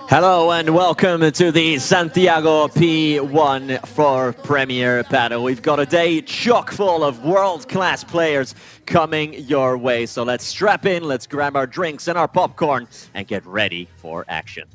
Hello and welcome to the Santiago P1 for Premier Padel. We've got a day chock full of world-class players coming your way. So let's strap in, let's grab our drinks and our popcorn and get ready for action.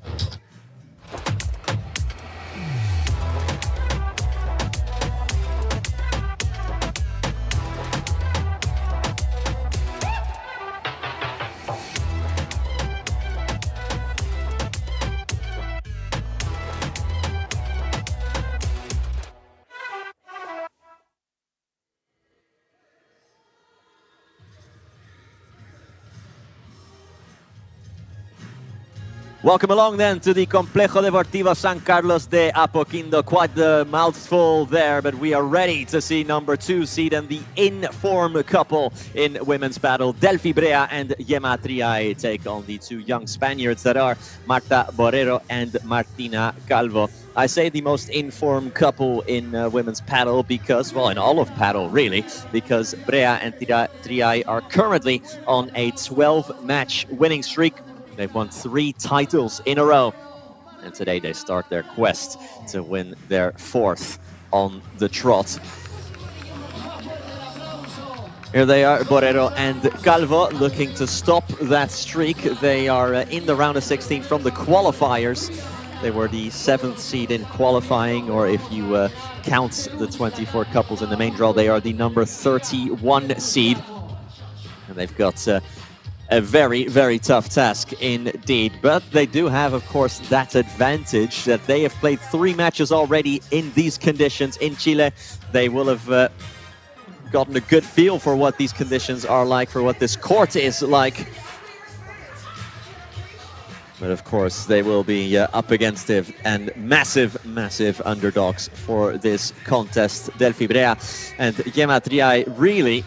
Welcome along then to the Complejo Deportivo San Carlos de Apoquindo. Quite the mouthful there, but we are ready to see number 2 seed and the in-form couple in women's padel. Delfi Brea and Gemma Triay take on the 2 young Spaniards that are Marta Borrero and Martina Calvo. I say the most in-form couple in women's padel because, well, in all of padel really, because Brea and Triay are currently on a 12-match winning streak. They've won 3 titles in a row, and today they start their quest to win their 4th on the trot. Here they are, Borrero and Calvo, looking to stop that streak. They are in the round of 16 from the qualifiers. They were the 7th seed in qualifying, or if you count the 24 couples in the main draw, they are the number 31 seed. And they've got a very, very tough task indeed. But they do have, of course, that advantage that they have played 3 matches already in these conditions in Chile. They will have gotten a good feel for what these conditions are like, for what this court is like. But of course, they will be up against it and massive, massive underdogs for this contest. Delfi Brea and Gemma Triay really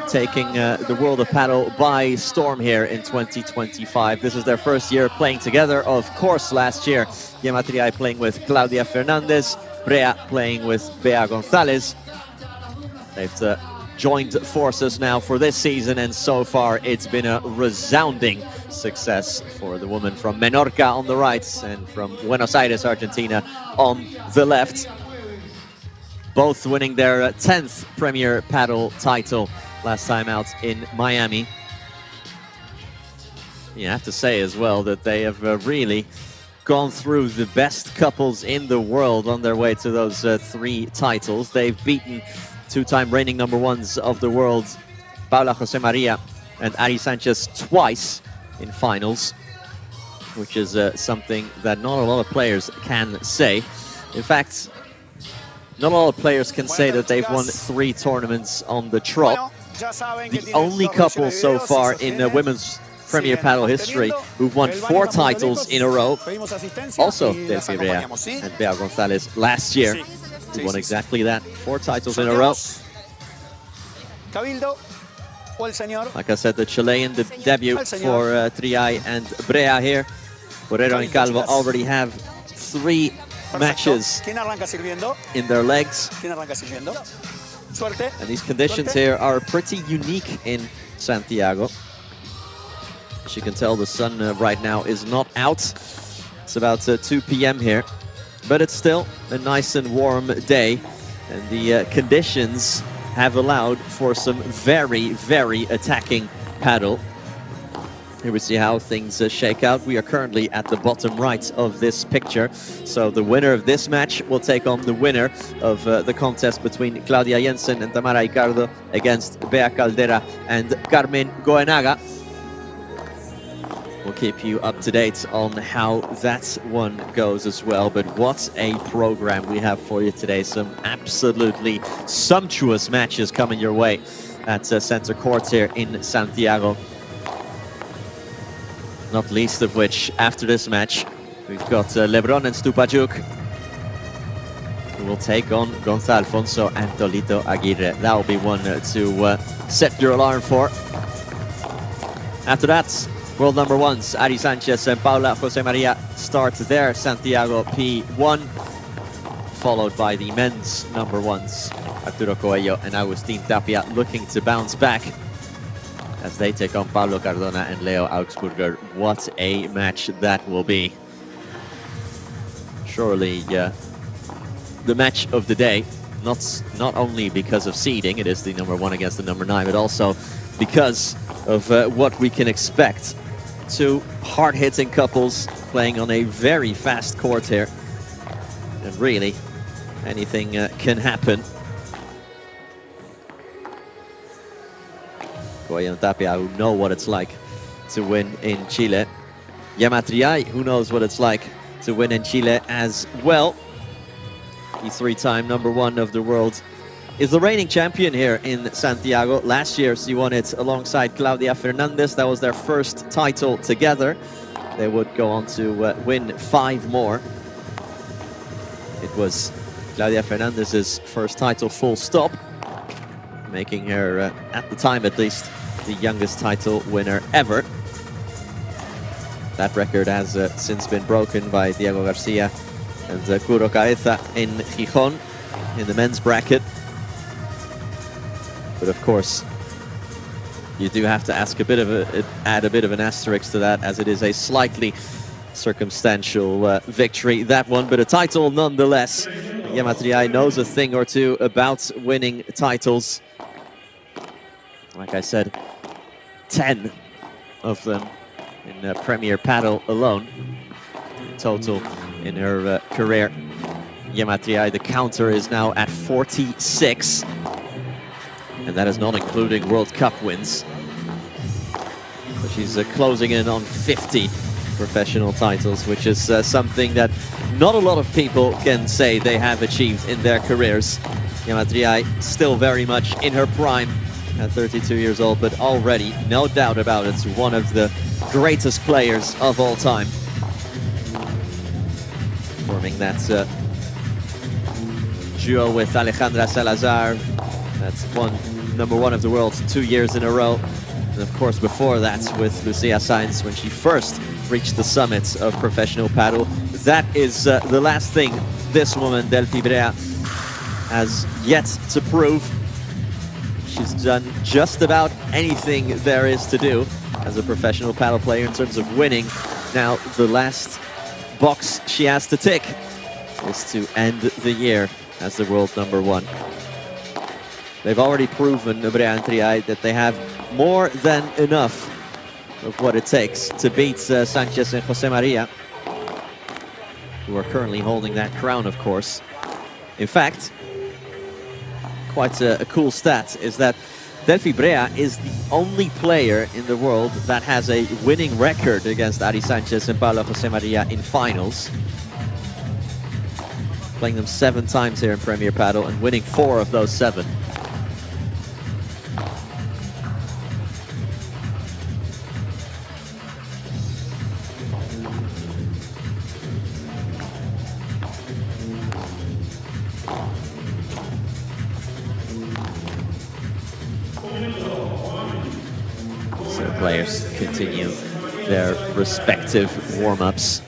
taking the world of padel by storm here in 2025. This is their first year playing together. Of course, last year, Gemma Triay playing with Claudia Fernandez, Brea playing with Bea Gonzalez. They've joined forces now for this season, and so far it's been a resounding success for the woman from Menorca on the right and from Buenos Aires, Argentina on the left. Both winning their 10th Premier Padel title last time out in Miami. You have to say as well that they have really gone through the best couples in the world on their way to those 3 titles. They've beaten 2-time reigning number 1s of the world, Paula Josemaria and Ari Sanchez, twice in finals, which is something that not a lot of players can say. In fact, not a lot of players can say that they've won 3 tournaments on the trot. The only couple so far in women's Premier Padel history who've won 4 titles in a row. Also, Delfi Brea and Bea Gonzalez last year, who won exactly that, 4 titles in a row. Like I said, the Chilean debut for Triay and Brea here. Borrero and Calvo already have 3 matches in their legs. And these conditions here are pretty unique in Santiago. As you can tell, the sun right now is not out. It's about 2 p.m. here, but it's still a nice and warm day. And the conditions have allowed for some very, very attacking padel. Here we see how things shake out. We are currently at the bottom right of this picture. So the winner of this match will take on the winner of the contest between Claudia Jensen and Tamara Ricardo against Bea Caldera and Carmen Goenaga. We'll keep you up to date on how that one goes as well. But what a program we have for you today. Some absolutely sumptuous matches coming your way at center court here in Santiago. Not least of which, after this match, we've got Lebron and Stupaczuk, who will take on Gonzalo, Alfonso and Tolito Aguirre. That will be one to set your alarm for. After that, world number 1s, Ari Sanchez and Paula Josemaria start their Santiago P1, followed by the men's number 1s, Arturo Coello and Agustin Tapia, looking to bounce back as as they take on Pablo Cardona and Leo Augsburger. What a match that will be. Surely the match of the day, not only because of seeding, it is the #1 against the #9, but also because of what we can expect. Two hard-hitting couples playing on a very fast court here. And really, anything can happen. Coello and Tapia, who know what it's like to win in Chile. Gemma Triay, who knows what it's like to win in Chile as well. The three-time #1 of the world is the reigning champion here in Santiago. Last year, she won it alongside Claudia Fernandez. That was their first title together. They would go on to win 5 more. It was Claudia Fernandez's first title, full stop, making her, at the time at least, the youngest title winner ever. That record has since been broken by Diego Garcia and Curo Caeza in Gijón in the men's bracket. But of course, you do have to add a bit of an asterisk to that, as it is a slightly circumstantial victory, that one, but a title nonetheless. Gemma Triay knows a thing or two about winning titles. Like I said, 10 of them in Premier Padel alone, in total in her career. Gemma Triay, the counter is now at 46. And that is not including World Cup wins. So she's closing in on 50 professional titles, which is something that not a lot of people can say they have achieved in their careers. Gemma Triay still very much in her prime at 32 years old, but already, no doubt about it, one of the greatest players of all time. Forming that duo with Alejandra Salazar. That's #1 of the world 2 years in a row. And of course before that with Lucia Sainz when she first reached the summit of professional paddle. That is the last thing this woman, Delfi Brea, has yet to prove. She's done just about anything there is to do as a professional paddle player in terms of winning. Now the last box she has to tick is to end the year as the world #1. They've already proven, Brea and Triay, that they have more than enough of what it takes to beat Sanchez and Santamaria, who are currently holding that crown, of course. In fact, quite a cool stat is that Delfi Brea is the only player in the world that has a winning record against Ari Sanchez and Pablo Santamaria in finals. Playing them 7 times here in Premier Padel and winning 4 of those 7. So players continue their respective warm-ups.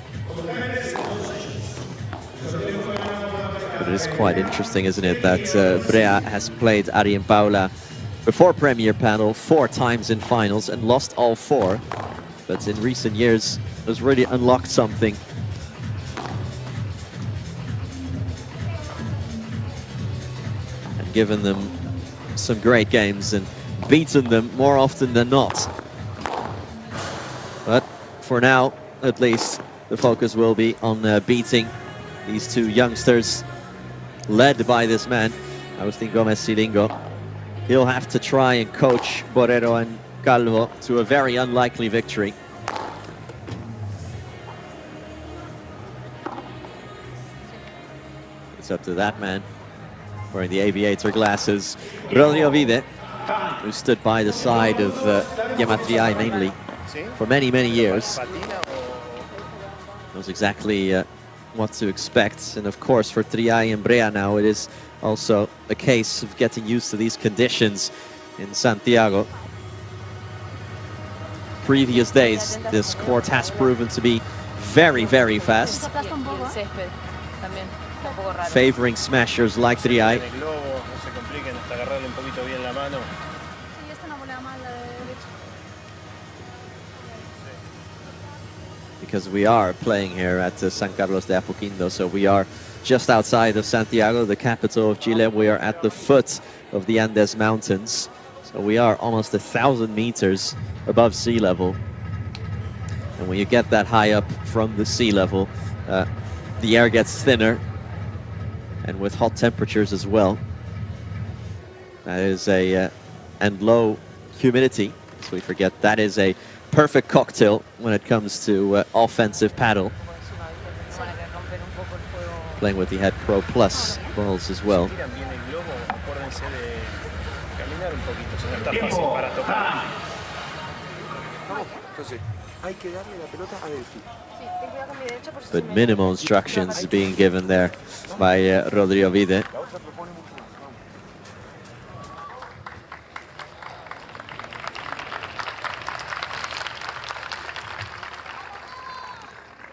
But it is quite interesting, isn't it, that Brea has played Ari and Paula before Premier Padel 4 times in finals and lost all 4. But in recent years, has really unlocked something. And given them some great games and beaten them more often than not. But for now, at least, the focus will be on beating these 2 youngsters, led by this man, Agustin Gomez Silingo. He'll have to try and coach Borrero and Calvo to a very unlikely victory. It's up to that man, wearing the aviator glasses, Rodrigo Vide, who stood by the side of Gemma Triay mainly for many, many years. Knows exactly what to expect. And of course, for Triay and Brea now, it is also a case of getting used to these conditions in Santiago. Previous days, this court has proven to be very, very fast, favoring smashers like Triay. because we are playing here at San Carlos de Apoquindo, so we are just outside of Santiago, the capital of Chile. We are at the foot of the Andes Mountains, so we are almost 1,000 meters above sea level. And when you get that high up from the sea level, the air gets thinner, and with hot temperatures as well. That is and low humidity, so we forget that is a perfect cocktail when it comes to offensive paddle. Playing with the Head Pro Plus balls as well. But minimal instructions being given there by Rodrigo Vide.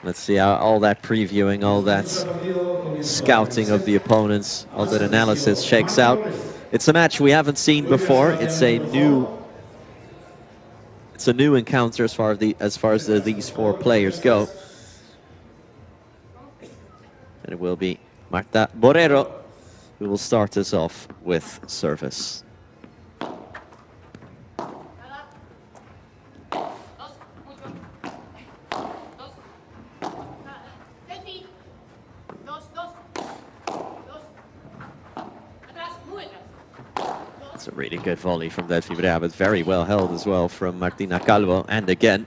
Let's see how all that previewing, all that scouting of the opponents, all that analysis shakes out. It's a match we haven't seen before. It's a new encounter as far as these four players go. And it will be Marta Borrero who will start us off with service. It's a really good volley from Delfina, but very well held as well from Martina Calvo. And again,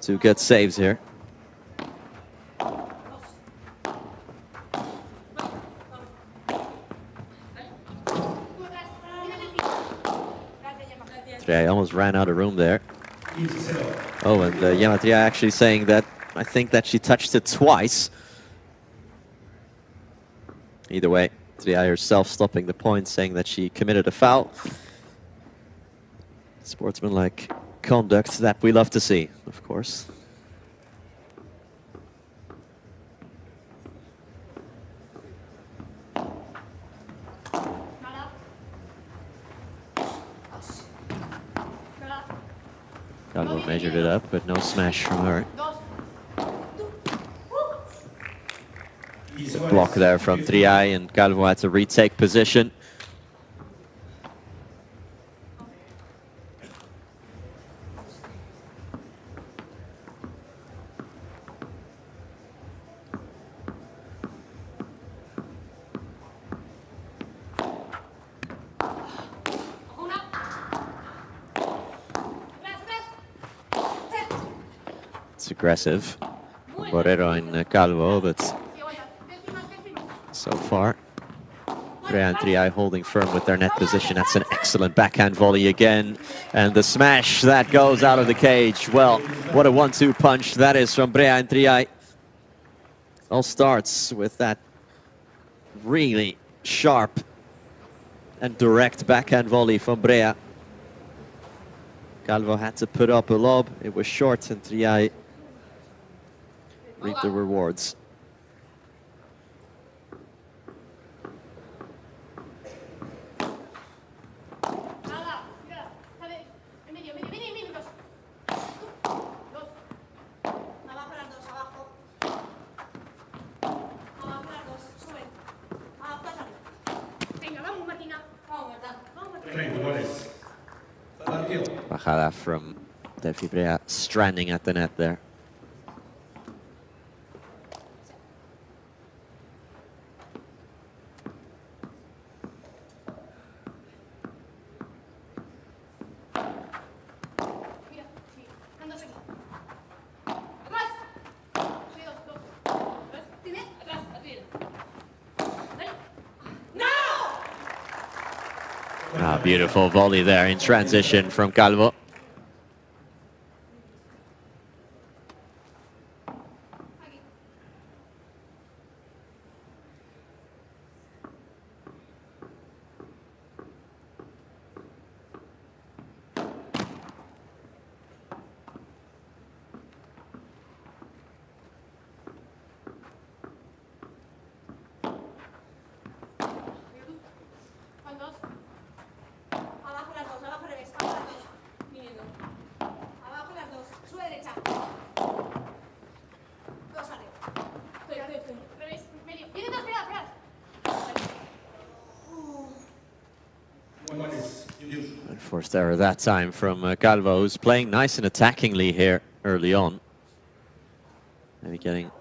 two good saves here. Triay almost ran out of room there. Oh, and Gemma Triay actually saying that I think that she touched it twice. Either way, Triay herself stopping the point, saying that she committed a foul. Sportsmanlike conduct that we love to see, of course. Calvo measured it up, but no smash from her. Block there from Triay, and Calvo had to retake position. It's aggressive. Borrero and Calvo, but so far, Brea and Triay holding firm with their net position. That's an excellent backhand volley again. And the smash that goes out of the cage. Well, what a 1-2 punch that is from Brea and Triay. All starts with that really sharp and direct backhand volley from Brea. Calvo had to put up a lob. It was short, and Triay reaped the rewards. Bajada from Delfina, stranding at the net there. Beautiful volley there in transition from Calvo. Unforced error that time from Calvo, who's playing nice and attackingly here early on. Maybe getting a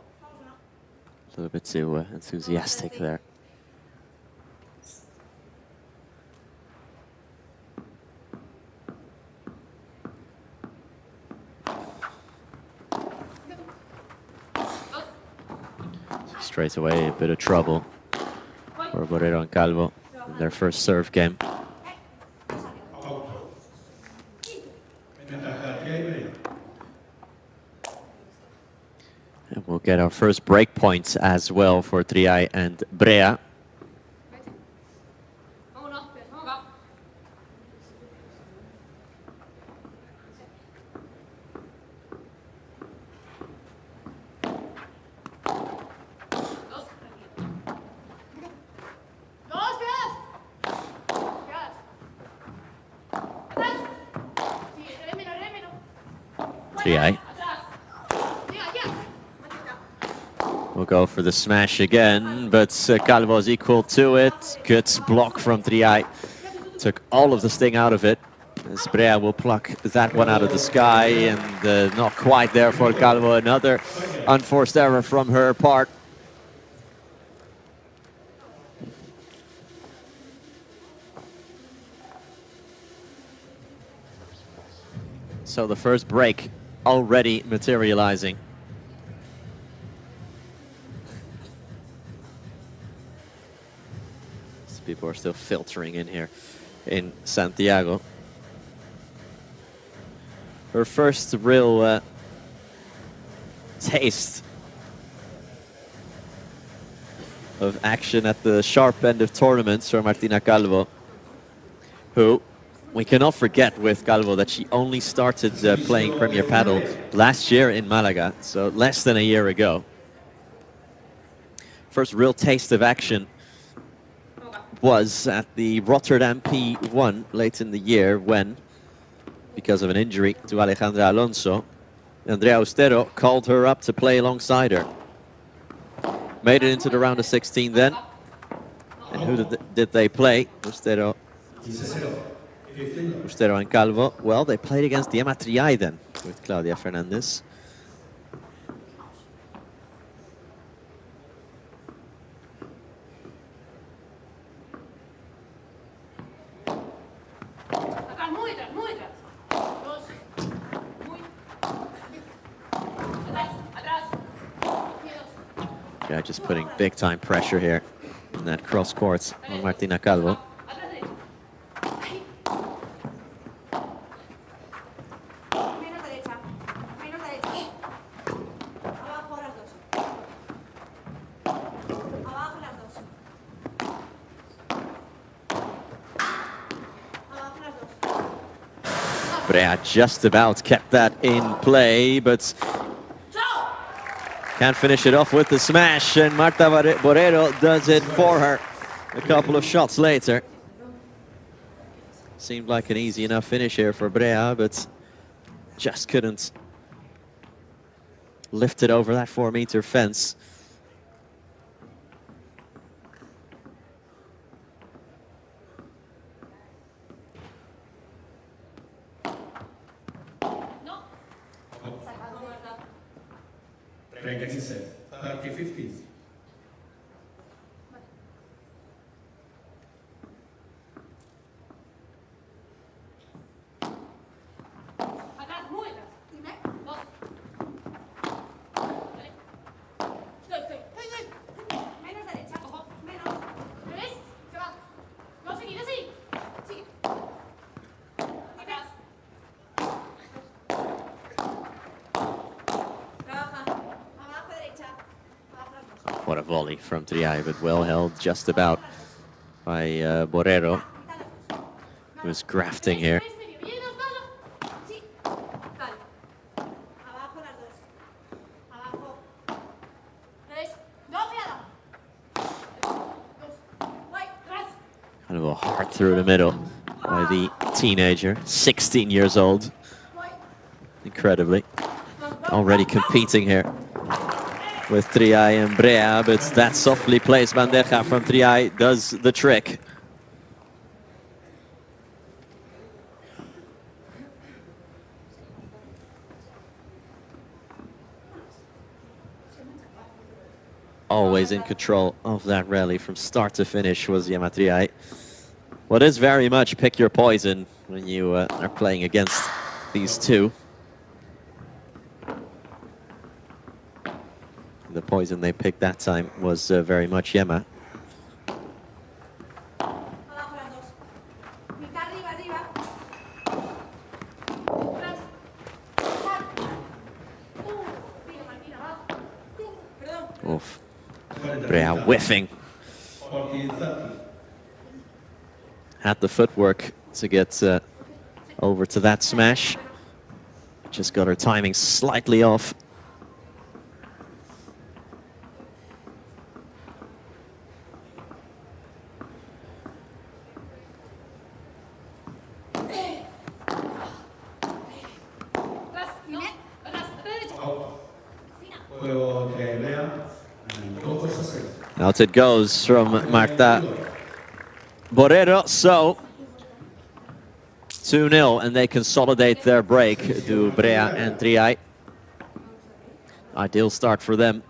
little bit too enthusiastic there. Straight away, a bit of trouble for Borrero and Calvo in their first serve game. And we'll get our first break points as well for Triay and Brea. Triay. We'll go for the smash again, but Calvo's equal to it. Good block from Triay. Took all of the sting out of it. As Brea will pluck that one out of the sky, and not quite there for Calvo. Another unforced error from her part. So the first break already materializing. People are still filtering in here in Santiago. Her first real taste of action at the sharp end of tournaments for Martina Calvo, who we cannot forget with Calvo that she only started playing Premier Padel last year in Malaga, so less than a year ago. First real taste of action was at the Rotterdam P1 late in the year when, because of an injury to Alejandro Alonso, Andrea Austero called her up to play alongside her. Made it into the round of 16 then. And who did they play? Austero and Calvo. Well, they played against Gemma Triay then with Claudia Fernandez. Yeah, just putting big time pressure here in that cross court on Martina Calvo. Brea just about kept that in play, but can't finish it off with the smash, and Marta Borrero does it for her a couple of shots later. Seemed like an easy enough finish here for Brea, but just couldn't lift it over that 4-meter fence. Franco said, 30-50. What a volley from Triay, but well held just about by Borrero, who was grafting here. Kind of a heart through the middle by the teenager, 16 years old. Incredibly. Already competing here with Triay and Brea, but that softly placed bandeja from Triay does the trick. always in control of that rally from start to finish was Gemma Triay. What is very much pick your poison when you are playing against these two. The poison they picked that time was very much Gemma. Oof. Brea whiffing. Had the footwork to get over to that smash. Just got her timing slightly off. Out it goes from Marta. Borrero, so 2-0, and they consolidate their break, do Brea and Triay. Ideal start for them.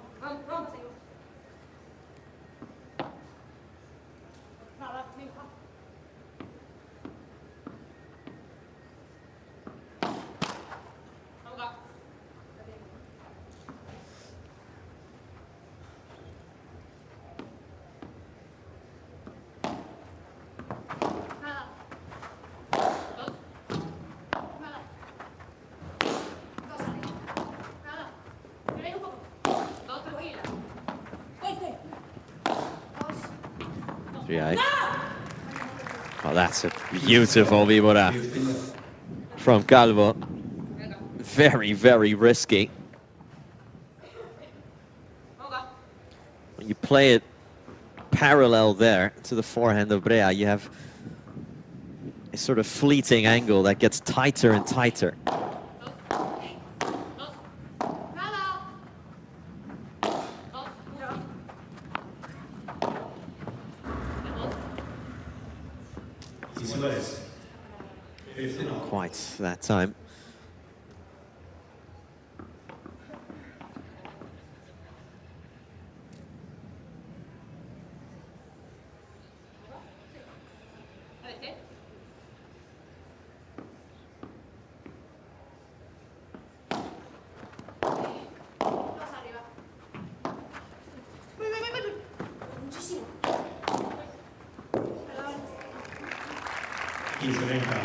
Triay. Oh, that's a beautiful víbora from Calvo. Very, very risky. When you play it parallel there to the forehand of Brea, you have a sort of fleeting angle that gets tighter and tighter. Quite that time.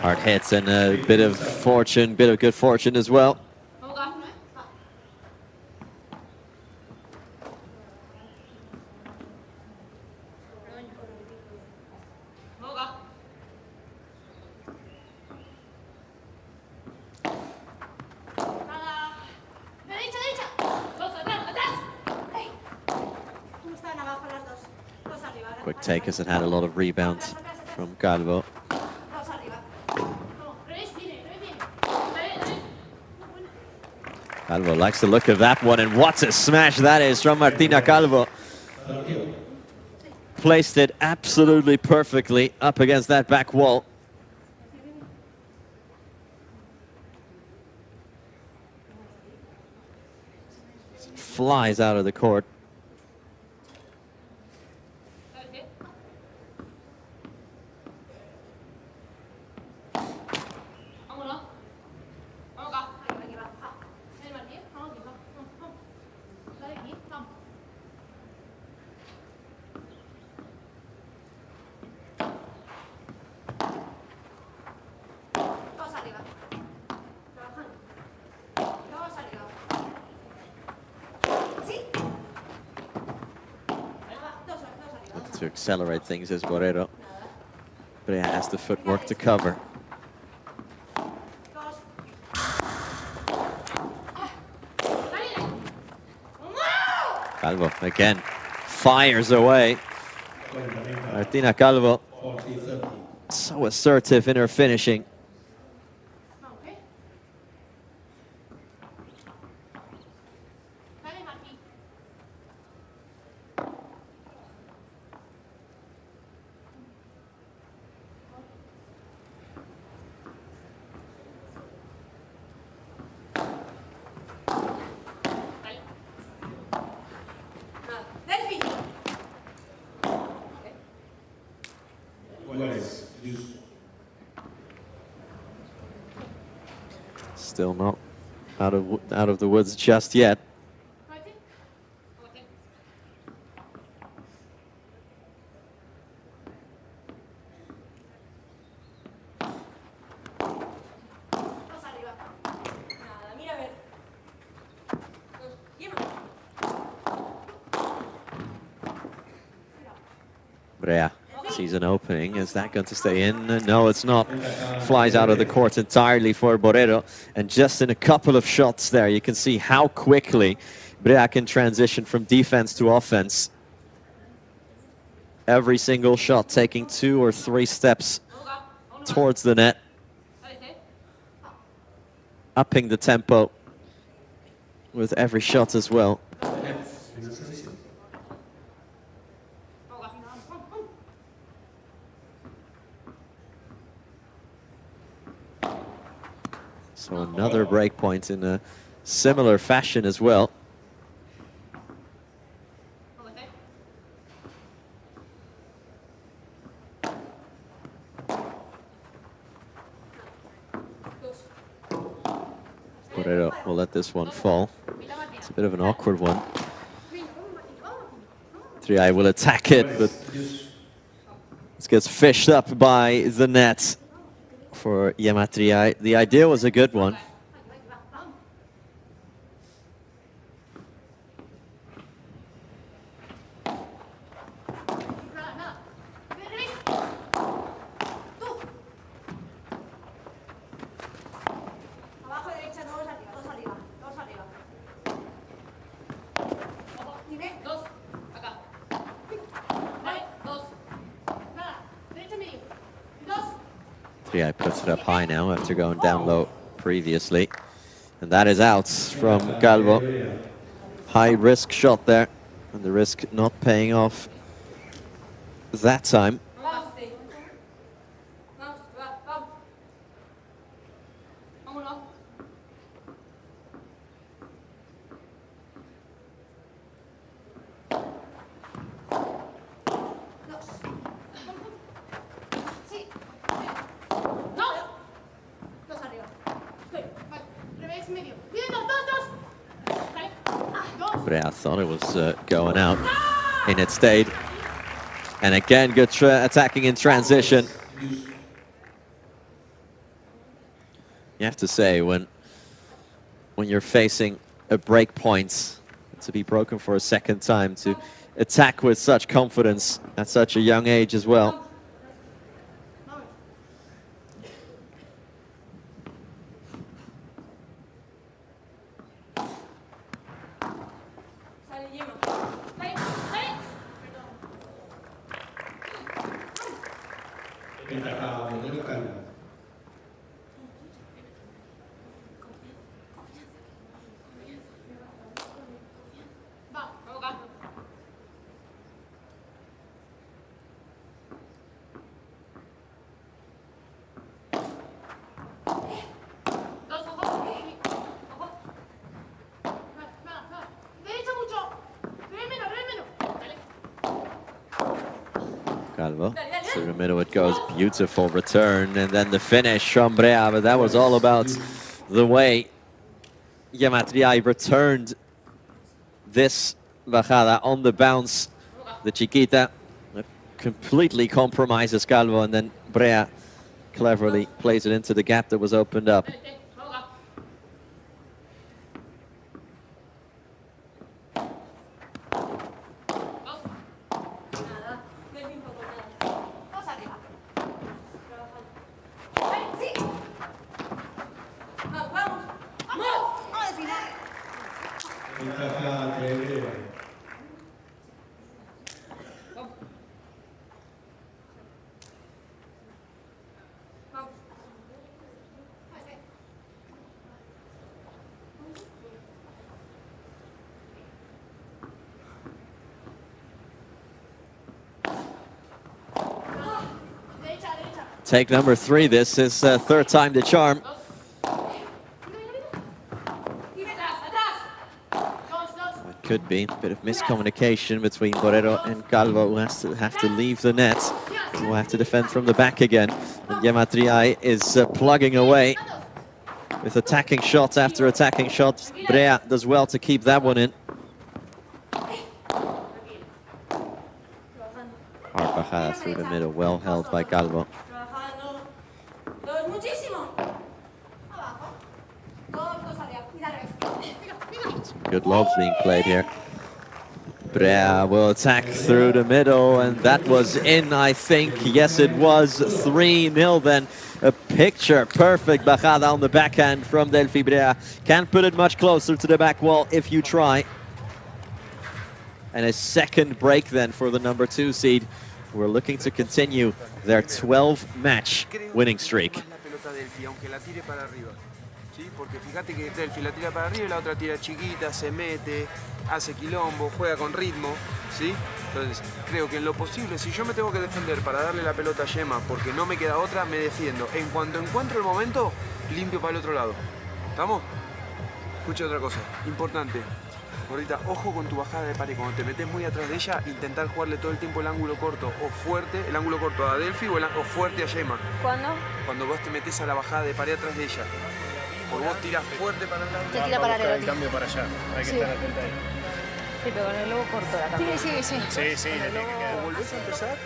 Hard hits and a bit of fortune, bit of good fortune as well. Quick take as it had a lot of rebounds from Calvo. Calvo likes the look of that one, and what a smash that is from Martina Calvo. Placed it absolutely perfectly up against that back wall. Flies out of the court. To accelerate things as Borrero. Brea has the footwork to cover. Calvo again fires away. Martina Calvo, so assertive in her finishing. Still not out of the woods just yet. Brea sees an opening. Is that going to stay in? No, it's not. Flies out of the court entirely for Borrero. And just in a couple of shots there, you can see how quickly Brea can transition from defense to offense. Every single shot taking 2 or 3 steps towards the net. Upping the tempo with every shot as well. So another break point in a similar fashion as well. Borrero will let this one fall. It's a bit of an awkward one. Triay will attack it, but it gets fished up by the net for Gemma Triay. The idea was a good one. Triay puts it up high now after going down low previously. And that is out from Calvo. High risk shot there. And the risk not paying off that time. Brea thought it was going out, and it stayed. And again, good attacking in transition. You have to say, when you're facing a break point, to be broken for a second time, to attack with such confidence at such a young age as well. Calvo, through the middle it goes, beautiful return, and then the finish from Brea, but that was all about the way Gemma Triay returned this bajada on the bounce. The chiquita completely compromises Calvo, and then Brea cleverly plays it into the gap that was opened up. Take number 3. This is third time the charm. It could be a bit of miscommunication between Borrero and Calvo, who have to leave the net. Who have to defend from the back again. And Gemma Triay is plugging away. with attacking shots after attacking shots. Brea does well to keep that one in. Hard bajada through the middle, well held by Calvo. Some good lobs being played here. Brea will attack through the middle, and that was in, I think. Yes, it was 3-0 then. A picture perfect bajada on the backhand from Delfi Brea. Can't put it much closer to the back wall if you try. And a second break then for the number 2 seed. We're looking to continue their 12-match winning streak. Porque fíjate que Delfi la tira para arriba y la otra tira chiquita, se mete, hace quilombo, juega con ritmo, ¿sí? Entonces, creo que en lo posible, si yo me tengo que defender para darle la pelota a Gemma porque no me queda otra, me defiendo. En cuanto encuentro el momento, limpio para el otro lado. ¿Estamos? Escucha otra cosa, importante. Ahorita, ojo con tu bajada de pared. Cuando te metes muy atrás de ella, intentar jugarle todo el tiempo el ángulo corto o fuerte, el ángulo corto a Delfi o fuerte a Gemma. ¿Cuándo? Cuando vos te metes a la bajada de pared atrás de ella. Porque vos tiras fuerte para el lado. Te tira para el cambio para allá. Hay que estar atenta ahí. Sí, pero con el lobo corto la cambia. Sí, le tiene que quedar. O volvés a empezar,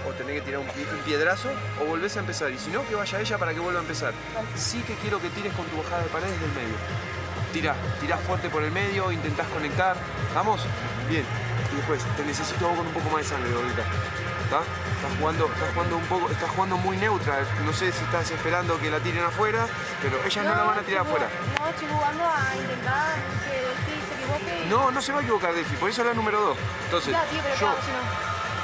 o tenés que tirar un piedrazo, o volvés a empezar. Y si no, que vaya ella para que vuelva a empezar. Sí que quiero que tires con tu bajada de pared desde el medio. Tirás fuerte por el medio, intentás conectar. ¿Vamos? Bien. Y después, te necesito con un poco más de sangre ahorita. ¿Está? Estás jugando muy neutra. No sé si estás esperando que la tiren afuera, pero ellas no la van a tirar afuera. No, estoy jugando a intentar que Delfi se equivoque. No se va a equivocar Delfi, por eso es la número 2. Entonces, Ya, tío, pero yo, claro, si no.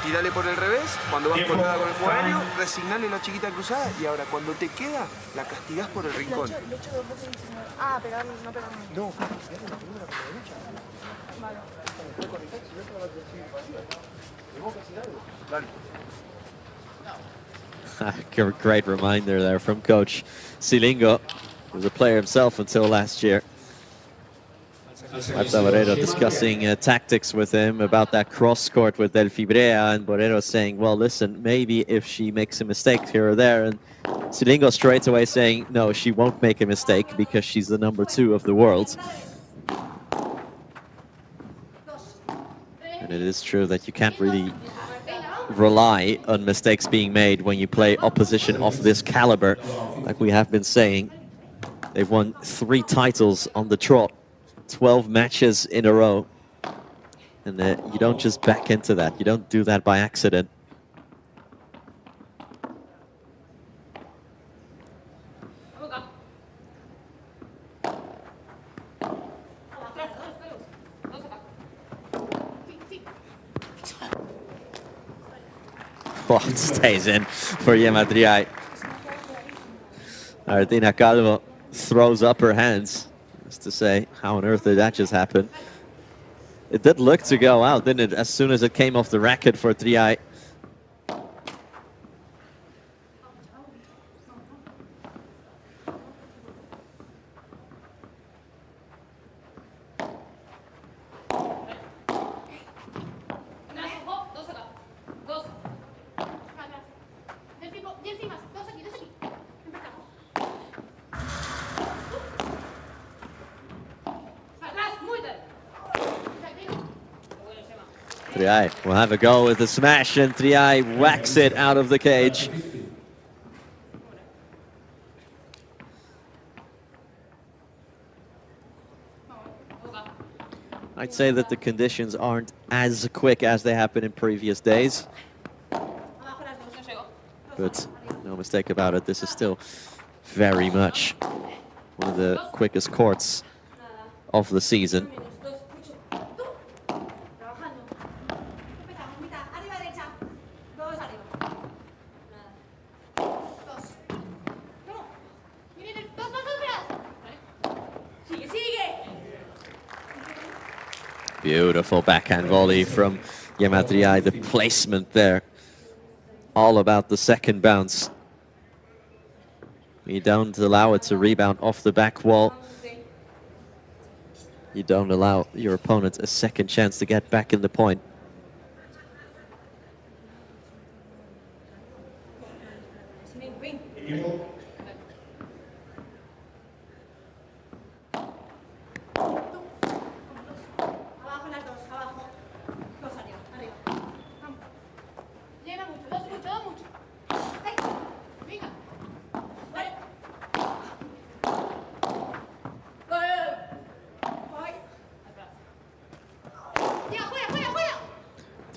tirale por el revés, cuando vas colgada con el cuaderno, resignale la chiquita cruzada y ahora cuando te queda, la castigás por el rincón. Lo he hecho 2 veces y se me... Ah, pegarme, no pegarme. No. Vale. Great reminder there from Coach Silingo, who was a player himself until last year. Marta Borrero discussing tactics with him about that cross court with Delfi Brea, and Borrero saying, well, listen, maybe if she makes a mistake here or there, and Silingo straight away saying, no, she won't make a mistake because she's the number 2 of the world. And it is true that you can't really rely on mistakes being made when you play opposition of this caliber. Like we have been saying, they've won 3 titles on the trot, 12 matches in a row. And you don't just back into that. You don't do that by accident. Oh, it stays in for Gemma Triay. Martina Calvo throws up her hands. Just to say, how on earth did that just happen? It did look to go out, didn't it? As soon as it came off the racket for Triay. Triay will have a go with the smash, and Triay whacks it out of the cage. I'd say that the conditions aren't as quick as they have been in previous days. But no mistake about it, this is still very much one of the quickest courts of the season. Beautiful backhand volley from Gemma Triay. The placement there, all about the second bounce. You don't allow it to rebound off the back wall. You don't allow your opponent a second chance to get back in the point.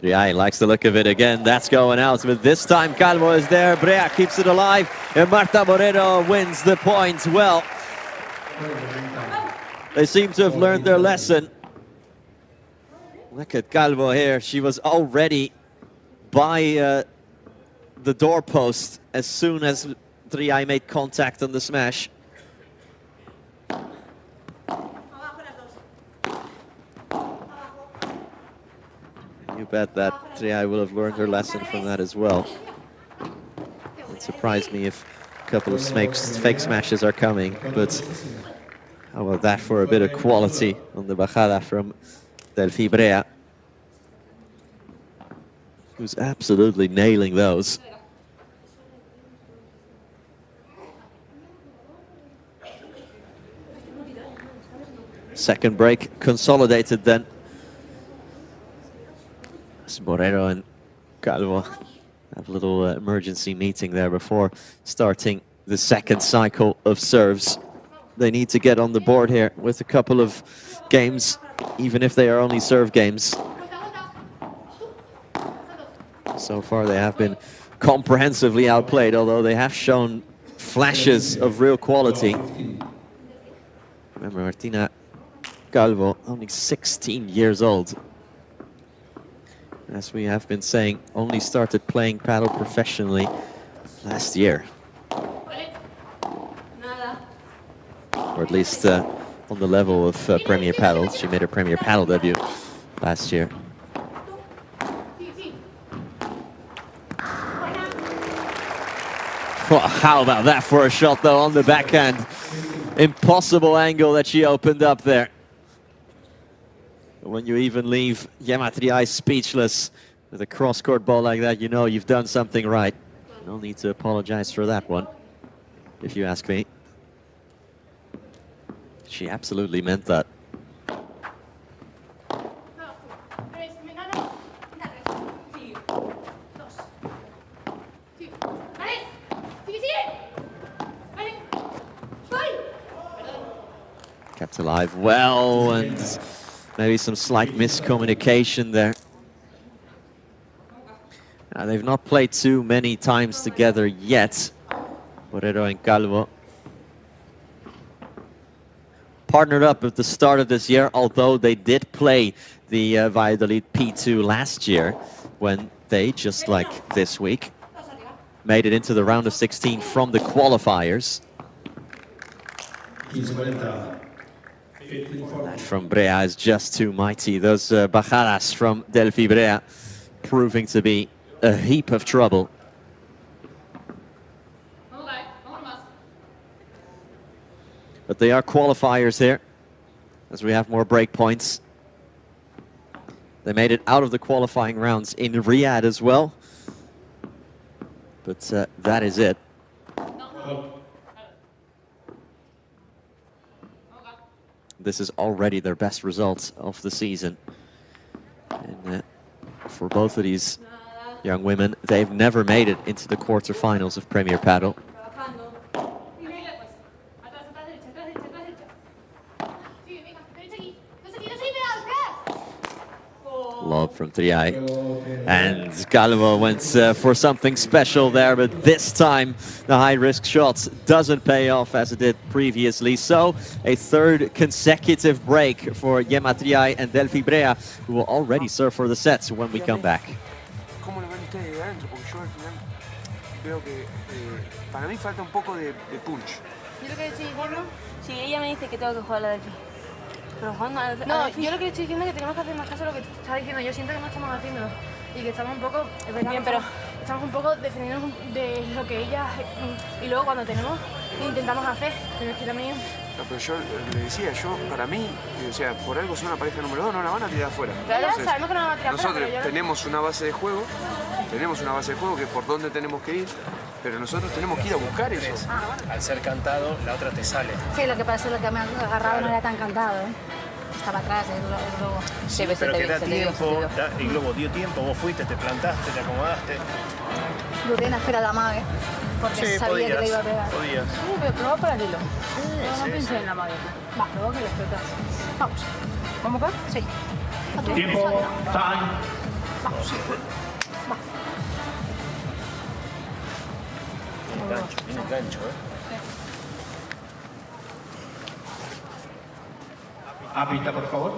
Triay likes the look of it again. That's going out, but this time Calvo is there. Brea keeps it alive, and Marta Borrero wins the point. Well, they seem to have learned their lesson. Look at Calvo here. She was already by the doorpost as soon as Triay made contact on the smash. You bet that Triay will have learned her lesson from that as well. It surprised me if a couple of fake smashes are coming, but how about that for a bit of quality on the bajada from Delfi Brea, who's absolutely nailing those. Second break consolidated then. Borrero and Calvo have a little emergency meeting there before starting the second cycle of serves. They need to get on the board here with a couple of games, even if they are only serve games. So far they have been comprehensively outplayed, although they have shown flashes of real quality. Remember, Martina Calvo, only 16 years old. As we have been saying, only started playing paddle professionally last year. Or at least on the level of Premier Paddle. She made her Premier Paddle debut last year. Well, how about that for a shot, though, on the backhand? Impossible angle that she opened up there. When you even leave Gemma Triay speechless with a cross-court ball like that, you know you've done something right. No need to apologize for that one, if you ask me. She absolutely meant that. Kept alive well, and maybe some slight miscommunication there. They've not played too many times together yet, Borrero and Calvo. Partnered up at the start of this year, although they did play the Valladolid P2 last year, when they, just like this week, made it into the round of 16 from the qualifiers. That from Brea is just too mighty. Those bajadas from Delfi Brea proving to be a heap of trouble. But they are qualifiers here, as we have more break points. They made it out of the qualifying rounds in Riyadh as well. But that is it. This is already their best results of the season. And for both of these young women, they've never made it into the quarterfinals of Premier Paddle. Lob from Triay. And Calvo went for something special there, but this time the high-risk shot doesn't pay off as it did previously. So a third consecutive break for Gemma Triay and Delfi Brea, who will already serve for the sets when we come back. ¿Cómo lo ven ustedes de adentro? Porque yo al final veo que para mí falta un poco de punch. Yo lo que estoy diciendo, si ella me dice que tengo que jugar a la Delfi. Pero jugando a no, yo lo que estoy diciendo es que tenemos que hacer más caso a lo que está diciendo. Yo siento que no estamos haciéndolo y que estamos un poco, es verdad, bien, pero estamos un poco defendiendo de lo que ella y luego cuando tenemos intentamos hacer, pero es que también. No, pero yo le decía, para mí, o sea, por algo son una pareja número 2, no la van a tirar afuera. Claro, entonces, sabemos que no la van a tirar nosotros afuera, tenemos una base de juego, que es por dónde tenemos que ir, pero nosotros tenemos que ir a buscar eso. Al ser cantado, la otra te sale. Sí, lo que pasa es lo que me han agarrado no era tan cantado, ¿eh? Estaba atrás el globo. Sí, pero que da tiempo, el globo dio tiempo, vos fuiste, te plantaste, te acomodaste. Dudé en hacer a la mague, porque Sí, sabía que le iba a pegar. podías. Pero probá para el hilo. No sí, pensé sí. en la madre. Va, probá que lo explotas. Vamos. ¿Vamos acá? Sí. Tiempo, time. Viene el gancho, Árbitra, por favor.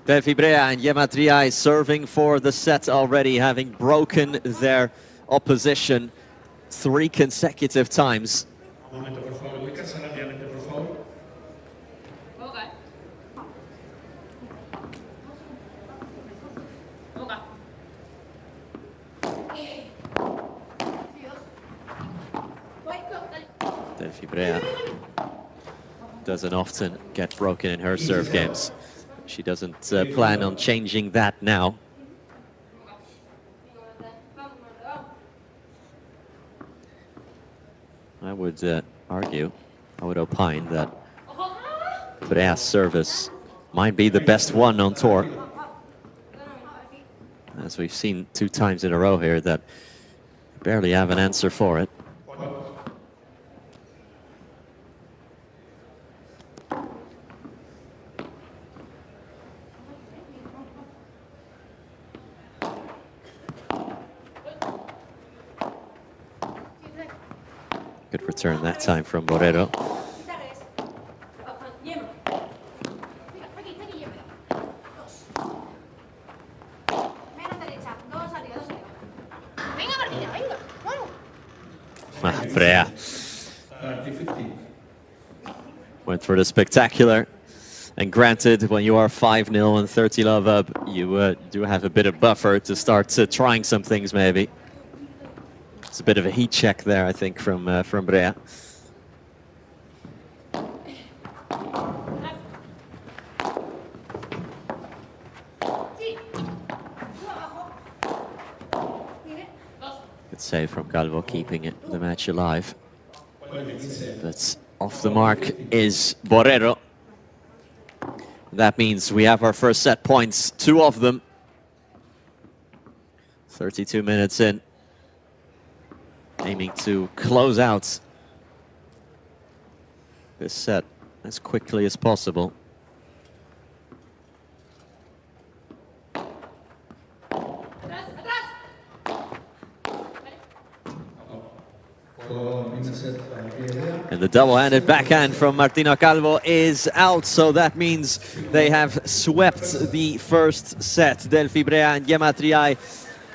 Delfi Brea and Gemma Triay serving for the set already, having broken their opposition 3 consecutive times. Un momento, por favor. Ubicarse rápidamente, por favor. Delfi Brea doesn't often get broken in her serve games. She doesn't plan on changing that now. I would argue, I would opine that Brea's service might be the best one on tour. As we've seen 2 times in a row here, that barely have an answer for it. Good return that time from Borrero. Brea went for the spectacular. And granted, when you are 5-0 and 30 love up, you do have a bit of buffer to start trying some things maybe. It's a bit of a heat check there, I think, from Brea. Good save from Calvo, keeping the match alive. But off the mark is Borrero. That means we have our first set points, 2 of them. 32 minutes in. Aiming to close out this set as quickly as possible. And the double-handed backhand from Martina Calvo is out, so that means they have swept the first set. Delfi Brea and Gemma Triay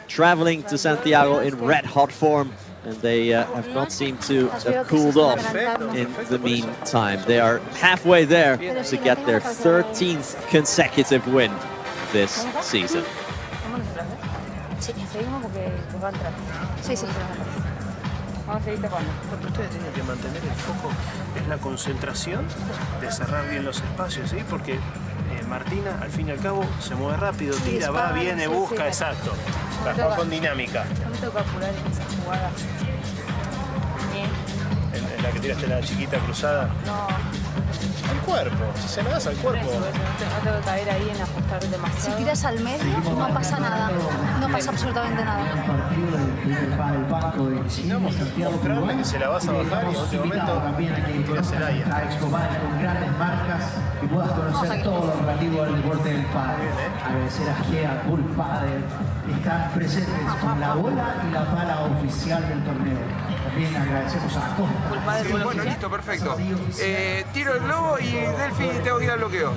traveling to Santiago in red-hot form. And they have not seemed to have cooled off in the meantime. They are halfway there to get their 13th consecutive win this season. Porque ustedes tienen que mantener el foco, es la concentración de cerrar bien los espacios, ¿sí? Porque Martina, al fin y al cabo, se mueve rápido, tira, va, viene, busca, exacto. Para jugar con dinámica. No me toca apurar en esa jugada. En la que tiraste la chiquita cruzada. No. Al cuerpo, si se me das al cuerpo. No tengo que caer ahí en ajustar demasiado. Si tiras al medio no pasa nada, no pasa absolutamente nada. Si no, mostrarle que se la vas a bajar y en otro momento tiras el aire. Con grandes marcas y puedas conocer todo lo relativo al deporte del pádel. Agradecer a Gea, Bull Padel, están presentes con la bola y la pala oficial del torneo. También agradecemos a Costa. Sí, bueno, listo, perfecto. Tiro el globo y Delfi tengo que ir al bloqueo.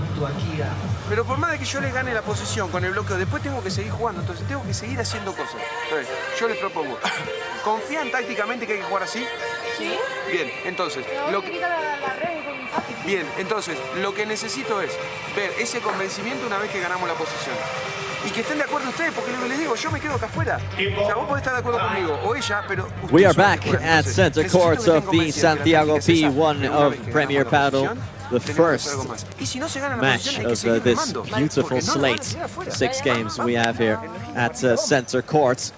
Pero por más de que yo le gane la posición con el bloqueo, después tengo que seguir jugando, entonces tengo que seguir haciendo cosas. Entonces, yo les propongo, ¿confían tácticamente que hay que jugar así? ¿Sí? Bien, entonces, lo que necesito es ver ese convencimiento una vez que ganamos la posición. Y que estén de acuerdo ustedes, porque lo que les digo, yo me quedo acá afuera. O sea, vos podés estar de acuerdo conmigo, o ella, pero... We are back at center court of the Santiago P1 of Premier Padel. The first match of this beautiful slate. 6 games we have here at center court.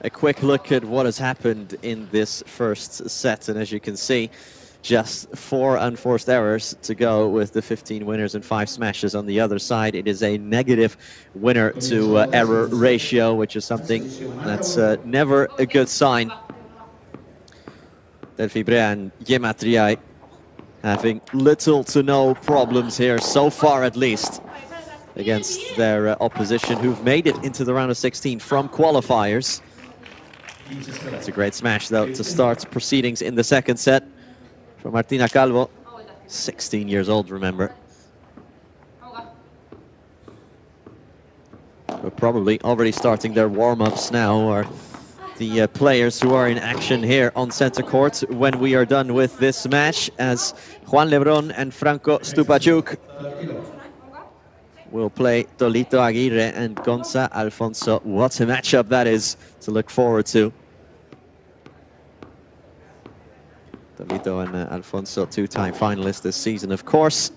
A quick look at what has happened in this first set, and as you can see, just 4 unforced errors to go with the 15 winners and 5 smashes on the other side. It is a negative winner to error ratio, which is something that's never a good sign. Delfi Brea and Gemma Triay having little to no problems here, so far at least, against their opposition, who've made it into the round of 16 from qualifiers. It's a great smash, though, to start proceedings in the second set from Martina Calvo, 16 years old, remember. We're probably already starting their warm-ups now, or the players who are in action here on center court when we are done with this match, as Juan Lebron and Franco Stupaczuk will play Tolito Aguirre and Gonzalo Alfonso. What a matchup that is to look forward to. Tolito and Alfonso, 2-time finalists this season, of course.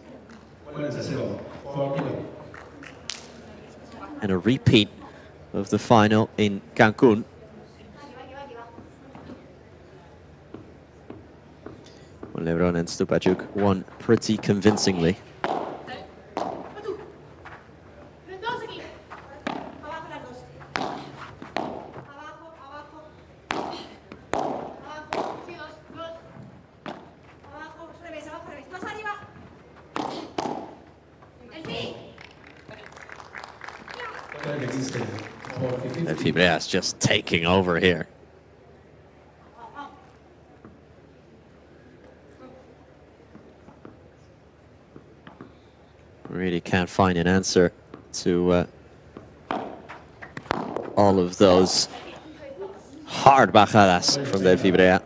And a repeat of the final in Cancun. Well, Lebron and Stupaczuk won pretty convincingly. Delfi Brea is just taking over here. Really can't find an answer to all of those hard bajadas from Delfi Brea.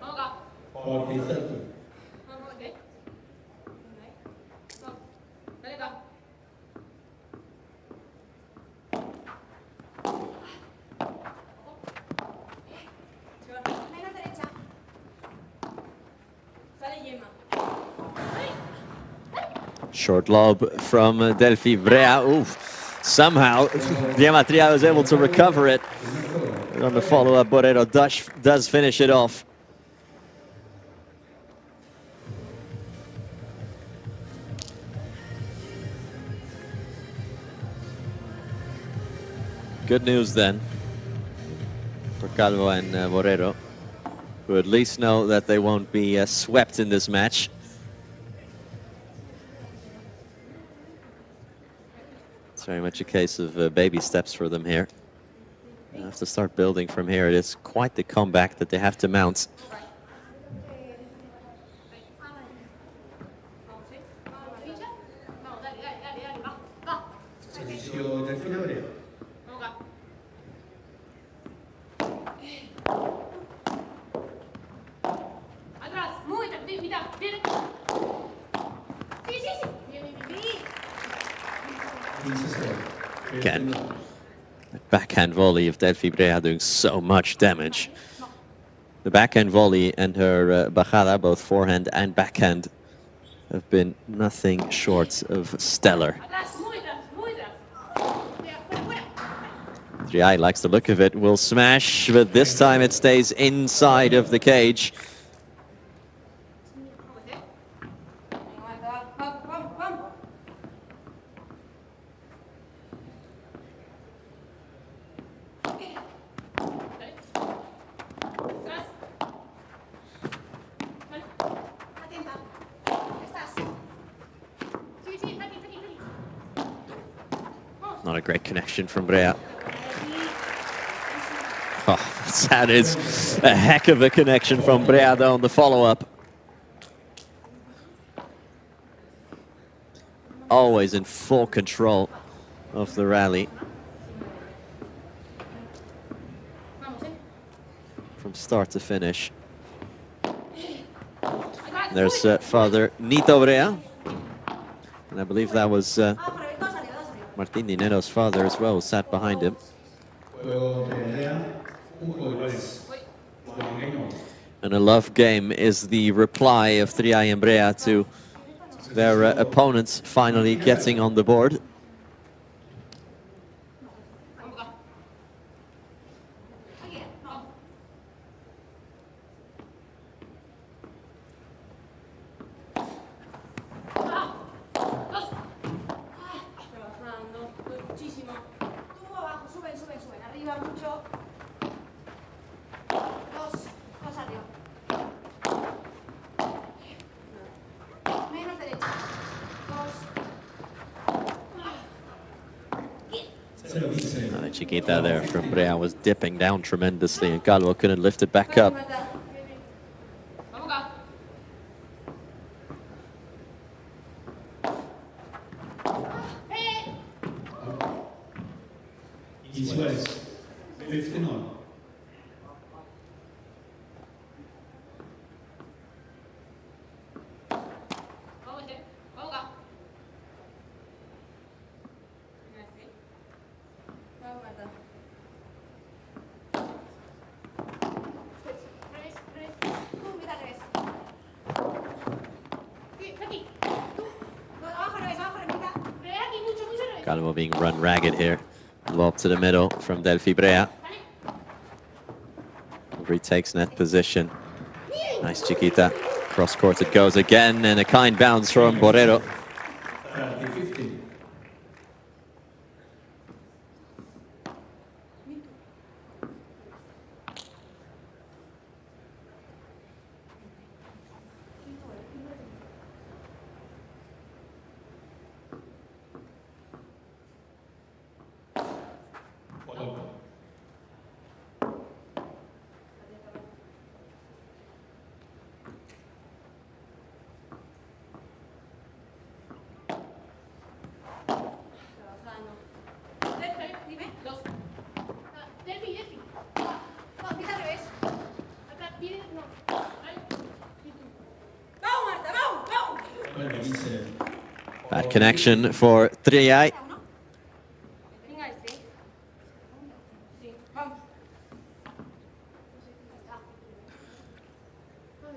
Short lob from Delfi Brea. Oof. Somehow, Gemma Triay was able to recover it. And on the follow-up, Borrero does finish it off. Good news then for Calvo and Borrero, who at least know that they won't be swept in this match. Very much a case of baby steps for them here. They have to start building from here. It is quite the comeback that they have to mount. Again, that backhand volley of Delfi Brea doing so much damage. The backhand volley and her bajada, both forehand and backhand, have been nothing short of stellar. Triay likes the look of it, will smash, but this time it stays inside of the cage. Not a great connection from Brea. Oh, that is a heck of a connection from Brea though on the follow-up. Always in full control of the rally. From start to finish. There's Father Nito Brea. And I believe that was Martin Dinero's father as well, who sat behind him. And a love game is the reply of Triay and Brea to their opponents finally getting on the board. arriba mucho. Dos arriba. Menos derecha. The Chiquita there from Brea was dipping down tremendously, and Calvo couldn't lift it back up. Calvo being run ragged here. Lob to the middle from Delfi Brea. Retakes net position. Nice Chiquita. Cross court it goes again, and a kind bounce from Borrero. Bad connection for Triay.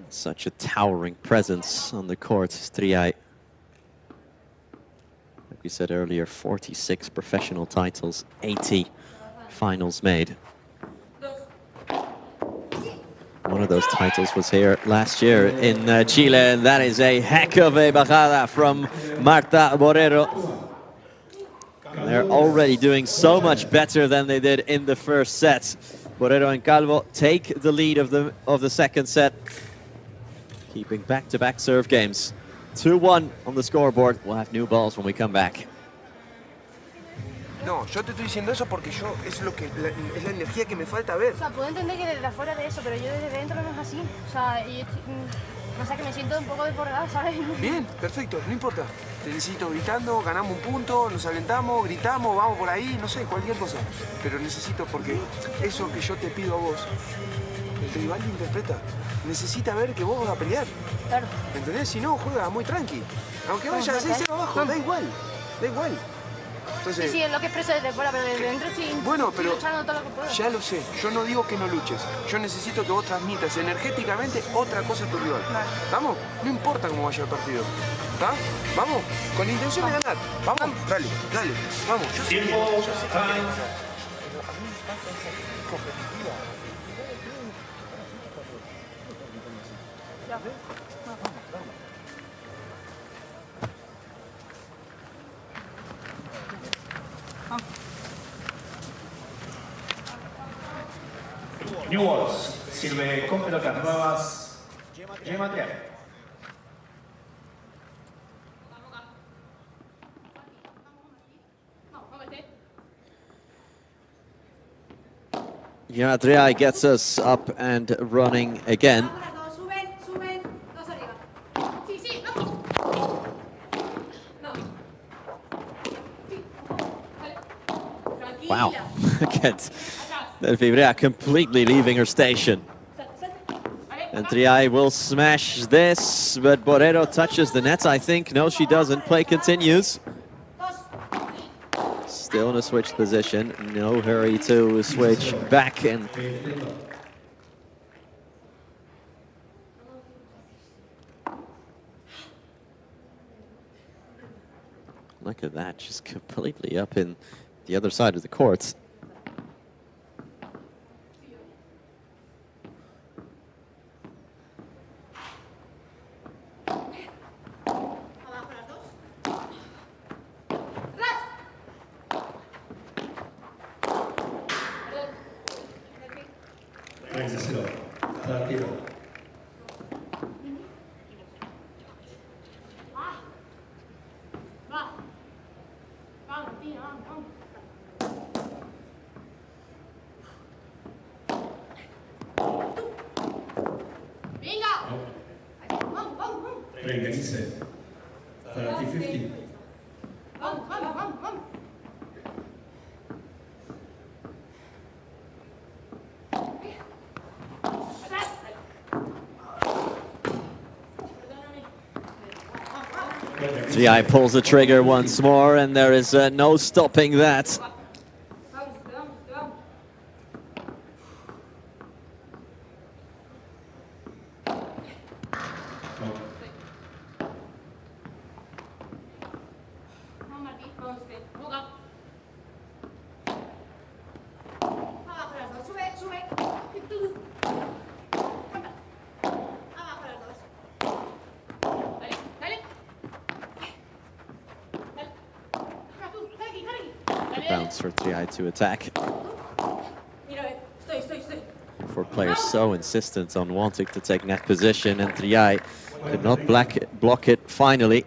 Such a towering presence on the court, Triay. Like we said earlier, 46 professional titles, 80 finals made. One of those titles was here last year in Chile, and that is a heck of a bajada from Marta Borrero. They're already doing so much better than they did in the first set. Borrero and Calvo take the lead of the second set, keeping back-to-back serve games. 2-1 on the scoreboard. We'll have new balls when we come back. No, yo te estoy diciendo eso porque yo es lo que es la energía que me falta ver. O sea, puedo entender que desde afuera de eso, pero yo desde dentro no es así. O sea, no sé, que me siento un poco desbordada, ¿sabes? Bien, perfecto, no importa. Te necesito gritando, ganamos un punto, nos alentamos, gritamos, vamos por ahí, no sé, cualquier cosa. Pero necesito, porque eso que yo te pido a vos, el rival lo interpreta. Necesita ver que vos vas a pelear. Claro. ¿Entendés? Si no, juega muy tranqui. Aunque vaya 6-0 abajo, da igual, da igual. Entonces, Sí, es lo que expreso desde fuera, pero desde dentro estoy, bueno, pero luchando todo lo que puedo. ya lo sé, yo no digo que no luches. Yo necesito que vos transmitas energéticamente otra cosa a tu rival. Vale. ¿Vamos? No importa cómo vaya el partido. ¿Está? ¿Vamos? Con la intención de ganar. Vamos, dale, dale. Vamos, yo sé que piensa, pero a mí me falta esa competitiva. New Balls. Sirve con pelotas nuevas. Gemma Triay. Yeah, Triay gets us up and running again. Wow, look at Delfi Brea completely leaving her station. And Triay will smash this, but Borrero touches the net, I think. No, she doesn't. Play continues. Still in a switch position. No hurry to switch back. And look at that, just completely up in the other side of the court. 30-0. Arturo. Triay pulls the trigger once more, and there is no stopping that. Bounce for Triay to attack. For players so insistent on wanting to take net position, and Triay could not block it finally.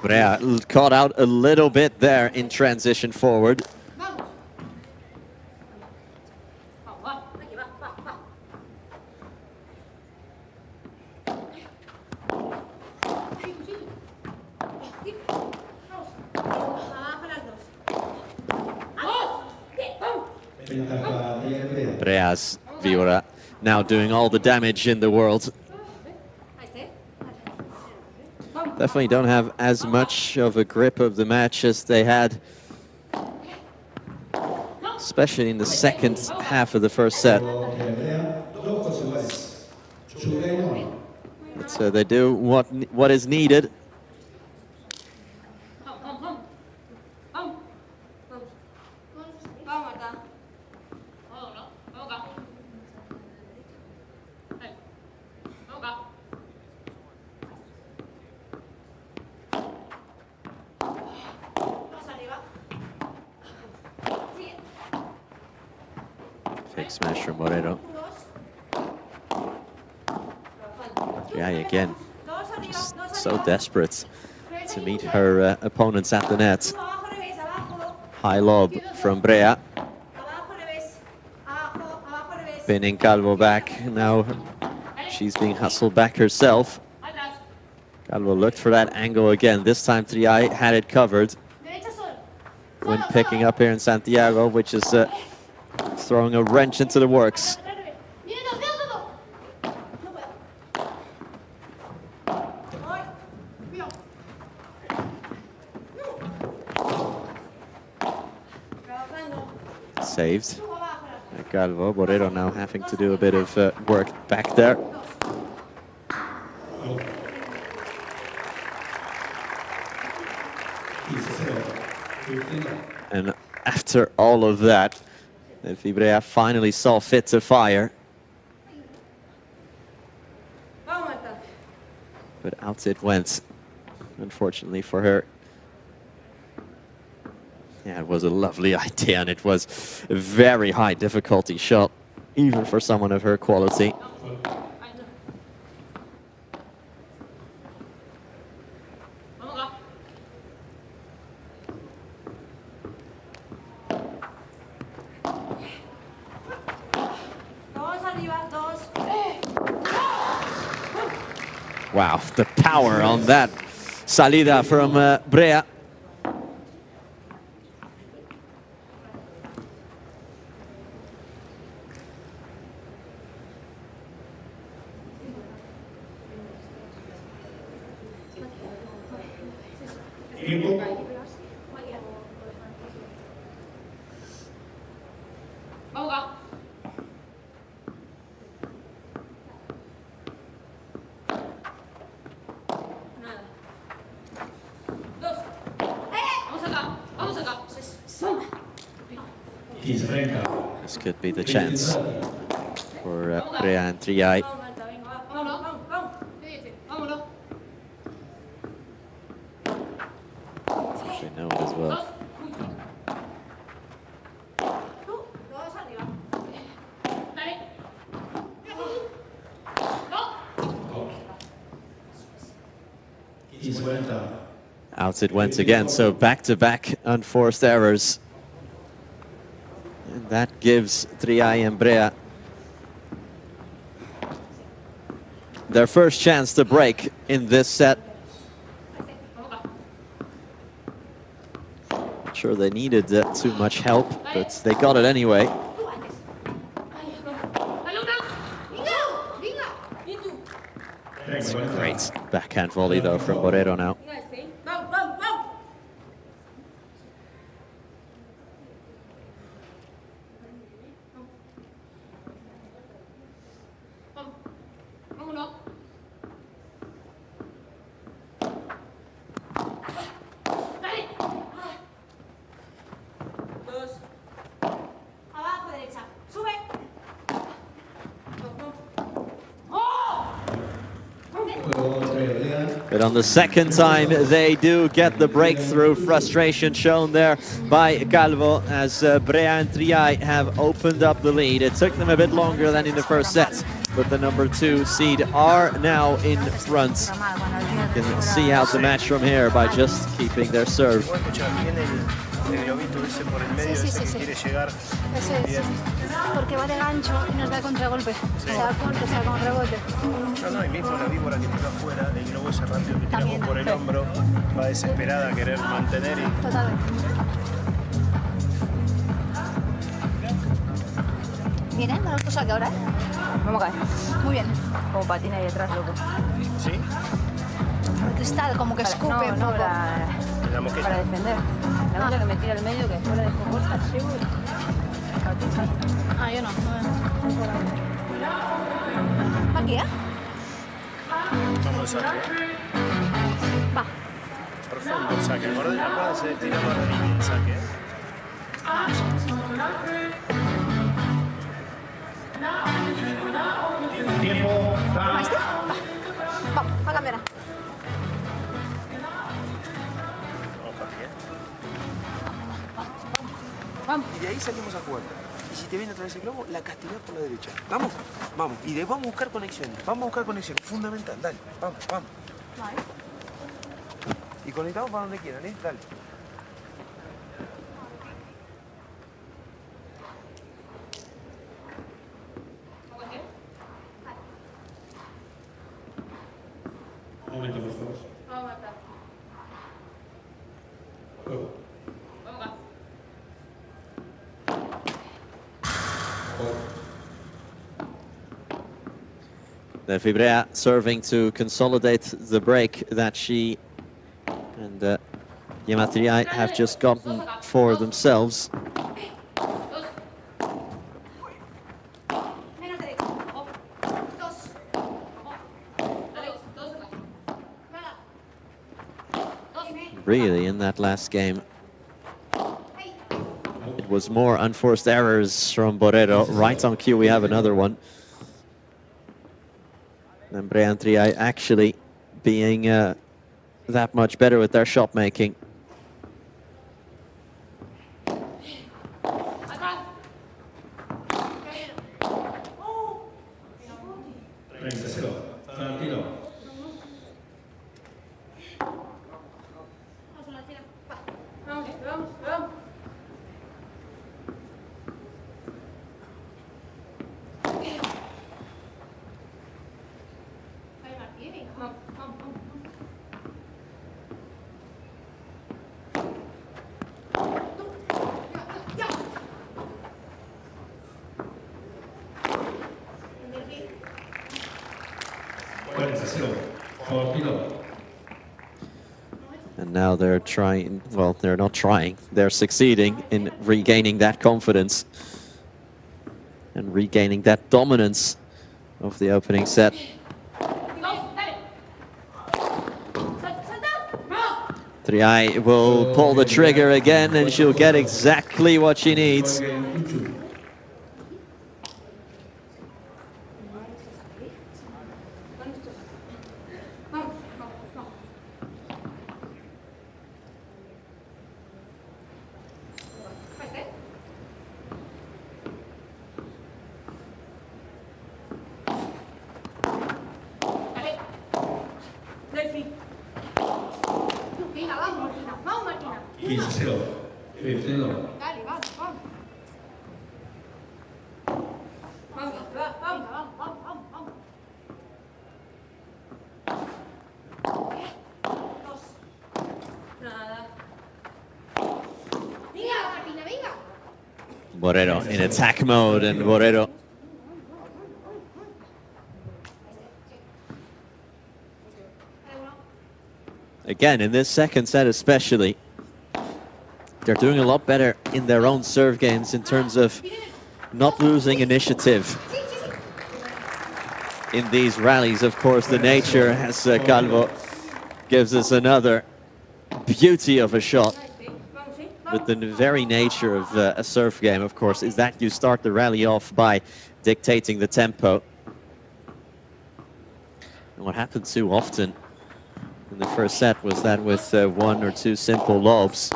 Brea caught out a little bit there in transition forward. Brea's Viura now doing all the damage in the world. Definitely don't have as much of a grip of the match as they had, especially in the second half of the first set. So they do what is needed. Fake smash from Borrero. Triay again, just so desperate to meet her opponents at the net. High lob from Brea. Pinning Calvo back. Now she's being hustled back herself. Calvo looked for that angle again. This time Triay had it covered when picking up here in Santiago, which is throwing a wrench into the works. Saved. Calvo. Borrero now having to do a bit of work back there. And after all of that, Brea finally saw fit to fire. But out it went, unfortunately for her. Yeah, it was a lovely idea, and it was a very high difficulty shot, even for someone of her quality. Wow, the power on that salida from Brea. This could be the chance for Brea and Triay. They know it as well. Out it went again, so back-to-back unforced errors. And that gives Triay and Brea their first chance to break in this set. Not sure they needed too much help, but they got it anyway. It's a great backhand volley though from Borrero now. But on the second time, they do get the breakthrough. Frustration shown there by Calvo as Brea and Triay have opened up the lead. It took them a bit longer than in the first set, but the number 2 seed are now in front. You can see out the match from here by just keeping their serve. Porque va de gancho y nos da contragolpe. Sea corto, sea con rebote. No, y mismo la víbora que tira afuera, el globo ese rápido que tiramos por el hombro, va desesperada a querer mantener y... Totalmente. ¿Viene? ¿Me lo saque ahora? Vamos a caer. Muy bien. Como patina ahí detrás, loco. ¿Sí? El cristal como que escupe no, un poco. La moqueta. Para defender. La otra que me tira al medio, que fuera de fútbol está seguro. Ah, yo no. Aquí, ¿eh? Vamos al saque. Va. Profundo el saque. Acuérdense de tirar más la línea el saque. Tiempo. ¿Maestro? Vamos, a cambiar. Vamos. Y de ahí salimos a jugar. Y si te viene a través el globo, la castigás por la derecha. ¿Vamos? Vamos. Y de vamos a buscar conexiones. Vamos a buscar conexiones. Fundamental. Dale. Vamos, vamos. Vale. Y conectamos para donde quieran, ¿eh? Dale. Un momento, por favor. Vamos, Marta. Juego. Vamos acá. Delfi Brea serving to consolidate the break that she and Gemma Triay have just gotten for themselves. Really, in that last game, it was more unforced errors from Borrero. Right on cue, we have another one. And Brea and Triay actually being that much better with their shot making. And now they're trying, well, they're not trying, they're succeeding in regaining that confidence and regaining that dominance of the opening set. Triay will pull the trigger again and she'll get exactly what she needs. 15-0. 15-0. Dale, vamos, vamos. Vamos, vamos, vamos, vamos, vamos. Nada. Venga, Martina, venga. Borrero in attack mode, and Borrero again in this second set especially, they're doing a lot better in their own serve games in terms of not losing initiative in these rallies. Of course, the nature, as Calvo gives us another beauty of a shot. But the very nature of a serve game, of course, is that you start the rally off by dictating the tempo. And what happened too often in the first set was that with 1 or 2 simple lobes,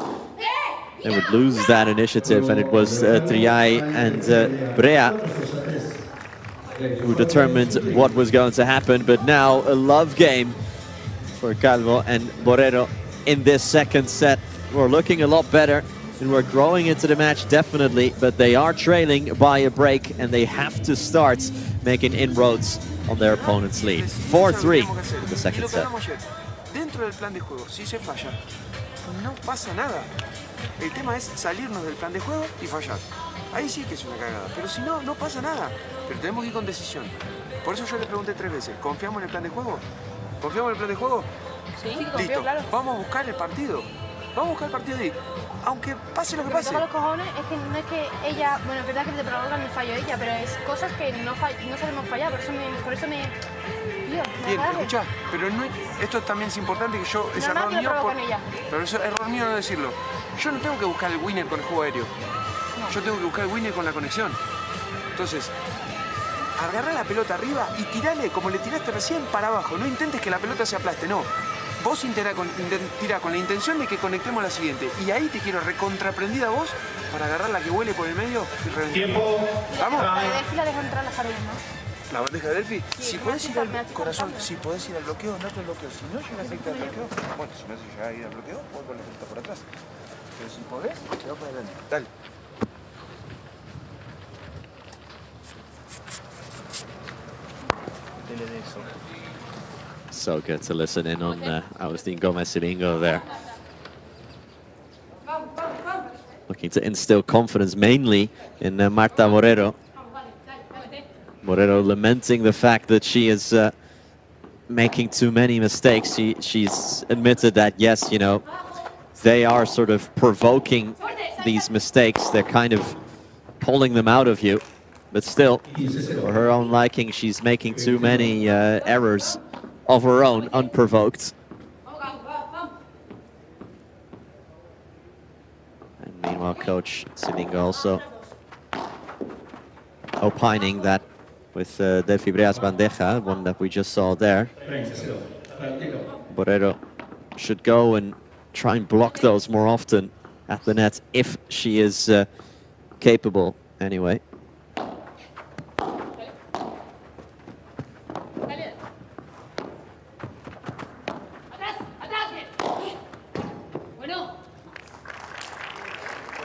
they would lose that initiative, and it was Triay and Brea who determined what was going to happen. But now a love game for Calvo and Borrero in this second set. We're looking a lot better, and we're growing into the match, definitely, but they are trailing by a break, and they have to start making inroads on their opponent's lead. 4-3 in the second set. Dentro del plan de juego, si se falla, no pasa nada. El tema es salirnos del plan de juego y fallar. Ahí sí que es una cagada, pero si no, no pasa nada. Pero tenemos que ir con decisión. Por eso yo le pregunté 3 veces, ¿confiamos en el plan de juego? ¿Confiamos en el plan de juego? Sí, confío, Listo, claro. vamos a buscar el partido. Vamos a buscar el partido ahí. Aunque pase lo que Lo que pase. toca los cojones es que no es que ella, bueno, es verdad que te provocan el fallo ella, pero es cosas que no sabemos fallar, por eso me tío, me Bien, agarre. escuchá, pero no, esto también es importante que yo, es Normal error que lo mío, provocan ella. pero es error mío no decirlo. Yo no tengo que buscar el winner con el juego aéreo. Yo tengo que buscar el winner con la conexión. Entonces, agarrá la pelota arriba y tirale como le tiraste recién para abajo. No intentes que la pelota se aplaste, no. Vos tirá con la intención de que conectemos la siguiente. Y ahí te quiero recontraprendida a vos para agarrar la que huele por el medio y reventar. Tiempo. ¡Vamos! La de Delfi la dejo entrar a las paredes, ¿no? La bandeja de Delfi. Sí, Si me podés hace ir al falta, corazón, me hace si podés ir al bloqueo, andate al bloqueo. Si no llegas a ir al bloqueo, bueno, si no llegas a ir al bloqueo, voy con la pelota por atrás. Pero si podés, te vas para adelante. Dale. Dele de eso. So good to listen in on Agustin Gomez-Silingo there. Looking to instill confidence mainly in Marta Borrero. Borrero lamenting the fact that she is making too many mistakes. She's admitted that, yes, you know, they are sort of provoking these mistakes. They're kind of pulling them out of you. But still, for her own liking, she's making too many errors of her own, unprovoked. And meanwhile, Coach Silingo also opining that with Delfi Brea's bandeja, one that we just saw there, Borrero should go and try and block those more often at the net if she is capable anyway.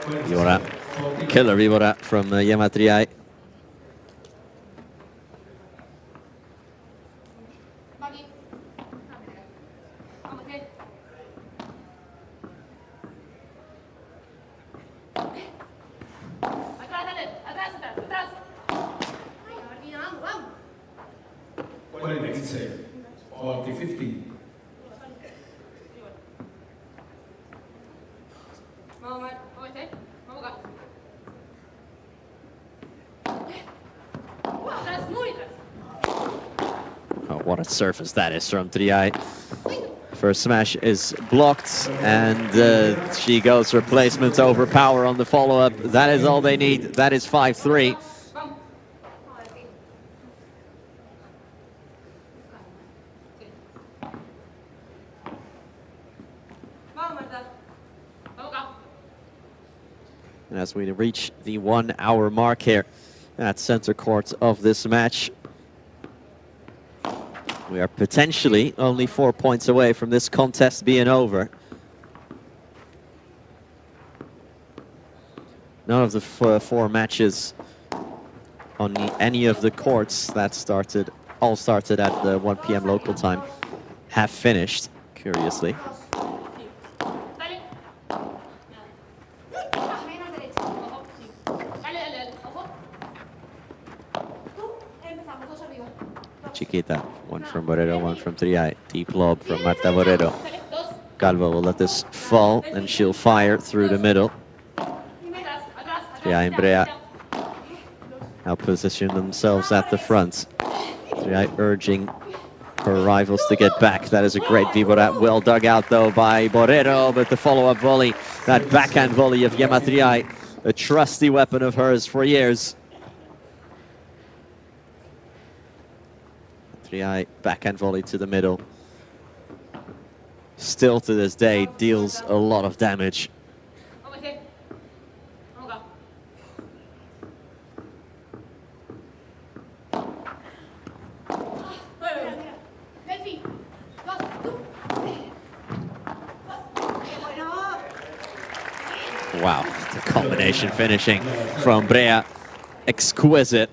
Víbora, killer Víbora from Gemma Triay. Oh, what a surface that is from Triay. First smash is blocked, and she goes replacement over power on the follow-up. That is all they need. That is 5-3. And as we reach the 1 hour mark here at center court of this match, we are potentially only 4 points away from this contest being over. none of the four matches on any of the courts that all started at the 1 p.m. local time have finished, curiously. Chiquita, one from Borrero, one from Triay. Deep lob from Marta Borrero. Calvo will let this fall, and she'll fire through the middle. Triay and Brea now position themselves at the front. Triay urging her rivals to get back. That is a great Vibora. Well dug out, though, by Borrero, but the follow-up volley, that backhand volley of Gemma Triay, a trusty weapon of hers for years. Triay backhand volley to the middle. Still to this day deals a lot of damage. Wow, the combination finishing from Brea, exquisite.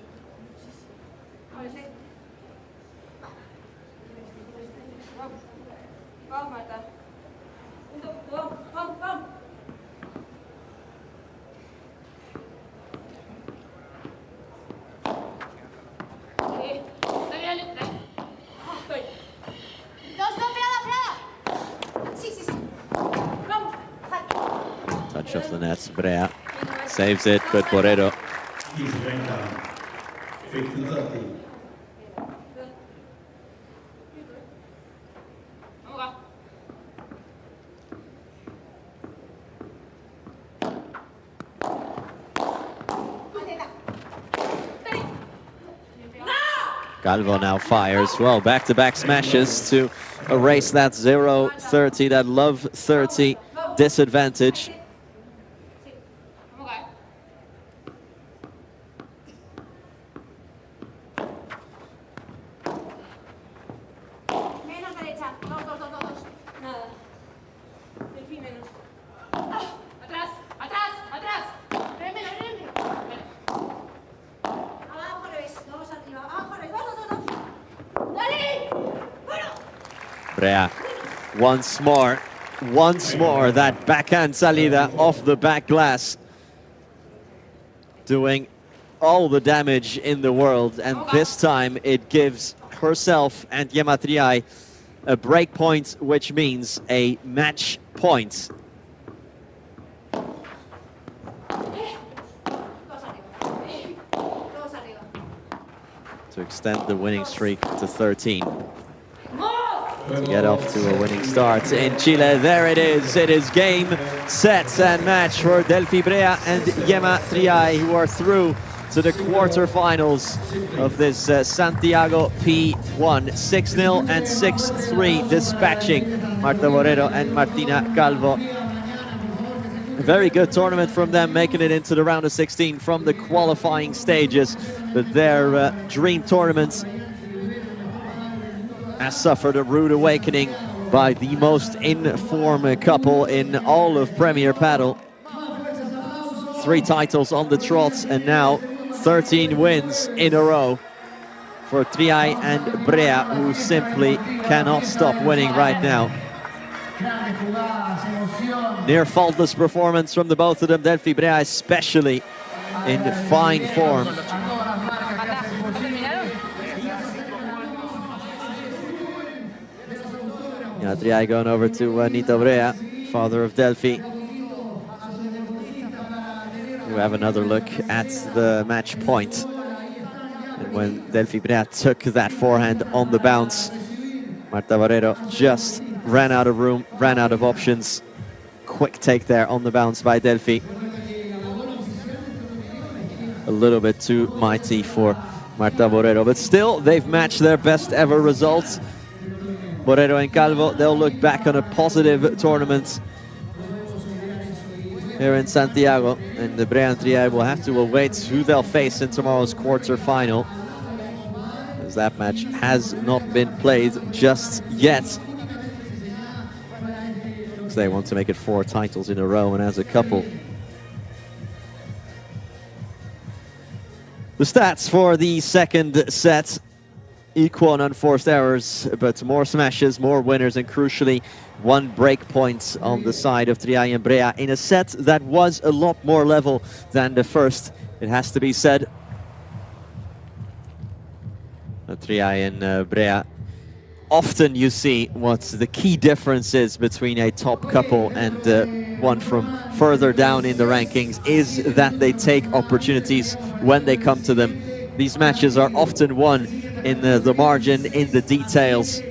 Touch of the nets, Brea saves it, but Borrero. Calvo now fires. Well, back-to-back smashes to erase that 0-30, that love 30 disadvantage. Brea, once more, that backhand salida off the back glass, doing all the damage in the world, and this time it gives herself and Gemma Triay a break point, which means a match point. To extend the winning streak to 13. To get off to a winning start in Chile. There it is. It is game, set, and match for Delfi Brea and Gemma Triay, who are through to the quarterfinals of this Santiago P1. 6-0 and 6-3, dispatching Marta Borrero and Martina Calvo. A very good tournament from them, making it into the round of 16 from the qualifying stages. But their dream tournament has suffered a rude awakening by the most in-form couple in all of Premier Padel. 3 titles on the trot, and now 13 wins in a row for Triay and Brea, who simply cannot stop winning right now. Near faultless performance from the both of them. Delfi Brea especially in fine form. Yeah, Triay going over to Nito Brea, father of Delfi. We have another look at the match point. And when Delfi Brea took that forehand on the bounce, Marta Borrero just ran out of room, ran out of options. Quick take there on the bounce by Delfi. A little bit too mighty for Marta Borrero, but still they've matched their best ever results. Borrero and Calvo, they'll look back on a positive tournament here in Santiago, and the Brea and Triay will have to await who they'll face in tomorrow's quarterfinal, as that match has not been played just yet. Because they want to make it 4 titles in a row, and as a couple, The stats for the second set. Equal on unforced errors, but more smashes, more winners, and crucially, 1 break point on the side of Triay and Brea in a set that was a lot more level than the first, it has to be said. Triay and Brea, often you see what the key difference is between a top couple and one from further down in the rankings is that they take opportunities when they come to them. These matches are often won in the margin, in the details.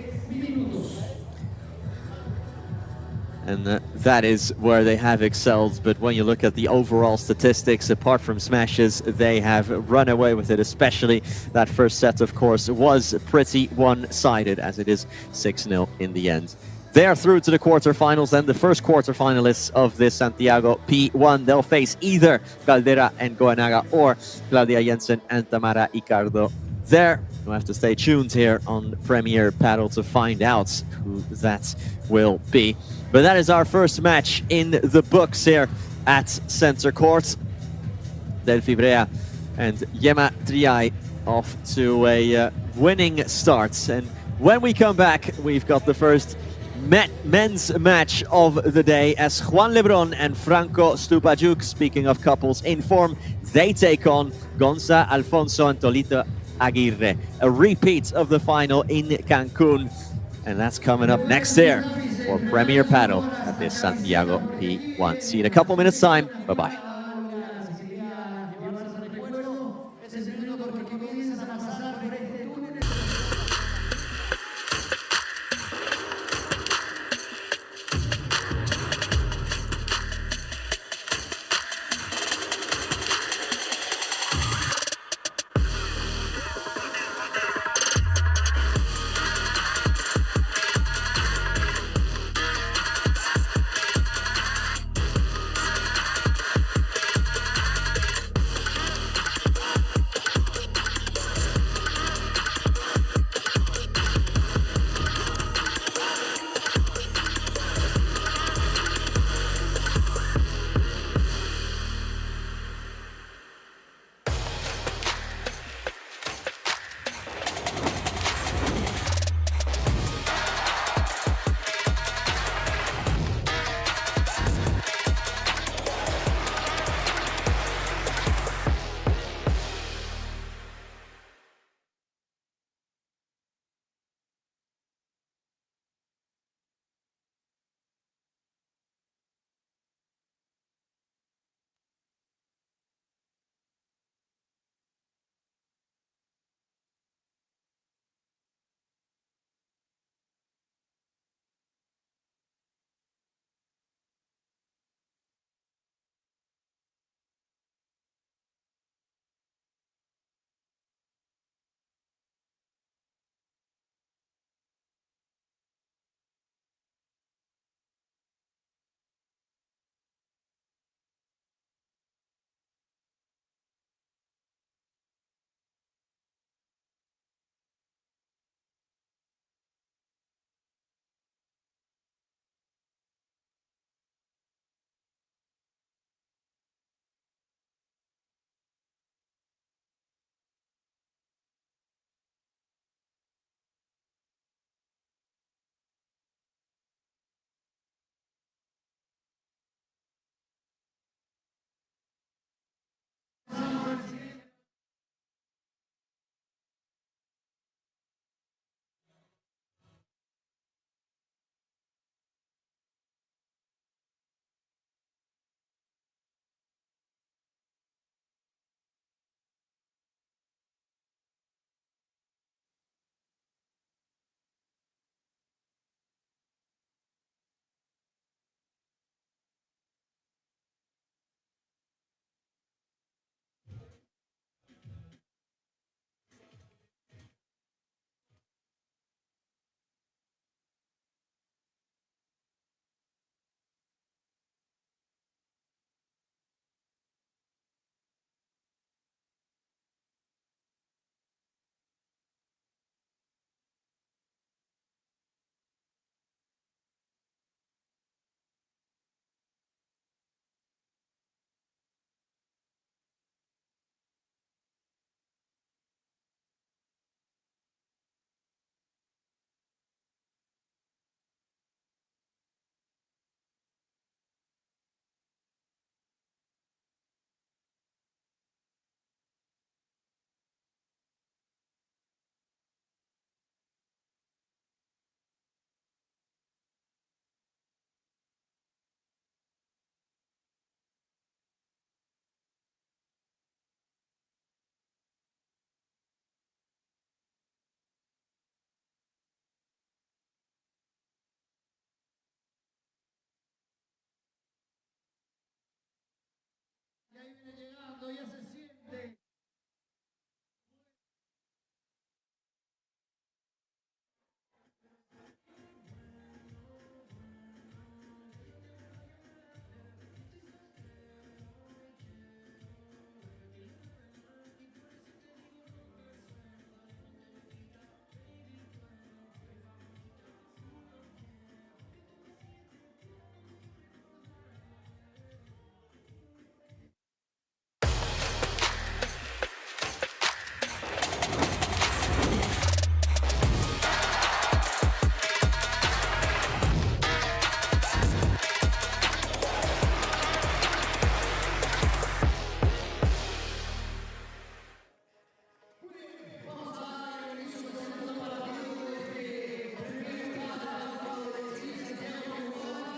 And that is where they have excelled. But when you look at the overall statistics, apart from smashes, they have run away with it. Especially that first set, of course, was pretty one-sided, as it is 6-0 in the end. They are through to the quarterfinals, and the first quarterfinalists of this Santiago P1. They'll face either Caldera and Goenaga or Claudia Jensen and Tamara Icardo. There, we'll have to stay tuned here on Premier Padel to find out who that will be. But that is our first match in the books here at Center Court. Delfi Brea and Gemma Triay off to a winning start. And when we come back, we've got the first men's match of the day as Juan Lebron and Franco Stupaczuk, speaking of couples in form, they take on Gonzalo, Alfonso and Tolito Aguirre. A repeat of the final in Cancun. And that's coming up next year for Premier Padel at this Santiago P1. See you in a couple minutes time. Bye-bye.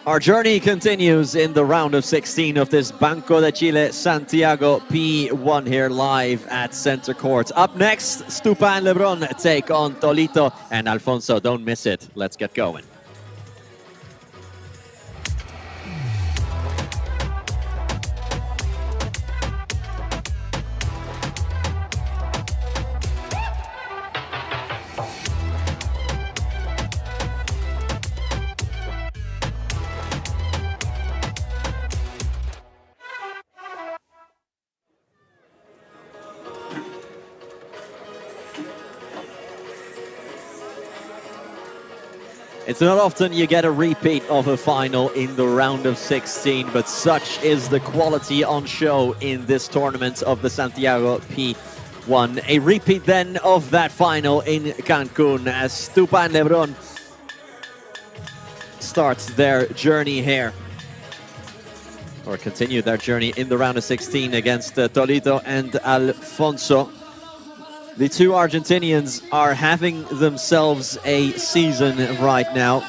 Our journey continues in the round of 16 of this Banco de Chile Santiago P1 here live at center court. Up next, Stupa and Lebron take on Tolito and Alfonso. Don't miss it. Let's get going. It's not often you get a repeat of a final in the round of 16, but such is the quality on show in this tournament of the Santiago P1. A repeat then of that final in Cancun as Stupa and Lebron start their journey here, or continue their journey in the round of 16 against Tolito and Alfonso. The two Argentinians are having themselves a season right now.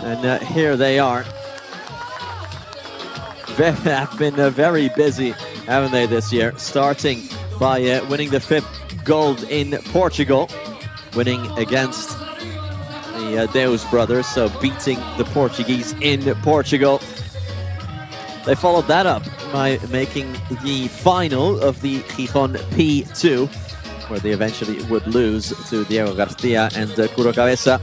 And here they are. They have been very busy, haven't they, this year? Starting by winning the 5th gold in Portugal. Winning against the Deus brothers, so beating the Portuguese in Portugal. They followed that up by making the final of the Gijón P2, where they eventually would lose to Diego Garcia and Curo Cabeza.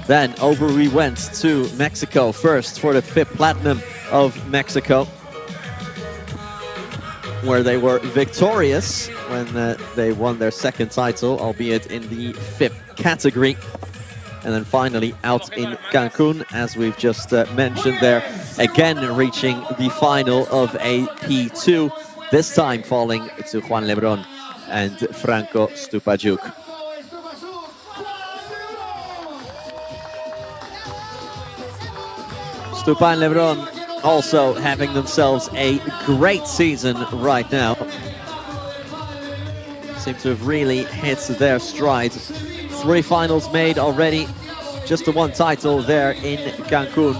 Then over we went to Mexico first for the 5th Platinum of Mexico, where they were victorious when they won their 2nd title, albeit in the 5th category. And then finally out in Cancun, as we've just mentioned there, again reaching the final of a P2, this time falling to Juan Lebron and Franco Stupaczuk. Stupa and Lebron also having themselves a great season right now. Seem to have really hit their stride. 3 finals made already, just the 1 title there in Cancun.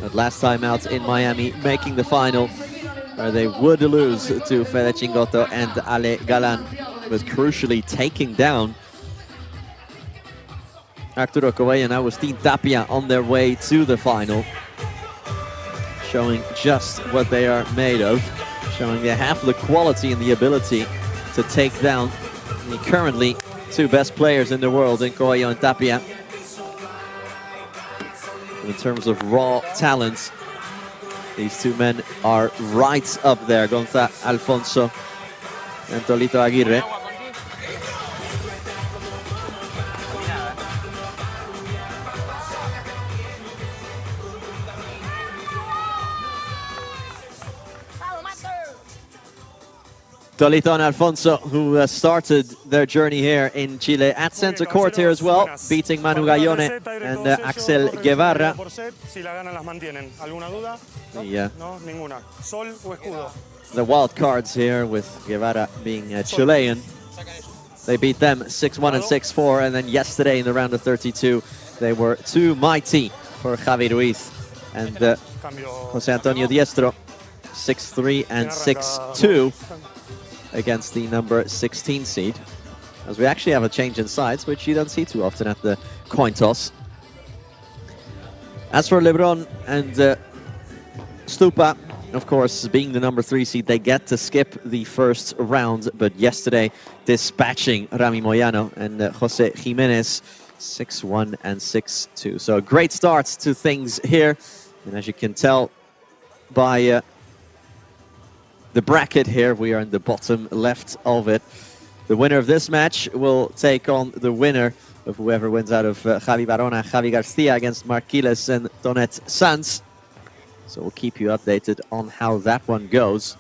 But last time out in Miami, making the final, where they would lose to Fede Chingotto and Ale Galan, but crucially taking down Arturo Coello and Agustin Tapia on their way to the final, showing just what they are made of, showing they have the quality and the ability to take down the currently 2 best players in the world in Coello and Tapia. In terms of raw talents, these 2 men are right up there, Gonzalo, Alfonso and Tolito Aguirre. Tolito and Alfonso, who started their journey here in Chile at center court here as well, beating Manu Gallone and Axel Guevara. The wild cards here with Guevara being Chilean. They beat them 6-1 and 6-4, and then yesterday in the round of 32, they were too mighty for Javi Ruiz and Jose Antonio Diestro, 6-3 and 6-2. Against the number 16 seed, as we actually have a change in sides, which you don't see too often at the coin toss. As for Lebron and Stupa, of course, being the number 3 seed, they get to skip the first round, but yesterday dispatching Rami Moyano and Jose Jimenez 6-1 and 6-2. So a great start to things here. And as you can tell by the bracket here, we are in the bottom left of it. The winner of this match will take on the winner of whoever wins out of Javi Barona, Javi Garcia against Marquiles and Tonet Sanz. So we'll keep you updated on how that one goes.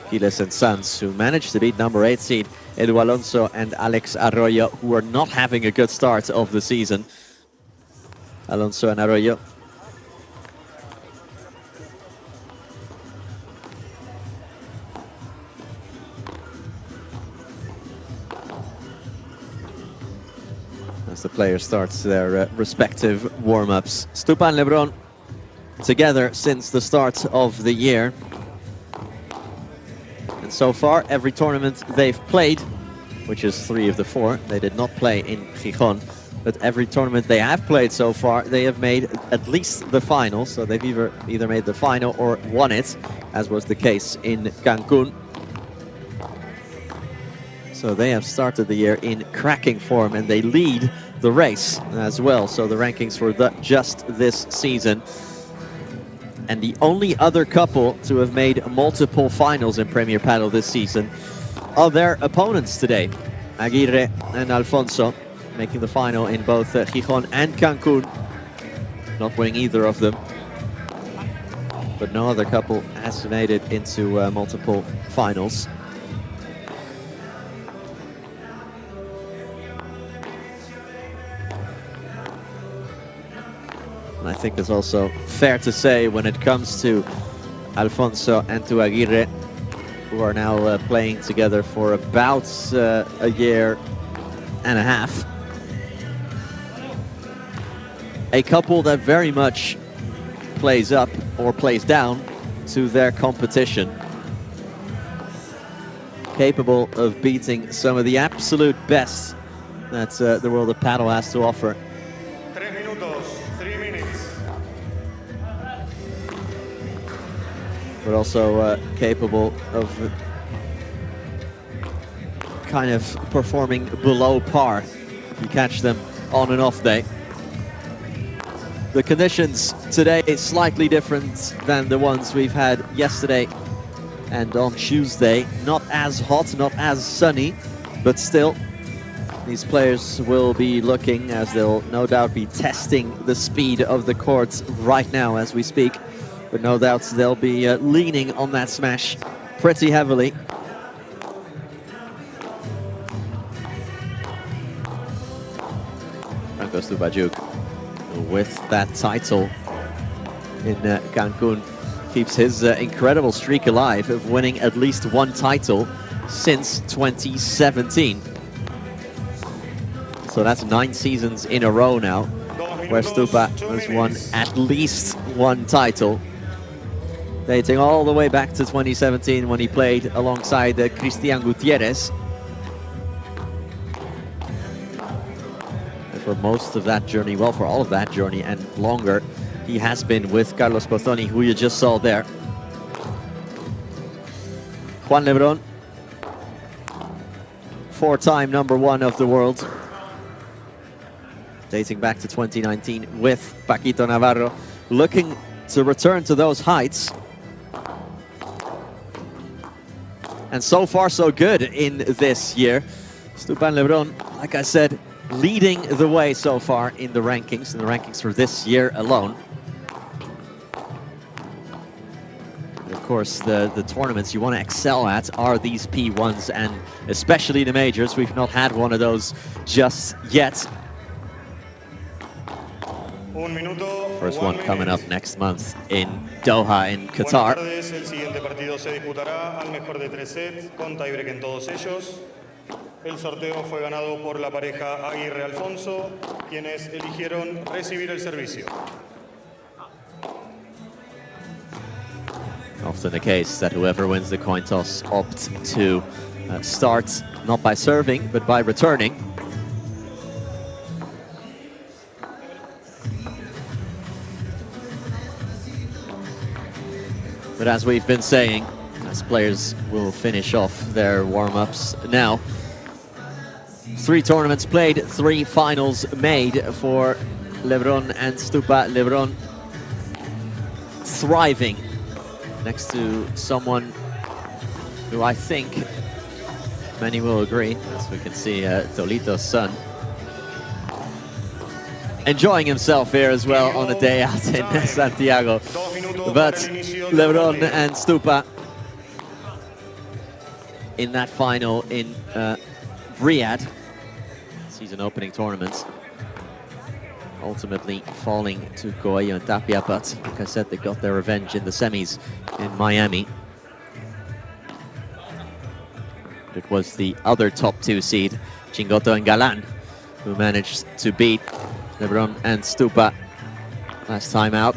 Marquiles and Sanz, who managed to beat number 8 seed Edu Alonso and Alex Arroyo, who are not having a good start of the season. Alonso and Arroyo. As the players start their respective warm-ups. Stupa and Lebron together since the start of the year. And so far, every tournament they've played, which is 3 of the 4, they did not play in Gijón, but every tournament they have played so far, they have made at least the final. So they've either made the final or won it, as was the case in Cancun. So they have started the year in cracking form, and they lead the race as well. So the rankings for just this season. And the only other couple to have made multiple finals in Premier Padel this season are their opponents today. Aguirre and Alfonso making the final in both Gijón and Cancun. Not winning either of them. But no other couple has made it into multiple finals. And I think it's also fair to say when it comes to Alfonso and to Aguirre, who are now playing together for about a year and a half. A couple that very much plays up or plays down to their competition. Capable of beating some of the absolute best that the world of paddle has to offer. 3 minutes. But also capable of kind of performing below par if you catch them on an off day. The conditions today are slightly different than the ones we've had yesterday and on Tuesday. Not as hot, not as sunny, but still these players will be looking, as they'll no doubt be testing the speed of the courts right now as we speak. But no doubt they'll be leaning on that smash pretty heavily. Franco Stupaczuk, with that title in Cancun, keeps his incredible streak alive of winning at least one title since 2017. So that's 9 seasons in a row now, where Stupa has won at least one title. Dating all the way back to 2017 when he played alongside Cristian Gutierrez. And for most of that journey, well, for all of that journey and longer, he has been with Carlos Pozzoni, who you just saw there. Juan Lebron, 4-time #1 of the world. Dating back to 2019 with Paquito Navarro, looking to return to those heights. And so far, so good in this year. Stupa and Lebron, like I said, leading the way so far in the rankings for this year alone. And of course, the tournaments you want to excel at are these P1s, and especially the majors. We've not had one of those just yet. First one coming up next month in Doha, in Qatar. El siguiente partido se disputará al mejor de 3 sets con tiebreak en todos ellos. El sorteo fue ganado por la pareja Aguirre-Alfonso, quienes eligieron recibir el servicio. Often the case that whoever wins the coin toss opts to start not by serving, but by returning. But as we've been saying, as players will finish off their warm-ups now, 3 tournaments played, 3 finals made for Lebron and Stupa. Lebron thriving next to someone who I think many will agree, as we can see Tolito's son, enjoying himself here as well on a day out in Santiago. But Lebron and Stupa in that final in Riyadh, season opening tournament, ultimately falling to Coello and Tapia, but like I said, they got their revenge in the semis in Miami. It was the other top 2 seed, Chingotto and Galan, who managed to beat Lebron and Stupa last time out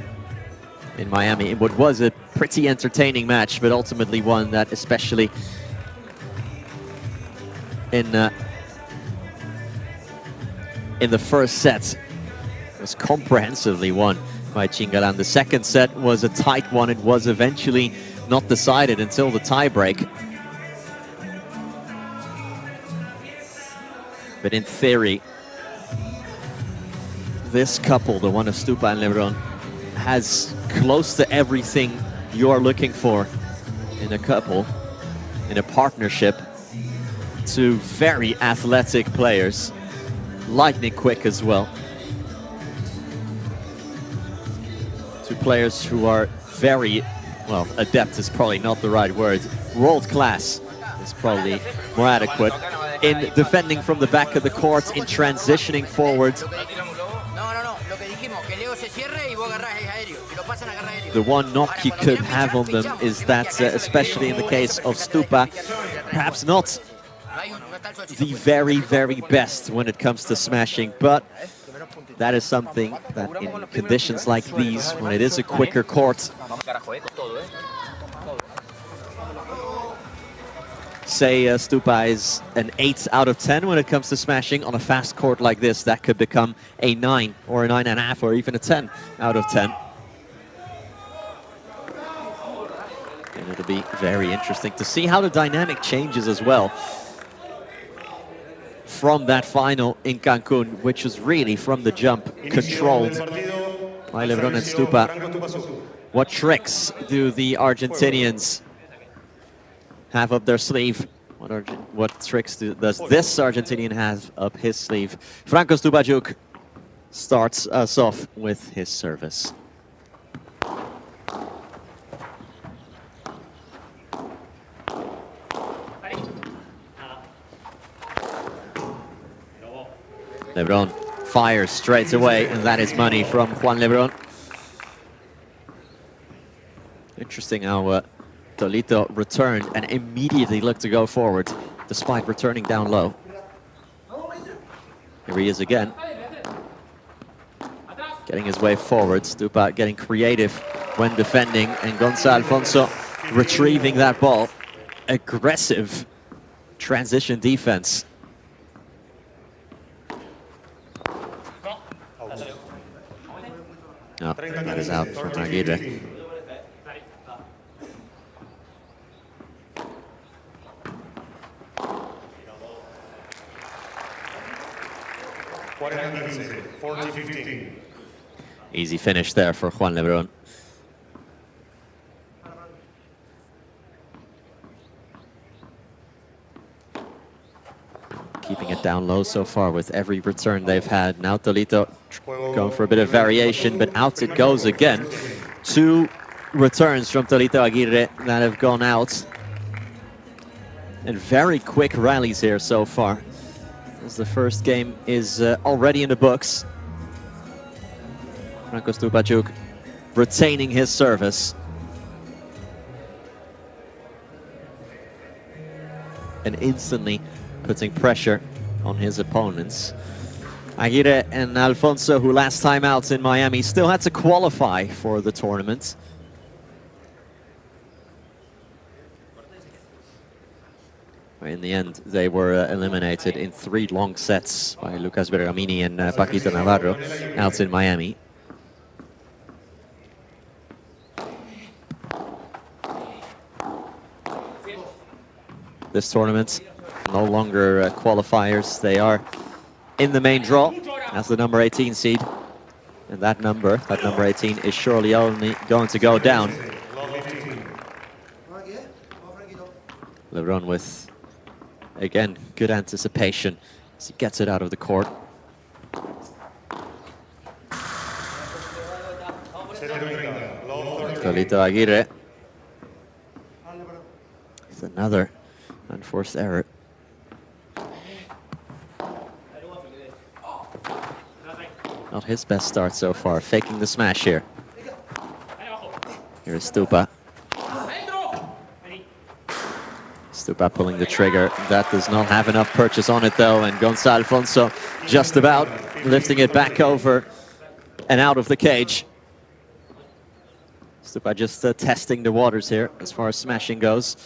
in Miami in what was a pretty entertaining match, but ultimately one that, especially in the first set, was comprehensively won by Chingalan. The second set was a tight one. It was eventually not decided until the tiebreak. But in theory, this couple, the one of Stupa and Lebron, has close to everything you're looking for in a couple, in a partnership. 2 very athletic players, lightning quick as well. 2 players who are very, well, adept is probably not the right word. World class is probably more adequate in defending from the back of the court, in transitioning forward. The one knock you could have on them is that, especially in the case of Stupa, perhaps not the very, very best when it comes to smashing, but that is something that in conditions like these, when it is a quicker court, say Stupa is an 8 out of 10 when it comes to smashing. On a fast court like this, that could become a 9 or a 9.5 or even a 10 out of 10. And it'll be very interesting to see how the dynamic changes as well from that final in Cancun, which was really from the jump controlled by Lebron and Stupa. What tricks do the Argentinians have up their sleeve? What tricks does this Argentinian have up his sleeve? Franco Stupaczuk starts us off with his service. Lebron fires straight away, and that is money from Juan Lebron. Interesting how Tolito returned and immediately looked to go forward, despite returning down low. Here he is again, getting his way forward. Stupa getting creative when defending, and Gonzalo Alfonso retrieving that ball. Aggressive transition defense. Oh, that is out from Aguirre. Easy finish there for Juan Lebron. Keeping it down low so far with every return they've had. Now Tolito going for a bit of variation, but out it goes again. 2 returns from Tolito Aguirre that have gone out. And very quick rallies here so far, as the first game is already in the books. Franco Stupaczuk retaining his service. And instantly putting pressure on his opponents. Aguirre and Alfonso, who last time out in Miami still had to qualify for the tournament. In the end, they were eliminated in 3 long sets by Lucas Bergamini and Paquito Navarro out in Miami. this tournament. No longer qualifiers. They are in the main draw as the number 18 seed. And that number 18, is surely only going to go down. Lebron with, again, good anticipation as he gets it out of the court. Aguirre. It's another unforced error. Not his best start so far, faking the smash here. Here is Stupa. Stupa pulling the trigger. That does not have enough purchase on it though, and Alfonso just about lifting it back over and out of the cage. Stupa just testing the waters here as far as smashing goes.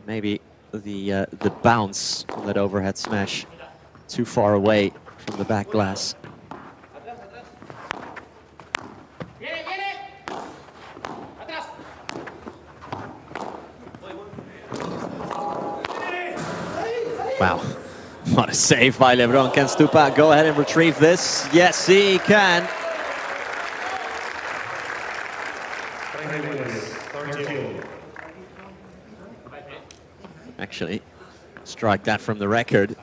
Maybe the bounce on that overhead smash too far away from the back glass. Wow, what a save by Lebron. Can Stupa go ahead and retrieve this? Yes, he can. Actually, strike that from the record.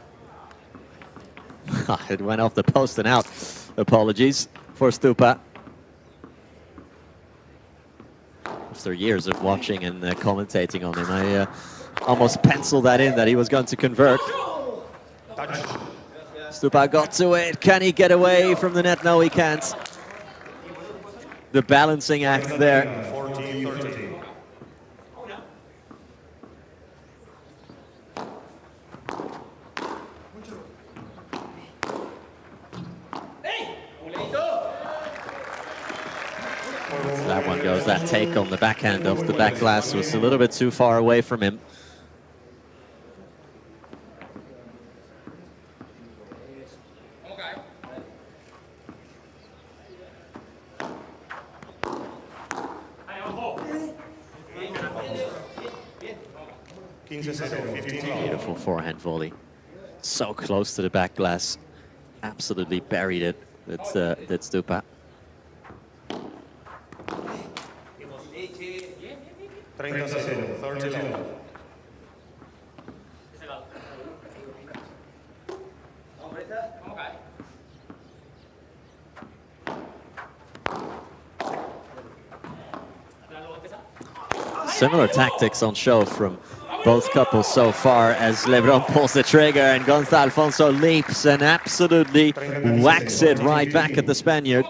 It went off the post and out. Apologies for Stupa. After years of watching and commentating on him, I almost penciled that in, that he was going to convert. Stupa got to it. Can he get away from the net? No, he can't. The balancing act there. That one goes. That take on the backhand of the back glass was a little bit too far away from him. Beautiful forehand volley. So close to the back glass. Absolutely buried it. That's Stupa. 30 love. Similar tactics on show from both couples so far as Lebron pulls the trigger and Gonzalo Alfonso leaps and absolutely whacks it right back at the Spaniard.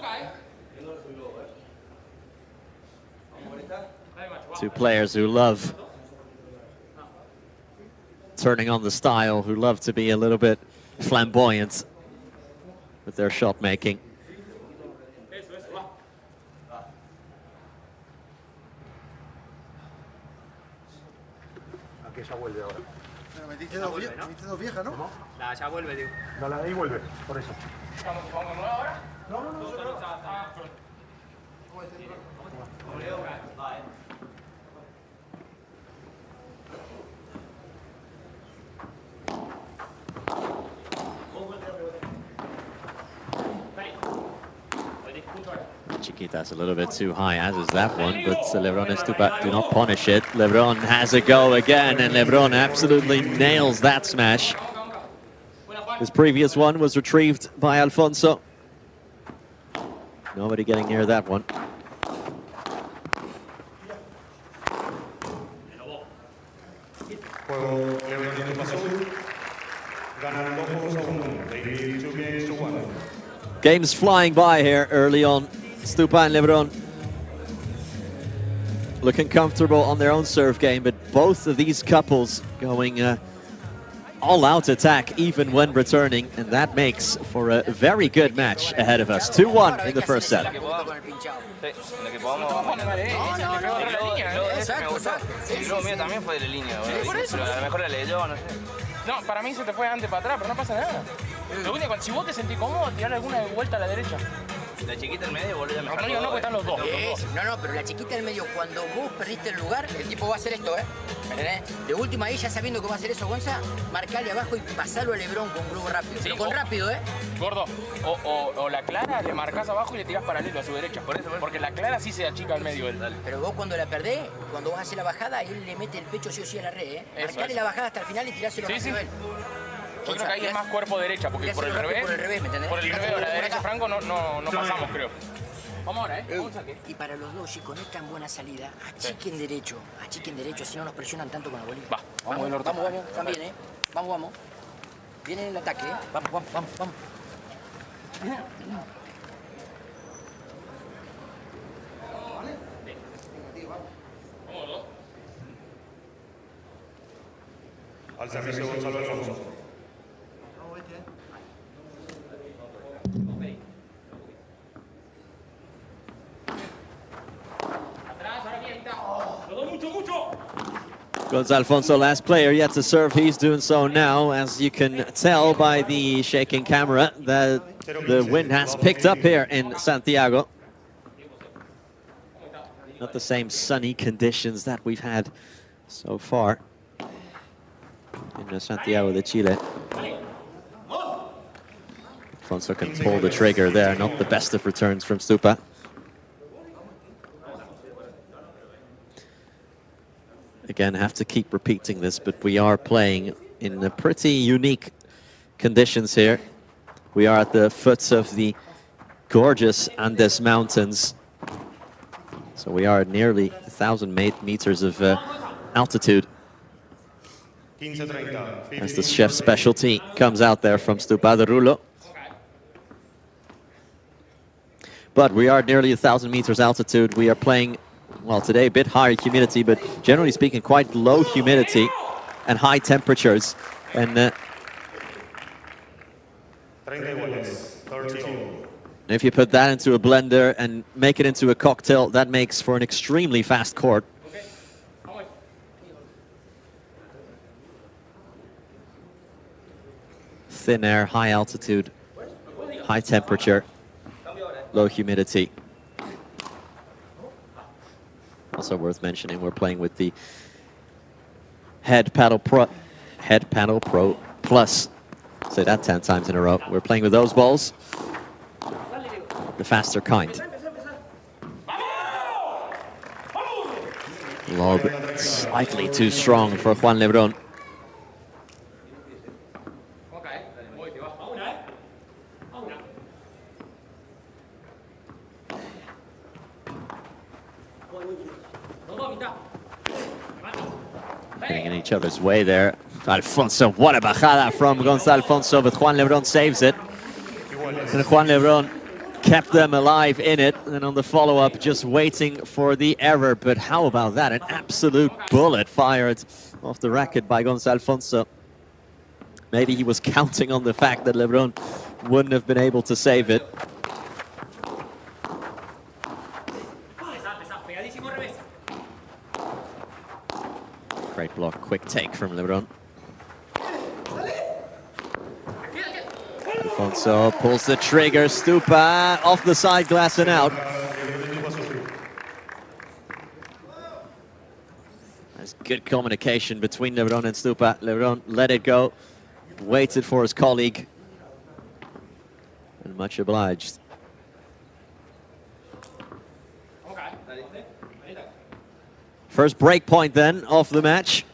Two players who love turning on the style, who love to be a little bit flamboyant with their shot making. Ya vuelve ahora. Pero metiste dos viejas, ¿no? La ya vuelve, digo. No, la de ahí vuelve, por eso. ¿Vamos nueva ahora? No. Chiquita's a little bit too high, as is that one, but Lebron and Stupa do not punish it. Lebron has a go again, and Lebron absolutely nails that smash. His previous one was retrieved by Alfonso. Nobody getting near that one. Games flying by here early on. Stupa and Lebron looking comfortable on their own serve game, but both of these couples going all-out attack even when returning, and that makes for a very good match ahead of us. 2-1 in the first set. No, para mí se te fue antes para atrás, pero no pasa nada. Lo único, si vos te sentís cómodo, tirar alguna vuelta a la derecha. La chiquita en medio, boludo. No, pues están los dos. No, pero la chiquita en medio, cuando vos perdiste el lugar, el tipo va a hacer esto, ¿me entendés? De última ahí, ya sabiendo que va a hacer eso, Gonza, marcale abajo y pasalo a Lebron con grupo rápido. Sí, pero con rápido, Gordo, o la clara le marcás abajo y le tirás paralelo a su derecha. Por eso, porque la clara sí se achica al medio. Pero vos cuando la perdés, cuando vas a hacer la bajada, él le mete el pecho sí o sí a la red, Marcale la bajada hasta el final y tiráselo rápido a él. Yo creo que ahí es más cuerpo derecha, porque por el revés, ¿me entendés? por el revés o la derecha, Franco, no pasamos, creo. Vamos ahora, Vamos a y para los dos, chicos, no es tan buena salida. Achiquen derecho, así no nos presionan tanto con la bolita. Vamos, también, Vamos. Viene el ataque, Vamos. Al servicio Gonzalo Alfonso. Gonzalo Alfonso, last player yet to serve. He's doing so now, as you can tell by the shaking camera that the wind has picked up here in Santiago. Not the same sunny conditions that we've had so far in Santiago de Chile. Alfonso can pull the trigger there, not the best of returns from Stupa. Again, have to keep repeating this, but we are playing in a pretty unique conditions here. We are at the foot of the gorgeous Andes Mountains. So we are at nearly 1,000 meters of altitude. As the chef's specialty comes out there from Stupa de Rulo. But we are at nearly 1,000 meters altitude. We are playing, well, today a bit higher humidity, but generally speaking, quite low humidity and high temperatures. And if you put that into a blender and make it into a cocktail, that makes for an extremely fast court. Thin air, high altitude, high temperature, low humidity. Also worth mentioning, we're playing with the Head Paddle Pro Plus. Say that 10 times in a row. We're playing with those balls, the faster kind. Lob slightly too strong for Juan Lebron. Getting in each other's way there. Alfonso, what a bajada from Gonzalo Alfonso, but Juan Lebron saves it. And Juan Lebron kept them alive in it, and on the follow-up, just waiting for the error. But how about that? An absolute bullet fired off the racket by Gonzalo Alfonso. Maybe he was counting on the fact that Lebron wouldn't have been able to save it. Great block, quick take from Lebron. Alfonso pulls the trigger, Stupa off the side glass and out. There's good communication between Lebron and Stupa. Lebron let it go, waited for his colleague, and much obliged. First break point then of the match.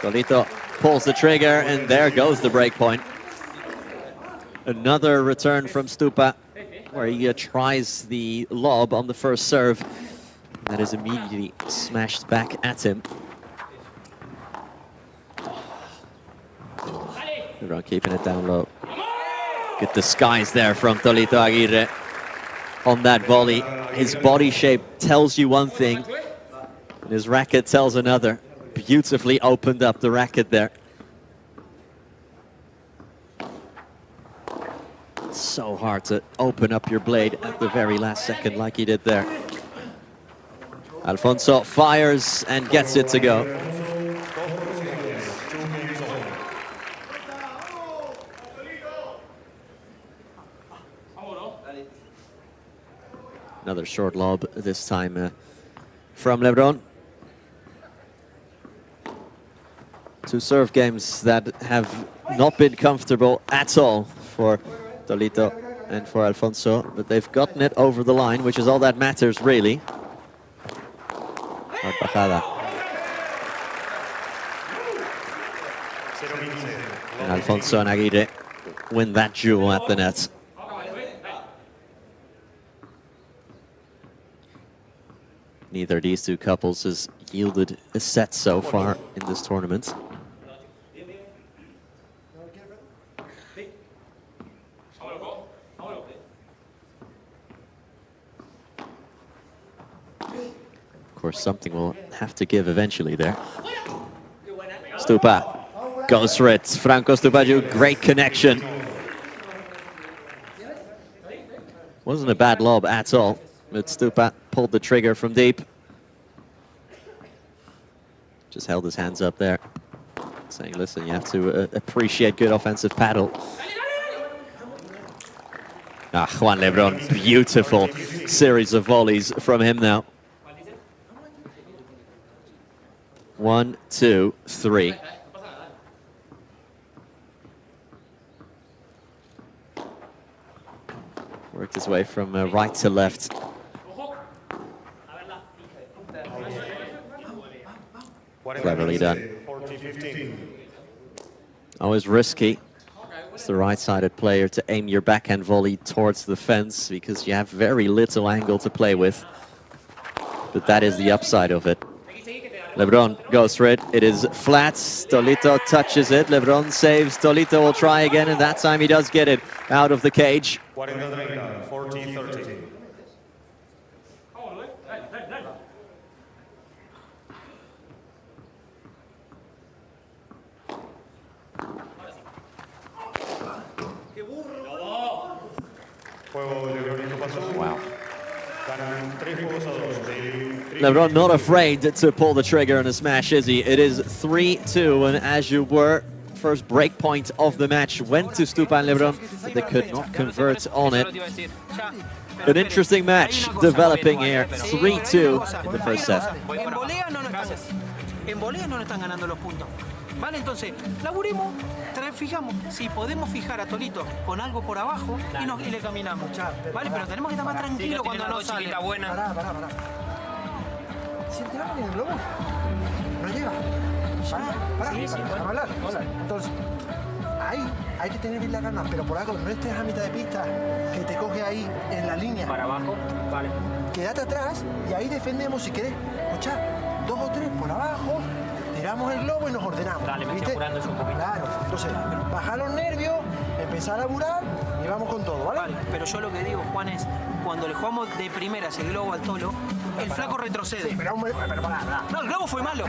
Solito pulls the trigger, and there goes the break point. Another return from Stupa, where he tries the lob on the first serve. That is immediately smashed back at him. Lebron keeping it down low. Good disguise there from Tolito Aguirre on that volley. His body shape tells you one thing, and his racket tells another. Beautifully opened up the racket there. It's so hard to open up your blade at the very last second like he did there. Alfonso fires and gets it to go. Another short lob, this time from Lebron. Two serve games that have not been comfortable at all for Tolito and for Alfonso, but they've gotten it over the line, which is all that matters, really. Hard bajada. And Alfonso and Aguirre win that duel at the net. Neither of these two couples has yielded a set so far in this tournament. Of course, something will have to give eventually there. Stupa goes for it. Franco Stupaczuk, great connection. Wasn't a bad lob at all, but Stupa pulled the trigger from deep. Just held his hands up there, saying, listen, you have to appreciate good offensive paddle. Juan Lebron, beautiful series of volleys from him now. 1, 2, 3. Worked his way from right to left. Cleverly done. Always risky as the right-sided player to aim your backhand volley towards the fence because you have very little angle to play with. But that is the upside of it. Lebron goes for it. It is flat. Tolito touches it. Lebron saves. Tolito will try again, and that time he does get it out of the cage. 40-30. Wow. Lebron not afraid to pull the trigger on a smash, is he? It is 3-2, and as you were, first break point of the match went to Stupa and Lebron, but they could not convert on it. An interesting match developing here, 3-2 in the first set. Vale, entonces, laburemos, fijamos, si podemos fijar a Tolito con algo por abajo y le caminamos. Vale, pero tenemos que estar más tranquilos cuando no sale. Pará. Si tiramos en el globo, no llega. Para hablar. Entonces, ahí hay que tener bien la gana, pero por algo no estés a mitad de pista, que te coge ahí en la línea. Para abajo, vale. Quédate atrás y ahí defendemos si querés. Escuchá, 2 o 3 por abajo. Tiramos el globo y nos ordenamos. Dale, me estoy apurando eso un poquito. Claro, entonces, bajar los nervios, empezar a laburar y vamos con todo, ¿vale? Vale, pero yo lo que digo, Juan, es cuando le jugamos de primeras el globo al Tolo, el flaco retrocede. Sí, pero pará. No, el globo fue malo.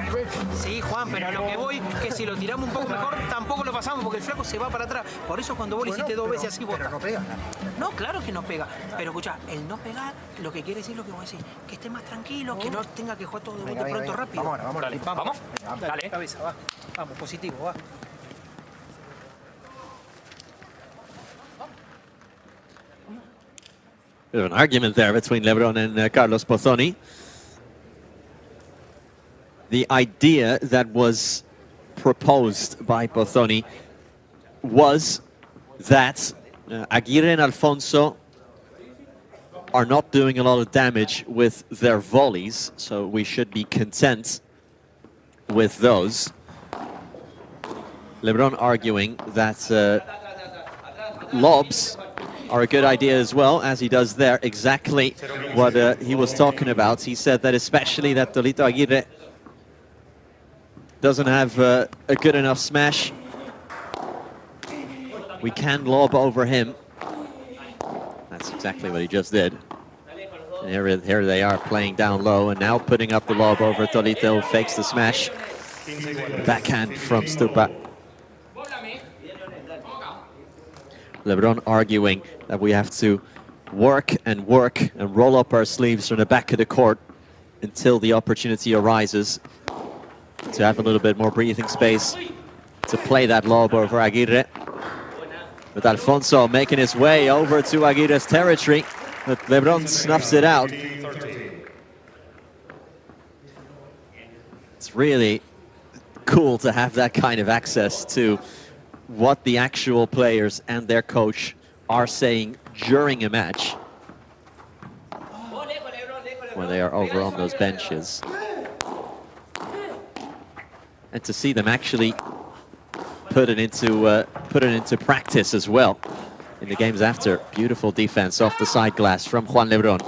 Sí, Juan, pero a lo que voy, que si lo tiramos un poco mejor, tampoco lo pasamos porque el flaco se va para atrás. Por eso cuando vos le hiciste 2 veces así, vos... Pero no pega. No, claro que no pega. Pero escuchá, el no pegar, lo que quiere decir lo que vos decís, que esté más tranquilo, que no tenga que jugar todo de bote pronto rápido. Vamos. Dale, cabeza, va. Vamos, positivo, va. Bit of an argument there between Lebron and Carlos Pozzoni. The idea that was proposed by Pozzoni was that Aguirre and Alfonso are not doing a lot of damage with their volleys, so we should be content with those. Lebron arguing that lobs are a good idea as well, as he does there exactly what he was talking about. He said that especially that Tolito Aguirre doesn't have a good enough smash. We can lob over him. That's exactly what he just did. And here they are playing down low and now putting up the lob over Tolito, fakes the smash. Backhand from Stupa. Lebron arguing that we have to work and roll up our sleeves from the back of the court until the opportunity arises to have a little bit more breathing space to play that lob over Aguirre. With Alfonso making his way over to Aguirre's territory, but Lebron snuffs it out. It's really cool to have that kind of access to what the actual players and their coach are saying during a match when they are over on those benches. And to see them actually put it into practice as well in the games after. Beautiful defense off the side glass from Juan Lebron.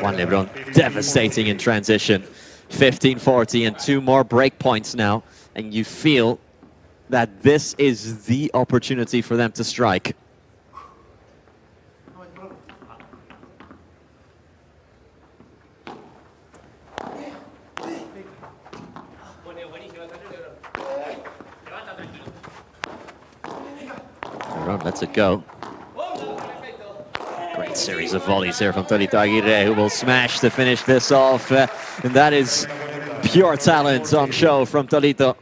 Juan Lebron devastating in transition. 15-40 and 2 more break points now. And you feel that this is the opportunity for them to strike. Lebron lets it go. Great series of volleys here from Tolito Aguirre, who will smash to finish this off. And that is pure talent on show from Tolito.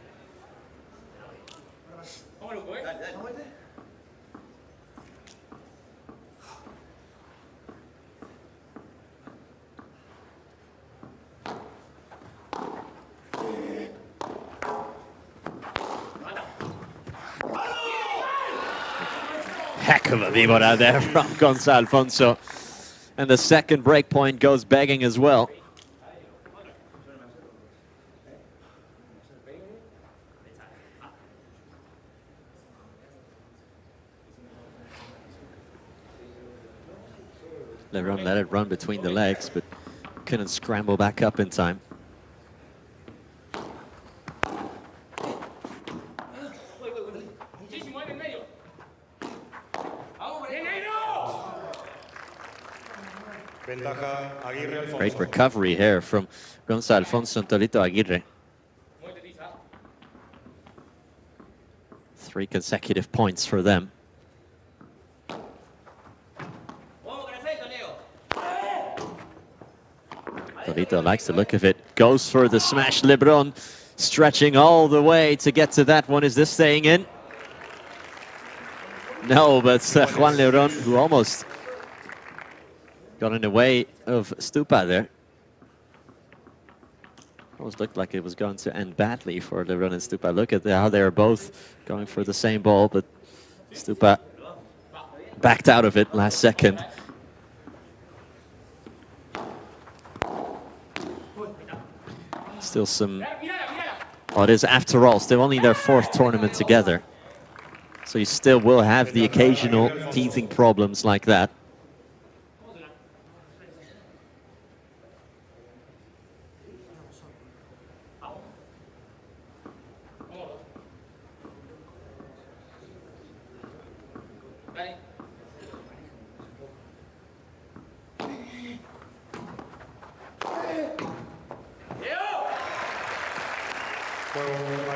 Heck of a víbora there from Gonzalo Alfonso. And the second break point goes begging as well. Lebron let it run between the legs, but couldn't scramble back up in time. Great recovery here from Gonzalo Alfonso and Tolito Aguirre. 3 consecutive points for them. Tolito likes the look of it. Goes for the smash. Lebron stretching all the way to get to that one. Is this staying in? No, but Juan Lebron, who almost got in the way of Stupa there. Almost looked like it was going to end badly for Lebron and Stupa. Look at how they are both going for the same ball, but Stupa backed out of it last second. Still some... Well, it is, after all, still only their 4th tournament together. So you still will have the occasional teething problems like that.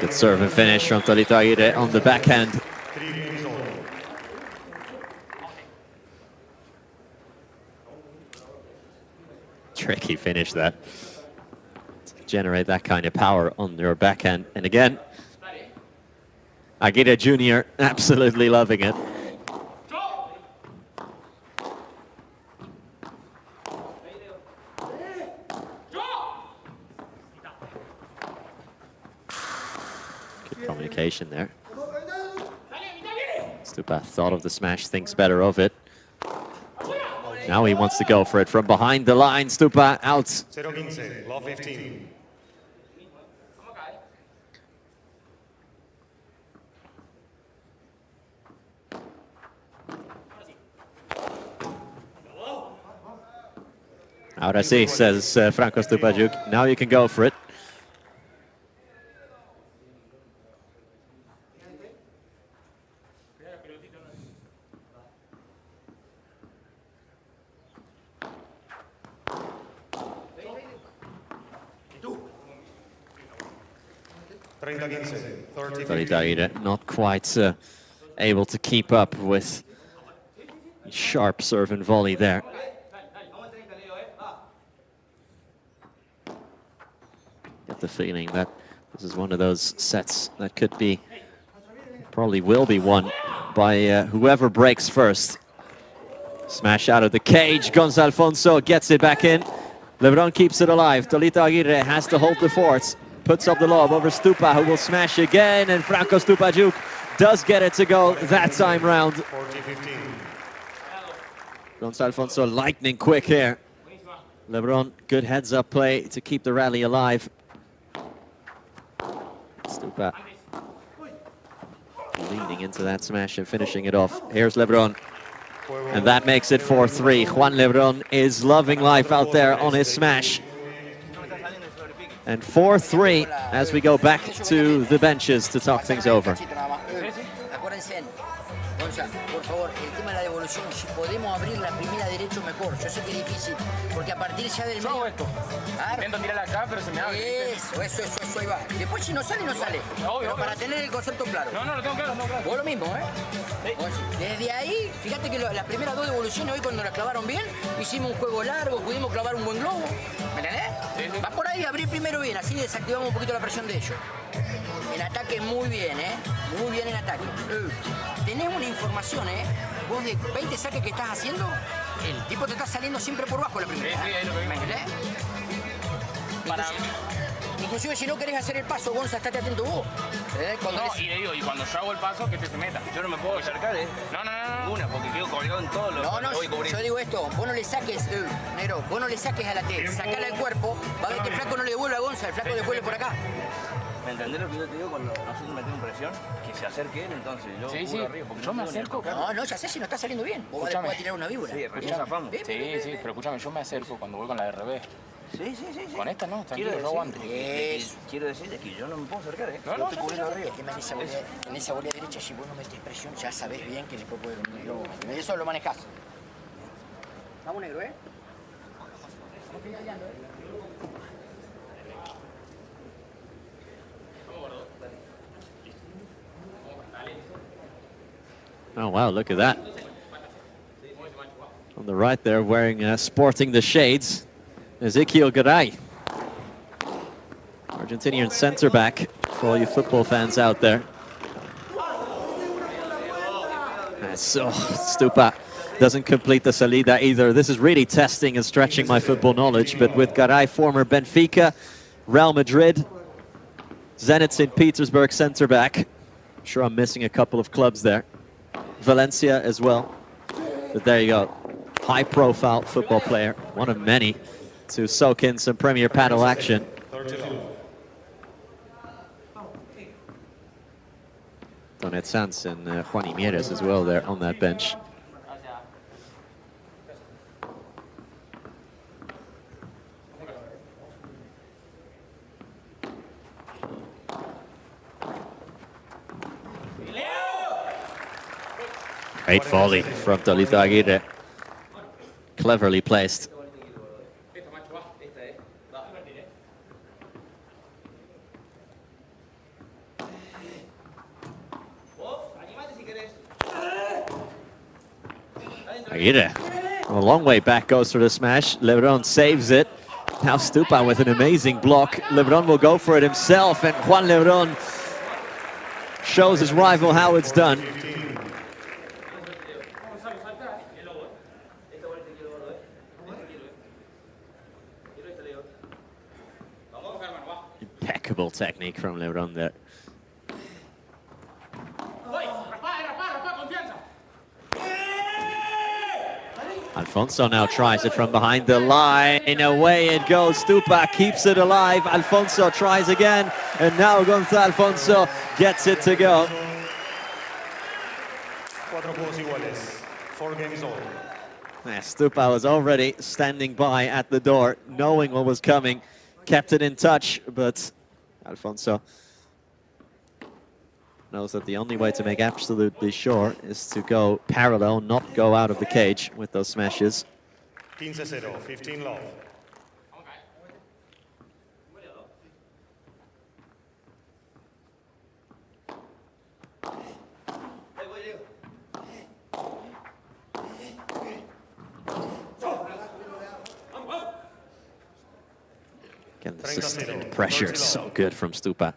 Good serve and finish from Tolito Aguirre on the backhand. Tricky finish that. To generate that kind of power on your backhand. And again, Aguirre Jr. absolutely loving it. Communication there. Stupa thought of the smash, thinks better of it. Now he wants to go for it from behind the line. Stupa out. 0-15, love 15. Ahora sí, says Franco Stupaczuk. Now you can go for it. Tolito Aguirre not quite able to keep up with sharp serve and volley there. Get the feeling that the This is one of those sets that could be, probably will be won by whoever breaks first. Smash out of the cage. Alfonso gets it back in. Lebron keeps it alive. Tolito Aguirre has to hold the fort. Puts up the lob over Stupa, who will smash again. And Franco Stupaczuk does get it to go that time round. Alfonso lightning quick here. Lebron, good heads-up play to keep the rally alive. Stupa leaning into that smash and finishing it off. Here's Lebron. And that makes it 4-3. Juan Lebron is loving life out there on his smash. And 4-3 as we go back to the benches to talk things over. Gonzalo, por favor, el tema de la devolución, si podemos abrir la primera derecho mejor. Yo sé que es difícil, porque a partir ya del medio... Yo hago esto. Intento tirar acá, pero se me abre. Eso, ahí va. Después si no sale, no sale. Pero para tener el concepto claro. No, lo tengo claro, Vos lo mismo, ¿eh? Desde ahí, fíjate que las primeras dos devoluciones hoy cuando las clavaron bien, hicimos un juego largo, pudimos clavar un buen globo. ¿Me entendés? Sí. Va por ahí, abrir primero bien, así desactivamos un poquito la presión de ellos. En ataque muy bien, ¿eh? Muy bien en ataque. Tenés una información, ¿eh? Vos de 20 saques que estás haciendo, el tipo te está saliendo siempre por bajo la primera. Sí, ahí lo que ¿Me entendés? Inclusive si no querés hacer el paso, Gonza, estate atento vos. Y cuando yo hago el paso, que se meta. Yo no me puedo acercar, ¿eh? No. Ninguna, porque quedo colgado en todos los... No, yo digo esto, vos no le saques, negro, vos no le saques a la T, sacala al cuerpo, va a ver que el flaco no le devuelve a Gonza, el flaco devuelve por acá. ¿Me entendés lo que yo te digo? Cuando nosotros metemos presión, que se acerque él, entonces yo sí. arriba. Yo me acerco. No, ya sé si no está saliendo bien. Vos vas a tirar una víbora. Sí, pero escúchame, yo me acerco cuando voy con la de revés. Sí. Con esta no, tranquilo, yo aguanto. Quiero decir que yo no me puedo acercar, ¿eh? No, estoy cubriendo arriba. En esa volea derecha, si vos no metés presión, ya sabés bien que después puede venir luego. Eso lo manejás. Vamos, negro, ¿eh? Vamos finalizando, ¿eh? Oh, wow, look at that. On the right there, wearing, sporting the shades, Ezequiel Garay. Argentinian center back for all you football fans out there. So, Stupa doesn't complete the salida either. This is really testing and stretching my football knowledge, but with Garay, former Benfica, Real Madrid, Zenit St. Petersburg center back. I'm sure I'm missing a couple of clubs there. Valencia as well. But there you go. High-profile football player, one of many to soak in some Premier Padel action. Donet Sanz and Juan Imieres as well there on that bench. Great volley from Tolito Aguirre. Cleverly placed. Aguirre, a long way back goes for the smash. Lebron saves it. Now Stupa with an amazing block. Lebron will go for it himself, and Juan Lebron shows his rival how it's done. Impeccable technique from Lebron there. Alfonso now tries it from behind the line. Away it goes. Stupa keeps it alive. Alfonso tries again. And now Gonzalo Alfonso gets it to go. 4 juegos iguales. 4 games all. Stupa was already standing by at the door, knowing what was coming. Kept it in touch, but Alfonso knows that the only way to make absolutely sure is to go parallel, not go out of the cage with those smashes. 15-0, 15 love. Again, the sustained pressure is so good from Stupa.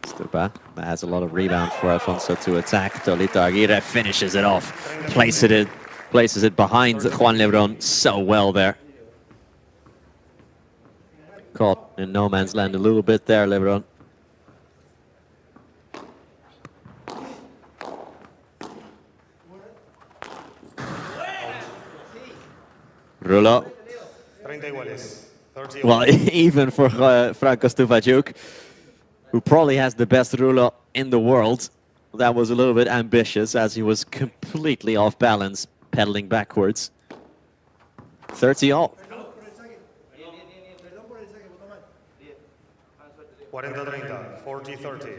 Stupa has a lot of rebound for Alfonso to attack. Tolito Aguirre finishes it off, places it behind Juan Lebron so well there. Caught in no man's land a little bit there, Lebron. Rulo. Well, even for Franco Stupaczuk, who probably has the best rulo in the world, that was a little bit ambitious as he was completely off balance, pedaling backwards. 30 all. 40-30, 40-30.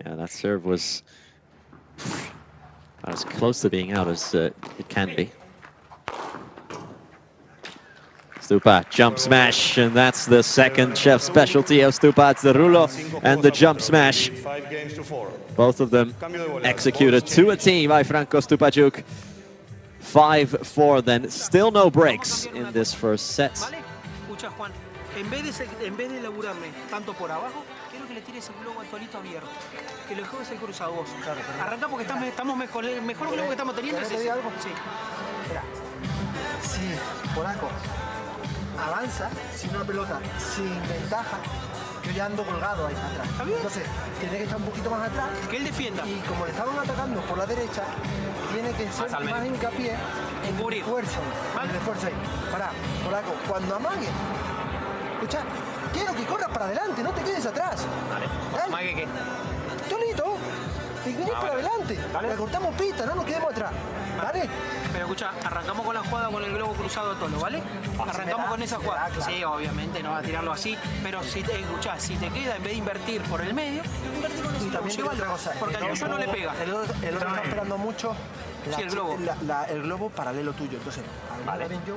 Yeah, that serve was as close to being out as it can be. Stupa, jump smash, and that's the second chef specialty of Stupa. It's the rulo and the jump smash. Both of them executed to a tee by Franco Stupaczuk. 5-4 then, still no breaks in this first set. Escucha, Juan, en vez de laburarme tanto por abajo, quiero que le tires el globo actualito abierto. Que lo juegues el cruzado vos. Arranca porque estamos mejor. El mejor globo que estamos teniendo es ese. algo? Sí. Espera. Sí, polaco. Avanza sin una pelota, sin ventaja. Yo ya ando colgado ahí atrás. Entonces, tiene que estar un poquito más atrás. Que él defienda. Y como le estaban atacando por la derecha, tiene que ser más hincapié en el esfuerzo. El esfuerzo ahí. Pará, polaco, cuando amague, escucha, quiero que corras para adelante, no te quedes atrás. Dale. ¿Amague qué? Tolito, y venís para adelante. Le cortamos pista, no nos quedemos atrás. ¿Vale? Pero escucha, arrancamos con la jugada con el globo cruzado a Tolo, ¿vale? Arrancamos con esa jugada. Sí, obviamente, no va a tirarlo así. Pero si te queda, en vez de invertir por el medio, invertir con ese globo. Llévalo, porque al tuyo no le pega. El otro está esperando mucho sí, el globo. El globo paralelo tuyo. Entonces, vale. Yo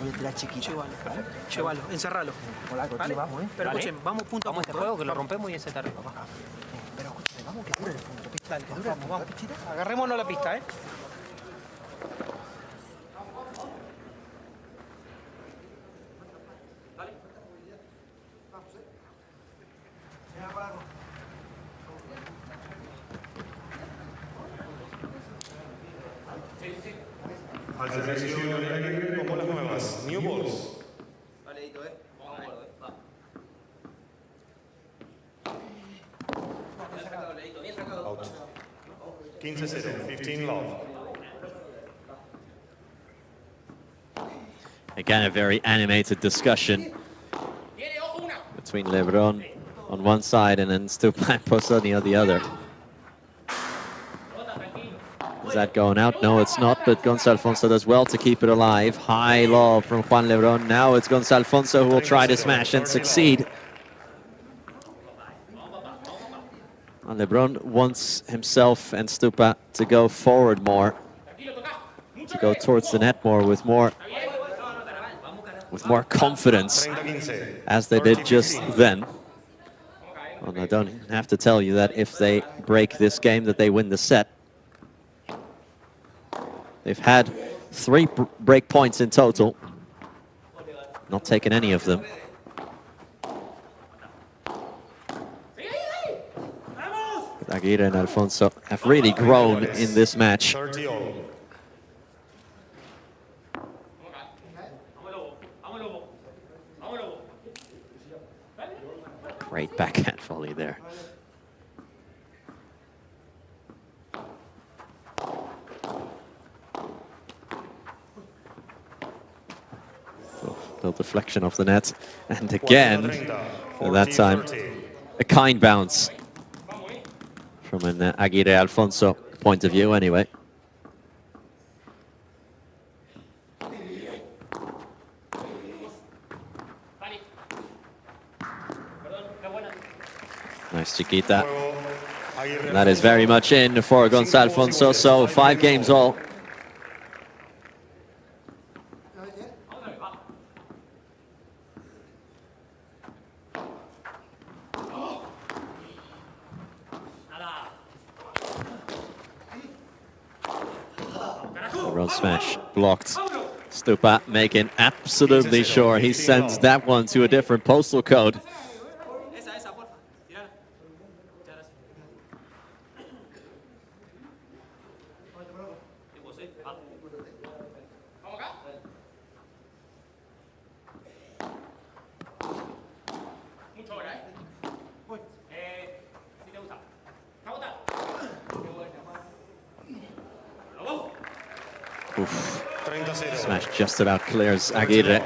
voy a tirar chiquito. Llévalo, ¿vale? Llévalo, encerralo. Polaco, ¿vale? Vamos, pero escuchen, vamos punto a punto. Este juego que lo rompemos y ese está arriba. Pero escúchame, vamos que dure el punto. Dale, vamos. Agarrémonos la pista, ¿eh? Al servicio de Leonel Aguirre con bolas nuevas. New balls. Vale, Edito, Vamos a acuerdo, Bien sacado. Out. 15-0, 15 love. Again, a very animated discussion between Lebron on one side and then Stupaczuk on the other. Is that going out? No, it's not, but Gonzalo Alfonso does well to keep it alive. High low from Juan Lebron. Now it's Gonzalo Alfonso who will try to smash and succeed. And Lebron wants himself and Stupa to go forward more, to go towards the net more with more confidence, as they did just then. And I don't have to tell you that if they break this game, that they win the set. They've had 3 break points in total, not taken any of them. But Aguirre and Alfonso have really grown in this match. Great backhand volley there. The deflection of the net, and again, that time, a kind bounce from an Aguirre Alfonso point of view anyway. Nice chiquita. That is very much in for Gonzalo Alfonso, so 5 games all. Lebron smash blocked. Stupa making absolutely sure he sends that one to a different postal code. Oof. Smash just about clears Aguirre,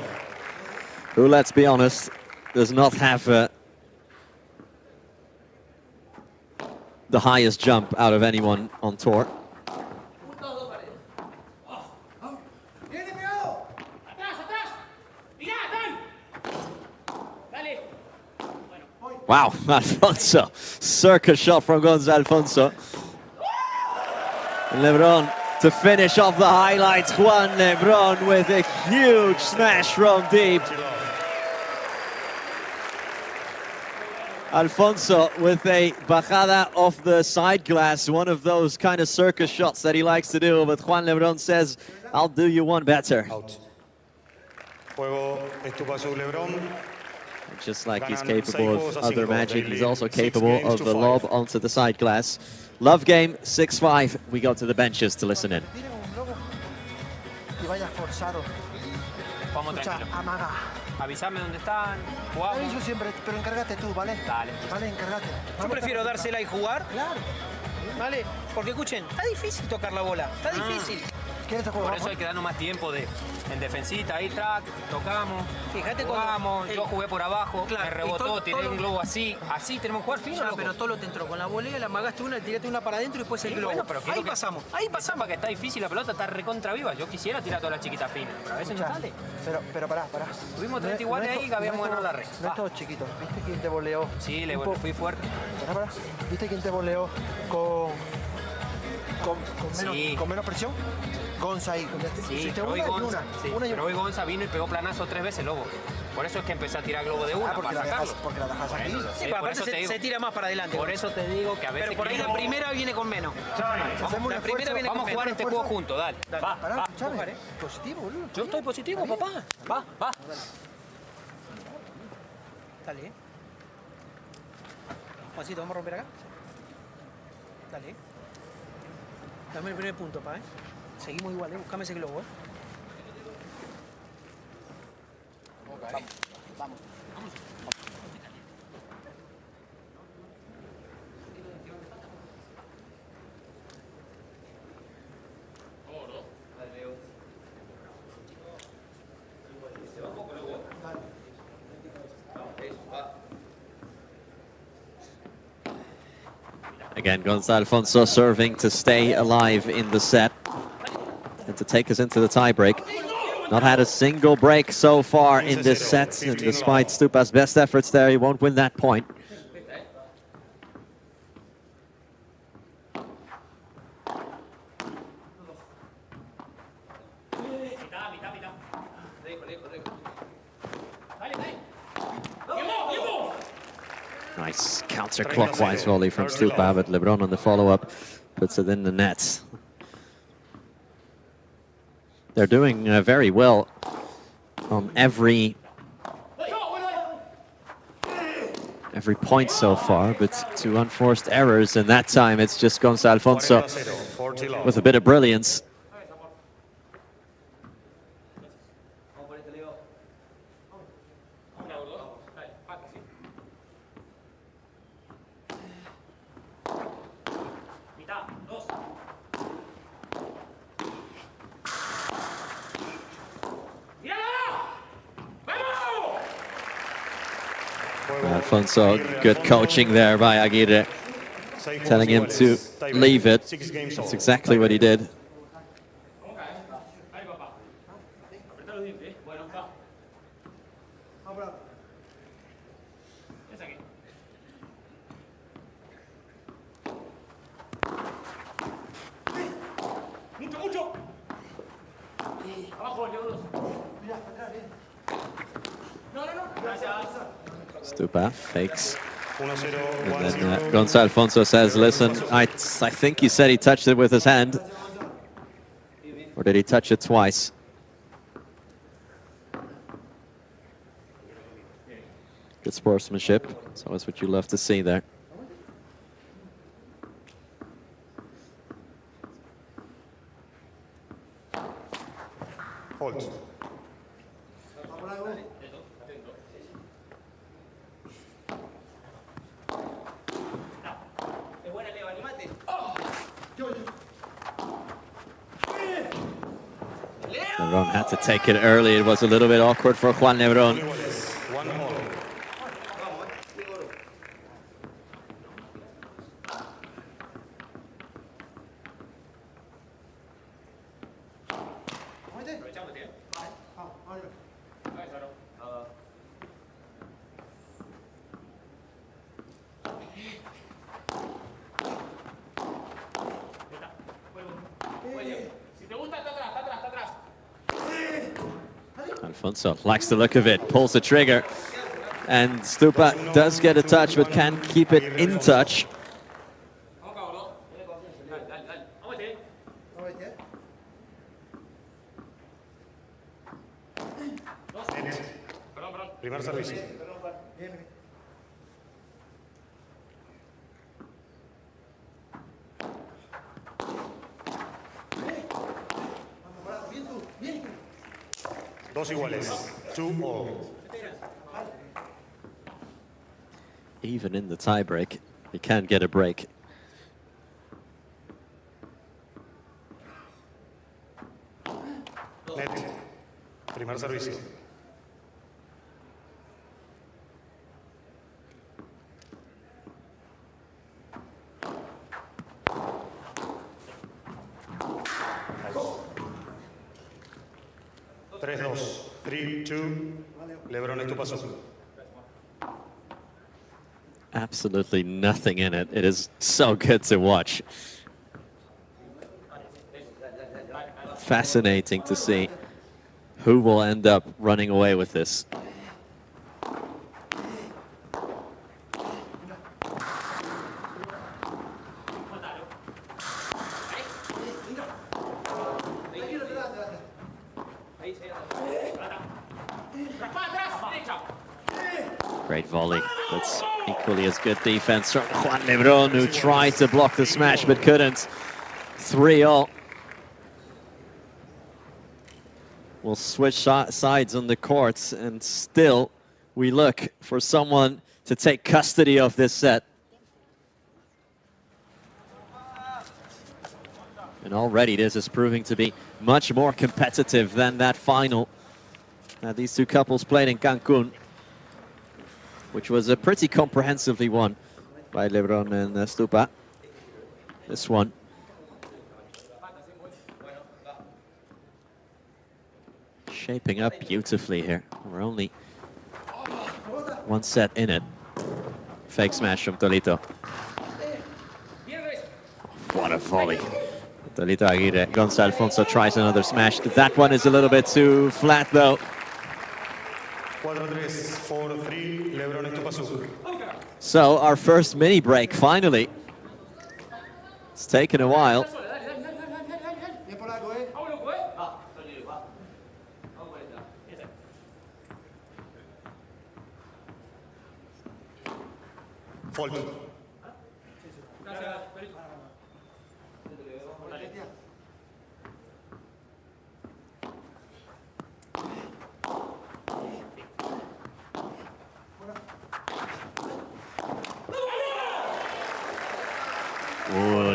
who, let's be honest, does not have the highest jump out of anyone on tour. Wow, Alfonso, circus shot from Gonzalo Alfonso. Lebron to finish off the highlights. Juan Lebron with a huge smash from deep. Alfonso with a bajada off the side glass, one of those kind of circus shots that he likes to do, but Juan Lebron says, I'll do you one better. Out. Juego Stupaczuk Lebron. Just like he's capable of other magic, he's also capable of the lob onto the side glass. Love game, 6-5. We go to the benches to listen in. Vamos tranquilo. Avísame dónde están, jugamos. Yo siempre, pero encárgate tú, ¿vale? Dale. Vale, encárgate. Yo prefiero dársela y jugar. Claro. ¿Vale? Porque escuchen, está difícil tocar la bola, está difícil. Por eso hay que darnos más tiempo en defensita, ahí track, tocamos, fíjate jugamos, yo jugué por abajo, claro, me rebotó, tiré un globo así tenemos que jugar fino. Claro, pero todo lo te entró con la volea, la amagaste una, tiraste una para adentro y después el globo. Bueno, pero ahí pasamos. Que está difícil la pelota, está recontra viva. Yo quisiera tirar todas las chiquitas finas, pero a veces no sale. Pero pará. Tuvimos 30 iguales ahí que habíamos ganado la red. No es todo chiquito. ¿Viste quién te voleó? Sí, fui fuerte. Pará. ¿Viste quién te voleó con menos presión? Gonza ahí. Sí, pero hoy Gonza vino y pegó planazo 3 veces, lobo. Por eso es que empecé a tirar globo de una para sacarlo. Porque la dejas aquí. Sí, pero aparte se tira más para adelante. Por eso te digo que a veces... Pero por ahí la primera viene con menos. Vamos a jugar este juego juntos, dale. Va. Positivo, boludo. Yo estoy positivo, papá. Va. Dale. Juancito, ¿vamos a romper acá? Dale. Dame el primer punto, pa, Seguimos igual, Buscame ese globo, Okay. Vamos. Again, Gonzalo Alfonso serving to stay alive in the set and to take us into the tiebreak. Not had a single break so far in this set, and despite Stupa's best efforts there, he won't win that point. Nice counterclockwise volley from Stupa, but Lebron on the follow-up puts it in the net. They're doing very well on every point so far, but 2 unforced errors, and that time it's just Gonzalo Alfonso with a bit of brilliance. Alfonso, good coaching there by Aguirre, telling him to leave it. That's exactly what he did. Stupa fakes. And then Gonzalo Alfonso says, listen, I think he said he touched it with his hand. Or did he touch it twice? Good sportsmanship. That's always what you love to see there. Fault. Lebron had to take it early. It was a little bit awkward for Juan Lebron. Alfonso likes the look of it, pulls the trigger, and Stupa does get a touch but can't keep it in touch. Primer servicio. Dos iguales. 2-all. Even in the tie break, he can't get a break. Net. Primer servicio. Tres, 3-2. Lebron, Stupaczuk. Absolutely nothing in it. It is so good to watch. Fascinating to see who will end up running away with this. Great volley. That's equally as good defense from Juan Lebron, who tried to block the smash but couldn't. 3-all. We'll switch sides on the courts, and still we look for someone to take custody of this set. And already this is proving to be much more competitive than that final that these two couples played in Cancun, which was a pretty comprehensively won by Lebron and Stupa. This one shaping up beautifully here. We're only one set in it. Fake smash from Tolito. What a volley. Tolito Aguirre. Gonzalo Alfonso tries another smash. That one is a little bit too flat though. 4-3, 4-3, Lebron, Stupaczuk. So our first mini break, finally. It's taken a while. Fault.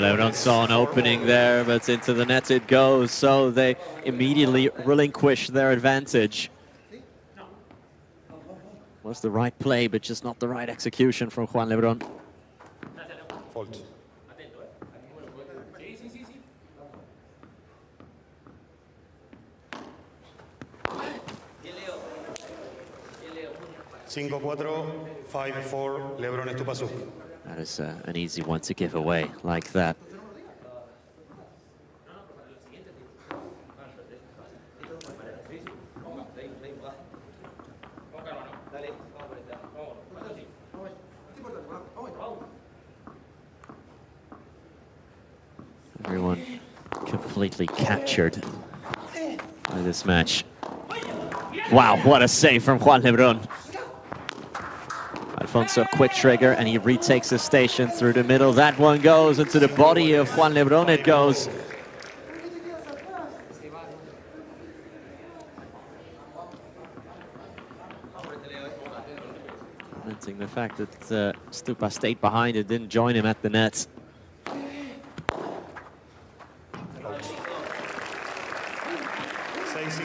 Lebron saw an opening there, but into the net it goes, so they immediately relinquish their advantage. Was the right play, but just not the right execution from Juan Lebron. Fault. 5-4, 5-4, Lebron, Stupaczuk. That is an easy one to give away like that. Everyone completely captured in this match. Wow, what a save from Juan Lebron. Alfonso, quick trigger, and he retakes his station through the middle. That one goes into the body of Juan Lebron, it goes. Lamenting the fact that Stupa stayed behind and didn't join him at the net. 6-5.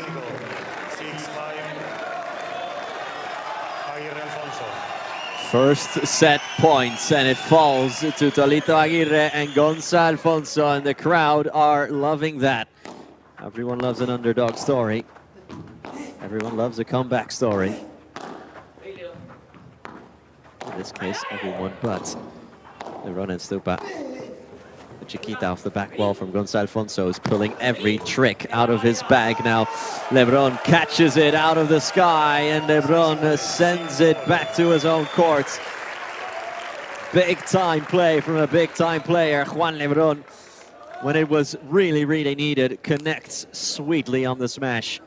Aguirre Alfonso. First set points, and it falls to Tolito Aguirre and Gonzalo Alfonso, and the crowd are loving that. Everyone loves an underdog story. Everyone loves a comeback story. In this case, everyone but Lebron and Stupa. The Chiquita off the back wall from Gonzalo Alfonso is pulling every trick out of his bag now. Lebron catches it out of the sky, and Lebron sends it back to his own court. Big time play from a big time player. Juan Lebron, when it was really, really needed, connects sweetly on the smash.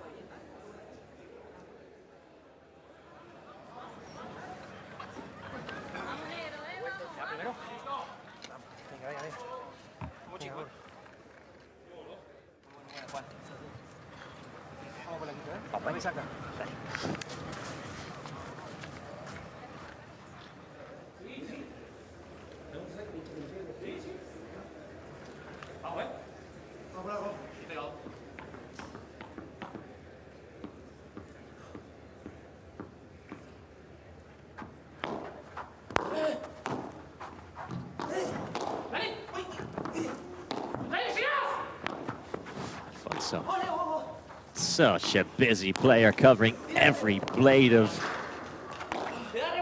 Such a busy player, covering every blade of...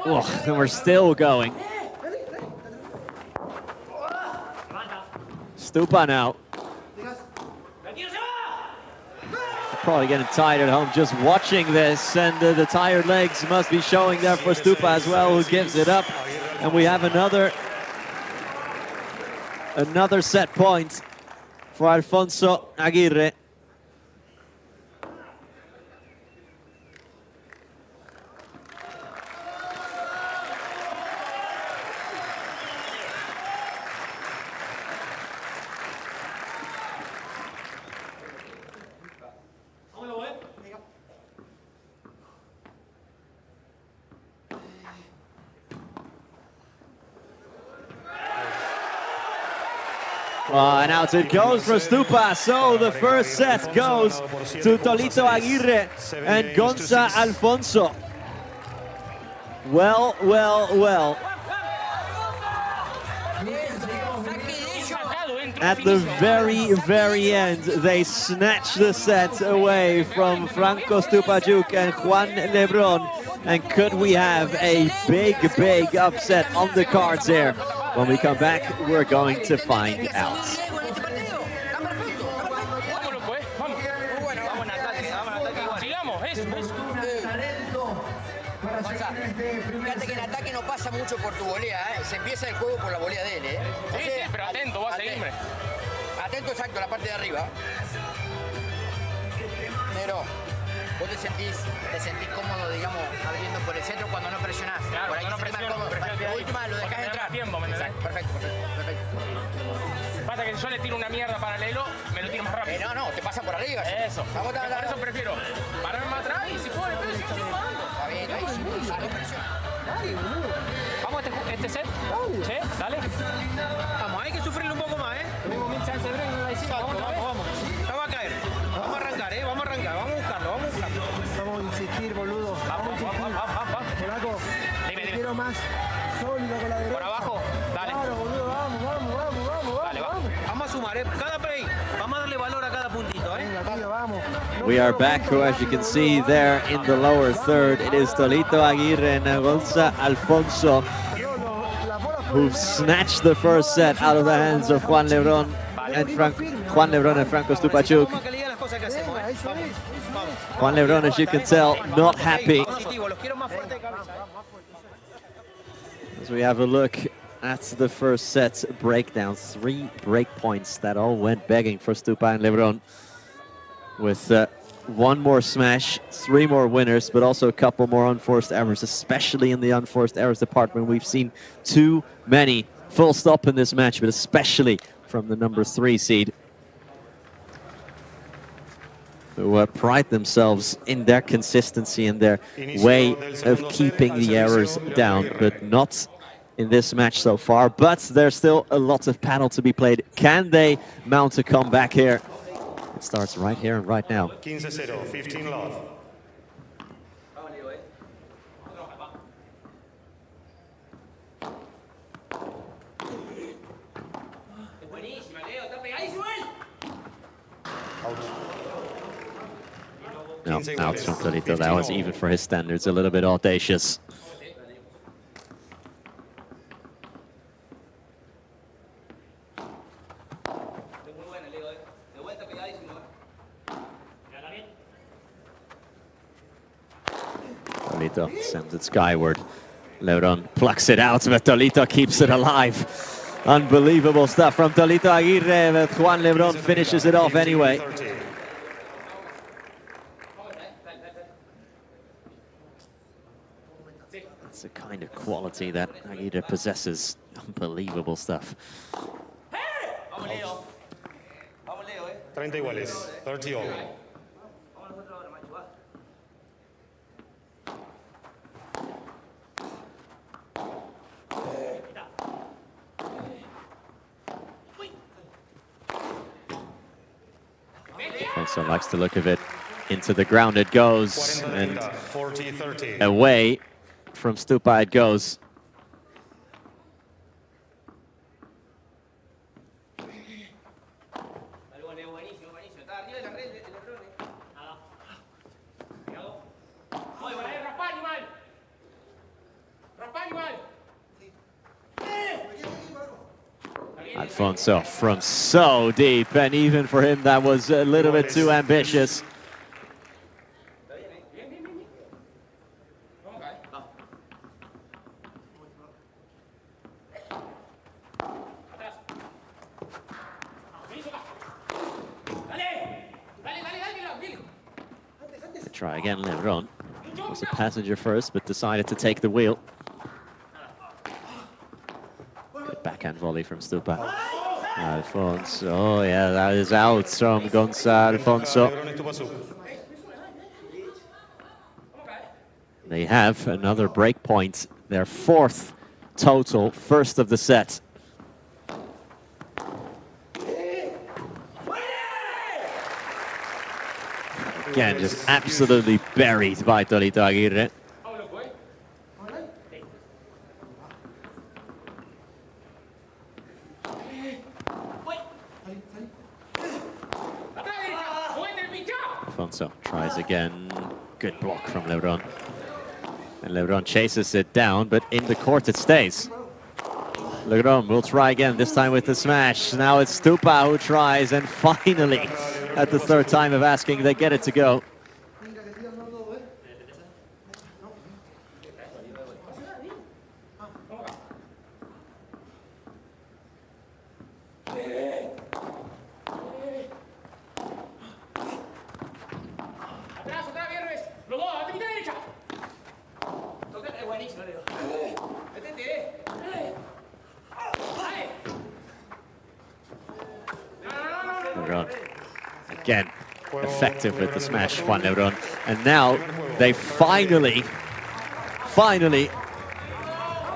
Oh, and we're still going. Stupa now. Probably getting tired at home just watching this, and the tired legs must be showing there for Stupa as well, who gives it up. And we have another set point for Alfonso Aguirre. And out it goes for Stupa. So the first set goes to Tolito Aguirre and Gonzalo Alfonso. Well, well, well. At the very, very end, they snatch the set away from Franco Stupaczuk and Juan Lebron. And could we have a big, big upset on the cards here? When we come back, we're going to find out. Fíjate que en ataque no pasa mucho por tu volea, ¿eh? Se empieza el juego por la volea de él, ¿eh? Sí, pero atento, va a seguirme. Atento, exacto, la parte de arriba. Pero vos te sentís cómodo, digamos, abriendo por el centro cuando no presionás. Claro, por ahí no presiono, la última lo dejás entrar. Tiempo, ¿me entiendes? Perfecto. Pasa que si yo le tiro una mierda paralelo, me lo tiro más rápido. No, te pasa por arriba. Eso. Por eso prefiero pararme más atrás y si puedo, entonces sigo jugando. Está bien, ahí sí, no presiona. Vamos a este set. Sí, dale. Vamos, hay que sufrirlo un poco más, ¿eh? Tenemos 1000 chances de break, no la hicimos. Vamos. Ya va a caer. Vamos a arrancar, ¿eh? Vamos a buscarlo. Vamos a insistir, boludo. Vamos. Polaco, Dime. quiero más sólido con la derecha. Por abajo, dale. Claro, boludo, vamos. Dale, va. Vamos a sumar, ¿eh? Cada play. Vamos a darle valor a cada puntito, ¿eh? Venga, tío, vamos. We are back, as you can see there in the lower third. It is Tolito Aguirre and Gonzalo Alfonso who've snatched the first set out of the hands of Juan Lebron and Franco Stupaczuk. Juan Lebron, as you can tell, not happy. As we have a look at the first set breakdown, 3 break points that all went begging for Stupa and Lebron, with one more smash, 3 more winners, but also a couple more unforced errors, especially in the unforced errors department. We've seen too many full stop in this match, but especially from the number 3 seed, who pride themselves in their consistency and their way of keeping the errors down, but not in this match so far. But there's still a lot of paddle to be played. Can they mount a comeback here? It starts right here and right now. 15-0, 15 love. No, out from Tolito. That was, even for his standards, a little bit audacious. Tolito sends it skyward. Lebron plucks it out, but Tolito keeps it alive. Unbelievable stuff from Tolito Aguirre, but Juan Lebron finishes it off anyway. That's the kind of quality that Aguirre possesses. Unbelievable stuff. 30 iguales, 30 all. Also likes the look of it. Into the ground it goes, and 40-30. away from Stupa it goes. Alfonso from so deep, and even for him that was a little bit too ambitious. Try again, Lebron was a passenger first, but decided to take the wheel. Good backhand volley from Stupa. Alfonso, oh yeah, that is out from Gonzalo. Alfonso. They have another break point, their 4th total, first of the set. Again, just absolutely buried by Tolito Aguirre. Alfonso tries again. Good block from Lebron. And Lebron chases it down, but in the court it stays. Lebron will try again, this time with the smash. Now it's Stupa who tries, and finally, at the 3rd time of asking, they get it to go. Lebron again effective with the smash, Juan Lebron. And now they finally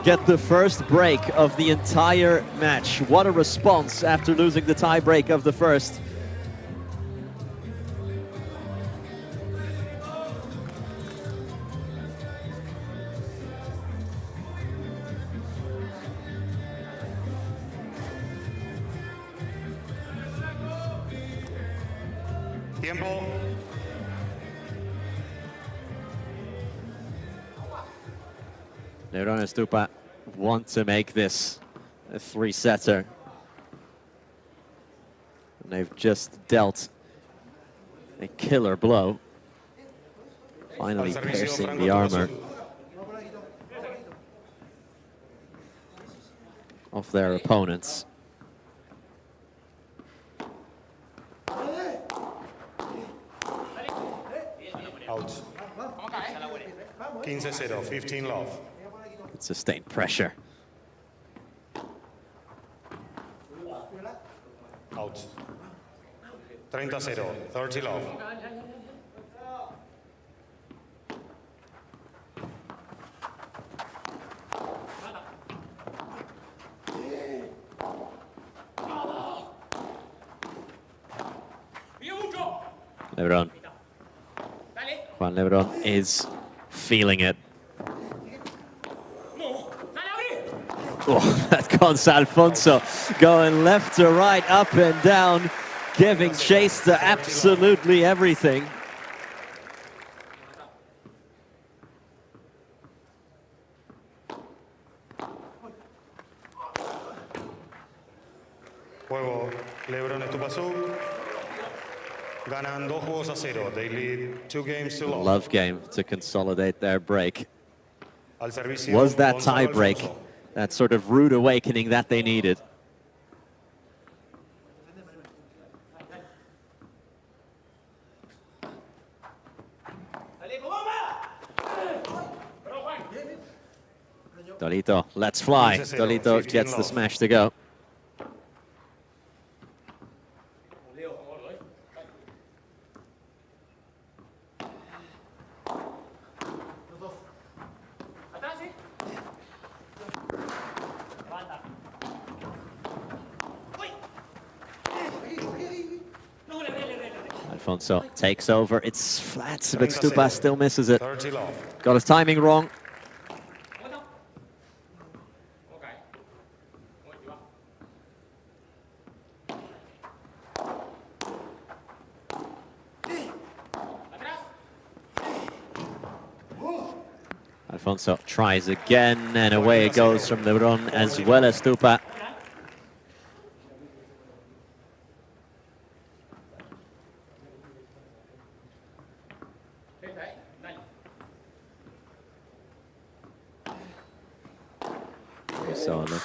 get the first break of the entire match. What a response after losing the tie break of the first. Tiempo. Lebron and Stupa want to make this a 3-setter. And they've just dealt a killer blow, finally piercing the armor of their opponents. Out. 15-0, 15 love. Sustained pressure. Out. 30-0, 30 love. Lebron. Juan Lebron is feeling it. Oh, that comes Alfonso going left to right, up and down, giving chase to absolutely everything. Juego Lebron Stupaczuk. Ganan 2-0. They lead 2 games to love. Love game to consolidate their break. Al servicio, Was that Gonzalo tie break, Alfonso. that sort of rude awakening that they needed? Tolito, let's fly. Tolito gets the smash to go. Alfonso takes over. It's flat, but Stupa still misses it. Got his timing wrong. Alfonso tries again, and away it goes from Lebron as well as Stupa. So look,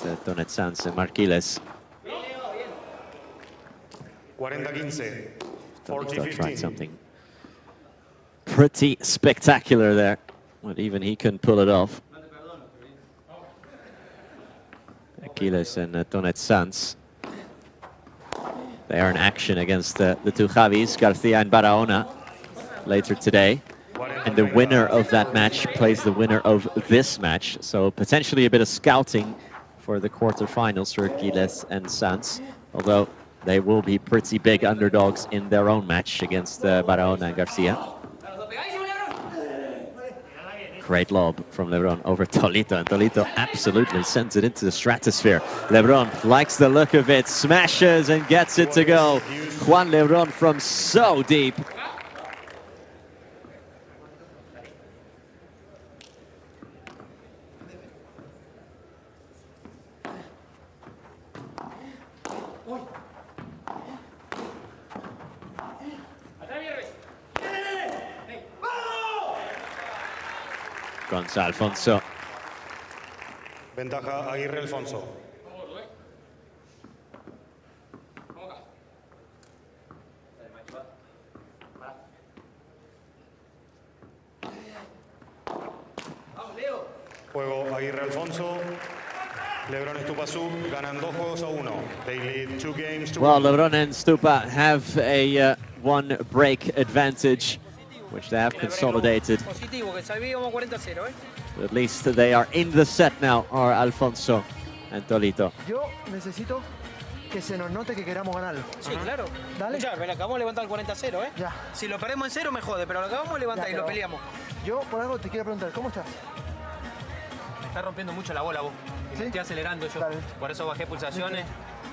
it's Donet Sanz and Marquiles. 40-15. Tolito tried something pretty spectacular there, but even he couldn't pull it off. Marquiles and Donet Sanz. They are in action against the two Javis, Garcia and Barahona, later today. And the winner of that match plays the winner of this match. So potentially a bit of scouting for the quarterfinals for Marquiles and Sanz. Although they will be pretty big underdogs in their own match against Barahona and Garcia. Great lob from Lebron over Tolito, and Tolito absolutely sends it into the stratosphere. Lebron likes the look of it, smashes and gets it to go. Juan Lebron from so deep. Gonzalo Alfonso. Ventaja Aguirre Alfonso. Juego Aguirre Alfonso. Lebron Stupaczuk ganan 2-1. They lead 2 games to Well, Lebron and Stupa have a one break advantage, which they have consolidated. At least they are in the set now, are Alfonso and Tolito. Yo necesito que se nos note que queramos ganarlo. Sí, claro. Dale. Ya, me lo acabamos de levantar el 40-0, ¿eh? Ya. Si lo perdemos en 0 me jode, pero lo acabamos de levantar Ya, y lo pero peleamos. Yo por algo te quiero preguntar, ¿cómo estás? Me está rompiendo mucho la bola vos. Y me estoy acelerando yo. Por eso bajé pulsaciones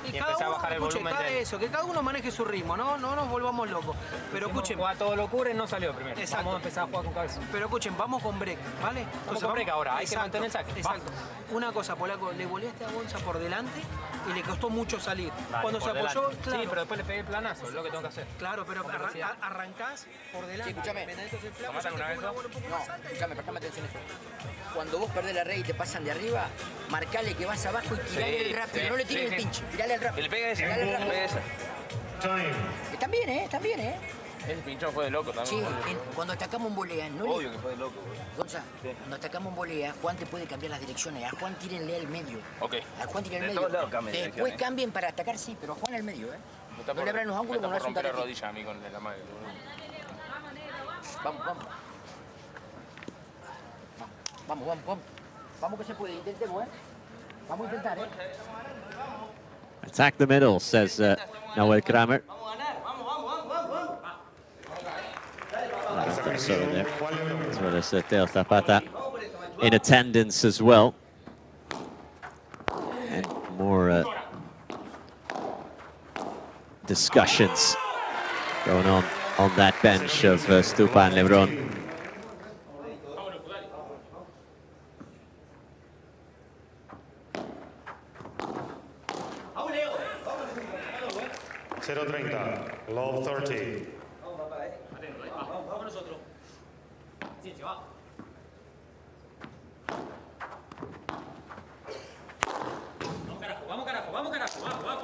y cada empecé a uno, bajar el escuche, volumen cada de... eso, que cada uno maneje su ritmo, no nos volvamos locos. Pero escuchen, Jugar todo locura y no salió primero. Exacto. Vamos a empezar a jugar con cabeza. Pero escuchen, vamos con break, ¿vale? Vamos con break ahora, hay que mantener el saque. Exacto. Una cosa, Polaco, le voleaste a Gonza por delante y le costó mucho salir. Vale, Cuando por se apoyó, delante. claro. Sí, pero después le pegué el planazo, es lo que tengo que hacer. Claro, pero arrancás por delante. Sí, escúchame. Entonces el flaco ¿Tomás ya te alguna vez pone una vos? bola un poco No, más alta y- escúchame, prestame atención a esto. Cuando vos perdés la red y te pasan de arriba, marcale que vas abajo y tirale Sí, rápido. sí, No le tires sí, el sí. pinche, tirale al rápido. Que le pegue ese, Tirale al le rápido. pegue ese. Están bien, están bien, Ese pinchón fue de loco también. Sí, cuando atacamos en volea, ¿no? Obvio que fue de loco, güey. Gonzalo, cuando atacamos en volea, Juan te puede cambiar las direcciones. A Juan tírenle al medio. Ok. A Juan tírenle al De medio. todos lados cambia Después direcciones. cambien para atacar, sí, pero a Juan al medio, ¿eh? Me está No le abran los ángulos me como está no por es un romper la tarete. rodilla a mí con la madre. Vamos, vamos. Vamos, vamos, vamos. Vamos que se puede, intentemos, ¿eh? Vamos a intentar, ¿eh? Attack the middle, says Noel Kramer. So there, as well as Teo Zapata in attendance as well. And more discussions going on that bench of Stupa and Lebron. Love 30. Vamos carajo, vamos carajo, vamos.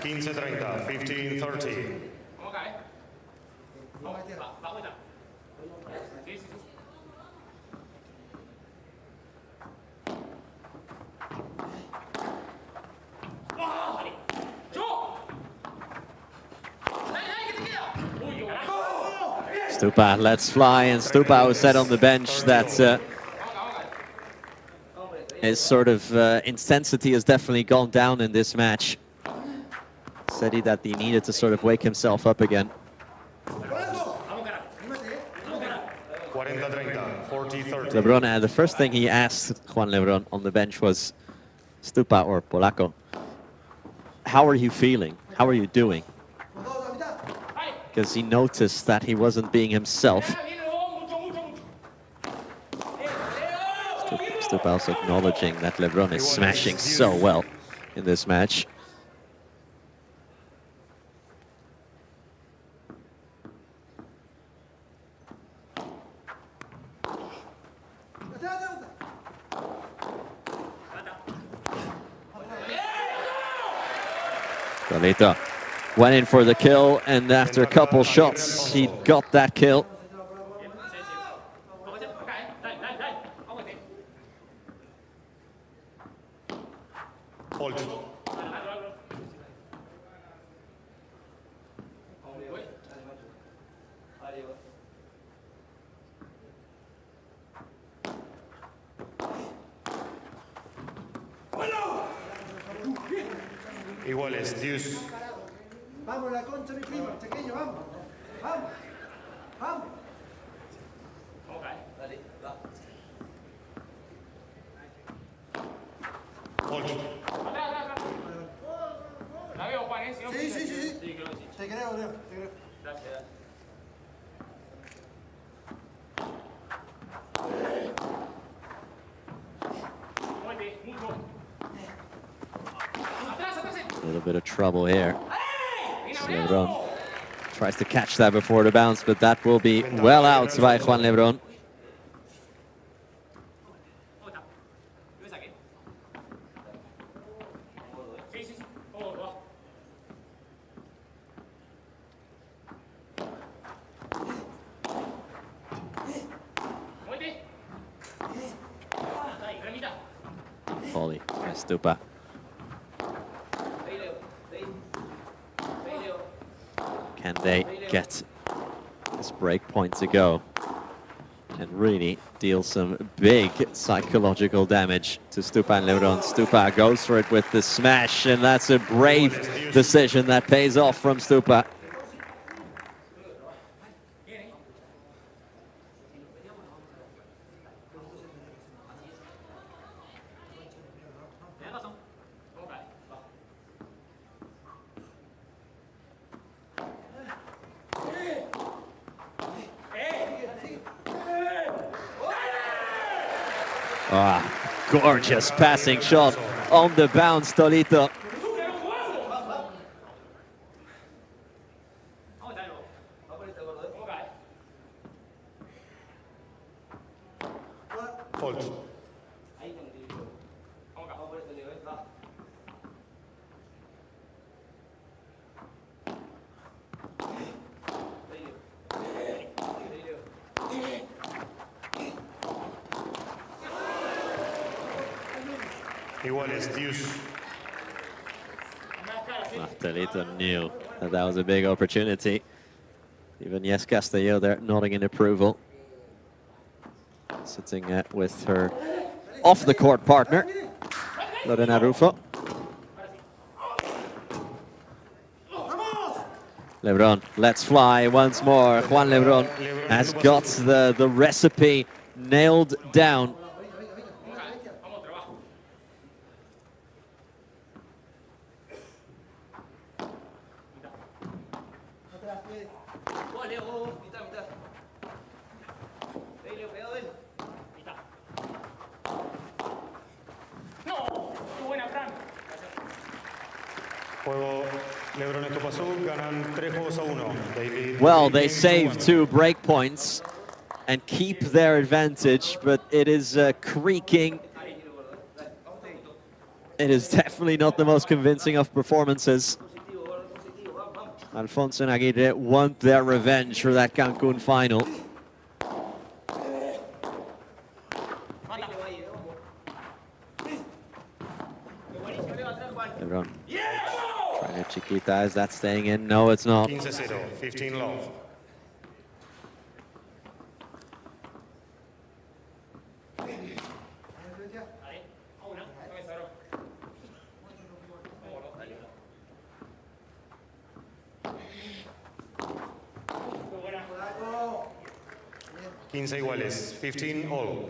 15-30, 15-30. Vamos acá, Vamos, Sí. Stupa lets fly, and Stupa was said on the bench that his sort of intensity has definitely gone down in this match. Said that he needed to sort of wake himself up again. 40-30, 40-30. Lebron, the first thing he asked Juan Lebron on the bench was, Stupa or Polaco, how are you feeling? How are you doing? Because he noticed that he wasn't being himself. Stupa also acknowledging that Lebron is smashing so well in this match. Colito went in for the kill, and after a couple shots, he got that kill. Iguales, deuce. Vamos, la concha, mi primo, pequeño, vamos. Vamos. Vamos. ¿La veo, Juan? Sí. Te creo, Leo, te creo. Gracias. A little bit of trouble here. Lebron tries to catch that before the bounce, but that will be well out by Juan Lebron. Volley by Stupa. Can they get this break point to go and really deal some big psychological damage to Stupa and Lebron? Stupa goes for it with the smash, and that's a brave decision that pays off from Stupa. Gorgeous passing shot on the bounce, Tolito. Fault. Iguales, deuce. Martelito knew that was a big opportunity. Even yes, Castillo there nodding in approval. Sitting with her off-the-court partner, Lorena Rufo. Lebron, let's fly once more. Juan Lebron has got the recipe nailed down. Juego Lebron Stupaczuk ganan 3-1. Well, they save 2 break points and keep their advantage, but it is creaking. It is definitely not the most convincing of performances. Alfonso and Aguirre want their revenge for that Cancun final. Lebron. Trying to Chiquita, is that staying in? No, it's not. 15-0, 15 love. Iguales, 15 all.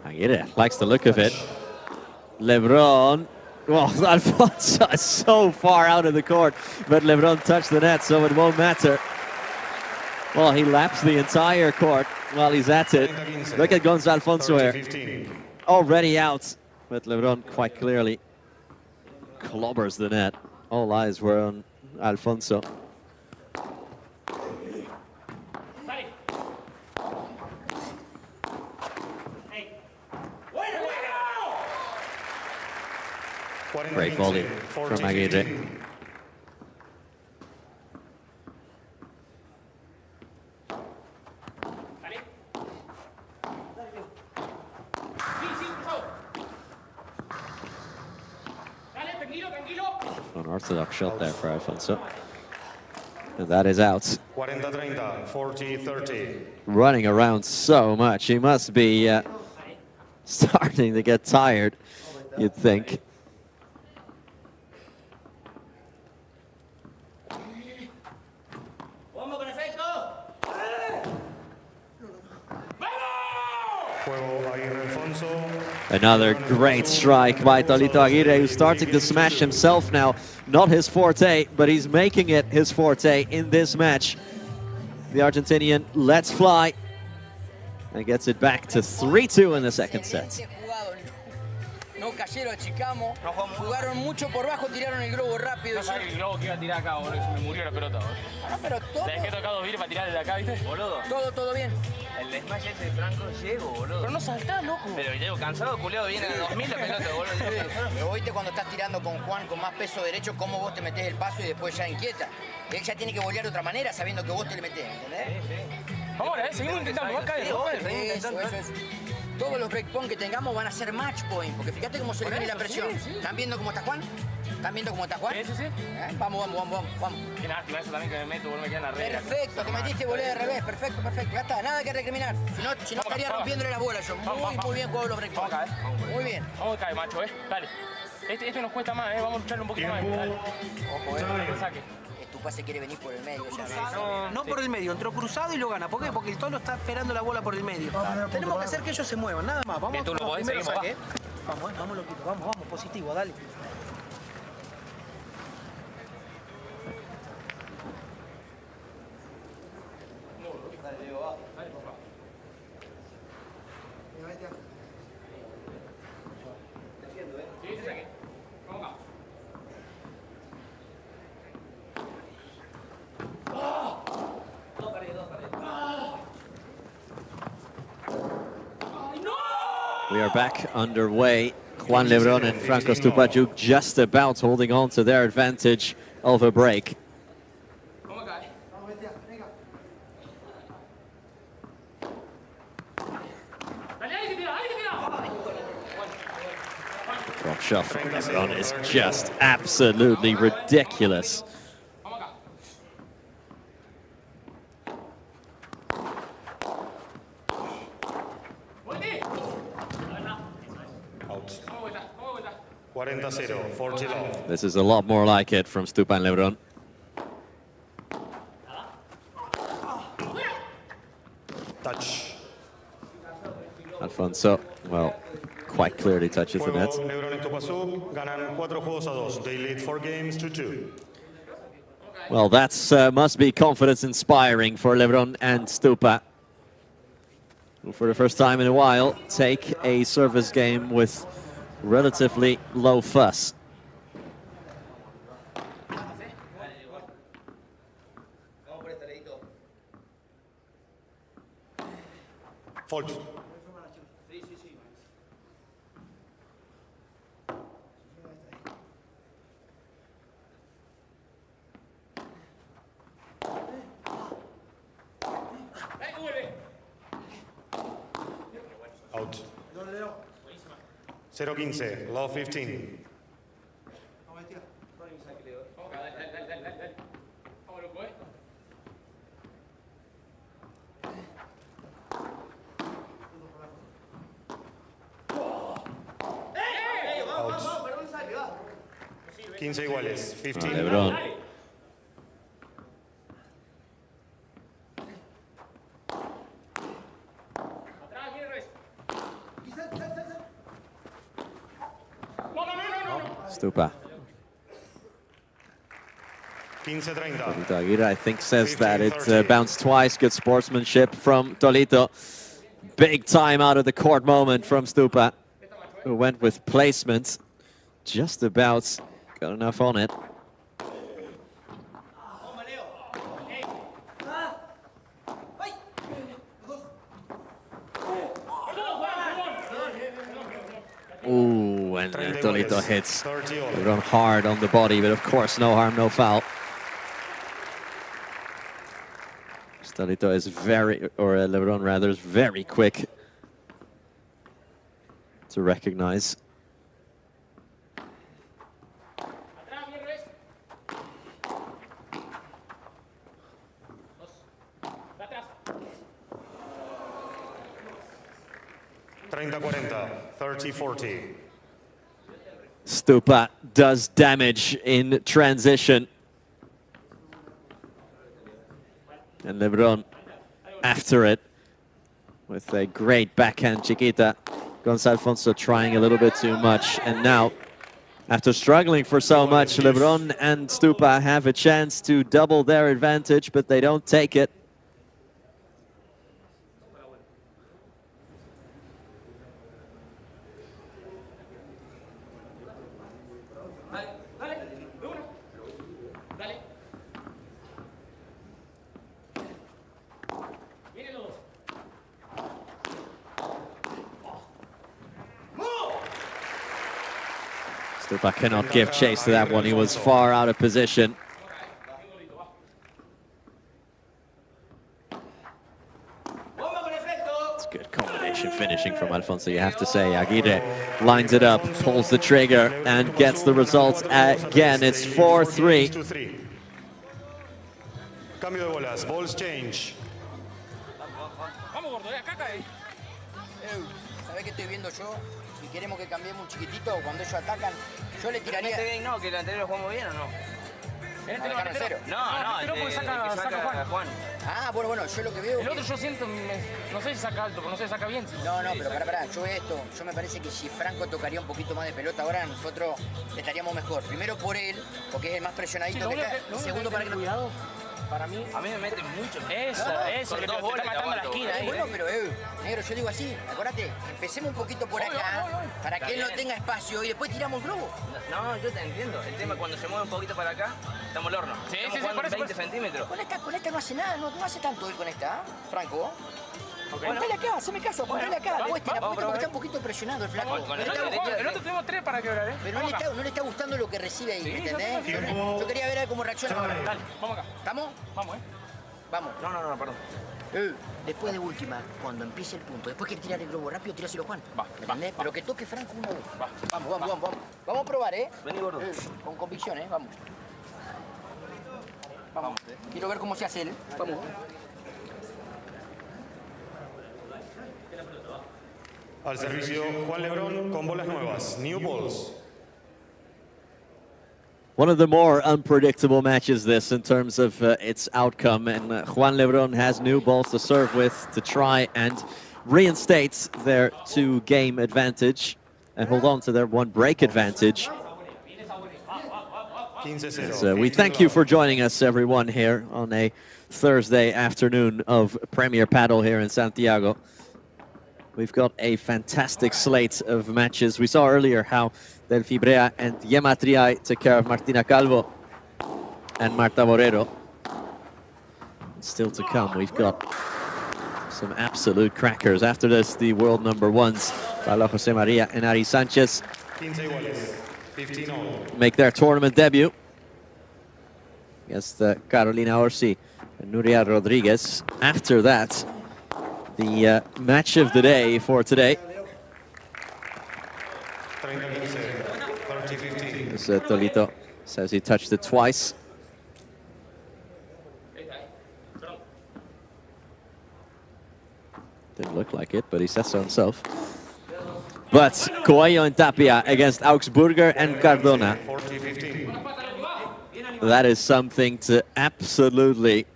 Aguirre likes the look of it. Lebron. Well, Alfonso is so far out of the court, but Lebron touched the net, so it won't matter. Well, he laps the entire court while he's at it. Look at Gonzalo Alfonso here. Already out, but Lebron quite clearly clobbers the net. All eyes were on Alfonso. Great volley from Aguirre. Unorthodox shot there for Alfonso. And that is out. 40-30, 40-30. Running around so much. He must be starting to get tired, you'd think. Another great strike by Tolito Aguirre, who's starting to smash himself now. Not his forte, but he's making it his forte in this match. The Argentinian lets fly and gets it back to 3-2 in the second set. No cayeron, achicamos, jugaron mucho por bajo, tiraron el globo rápido. No sabía el globo que iba a tirar acá, boludo, se me murió la pelota, boludo. No, pero todo. ¿Sabés que he tocado bien para tirar desde acá, viste? Boludo. Todo bien. El smash ese de Franco llego, boludo. Pero no saltás, loco. Pero llego cansado, culeado, viene a 2000 la pelota, boludo. Pero viste cuando estás tirando con Juan con más peso derecho, cómo vos te metés el paso y después ya inquieta. Él ya tiene que volear de otra manera sabiendo que vos te le metés, ¿entendés? Sí. Ahora, seguimos intentando, va a caer, Eso. Todos los breakpoints que tengamos van a ser match point, porque fíjate cómo se le viene la presión. Sí, sí. ¿Están viendo cómo está Juan? ¿Están viendo cómo está Juan? Sí. Vamos. Qué lástima eso también que me meto, boludo, me queda en la red. Perfecto, te metiste volea de revés, perfecto. Ya está, nada que recriminar. Si no estaría rompiéndole las bolas yo. Muy bien jugado los breakpoints. Vamos acá, Muy bien. Vamos acá, macho, dale. Este nos cuesta más, vamos a lucharle un poquito más. Dale. Ojo, que saque. Stupa se quiere venir por el medio. No por el medio, entró cruzado y lo gana. ¿Por qué? Porque el Tolo está esperando la bola por el medio. Tenemos que hacer que ellos se muevan, nada más. Vamos, bien, tú lo podés, primero seguimos, saque. Vamos, loquito, vamos, positivo, dale. We are back underway. Juan Lebron and Franco Stupaczuk just about holding on to their advantage of a break. Drop shot from Lebron is just absolutely ridiculous. Out. 40-0, 40 love. This is a lot more like it from Stupa and Lebron. Touch. Alfonso, well, quite clearly touches the net. Lebron y Stupaczuk ganan 4-2. They lead 4 games to 2. Well, that's must be confidence inspiring for Lebron and Stupa, who for the first time in a while take a service game with relatively low fuss. Fault. Out. 0-15, love 15. Out. 15 iguales, 15. Lebron. Stupa. 15-30. Aguirre, I think, says that it bounced twice. Good sportsmanship from Tolito. Big time out of the court moment from Stupa, who went with placement. Just about got enough on it. Ooh, and Tolito hits Lebron hard on the body, but of course, no harm, no foul. Tolito is Lebron rather, is very quick to recognize. (30-40), 30-40. Stupa does damage in transition. And Lebron after it with a great backhand chiquita. Gonzalo Alfonso trying a little bit too much. And now, after struggling for so much, Lebron and Stupa have a chance to double their advantage, but they don't take it. Stupa cannot give chase to that one. He was far out of position. It's good combination finishing from Alfonso, you have to say. Aguirre lines it up, pulls the trigger, and gets the result again. It's 4-3. Cambio de bolas, balls change. ¿Sabés qué estoy viendo yo? Si queremos que cambiemos un chiquitito, cuando ellos atacan, yo le tiraría... No, que el anterior lo jugamos bien o no. ¿El anterior cero? No, el que saca Juan. Ah, bueno, yo lo que veo... El otro yo siento, no sé si saca alto, pero no sé si saca bien. No, pero pará, yo esto, yo me parece que si Franco tocaría un poquito más de pelota ahora, nosotros estaríamos mejor. Primero por él, porque es el más presionadito que está. Y segundo para que no... Para mí... A mí me meten mucho. Eso, con que dos te bolas está matando la esquina ahí. Bueno, pero negro, yo digo así, acuérdate, empecemos un poquito por acá, para que él no tenga espacio y después tiramos el globo. No, yo te entiendo. El tema es cuando se mueve un poquito para acá, estamos al horno. Sí, por eso. 20 centímetros. Con esta no hace nada, no hace tanto él con esta, Franco. Ponle acá, haceme caso, ponle acá. Apuesten, apuesten porque está un poquito presionado el flaco. El otro tenemos 3 para quebrar, ¿eh? Pero no le está gustando lo que recibe ahí, ¿me entendés? Yo quería ver cómo reacciona. Dale, vamos acá. ¿Estamos? Vamos, Vamos. No, perdón. Después de última, cuando empiece el punto, después quiere tirar el globo rápido, tiráselo Juan. ¿Me entendés? Pero que toque Franco una vez. Vamos. Vamos a probar, ¿eh? Vení, gordo. Con convicción, ¿eh? Vamos. Quiero ver cómo se hace él. Vamos. Al servicio Juan Lebron con bolas nuevas. New balls. One of the more unpredictable matches this in terms of its outcome, and Juan Lebron has new balls to serve with to try and reinstate their 2-game advantage and hold on to their 1-break advantage. So we thank you for joining us, everyone, here on a Thursday afternoon of Premier Padel here in Santiago. We've got a fantastic slate of matches. We saw earlier how Brea and Gemma Triay took care of Martina Calvo and Marta Borrero. Still to come, we've got some absolute crackers. After this, the world #1s, Pablo Santamaria and Ari Sanchez, make their tournament debut against Carolina Orsi and Nuria Rodriguez. After that, the match of the day for today. As Tolito says he touched it twice. Didn't look like it, but he says so himself. But Coello and Tapia against Augsburger and Cardona. That is something to absolutely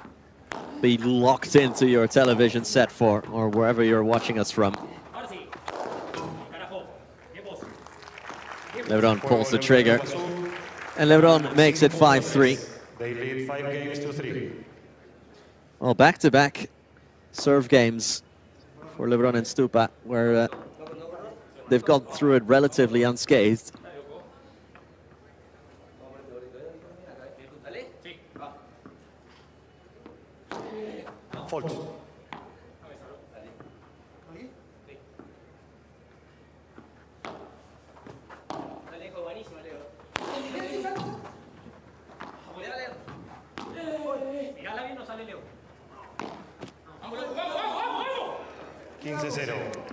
be locked into your television set for, or wherever you're watching us from. Lebron pulls the trigger, and Lebron makes it 5-3. They lead 5 games to 3. Well, back-to-back serve games for Lebron and Stupa, where they've gone through it relatively unscathed. Fault.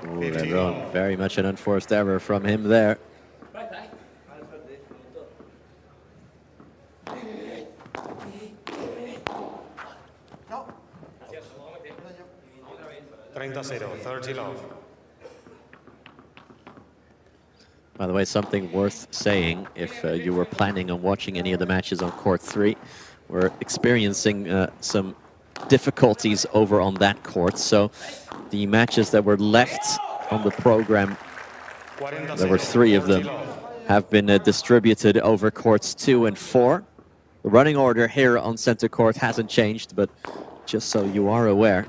Lebron, very much an unforced error from him there. By the way, something worth saying, if you were planning on watching any of the matches on court 3, we're experiencing some difficulties over on that court. So the matches that were left on the program, there were 3 of them, have been distributed over courts 2 and 4. The running order here on center court hasn't changed, but just so you are aware,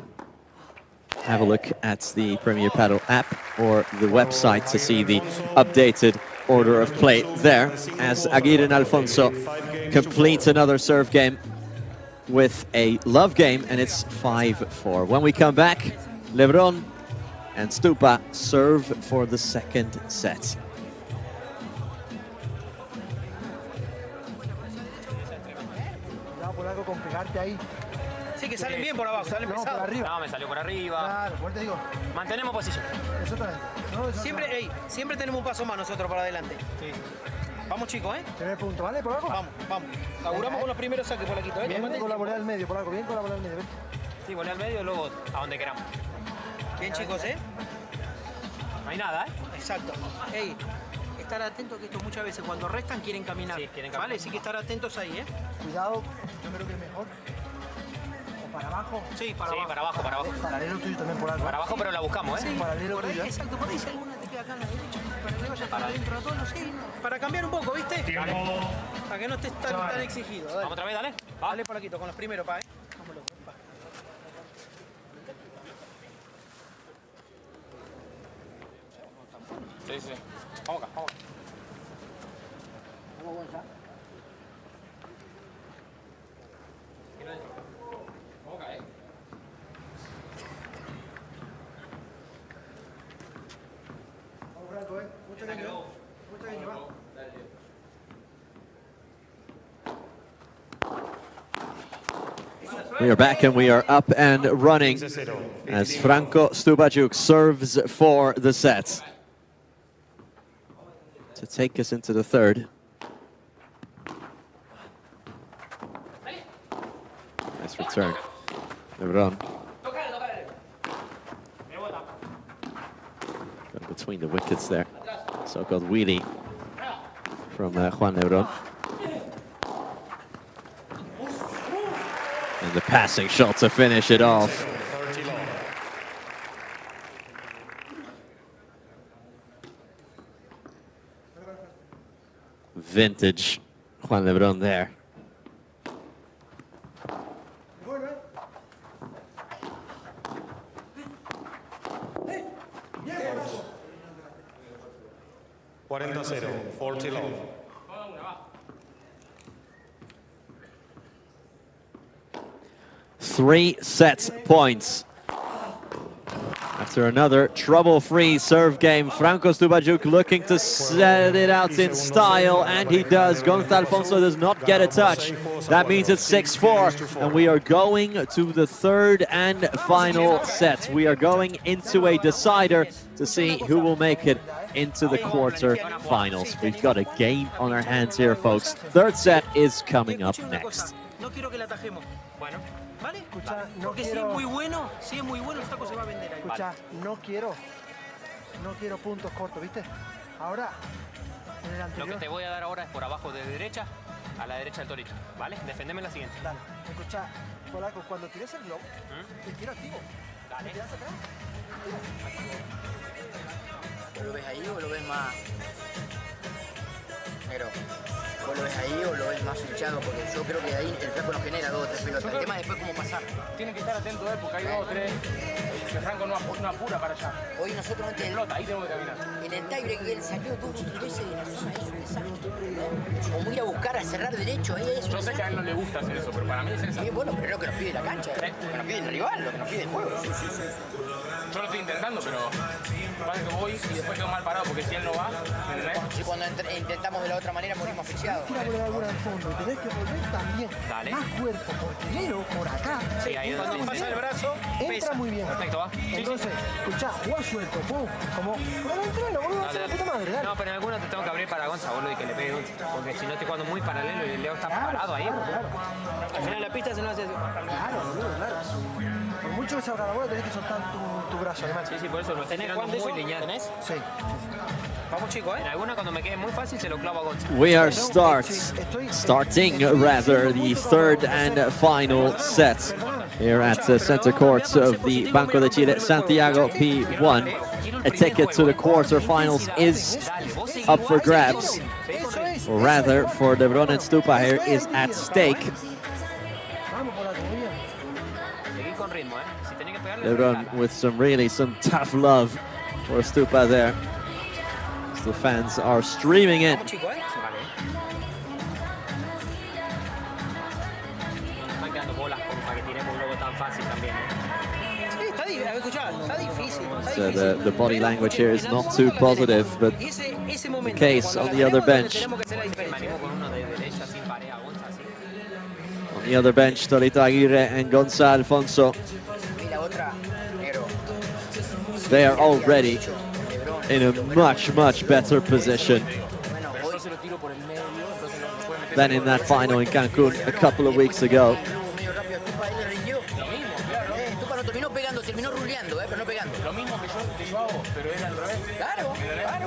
have a look at the Premier Padel app or the website to see the updated order of play there, as Aguirre and Alfonso complete another serve game with a love game, and it's 5-4. When we come back, Lebron and Stupa serve for the second set. Por algo con pegarte ahí. Sí, que salen bien por abajo, salen pesados. Por arriba. No, me salió por arriba. Claro, por te digo. Mantenemos posición. Exactamente. No, siempre tenemos un paso más nosotros para adelante. Sí. Vamos, chicos, ¿eh? Primer punto, ¿vale? Por abajo. Vamos. Auguramos con los primeros saques por aquí, ¿eh? Bien con la volea al medio, por algo. Bien con la volea al medio. Sí, volea al medio y luego a donde queramos. Bien, chicos, ¿eh? No hay nada, ¿eh? Exacto. Ey, estar atentos que estos muchas veces cuando restan quieren caminar. Sí, quieren caminar. Vale, sí que estar atentos ahí, ¿eh? Cuidado, yo creo que es mejor. ¿O para abajo? Sí, para abajo. Para abajo. Paralelo tuyo también por algo. Para abajo, pero la buscamos, ¿eh? Sí, paralelo por ahí, tuyo. exacto, por ahí si alguna te queda acá en la derecha, para que vaya para adentro a todos, sí. Para cambiar un poco, ¿viste? Dale. Para que no estés tan exigido. Dale. Vamos otra vez, dale. Dale por aquí, con los primeros, pa, ¿eh? Vámonos, pa. Sí. Vamos acá, vamos. Vamos, Gonzalo. Vamos acá, We are back and we are up and running as Franco Stupaczuk serves for the set to take us into the third. Nice return. Lebron. Between the wickets there. So-called wheelie from Juan Lebron. And the passing shot to finish it off. Vintage Juan Lebron there. $40, 40 love. Three set points. After another trouble-free serve game, Franco Stupaczuk looking to set it out in style, and he does. Gonzalo Alfonso does not get a touch. That means it's 6-4, and we are going to the third and final set. We are going into a decider to see who will make it into the quarter-finals. We've got a game on our hands here, folks. Third set is coming up next. ¿Vale? Escucha, no porque quiero... si es muy bueno, el saco se va a vender ahí. Escucha, vale. no quiero puntos cortos, ¿viste? Ahora, en el anterior... Lo que te voy a dar ahora es por abajo de derecha a la derecha del torito, ¿vale? Defendeme la siguiente. Dale, escucha, Polaco, cuando tires el globo, te quiero activo. Dale. ¿Me tiras acá? ¿Lo ves ahí o lo ves más...? Negro. ¿Vos lo ves ahí o lo ves más hinchado? Porque yo creo que ahí el flaco nos genera 2 o 3 pelotas. El tema es después cómo pasar. Tiene que estar atento porque hay 2 o 3 que Franco no apura para allá. Hoy nosotros antes pelota, ahí tenemos que caminar. En el tiebreak él salió 2 o 3 veces de la zona, es un desastre. Como ir a buscar a cerrar derecho, ahí es un Yo sé que a él no le gusta hacer eso, pero para mí es el sí, bueno, pero es lo que nos pide la cancha, lo que nos pide el rival, lo que nos pide el juego. Sí. Yo lo estoy intentando, pero pasa que voy y después quedo mal parado porque si él no va, ¿entendés? Si cuando intentamos de la otra manera morimos asfixiados. Tira por alguna al fondo y tenés que volver también. Dale. Más cuerpo, porque Lero por acá. Sí, ahí cuando pasa el brazo, entra pesa. muy bien. Perfecto, va. Entonces, escuchá, jugá suelto, pum, como entreno, boludo, hace la puta madre, dale. No, pero en alguna te tengo que abrir para Gonzalo, boludo, y que le pegue un... Porque si no estoy jugando muy paralelo y el Leo está parado ahí. Claro. Al final la pista se nos hace así. Claro, boludo, claro. Por mucho que salga la bola, tenés que soltar tu brazo, animal. Sí, por eso lo estoy tirando muy lineal. ¿Tenés? Sí. Vamos, chicos, En alguna, cuando me quede muy fácil, se lo clavo a Gonzalo. We are starting the third and final set here at the center court of the Banco de Chile Santiago P1. A ticket to the quarterfinals is up for grabs, or rather, for Lebron and Stupa here is at stake. Lebron with some tough love for Stupa there. The fans are streaming in. So the body language here is not too positive, but the case on the other bench. On the other bench, Torito Aguirre and Gonzalo Alfonso. They are already in a much better position than in that final in Cancun a couple of weeks ago.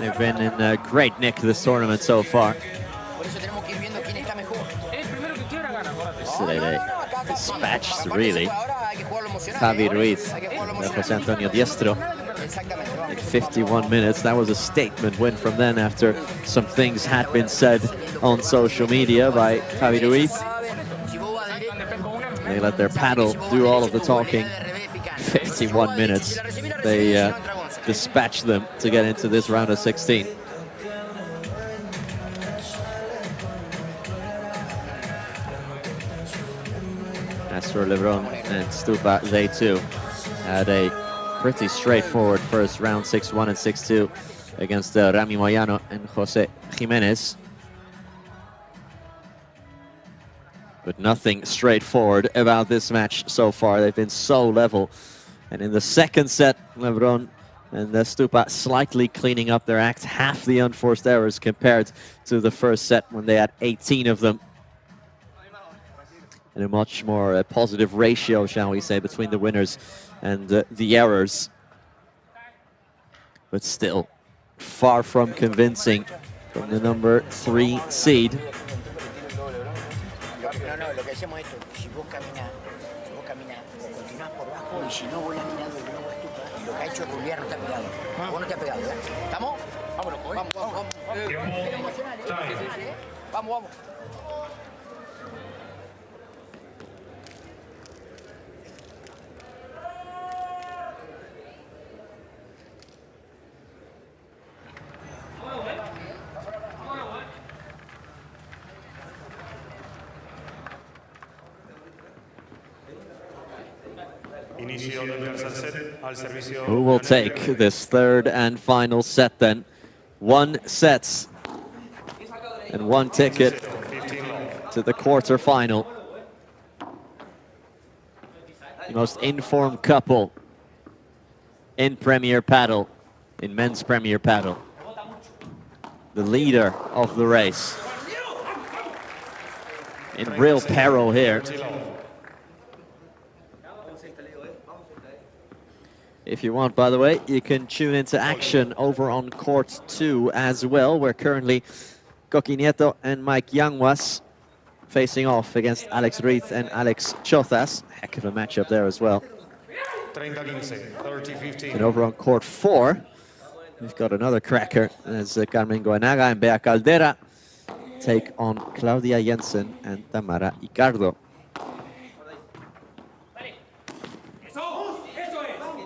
They've been in a great nick this tournament so far. Yesterday they dispatched, really, Javi Ruiz and Jose Antonio Diestro in 51 minutes. That was a statement win from them after some things had been said on social media by Javi Ruiz. They let their paddle do all of the talking. 51 minutes. They dispatched them to get into this round of 16. As for Lebron and Stupa, they too had a pretty straightforward first round, 6-1 and 6-2. against Rami Moyano and Jose Jimenez. But nothing straightforward about this match so far. They've been so level. And in the second set, Lebron and Stupa slightly cleaning up their act, half the unforced errors compared to the first set when they had 18 of them. And a much more positive ratio, shall we say, between the winners and the errors. But still, far from convincing from the number 3 seed. No, lo que hacemos es esto, si vos caminás, continuás por bajo y si no voy a mirar el globo Stupa, lo que ha hecho Julián no te ha pegado. Vos no te ha pegado, ¿eh? ¿Estamos? Vámonos, vamos. Emocional, ¿eh? Vamos. Who will take this third and final set then? 1 set and 1 ticket to the quarterfinal. The most informed couple in Premier Padel, in men's Premier Padel. The leader of the race. In real peril here. If you want, by the way, you can tune into action over on court 2 as well, where currently Coqui Nieto and Mike Yanguas facing off against Alex Ruiz and Alex Chozas. Heck of a matchup there as well. And over on court 4, we've got another cracker as Carmen Goenaga and Bea Caldera take on Claudia Jensen and Tamara Icardo.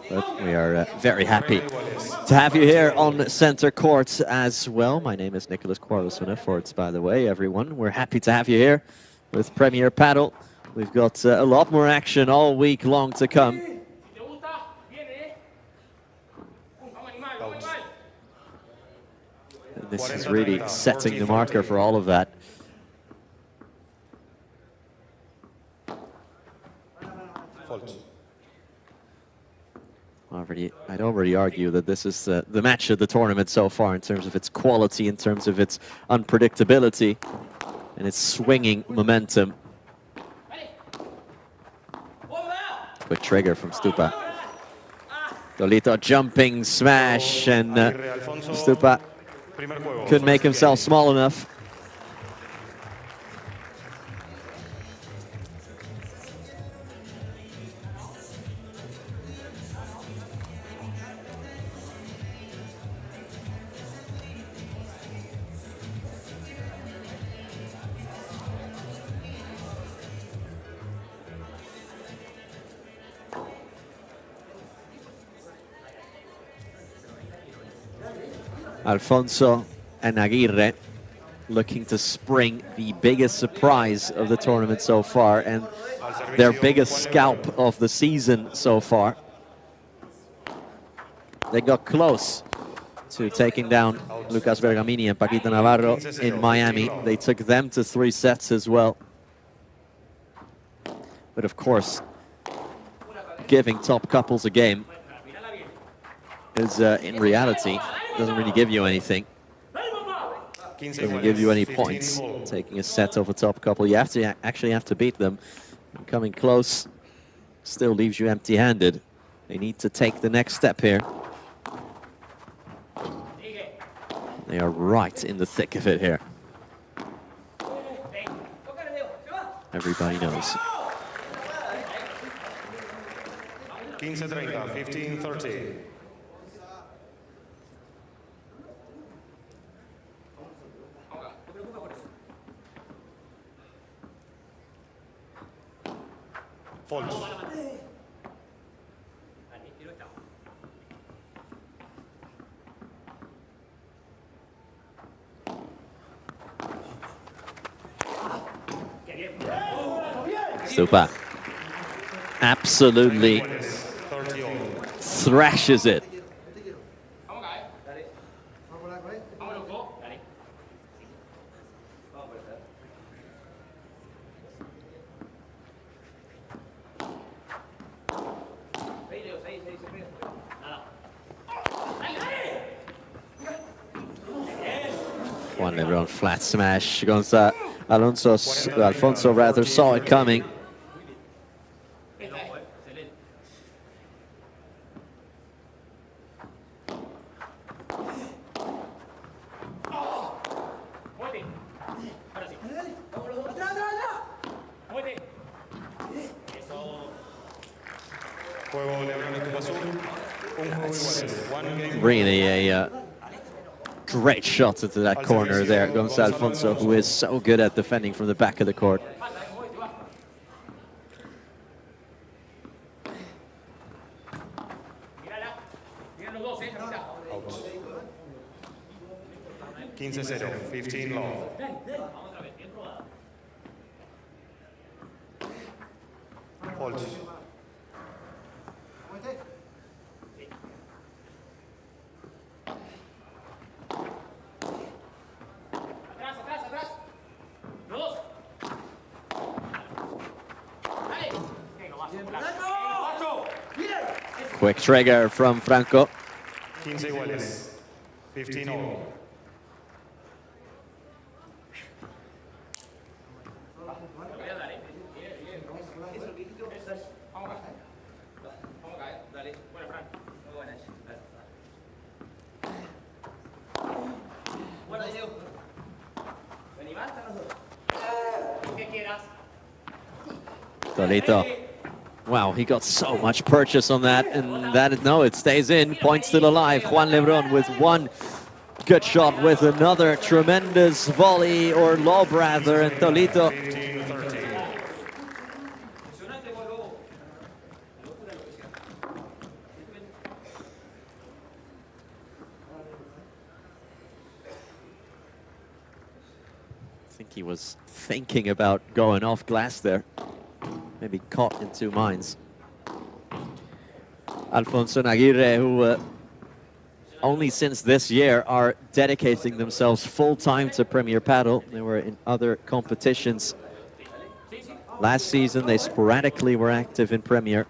But we are very happy to have you here on center court as well. My name is Nicholas Quarles-Forts, by the way, everyone. We're happy to have you here with Premier Padel. We've got a lot more action all week long to come. And this is really setting the marker for all of that. I'd already argue that this is the match of the tournament so far in terms of its quality, in terms of its unpredictability, and its swinging momentum. Quick trigger from Stupa. Dolito jumping smash, and Stupa couldn't make himself small enough. Alfonso and Aguirre looking to spring the biggest surprise of the tournament so far and their biggest scalp of the season so far. They got close to taking down Lucas Bergamini and Paquito Navarro in Miami. They took them to 3 sets as well. But of course, giving top couples a game is in reality doesn't really give you anything. Doesn't give you any points. Taking a set over top couple, you have to actually have to beat them. And coming close still leaves you empty-handed. They need to take the next step here. They are right in the thick of it here. Everybody knows. 15-30, 15-30. False. Stupa absolutely thrashes it. Juan Lebron, flat smash. Alfonso rather saw it coming. Really a great shot into that corner there, Gonzalo Alfonso, who is so good at defending from the back of the court. Out. 15-0, 15 love. Hold. Quick trigger from Franco. 15 iguales. 15 all. Tolito. Wow, he got so much purchase on that, and no, it stays in. Point still alive. Juan Lebron with one good shot with another tremendous volley, or lob rather, and Tolito. I think he was thinking about going off glass there. Maybe caught in two minds. Alfonso and Aguirre, who only since this year are dedicating themselves full-time to Premier Padel. They were in other competitions. Last season, they sporadically were active in Premier.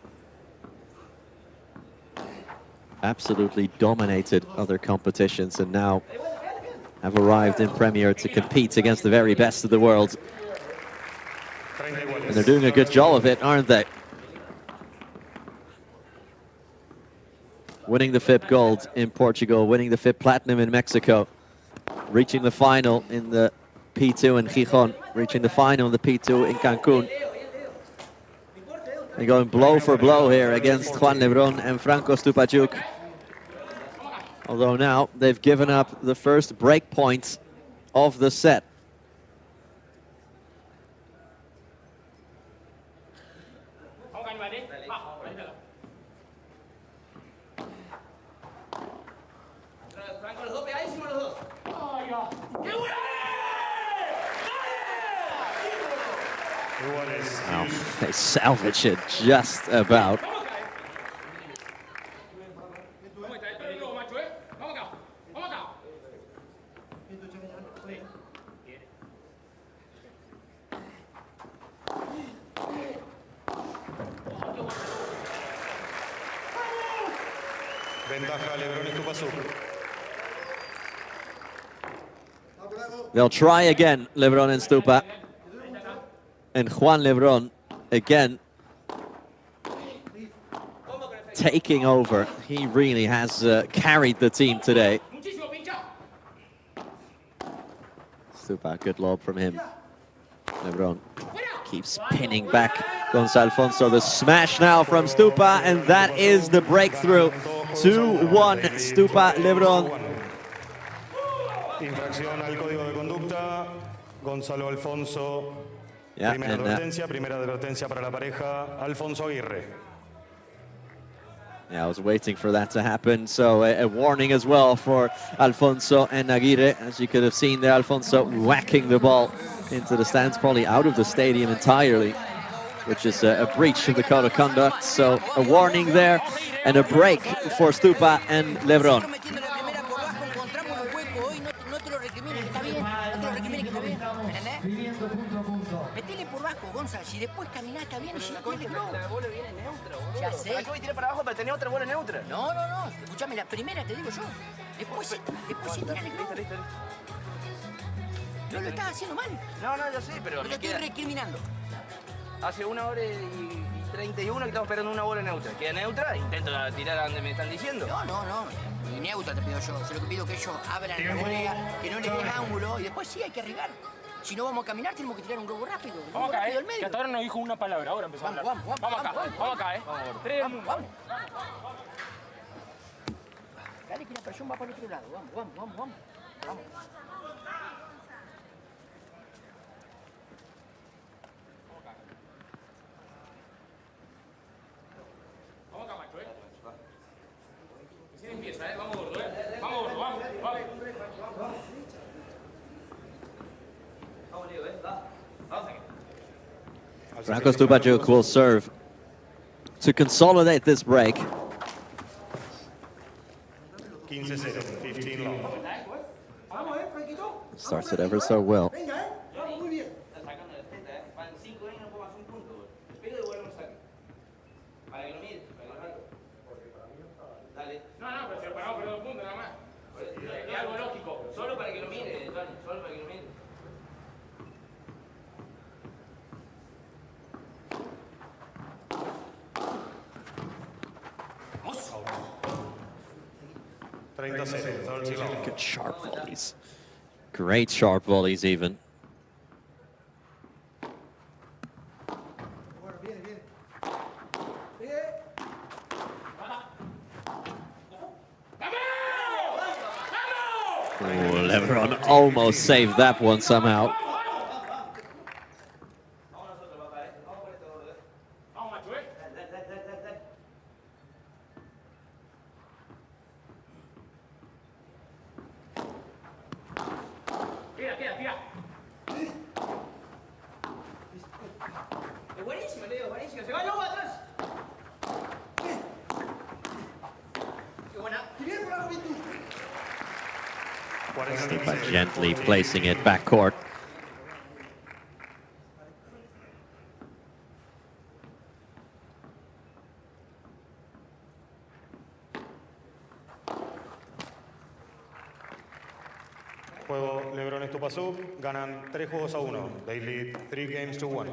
Absolutely dominated other competitions, and now have arrived in Premier to compete against the very best of the world. And they're doing a good job of it, aren't they? Winning the FIP Gold in Portugal, winning the FIP Platinum in Mexico, reaching the final in the P2 in Gijón, reaching the final in the P2 in Cancun. They're going blow for blow here against Juan Lebron and Franco Stupaczuk. Although now they've given up the first break points of the set. Wow, they salvage it just about. Ventaja Lebron y Stupaczuk. They'll try again, Lebron and Stupa. And Juan Lebron, again, taking over. He really has carried the team today. Stupa, good lob from him. Lebron keeps pinning back Gonzalo Alfonso. The smash now from Stupa, and that is the breakthrough. 2-1, Stupa Lebron. Infracción al código de conducta. Gonzalo Alfonso. Yeah, primera advertencia para la pareja, Alfonso Aguirre. Yeah, I was waiting for that to happen. So a warning as well for Alfonso and Aguirre. As you could have seen there, Alfonso whacking the ball into the stands, probably out of the stadium entirely, which is a breach of the code of conduct. So a warning there and a break for Stupa and Lebron. Si después caminás, está bien, y si no tiene globo. La bola viene neutra, boludo. Ya sé. ¿Para qué voy a tirar para abajo para tener otra bola neutra? No, no, no. Escuchame, la primera te digo yo. Después sí tirale globo. Listo. No lo estás haciendo mal. No, ya sé, pero... No te estoy recriminando. Hace 1 hora y 31 que estamos esperando una bola neutra. Queda neutra, intento tirar a donde me están diciendo. No. Ni neutra te pido yo. Yo lo que pido es que ellos abran la volea, que no le des ángulo y después sí hay que arriesgar. Si no vamos a caminar, tenemos que tirar un globo rápido. Vamos acá, rápido al medio. que hasta ahora no dijo una palabra, ahora empezamos a hablar. Vamos acá, Vamos. Dale que la presión va para el otro lado. Vamos. Vamos acá, macho, Recién empieza, Vamos, gordo, Vamos, gordo, vamos. Vamos, Leo, Vamos aquí. Franco Stupaczuk will serve to consolidate this break. 15-0, 15 long. Starts it ever so well. Vamos, muy bien. Está sacando de frente, Van 5 años, no pongas un punto, Espero que devuelvan un saque. Para que lo mire, para que lo haga. Dale. No, pero si lo paramos por 2 puntos nada más. Es algo lógico. Solo para que lo mire, Tony, solo para que lo mire. Vamos. 30-0, 30 long. Good sharp volleys. Great sharp volleys even. Oh, Lebron almost saved that one somehow. Es buenísimo, Leo, buenísimo. Se va luego atrás. Qué buena. By gently placing it backcourt. Juego Lebron Stupaczuk, ganan 3-1. They lead 3-1.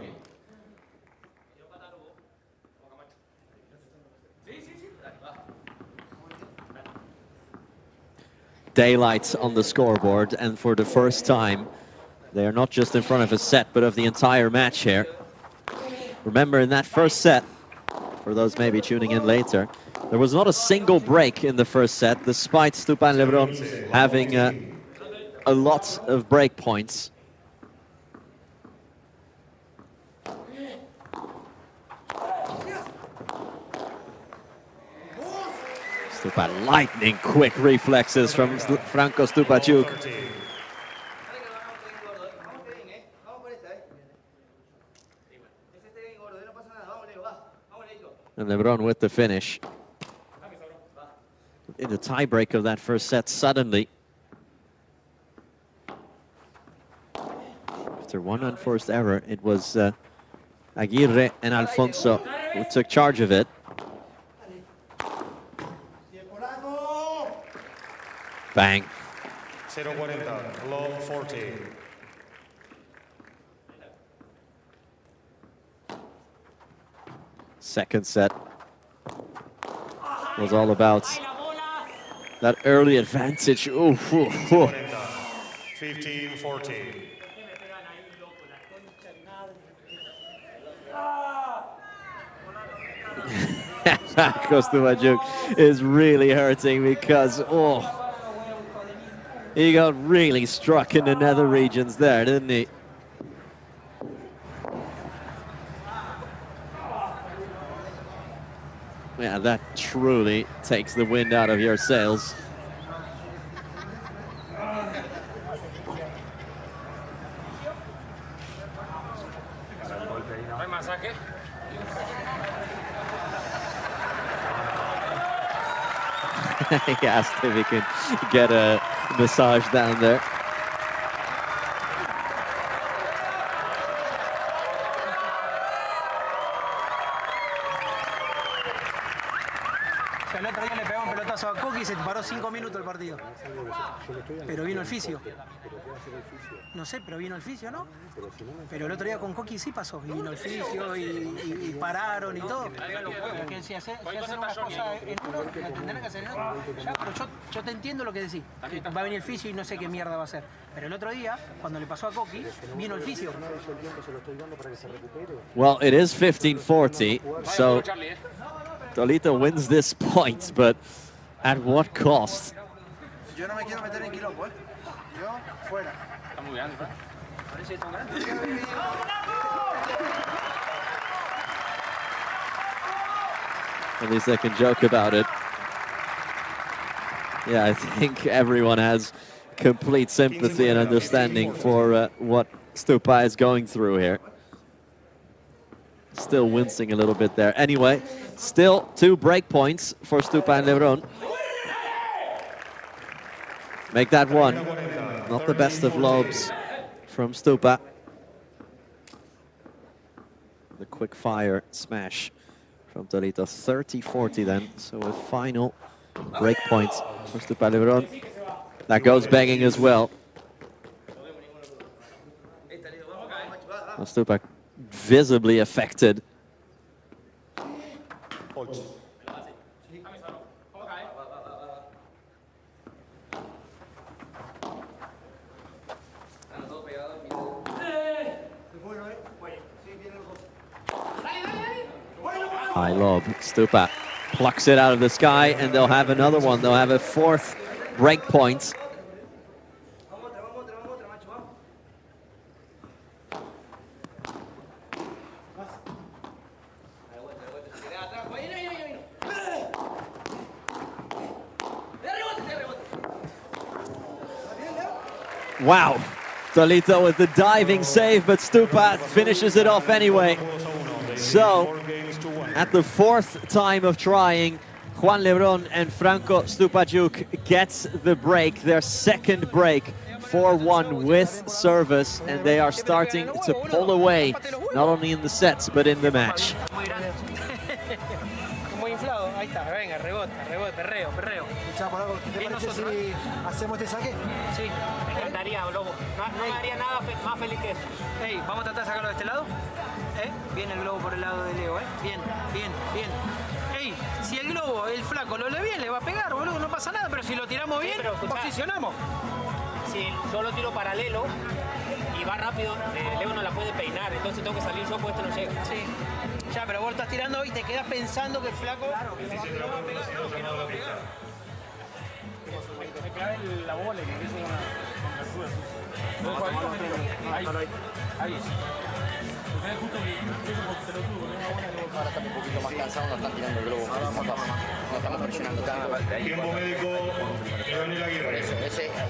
Daylights on the scoreboard, and for the first time, they are not just in front of a set, but of the entire match here. Remember, in that first set, for those maybe tuning in later, there was not a single break in the first set, despite Stupa and Lebron having a lot of break points. Stupa, lightning quick reflexes from Franco Stupaczuk. And Lebron with the finish. In the tiebreak of that first set, suddenly, after one unforced error, it was Aguirre and Alfonso who took charge of it. Bang. 0-40, low 40. Second set was all about that early advantage. Ooh, 15-40. Stupaczuk is really hurting because, he got really struck in the nether regions there, didn't he? Yeah, that truly takes the wind out of your sails. He asked if he could get a massage down there. El otro día le pegó un pelotazo a Coqui y se paró 5 minutos el partido. Pero vino el fisio. No sé, pero vino el fisio, ¿no? Pero el otro día con Coqui sí pasó. Vino el fisio y pararon y todo. Que si hacen una cosa en uno, la tendrán que hacer en otro. Ya, pero yo te entiendo lo que decís. Que va a venir el fisio y no sé qué mierda va a hacer. Pero el otro día, cuando le pasó a Coqui, vino el fisio. Well, it is 15-40, so Tolito wins this point, but at what cost? Yo no me quiero meter en quilombo, ¿eh? Yo, fuera. Está muy grande, ¿verdad? Parece tan grande. At least I can joke about it. Yeah, I think everyone has complete sympathy and understanding for what Stupa is going through here. Still wincing a little bit there. Anyway, still 2 break points for Stupa and Lebron. Make that 1. Not the best of lobs from Stupa. The quick fire smash from Tolito. 30-40 then. So a final break points for Stupa Lebron. That goes banging as well. Stupa visibly affected. High lob. Stupa plucks it out of the sky, and they'll have another one. They'll have a 4th break point. Wow. Tolito with the diving save, but Stupa finishes it off anyway. So, at the 4th time of trying, Juan Lebron and Franco Stupaczuk gets the break, their 2nd break, 4-1 with service, and they are starting to pull away, not only in the sets, but in the match. Muy inflado, ahí está, venga, rebote, perreo. ¿Te parece si hacemos este saque? Sí, me encantaría, Lobo. No me haría nada más feliz que eso. Ey, vamos a tratar de sacarlo de este lado. Viene el globo por el lado de Leo, Bien. Ey, si el globo, el flaco, lo lee bien, le va a pegar, boludo, no pasa nada, pero si lo tiramos bien, posicionamos. Si yo lo tiro paralelo y va rápido, Leo no la puede peinar, entonces tengo que salir yo porque este no llega. Sí. Ya, pero vos estás tirando y te quedas pensando que el flaco... Me clave la bola y me empieza Ahí. Ahora estamos un poquito más cansados, no están tirando el globo. No estamos presionando tanto. Tiempo médico, Leonel Aguirre. Por eso,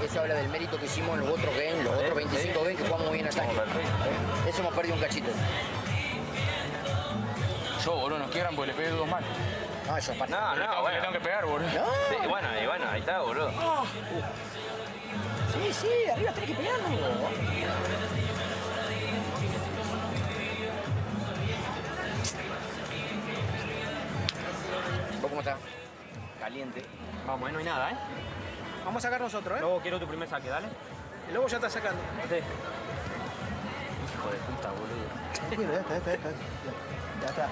ese habla del mérito que hicimos en los otros games, los otros 25 games que jugamos bien ataque. Eso hemos perdido un cachito. Yo, boludo, nos quieran porque le pegué 2 mal. No, eso es parte. No, bueno, le tengo que pegar, boludo. No. Sí, bueno, ahí está, boludo. Sí, arriba tenés que pegarlo. ¿Vos cómo estás? Caliente. Vamos, no hay nada, Vamos a sacar nosotros, Lobo, quiero tu primer saque, dale. El lobo ya está sacando. Sí. Hijo de puta, boludo. Ya está.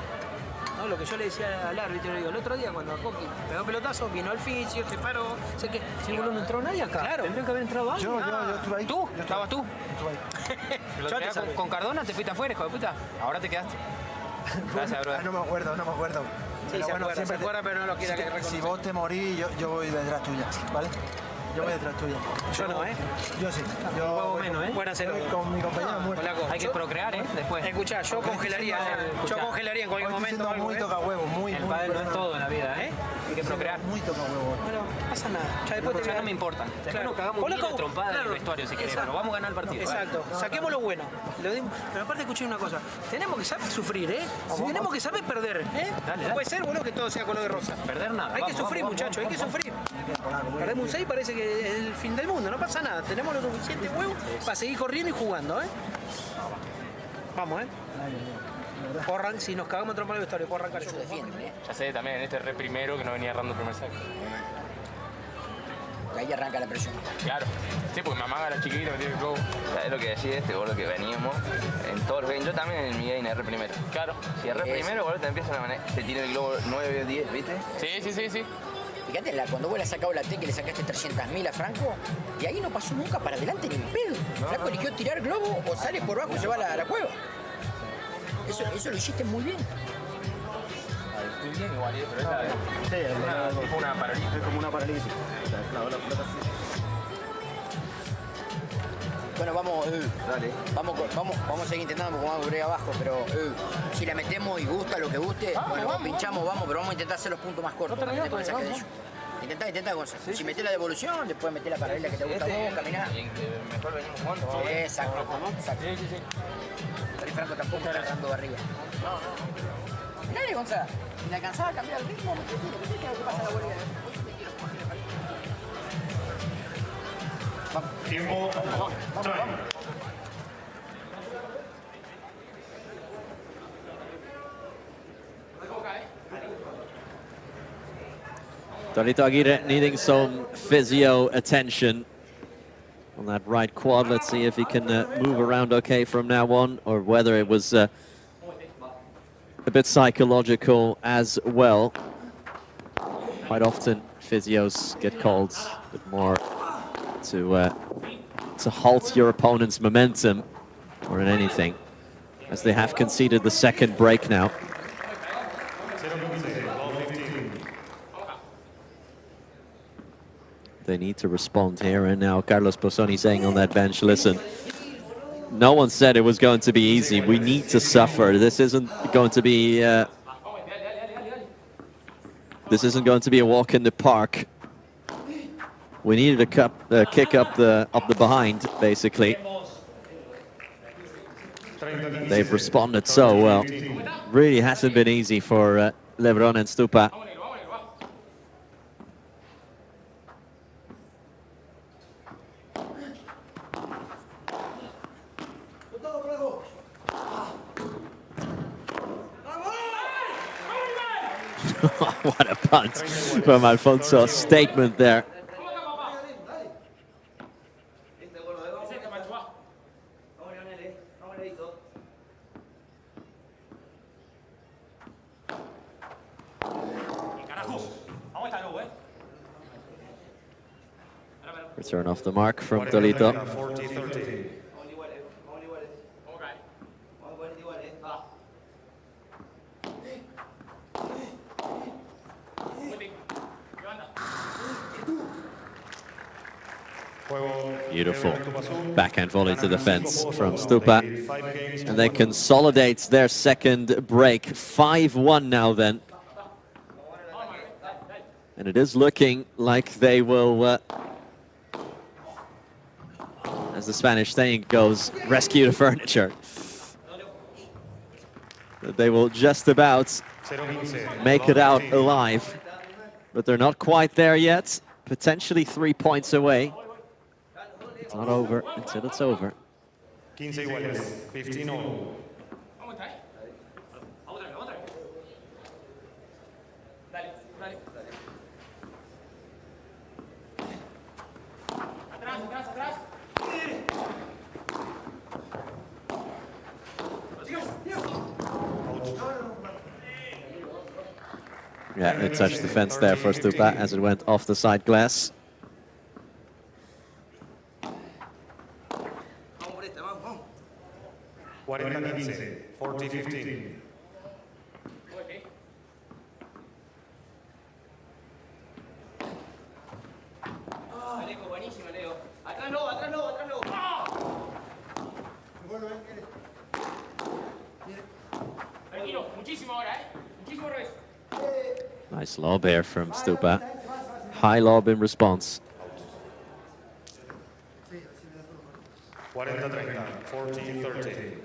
No, lo que yo le decía al árbitro, le digo, el otro día cuando a Coqui pegó pelotazo, vino al fisio, se paró, sé que... Sí, boludo, no entró nadie acá. Claro. Tendría que haber entrado alguien. Yo estuve ahí. ¿Tú? ¿Estabas tú? Estuve ahí. Pero Yo te salvé. con Cardona te fuiste afuera, hijo de puta. Ahora te quedaste. Gracias, bro. No me acuerdo. Sí, se acuerda, pero no lo quiere reconocer. Si vos te morís, yo voy detrás tuya, ¿vale? Yo voy detrás tuya. Yo no, Yo sí. Un huevo menos, Buena cero. Con mi compañero muerto. Hay que procrear, después. Escuchá, yo congelaría en cualquier momento algo, muy toca huevo, El pádel no es todo en la vida, Hay que procrear. Muy toca huevo. Bueno, no pasa nada. Ya después no me importa. Después nos cagamos un de trompada en el vestuario si querés, pero vamos a ganar el partido. Exacto. Saquemos lo bueno. Pero aparte escuché una cosa. Tenemos que saber sufrir, Tenemos que saber perder, Dale. No puede ser, bueno, que todo sea color de rosa. Perder nada. Hay que sufrir, muchachos, hay que sufrir. Perdemos un 6 parece que es el fin del mundo, no pasa nada. Tenemos lo suficiente huevo para seguir corriendo y jugando, Vamos, si nos cagamos trompa en el vestuario, puedo arrancar yo. Defienden, Ya sé, también, este re primero que no venía errando el primer saque. ahí arranca la presión. Claro. Sí, porque me amaga la chiquita, me tiene el globo. Es lo que decía boludo, que veníamos en todos los games. Yo también en mi game erré primero. Claro. Si erré primero, boludo, te empiezan a manejar. Te tiran el globo 9 o 10, ¿viste? Sí. Fíjate, cuando vos le has sacado la T que le sacaste 300.000 a Franco, y ahí no pasó nunca para adelante ni un pedo. Franco eligió tirar globo o sale por abajo y se va a la cueva. Eso lo hiciste muy bien. Estoy bien igual, pero es tipo una parálisis. Es como una parálisis. Bueno, vamos, Dale. vamos a seguir intentando porque vamos a Brea abajo, pero si la metemos y gusta lo que guste, bueno, pinchamos, vamos, pero vamos a intentar hacer los puntos más cortos. Con el saque de ellos. Intentá, Gonzalo. Si metés la devolución, después metés la paralela que te gusta a vos, caminá. Mejor venimos jugando, vamos. Exacto. Sí. Pero Franco tampoco está agarrando barriga. Dale, Gonzalo. ¿Le alcanzaba a cambiar el ritmo? ¿Qué pasa la vuelta? Tiempo. Vamos. Tolito Aguirre needing some physio attention on that right quad. Let's see if he can move around okay from now on, or whether it was a bit psychological as well. Quite often physios get called a bit more to halt your opponent's momentum more than anything, as they have conceded the second break now. They need to respond here, and now Carlos Pozzoni saying on that bench, listen, no one said it was going to be easy. We need to suffer. This isn't going to be a walk in the park. We needed a kick up the behind, basically. They've responded so well. Really hasn't been easy for Lebron and Stupa. What a punt from Alfonso. Statement there. Return off the mark from Tolito. Beautiful backhand volley to the fence from Stupa. And they consolidate their second break. 5-1 now then. And it is looking like they will, as the Spanish saying goes, rescue the furniture. They will just about make it out alive. But they're not quite there yet. Potentially 3 points away. It's not over until it's over. 15 iguales, 15 all. Yeah, it touched the fence there for Stupa as it went off the side glass. Cuarenta 15, 40-15. Alejo, buenísimo, Leo. Atrás no, atrás no, atrás no. Tranquilo, muchísimo ahora, muchísimo revés. Nice lob here from Stupa. High lob in response. 40-30, 40-30.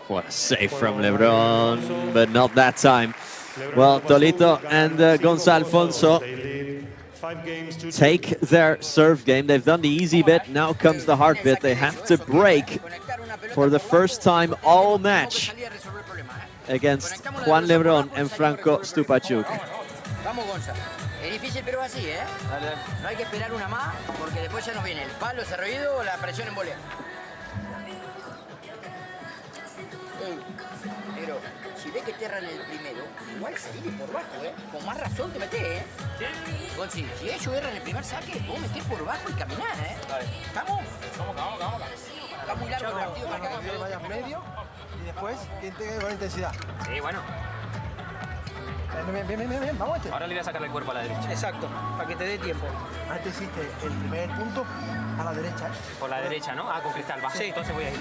What a save from Lebron, but not that time. Well, Tolito and Gonzalo Alfonso take their serve game. They've done the easy bit. Now comes the hard bit. They have to break for the first time all match against Juan Lebron and Franco Stupaczuk. Vamos, Gonzalo. Es difícil, pero así, ¿eh? No hay que esperar una más, porque después ya nos viene el palo servido o la presión en volea. Pero si ves que te erran el primero, igual salí por bajo, ¿eh? Con más razón te metés, ¿eh? Gonzi, si ellos erran el primer saque, vos metés por bajo y caminás, ¿eh? ¿Estamos? Vamos. Está muy largo el partido para que vayas medio y después quien tenga con intensidad. Sí, bueno. Bien, vamos este. Ahora le voy a sacar el cuerpo a la derecha. Exacto, para que te dé tiempo. Antes hiciste el primer punto a la derecha, ¿eh? Por la derecha, ¿no? Ah, con cristal, va. Sí. Entonces voy a ir.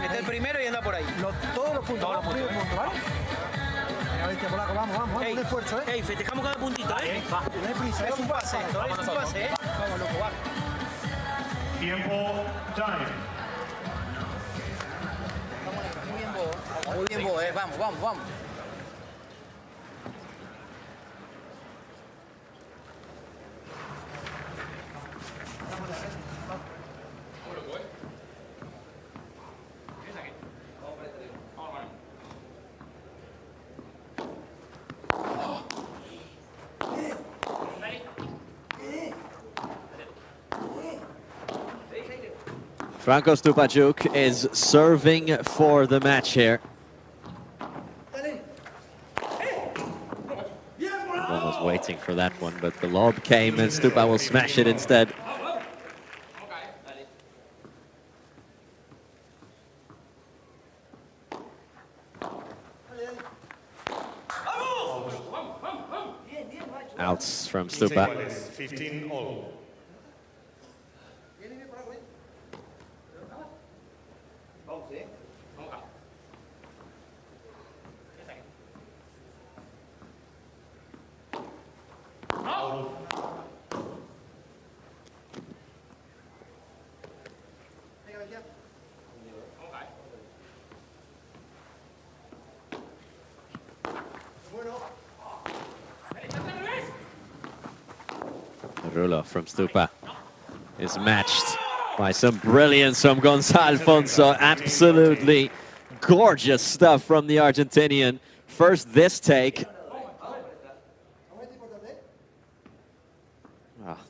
Mete el primero y anda por ahí. Todos los puntos, ¿vale? Venga, bestia, polaco, vamos, un esfuerzo, ¿eh? Ey, festejamos cada puntito, ¿eh? No hay prisa, es un pase esto, es un pase, ¿eh? Vamos, loco, va. Tiempo, time. Muy bien vos, vamos. Franco Stupaczuk is serving for the match here. One was waiting for that one, but the lob came and Stupa will smash it instead. Outs from Stupa. 15 all. Rulo from Stupa is matched by some brilliance from Gonzalo Alfonso. Absolutely gorgeous stuff from the Argentinian. First this take.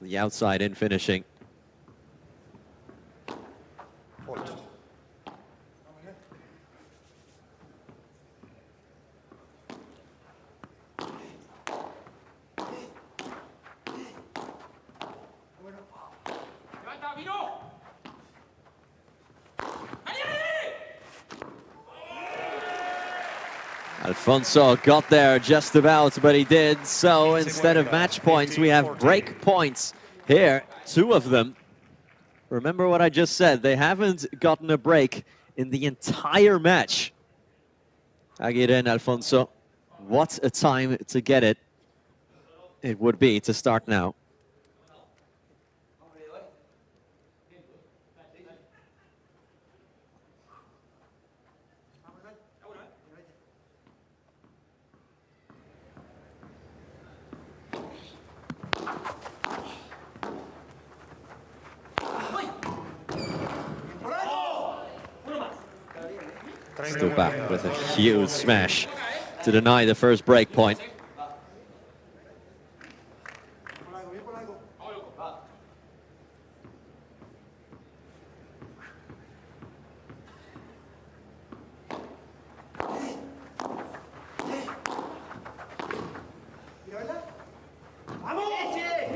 The outside in finishing. Alfonso got there just about, but he did. So instead of match points, we have break points here, 2 of them. Remember what I just said, they haven't gotten a break in the entire match. Aguirre and Alfonso, what a time to get it. It would be to start now. Stupa with a huge smash to deny the first break point.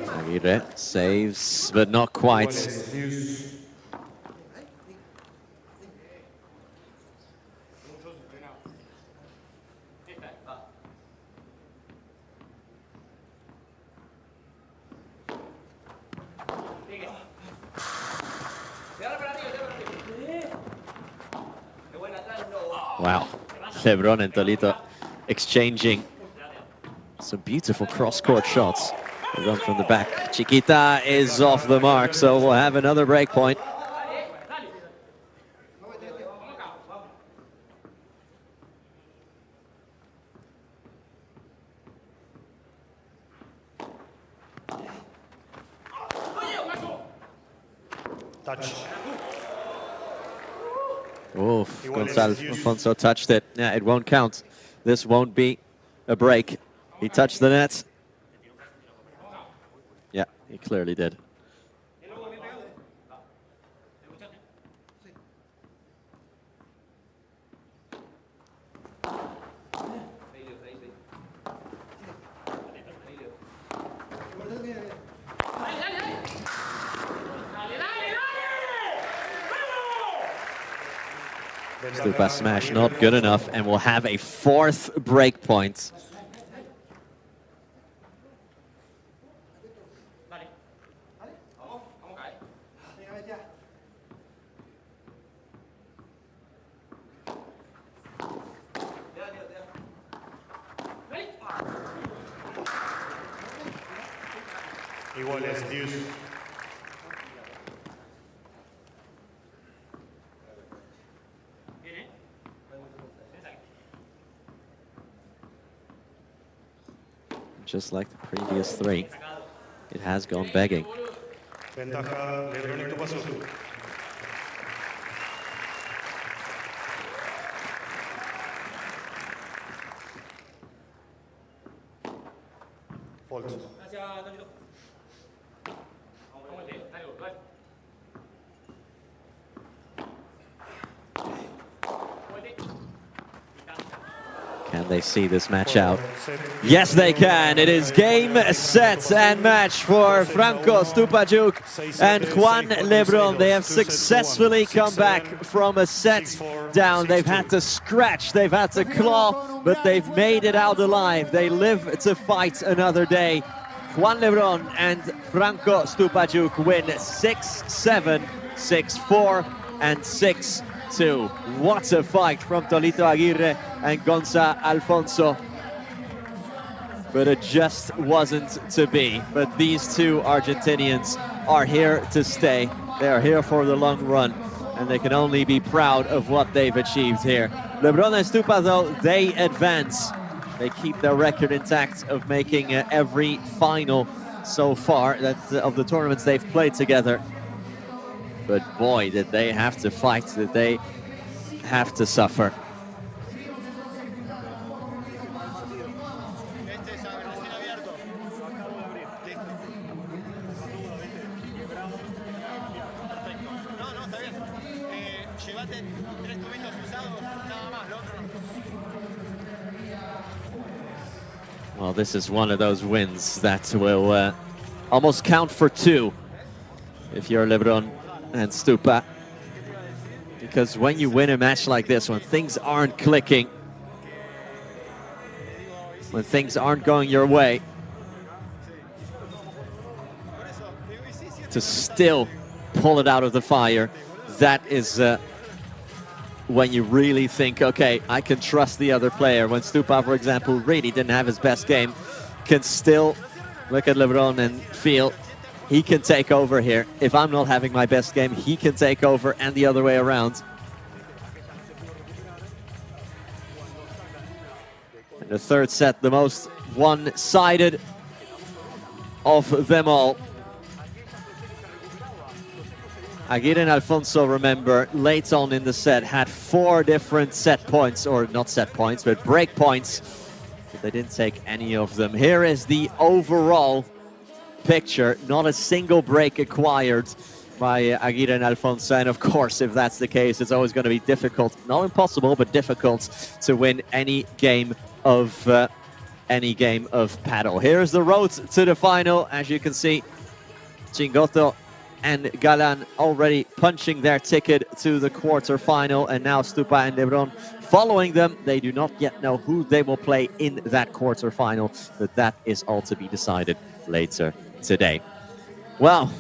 Aguirre saves, but not quite. Wow, Lebron and Tolito exchanging some beautiful cross-court shots. They run from the back. Chiquita is off the mark, so we'll have another break point. Touch. Oof, Gonzalo Alfonso touched it. Yeah, it won't count. This won't be a break. He touched the net. Yeah, he clearly did. Stupa smash not good enough, and we'll have a fourth break point. Igual es deuce. Just like the previous three, it has gone begging. Ventaja Lebron y Stupaczuk. Fault. Can they see this match out? Yes, they can. It is game, set, and match for Franco, Stupaczuk, and Juan Lebron. They have successfully come back from a set down. They've had to scratch, they've had to claw, but they've made it out alive. They live to fight another day. Juan Lebron and Franco Stupaczuk win 6-7, 6-4, and 6-2. What a fight from Tolito Aguirre and Gonzalo Alfonso. But it just wasn't to be. But these two Argentinians are here to stay. They are here for the long run, and they can only be proud of what they've achieved here. Lebron and Stupa, though, they advance. They keep their record intact of making every final so far of the tournaments they've played together. But boy, did they have to fight, did they have to suffer. Well, this is one of those wins that will almost count for two if you're Lebron and Stupa. Because when you win a match like this, when things aren't clicking, when things aren't going your way, to still pull it out of the fire, that is when you really think, okay, I can trust the other player. When Stupa, for example, really didn't have his best game, can still look at Lebron and feel he can take over here. If I'm not having my best game, he can take over, and the other way around. And the third set, the most one-sided of them all. Aguirre and Alfonso, remember, late on in the set, had 4 different set points, or not set points, but break points. But they didn't take any of them. Here is the overall picture. Not a single break acquired by Aguirre and Alfonso. And of course, if that's the case, it's always going to be difficult, not impossible, but difficult to win any game of Padel. Here's the road to the final. As you can see, Chingotto and Galan already punching their ticket to the quarterfinal, and now Stupa and Lebron following them. They do not yet know who they will play in that quarterfinal, but that is all to be decided later today. Well,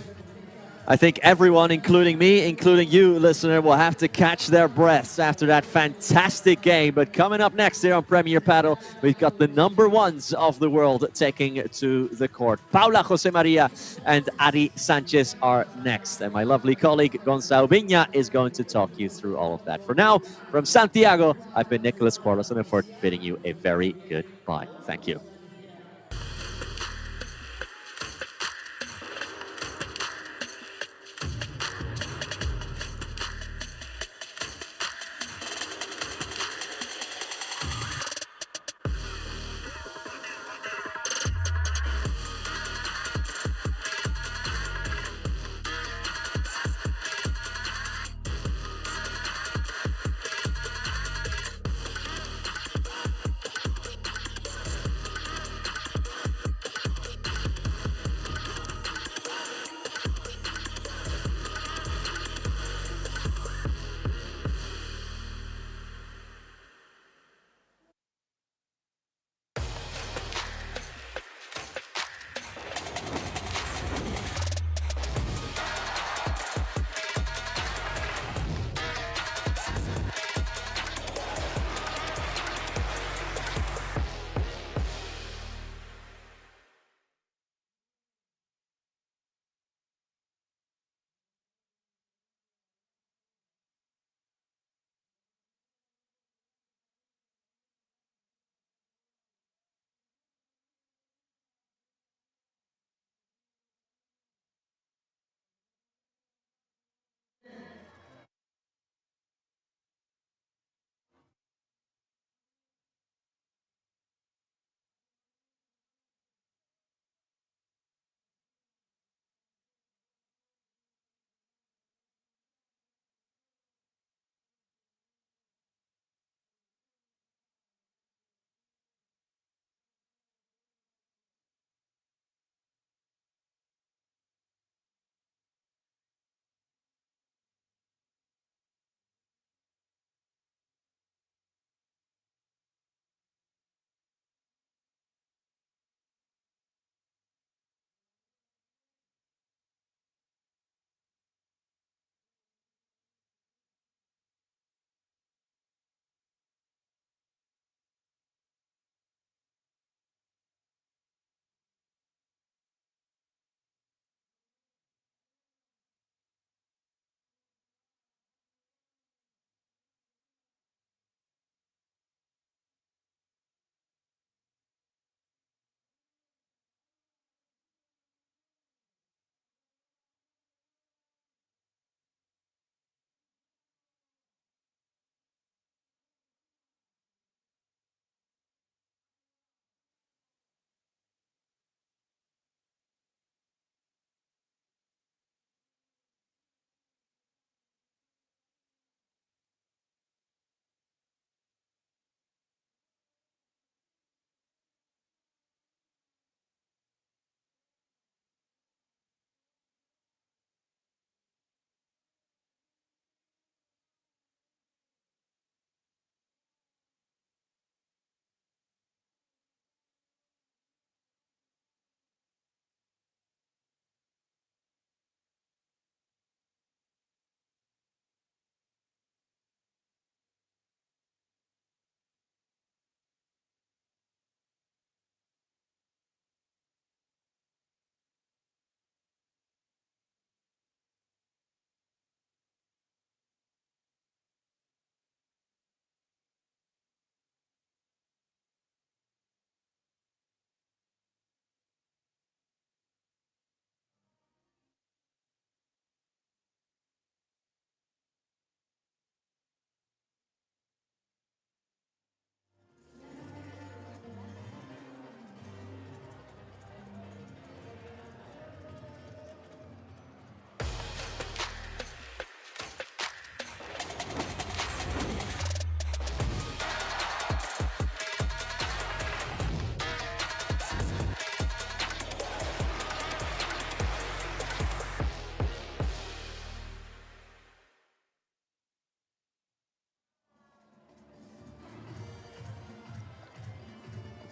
I think everyone, including me, including you, listener, will have to catch their breaths after that fantastic game. But coming up next here on Premier Padel, we've got the #1s of the world taking to the court. Paula Josemaria and Ari Sanchez are next. And my lovely colleague, Gonzalo Viña, is going to talk you through all of that. For now, from Santiago, I've been Nicholas Corlison, and for bidding you a very good bye. Thank you.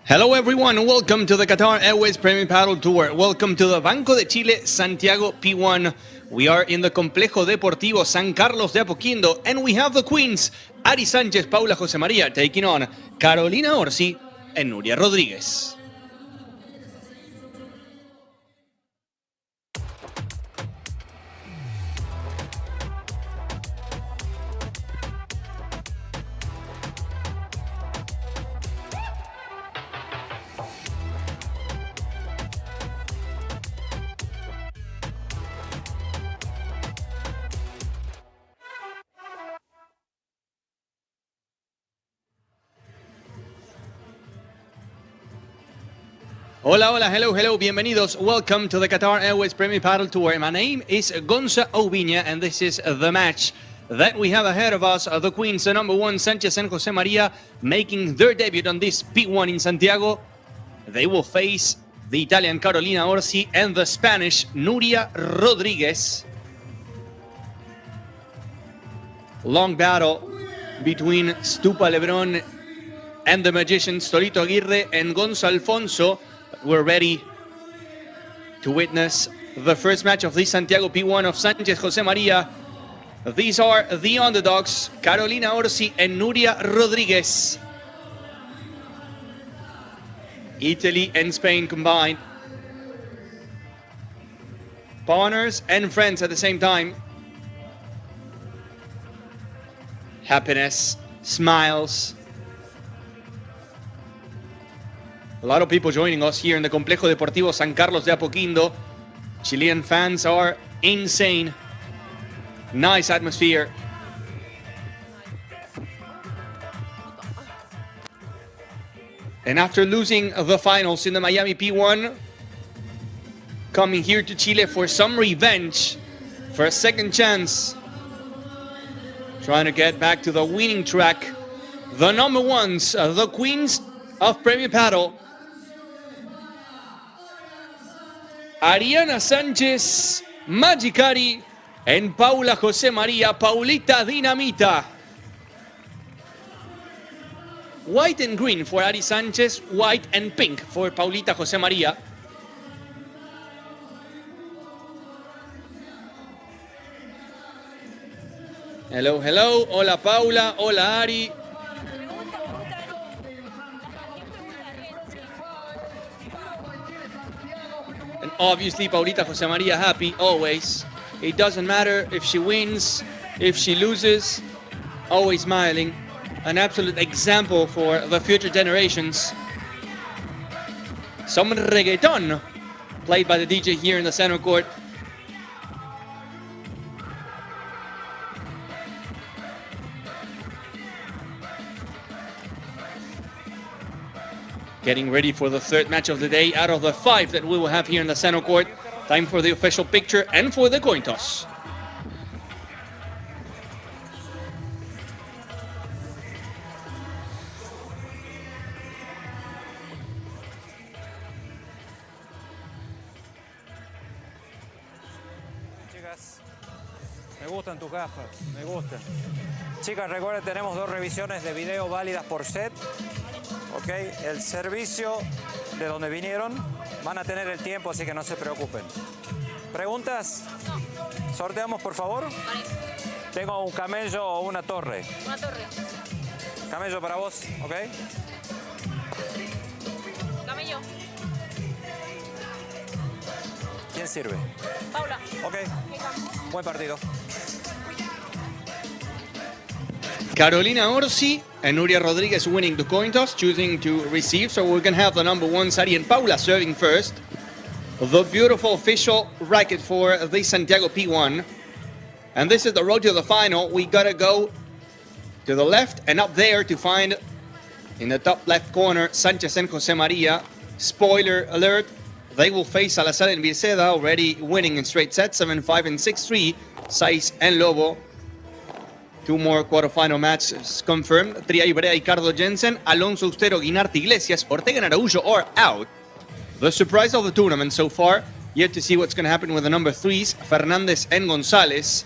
Hello everyone, welcome to the Qatar Airways Premier Padel Tour. Welcome to the Banco de Chile Santiago P1. We are in the Complejo Deportivo San Carlos de Apoquindo and we have the queens, Ari Sánchez, Paula José María, taking on Carolina Orsi and Nuria Rodríguez. Hola, hola, hello, hello, bienvenidos. Welcome to the Qatar Airways Premier Padel Tour. My name is Gonzalo Oviña and this is the match that we have ahead of us. The queens, the number one, Sánchez and José María, making their debut on this P1 in Santiago. They will face the Italian Carolina Orsi and the Spanish Nuria Rodríguez. Long battle between Lebron and the magicians Torito Aguirre and Gonzalo Alfonso. We're ready to witness the first match of this Santiago P1 of Sánchez José María. These are the underdogs, Carolina Orsi and Nuria Rodríguez. Italy and Spain combined. Partners and friends at the same time. Happiness, smiles. A lot of people joining us here in the Complejo Deportivo San Carlos de Apoquindo. Chilean fans are insane. Nice atmosphere. And after losing the finals in the Miami P1, coming here to Chile for some revenge, for a second chance, trying to get back to the winning track. The number ones, the queens of Premier Padel. Ariana Sánchez, Magicari, and Paula José María, Paulita Dinamita. White and green for Ari Sánchez, white and pink for Paulita José María. Hello, hello. Hola Paula, hola Ari. And obviously Paulita José María happy always. It doesn't matter if she wins, if she loses, always smiling. An absolute example for the future generations. Some reggaeton played by the DJ here in the center court. Getting ready for the third match of the day out of the 5 that we will have here in the center court. Time for the official picture and for the coin toss. Chicas, me gustan tus gafas, me gustan. Chicas, recuerden, tenemos 2 revisiones de video válidas por set. Ok, el servicio de donde vinieron, van a tener el tiempo, así que no se preocupen. ¿Preguntas? Sorteamos, por favor. Vale. Tengo un camello o una torre. Una torre. Camello para vos, ok. Camello. ¿Quién sirve? Paula. Ok, buen partido. Carolina Orsi and Nuria Rodríguez winning the coin toss, choosing to receive. So we're going to have the number one, Sari and Paula, serving first. The beautiful official racket for the Santiago P1. And this is the road to the final. We got to go to the left and up there to find, in the top left corner, Sánchez and José María. Spoiler alert, they will face Salazar and Virceda, already winning in straight sets, 7-5 and 6-3. Saiz and Lobo. 2 more quarterfinal matches confirmed. Triay, Brea, Ricardo Jensen, Alonso, Ustero, Guinarte, Iglesias, Ortega and Araújo are out. The surprise of the tournament so far. Yet to see what's going to happen with the number 3s, Fernández and González.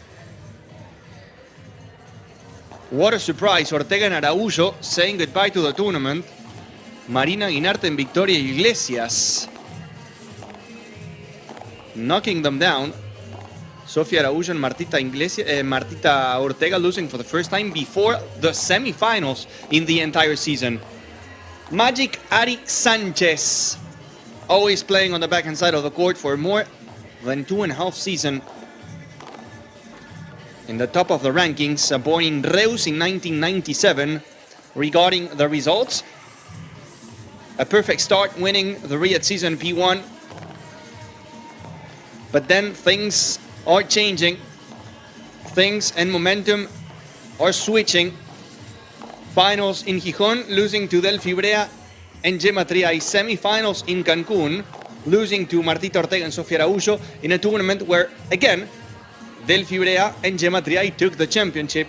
What a surprise. Ortega and Araújo saying goodbye to the tournament. Marina Guinarte and Victoria Iglesias. Knocking them down. Sofia Araújo and Martita Ortega losing for the first time before the semifinals in the entire season. Magic Ari Sanchez, always playing on the backhand side of the court for more than 2.5 seasons. In the top of the rankings, born in Reus in 1997. Regarding the results, a perfect start winning the Riyadh season P1. But then things are changing. Things and momentum are switching. Finals in Gijón, losing to Delfi Brea and Gemma Triay. Semifinals in Cancún, losing to Martita Ortega and Sofia Araújo in a tournament where, again, Delfi Brea and Gemma Triay took the championship.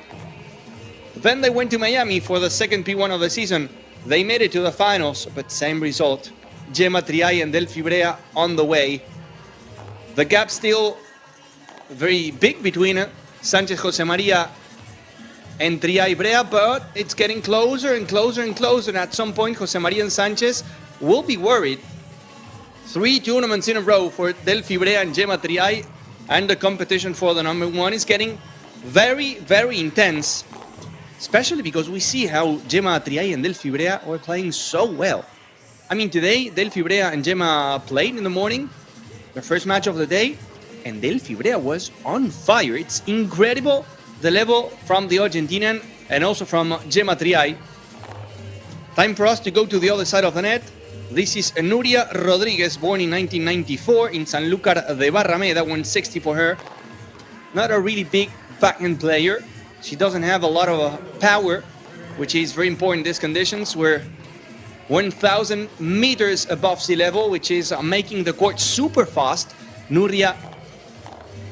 Then they went to Miami for the second P1 of the season. They made it to the finals, but same result. Gemma Triay and Delfi Brea on the way. The gap still very big between Sanchez Josemaria and Triay Brea, but it's getting closer and closer and closer. And at some point, Josemaria and Sanchez will be worried. 3 tournaments in a row for Delfi Brea and Gemma Triay, and the competition for the number 1 is getting very, very intense. Especially because we see how Gemma Triay and Delfi Brea are playing so well. I mean, today, Delfi Brea and Gemma played in the morning, the first match of the day, and Delfi Brea was on fire. It's incredible, the level from the Argentinian and also from Gemma Triay. Time for us to go to the other side of the net. This is Nuria Rodriguez, born in 1994 in Sanlúcar de Barrameda, 160 for her. Not a really big backhand player. She doesn't have a lot of power, which is very important in these conditions. We're 1,000 meters above sea level, which is making the court super fast. Nuria,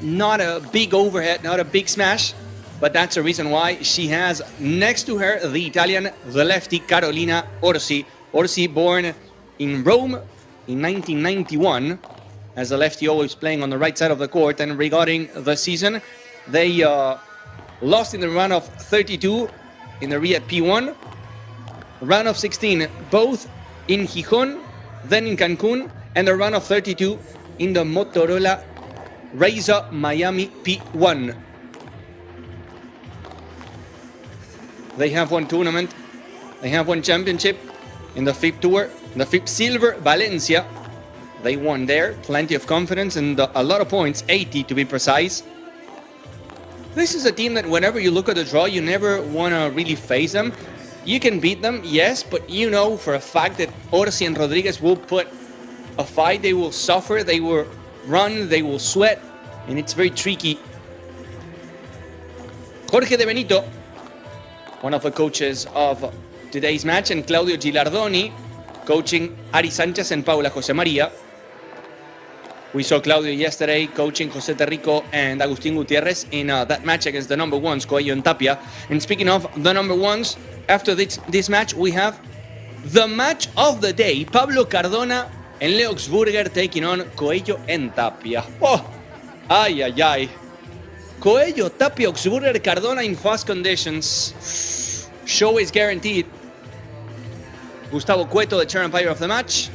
not a big overhead, not a big smash, but that's the reason why she has next to her the Italian, the lefty Carolina Orsi. Orsi, born in Rome in 1991, as a lefty, always playing on the right side of the court. And regarding the season, they lost in the round of 32 in the Riyadh P1, round of 16 both in Gijón, then in Cancún, and the round of 32 in the Motorola Razor Miami P1. They have one tournament, they have one championship in the FIP Tour, the FIP Silver Valencia. They won there, plenty of confidence and a lot of points, 80 to be precise. This is a team that whenever you look at the draw, you never want to really face them. You can beat them, yes, but you know for a fact that Orsi and Rodriguez will put a fight. They will suffer, they will run, they will sweat, and it's very tricky. Jorge de Benito, one of the coaches of today's match, and Claudio Gilardoni, coaching Ari Sanchez and Paula Josemaria. We saw Claudio yesterday coaching José Terrico and Agustín Gutiérrez in that match against the number 1s, Coello and Tapia. And speaking of the number 1s, after this match, we have the match of the day. Pablo Cardona and Leo Augsburger taking on Coello and Tapia. Oh, ay, ay, ay. Coello, Tapia, Augsburger, Cardona in fast conditions. Show is guaranteed. Gustavo Cueto, the chair umpire of the match.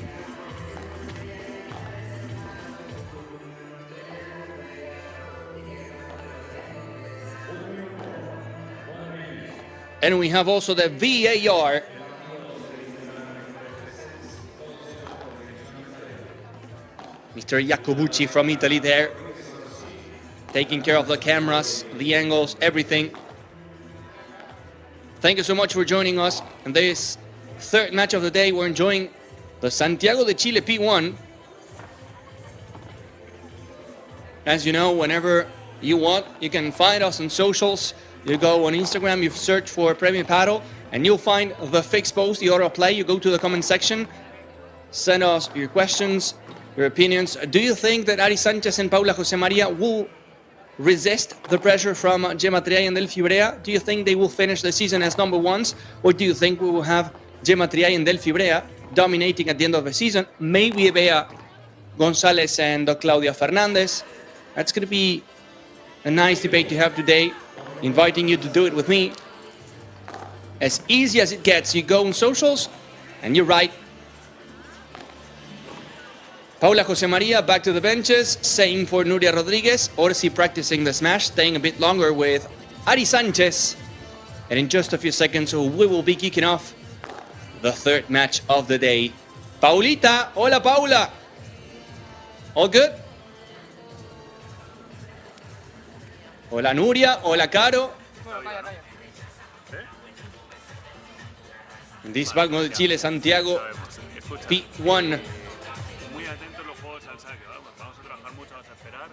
And we have also the VAR. Mr. Jacobucci from Italy there, taking care of the cameras, the angles, everything. Thank you so much for joining us in this third match of the day. We're enjoying the Santiago de Chile P1. As you know, whenever you want, you can find us on socials. You go on Instagram, you search for Premier Padel, and you'll find the fixed post, the order of play. You go to the comment section, send us your questions, your opinions. Do you think that Ari Sanchez and Paula Josemaria will resist the pressure from Gemma Triay and Delfi Brea? Do you think they will finish the season as number 1s? Or do you think we will have Gemma Triay and Delfi Brea dominating at the end of the season? Maybe Bea Gonzalez and Claudia Fernandez. That's going to be a nice debate to have today. Inviting you to do it with me. As easy as it gets, you go on socials and you write Paula Josemaria back to the benches. Same for Nuria Rodriguez. Orsi practicing the smash, staying a bit longer with Ari Sanchez. And in just a few seconds, we will be kicking off the third match of the day. Paulita, hola Paula. All good? Hola Nuria, hola Caro. In this Banco de Chile, Santiago, P1.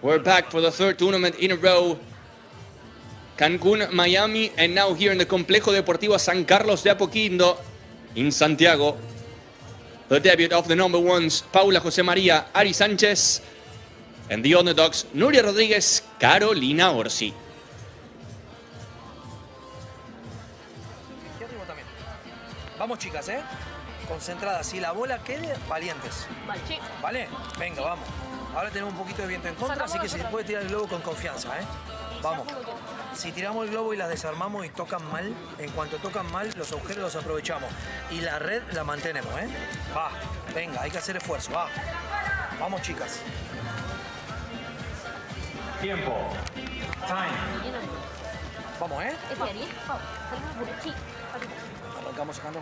We're back for the third tournament in a row. Cancún, Miami, and now here in the Complejo Deportivo San Carlos de Apoquindo in Santiago. The debut of the number ones, Paula Josemaria, Ari Sanchez, and the underdogs, Nuria Rodriguez, Carolina Orsi. Vamos chicas, concentradas. Si la bola quede, valientes. ¿Vale? Venga, vamos. Ahora tenemos un poquito de viento en contra, así que se puede tirar el globo con confianza, Vamos. Si tiramos el globo y las desarmamos y tocan mal, en cuanto tocan mal, los agujeros los aprovechamos. Y la red la mantenemos, Va, venga, hay que hacer esfuerzo, va. Vamos, chicas. Tiempo. Time. Vamos, Arrancamos sacando.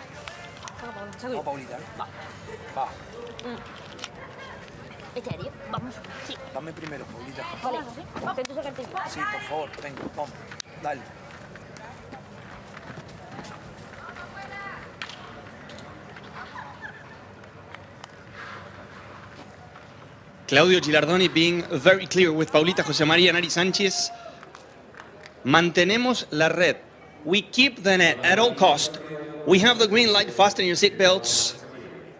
Vamos, Paulita, Va. Vamos. Sí. Dame primero, Paulita. Vale. Sí, por favor, venga, vamos. Dale. Claudio Gilardoni being very clear with Paulita Josemaria and Ari Sanchez. Mantenemos la red. We keep the net at all cost. We have the green light, fasten your seatbelts.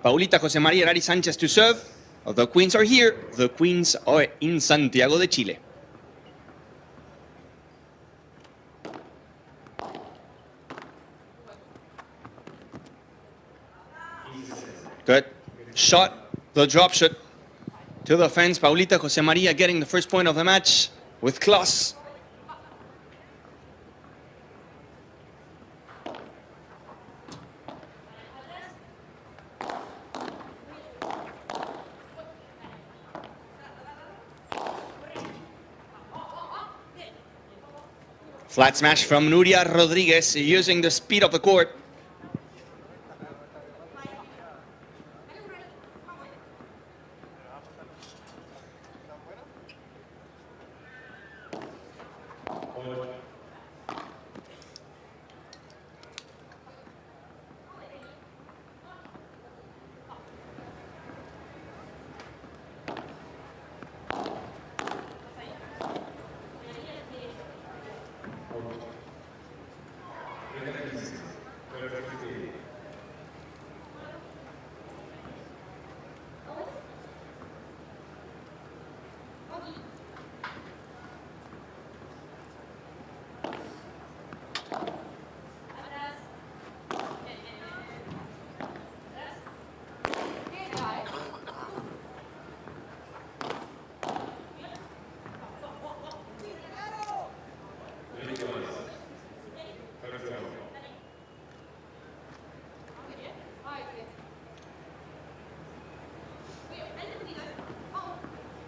Paulita Josemaria and Ari Sanchez to serve. The Queens are here. The Queens are in Santiago de Chile. Good. Shot, the drop shot to the fence. Paulita Josemaria getting the first point of the match with class. Flat smash from Nuria Rodriguez using the speed of the court.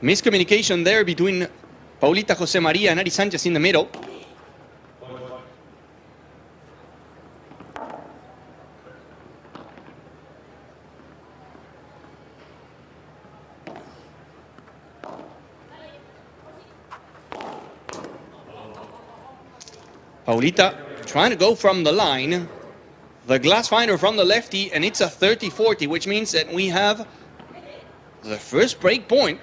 Miscommunication there between Paulita Josemaria and Ari Sanchez in the middle. Paulita trying to go from the line. The glass finder from the lefty, and it's a 30-40, which means that we have the first break point.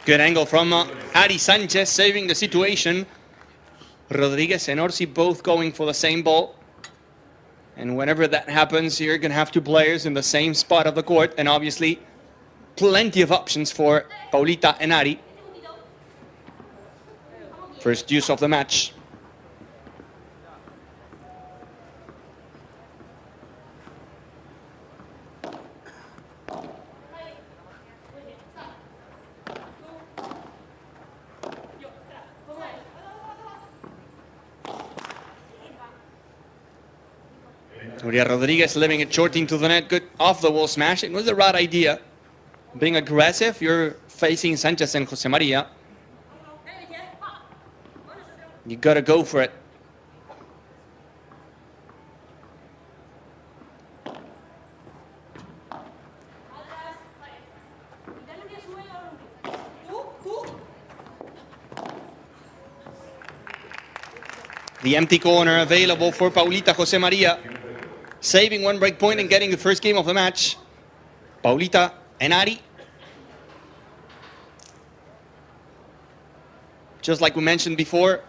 Good angle from Ari Sanchez, saving the situation. Rodriguez and Orsi both going for the same ball. And whenever that happens, you're going to have two players in the same spot of the court. And obviously, plenty of options for Paulita and Ari. First use of the match. Nuria Rodriguez leaving it short into the net. Good off-the-wall smash. It was the right idea. Being aggressive, you're facing Sanchez and Josemaria. You gotta go for it. The empty corner available for Paulita Josemaria. Saving one break point and getting the first game of the match. Paulita and Ari. Just like we mentioned before,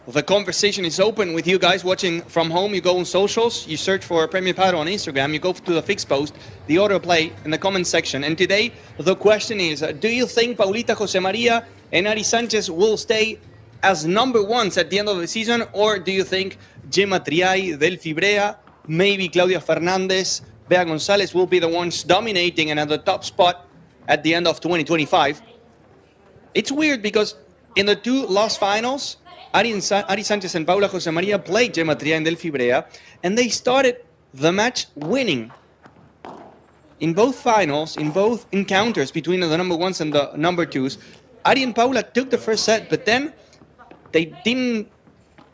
the conversation is open with you guys watching from home. You go on socials, you search for Premier Padel on Instagram, you go to the fixed post, the autoplay in the comment section. And today, the question is, do you think Paulita Josemaria and Ari Sanchez will stay as number ones at the end of the season? Or do you think Gemma, Triay, Delfi, Brea, maybe Claudia Fernandez, Bea Gonzalez will be the ones dominating and at the top spot at the end of 2025? It's weird because in the two last finals, Ari Sanchez and Paula Josemaria played Gemma, Triay and Delfi, Brea, and they started the match winning. In both finals, in both encounters between the number ones and the number twos, Ari and Paula took the first set, but then they didn't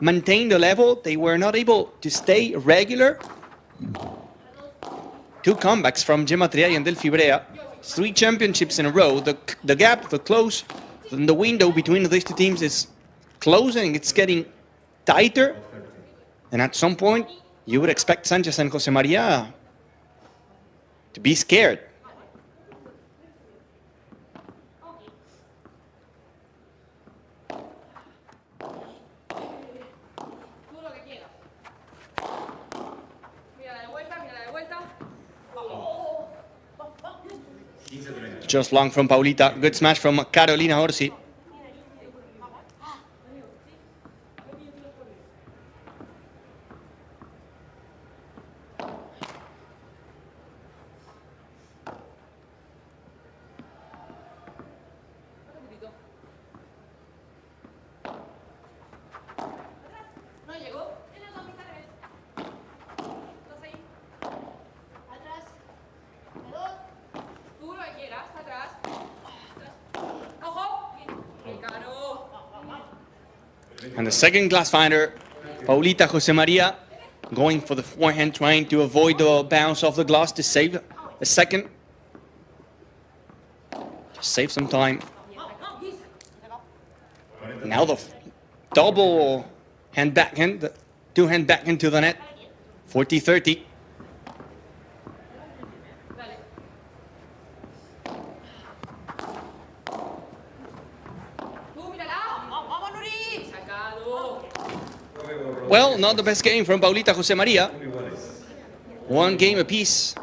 maintain the level. They were not able to stay regular. Two comebacks from Gemma, Triay and Delfi, Brea. 3 championships in a row. The gap, the window between these two teams is closing. It's getting tighter. And at some point, you would expect Sanchez and Josemaria to be scared. Just long from Paulita. Good smash from Carolina Orsi. And the second glass finder, Paulita Josemaria, going for the forehand, trying to avoid the bounce of the glass to save a second. Just save some time. Now the double hand backhand, the two-hand backhand to the net, 40-30. Well, not the best game from Paulita Josemaria. 1 game apiece.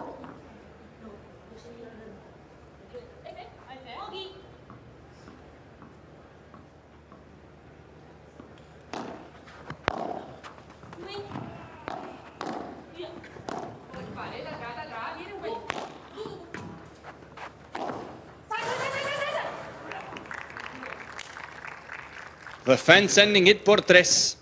The fan sending it por 3.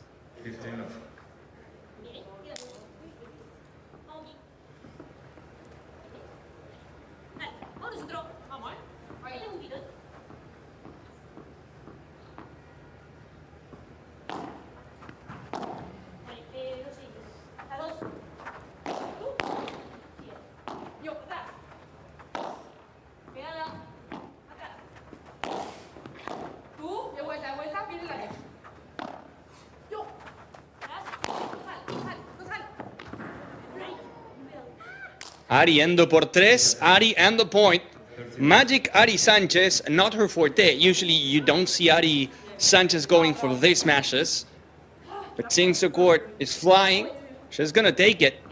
Ari endo por 3. Ari and the point. Magic Ari Sanchez, not her forte. Usually you don't see Ari Sanchez going for these smashes. But since the court is flying, she's gonna take it.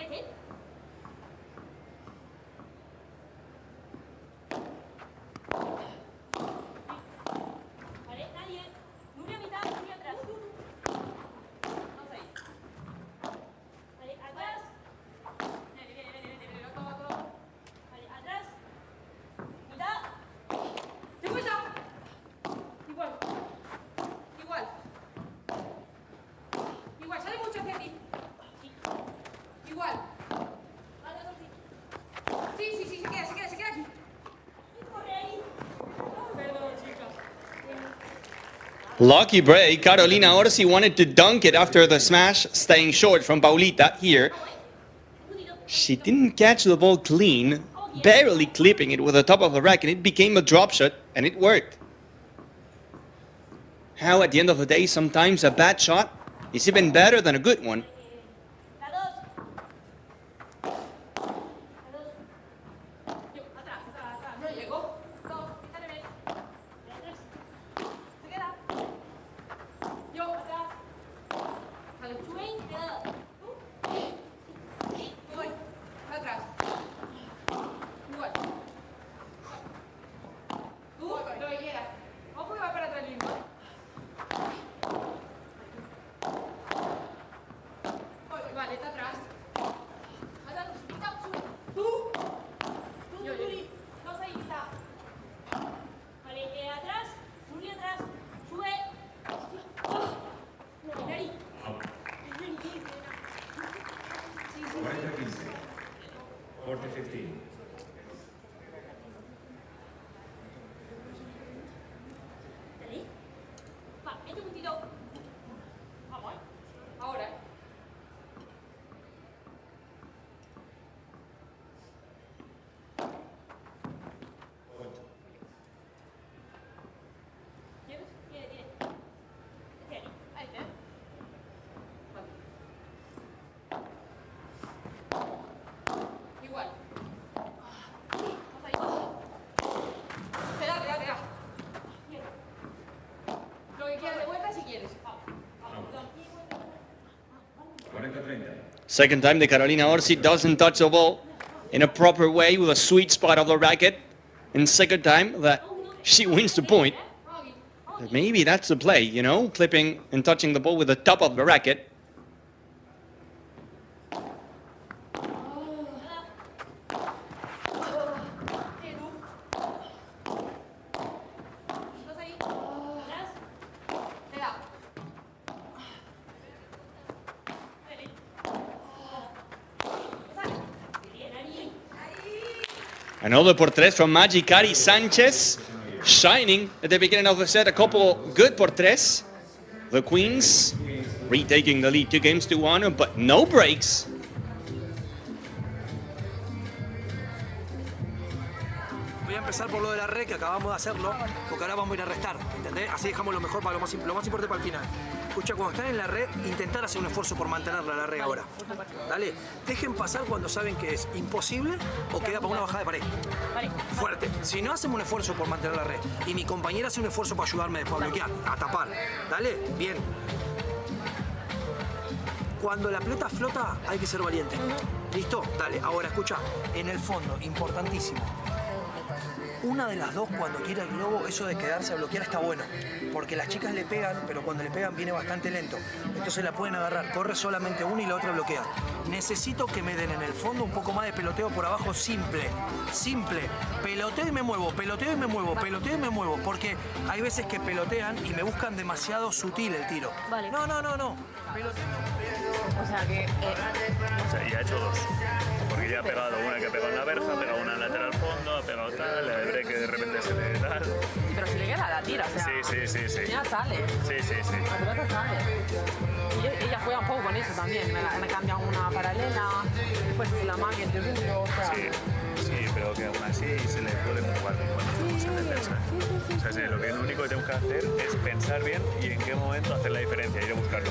Lucky break. Carolina Orsi wanted to dunk it after the smash, staying short from Paulita here. She didn't catch the ball clean, barely clipping it with the top of the racket. It became a drop shot, and it worked. How, at the end of the day, sometimes a bad shot is even better than a good one. Second time that Carolina Orsi doesn't touch the ball in a proper way with a sweet spot of the racket. And second time that she wins the point. Maybe that's the play, you know, clipping and touching the ball with the top of the racket. Another por tres from Magic Ari Sanchez, shining at the beginning of the set. A couple good por tres. The Queens retaking the lead 2-1, but no breaks. Voy a empezar por lo de la red, que acabamos de hacerlo, porque ahora vamos a ir a restar, ¿entendés? Así dejamos lo mejor para lo más importante para el final. Escucha, cuando están en la red, intentar hacer un esfuerzo por mantenerla la red ahora. Dale, dejen pasar cuando saben que es imposible o queda para una bajada de pared. Fuerte. Si no, hacemos un esfuerzo por mantener la red. Y mi compañera hace un esfuerzo para ayudarme después a bloquear, a tapar. Dale, bien. Cuando la pelota flota, hay que ser valiente. ¿Listo? Dale, ahora escucha. En el fondo, importantísimo. Una de las dos, cuando quiera el globo, eso de quedarse a bloquear está bueno. Porque las chicas le pegan, pero cuando le pegan viene bastante lento. Entonces la pueden agarrar, corre solamente una y la otra bloquea. Necesito que me den en el fondo un poco más de peloteo por abajo simple. Simple. Peloteo y me muevo, peloteo y me muevo, peloteo y me muevo. Porque hay veces que pelotean y me buscan demasiado sutil el tiro. Vale. No. Peloteo. O sea que... O sea, ya ha hecho dos. Porque ya ha pegado una que ha pegado en la verja, ha pegado una en lateral fondo, ha pegado tal, la de Brea que de repente se le tal. Pero si le queda la tira, o sea... Sí. Ya sale. Sí. La pelota sale. Y ella juega un poco con eso también. Me cambian una paralela, después se la magia entre duro, o sea... Sí, pero que aún así se le puede jugar cuando estamos en defensa. O sea, lo único que tenemos que hacer es pensar bien y en qué momento hacer la diferencia, ir a buscarlo.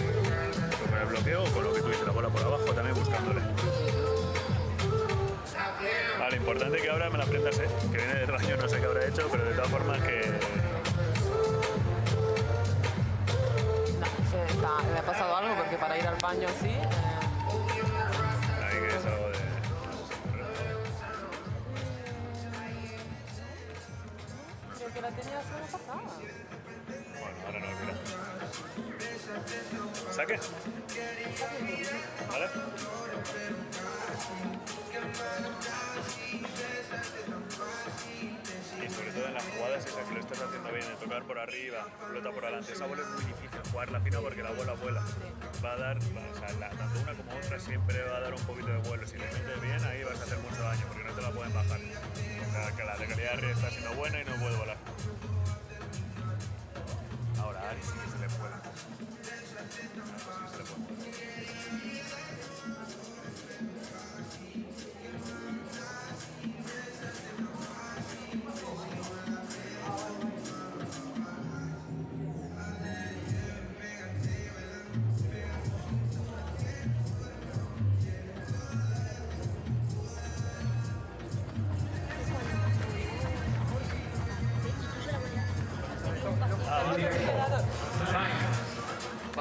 Con el bloqueo o con lo que tú dices, la bola por abajo también buscándole. Lo importante es que ahora me la aprendas, que viene del baño, no sé qué habrá hecho, pero de todas formas que... Me ha pasado algo porque para ir al baño así... Ahí que es algo de... Creo que la tenía la semana pasada. Bueno, ahora no, mira. ¿Saque? ¿Vale? Y sobre todo en las jugadas esas que lo estás haciendo bien, de tocar por arriba, flota por adelante. Esa bola es muy difícil jugarla fino porque la bola vuela. Va a dar, o sea, tanto una como otra siempre va a dar un poquito de vuelo. Si le metes bien, ahí vas a hacer mucho daño porque no te la pueden bajar. O sea, que la de calidad de red está siendo buena y no puede volar. Ahora Ari sí que se le puede.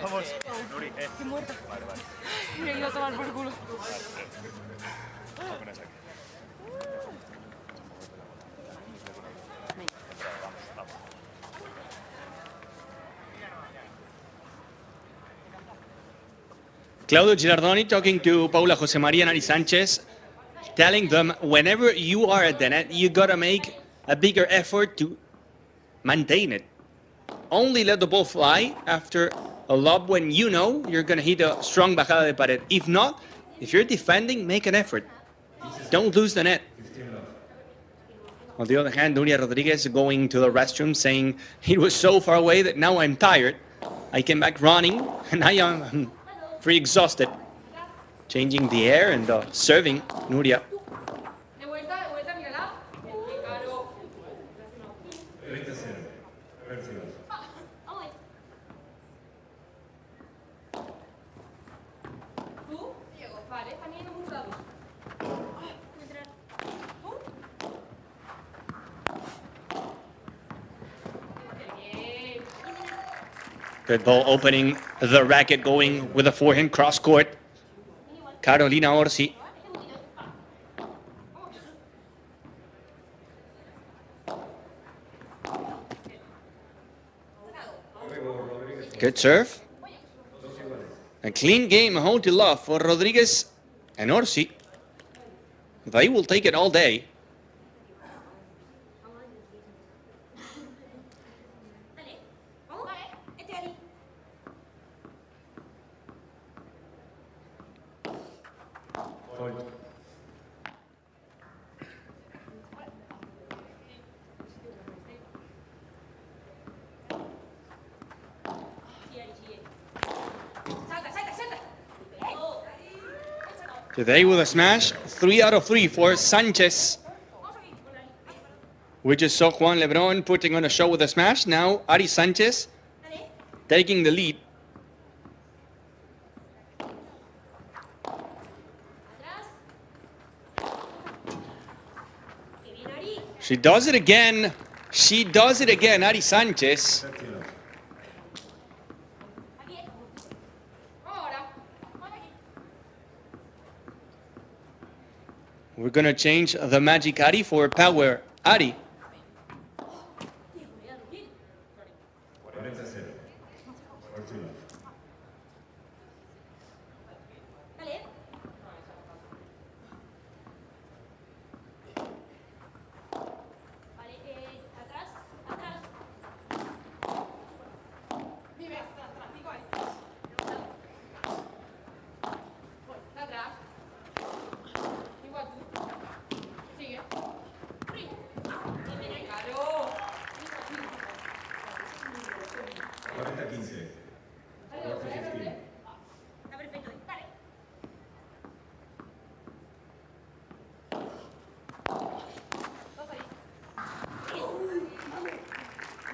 Vamos, Nuri, Estoy muerta. Vale. Me he ido a tomar por culo. Vamos con esa aquí. Vamos. Claudio Girardoni talking to Paula Josemaria and Ari Sanchez, telling them whenever you are at the net, you gotta make a bigger effort to maintain it. Only let the ball fly after a lob when you know you're gonna hit a strong bajada de pared. If not, if you're defending, make an effort. Don't lose the net. On the other hand, Nuria Rodriguez going to the restroom saying, it was so far away that now I'm tired. I came back running and I am pretty exhausted. Changing the air and serving Nuria. Good ball opening the racket, going with a forehand cross court. Carolina Orsi. Good serve. A clean game, a home to love for Rodriguez and Orsi. They will take it all day. Today with a smash, 3 out of 3 for Sanchez. We just saw Juan Lebron putting on a show with a smash. Now Ari Sanchez taking the lead. She does it again. She does it again, Ari Sanchez. We're gonna change the Magic Ari for Power Ari.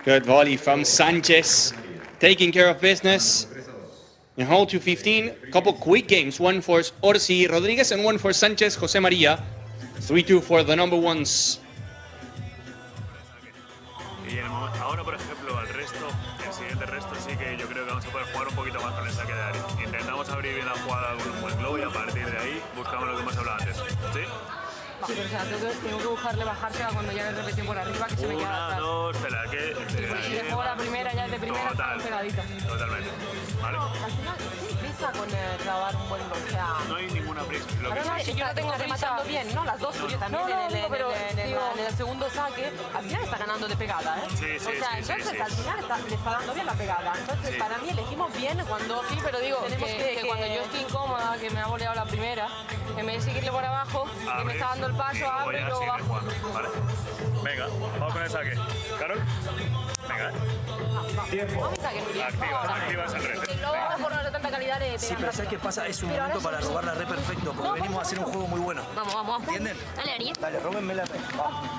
Good volley from Sanchez, taking care of business. In hole 215, a couple quick games, one for Orsi Rodriguez and one for Sanchez Josemaria. 3-2 for the number ones. Y ahora, por ejemplo, al resto, el siguiente resto sí que yo creo que vamos a poder jugar un poquito más con el saque de área. Intentamos abrir bien la jugada con un buen globo y a partir de ahí buscamos lo que hemos hablado antes. ¿Sí? Sí, pero o sea, tengo que buscarle bajarse a cuando ya le repetió por arriba que se me queda atrás. 1, 2, espera, que... Si le juego la primera, ya de primera está pegadita. Totalmente. ¿Vale? Al final, ¿tienes prisa con grabar un buen gol? O sea... No hay ninguna prisa. Lo que Ahora, sí. yo no tengo rematando bien, ¿no? Las dos. Yo también en el segundo saque, al final está ganando de pegada, ¿eh? Sí, o sea, entonces al final le está dando bien la pegada. Entonces, para mí elegimos bien cuando... Sí, pero digo que cuando yo estoy incómoda, que me ha boleado la primera, en vez de seguirle por abajo, que me está dando el paso, abro y luego bajo. Vale. Venga, vamos con el saque. ¿Carol? Venga. Tiempo. Activas el rete. Luego por no tanta calidad de Sí, pero ¿sabes qué pasa? Es un momento para robar la red perfecto, porque venimos a hacer un juego muy bueno. Vamos. ¿Entienden? Dale, Ari. Dale, róbenme la red. Vamos.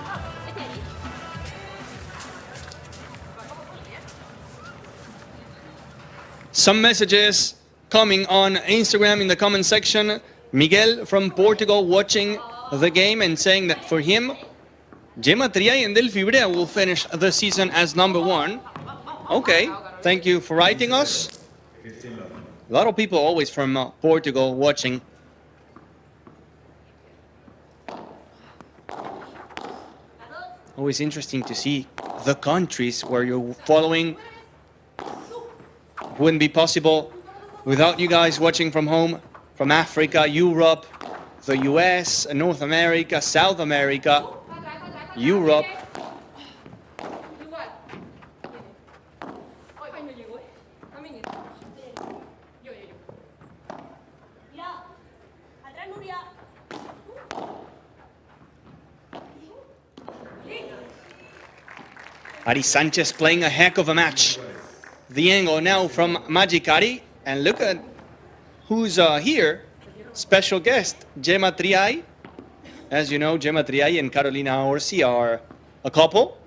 Some messages coming on Instagram in the comment section. Miguel from Portugal watching the game and saying that for him, Gemma, Triay and Brea will finish the season as number one. Okay, thank you for writing us. A lot of people always from Portugal watching. Always interesting to see the countries where you're following. Wouldn't be possible without you guys watching from home, from Africa, Europe, the US, North America, South America, Europe. Ari Sanchez playing a heck of a match. The angle now from Magic Ari, and look at who's here. Special guest, Gemma Triay. As you know, Gemma Triay and Carolina Orsi are a couple,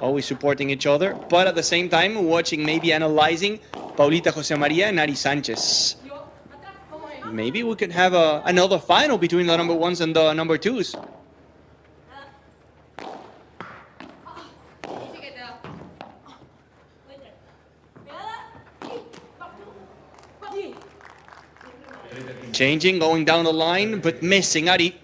always supporting each other, but at the same time watching, maybe analyzing Paulita Josemaria and Ari Sanchez. Maybe we could have another final between the number ones and the number twos. Changing, going down the line, but missing Ari.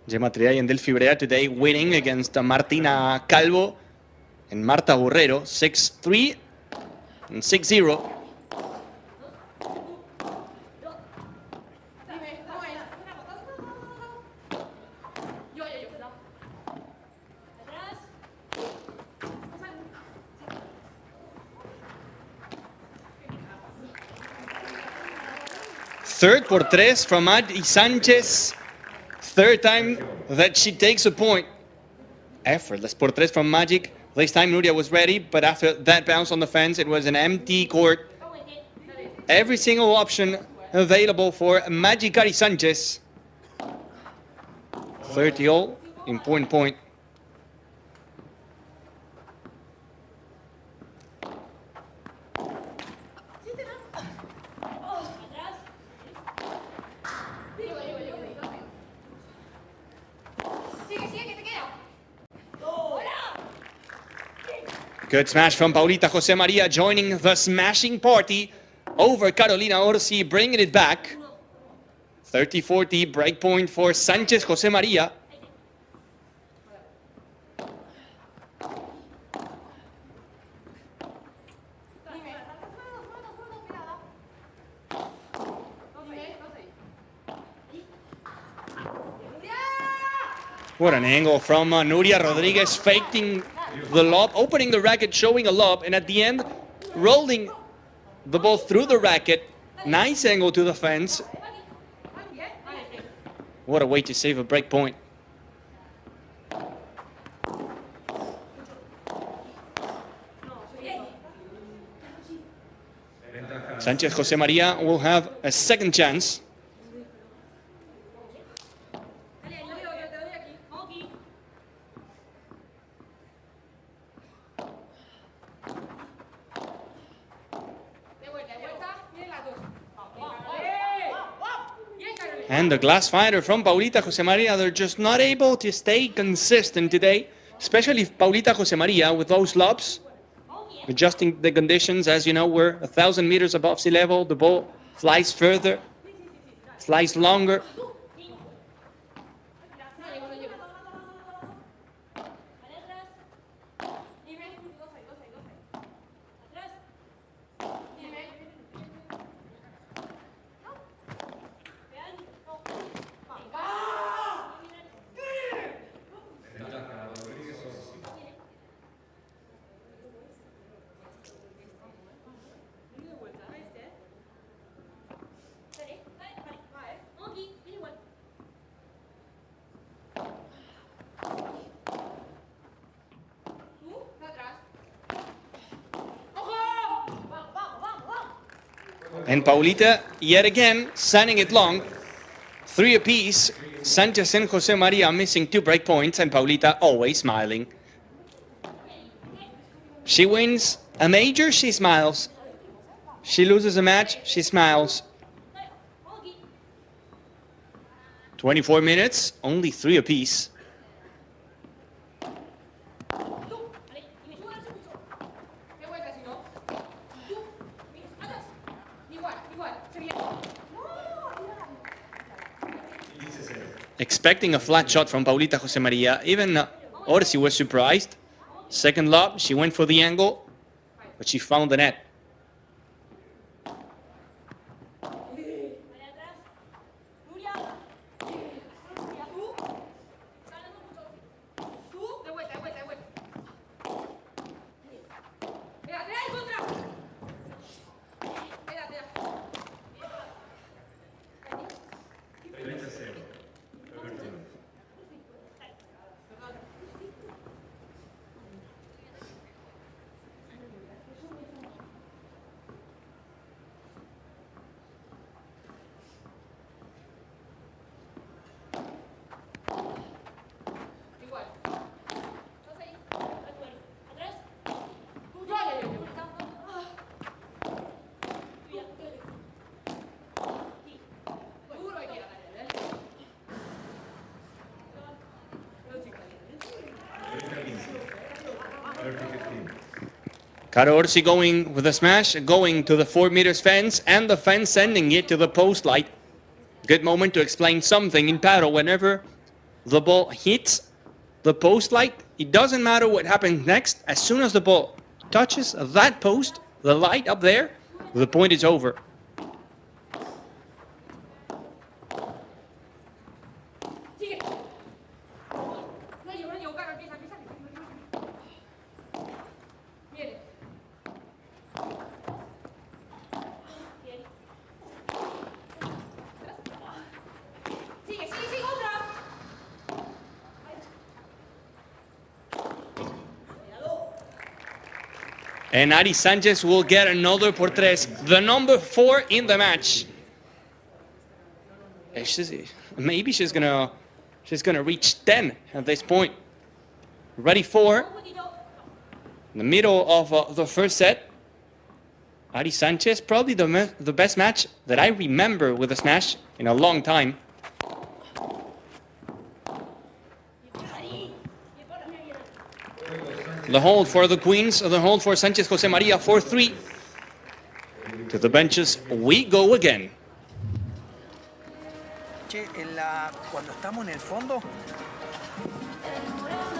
Gemma Triay and Brea today winning against Martina Calvo and Marta Borrero, 6-3 and 6-0. Third por tres from Ari Sanchez. Third time that she takes a point. Effortless por tres from Magic. This time Nuria was ready, but after that bounce on the fence, it was an empty court. Every single option available for Magic Ari Sanchez. 30-all, important point. Good smash from Paulita Josemaria, joining the smashing party over Carolina Orsi, bringing it back. 30-40, break point for Sanchez Josemaria. What an angle from Nuria Rodriguez, faking the lob, opening the racket, showing a lob, and at the end, rolling the ball through the racket. Nice angle to the fence. What a way to save a break point. Sanchez Josemaria will have a second chance. And the glass fighter from Paulita Josemaria, they're just not able to stay consistent today, especially Paulita Josemaria with those lobs. Adjusting the conditions, as you know, we're 1,000 meters above sea level. The ball flies further, flies longer. And Paulita, yet again, sending it long. 3 apiece. Sanchez and Josemaria missing 2 break points, and Paulita always smiling. She wins a major, she smiles. She loses a match, she smiles. 24 minutes, only 3 apiece. Expecting a flat shot from Paulita Josemaria. Even Orsi was surprised. Second lob, she went for the angle, but she found the net. Caro Orsi going with a smash, going to the 4 meters fence, and the fence sending it to the post light. Good moment to explain something in paddle. Whenever the ball hits the post light, it doesn't matter what happens next. As soon as the ball touches that post, the light up there, the point is over. And Ari Sanchez will get another por tres, the number 4 in the match. Maybe she's gonna reach 10 at this point. Ready for the middle of the first set. Ari Sanchez, probably the best match that I remember with a smash in a long time. The hold for the Queens, the hold for Sanchez Josemaria, 4-3. To the benches we go again. Che, cuando estamos en el fondo,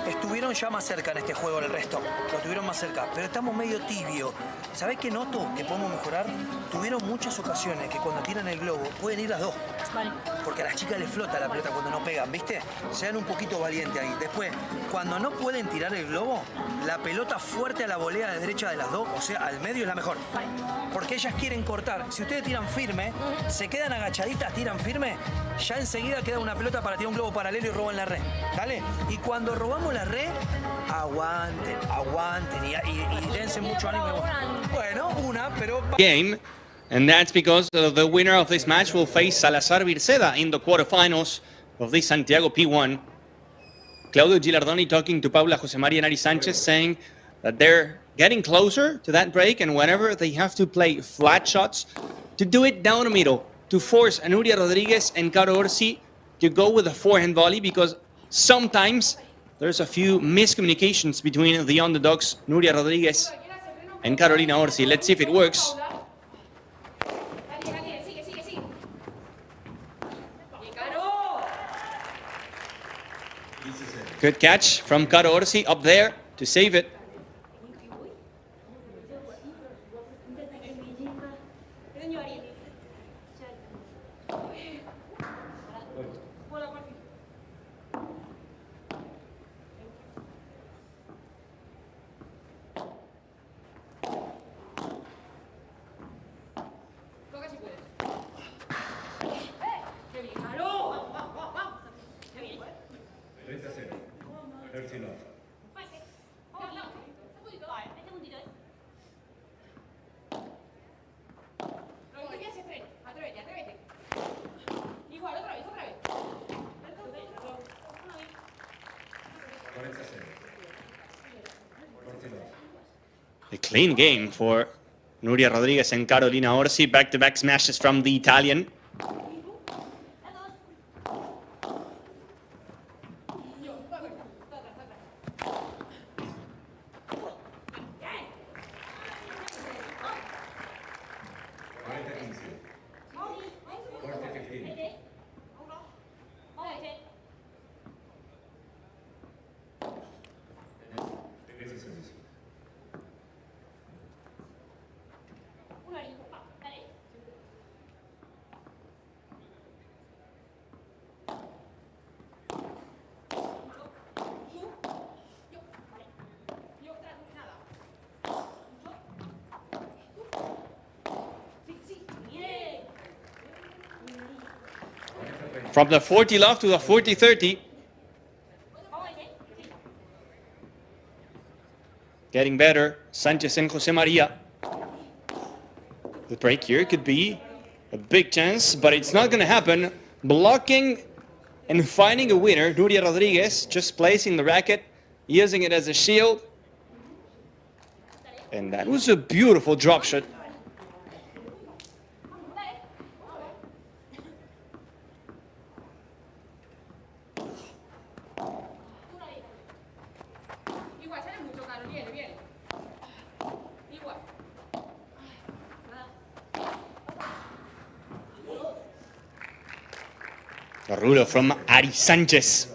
estuvieron ya más cerca en este juego el resto. Lo tuvieron más cerca, pero estamos medio tibio. ¿Sabés qué noto que podemos mejorar? Tuvieron muchas ocasiones que cuando tiran el globo pueden ir las dos. Vale. Porque a las chicas les flota la pelota cuando no pegan, ¿viste? Sean un poquito valientes ahí. Después, cuando no pueden tirar el globo, la pelota fuerte a la volea de derecha de las dos, o sea, al medio es la mejor. Vale. Porque ellas quieren cortar. Si ustedes tiran firme, se quedan agachaditas, tiran firme, ya enseguida queda una pelota para tirar un globo paralelo y roban la red. ¿Dale? Y cuando robamos la red, aguanten, aguanten y dense mucho ánimo. Bueno, una, pero... Game, and that's because the winner of this match will face Salazar Virceda in the quarterfinals of this Santiago P1. Claudio Gilardoni talking to Paula Josemaria and Ari Sanchez, saying that they're getting closer to that break, and whenever they have to play flat shots, to do it down the middle, to force Nuria Rodriguez and Caro Orsi to go with a forehand volley, because sometimes there's a few miscommunications between the underdogs, Nuria Rodriguez and Carolina Orsi. Let's see if it works. Good catch from Caro Orsi up there to save it. A clean game for Nuria Rodriguez and Carolina Orsi. Back-to-back smashes from the Italian. From the 40 love to the 40-30. Getting better, Sanchez and Josemaria. The break here could be a big chance, but it's not going to happen. Blocking and finding a winner, Nuria Rodriguez, just placing the racket, using it as a shield. And that was a beautiful drop shot. Arturo from Ari Sanchez.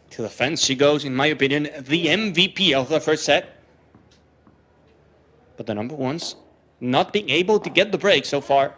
To the fence she goes, in my opinion, the MVP of the first set. But the number one's not being able to get the break so far.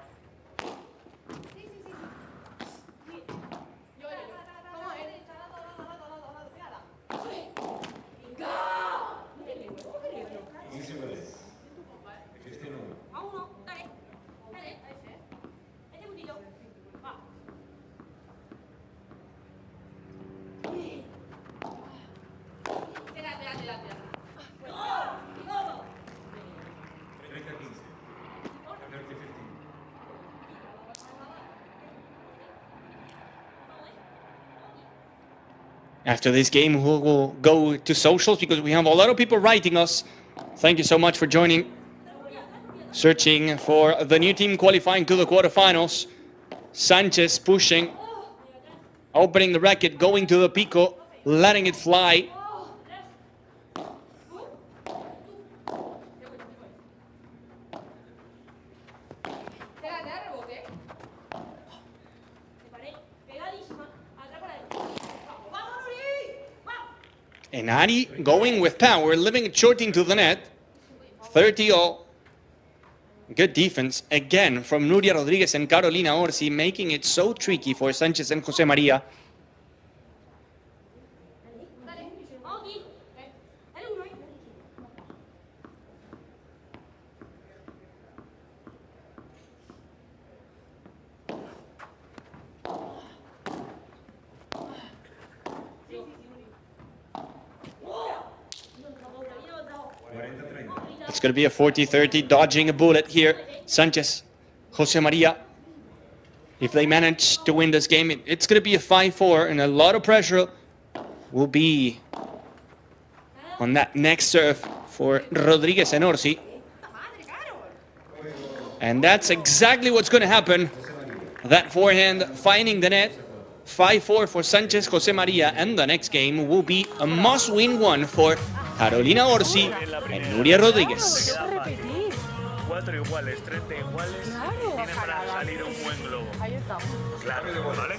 After this game, we will go to socials because we have a lot of people writing us. Thank you so much for joining. Searching for the new team qualifying to the quarterfinals. Sanchez pushing, opening the racket, going to the pico, letting it fly. And Ari going with power, living it short into the net. 30-all. Good defense again from Nuria Rodriguez and Carolina Orsi, making it so tricky for Sanchez and Josemaria. It's going to be a 40-30, dodging a bullet here. Sanchez, Josemaria. If they manage to win this game, it's going to be a 5-4, and a lot of pressure will be on that next serve for Rodriguez and Orsi. And that's exactly what's going to happen. That forehand finding the net. 5-4 for Sánchez Josemaría, and the next game will be a must-win one for Carolina Orsi and Nuria Rodríguez. 4 iguales, 30 iguales, tienen para salir un buen globo. Ahí estamos. Claro, ¿vale?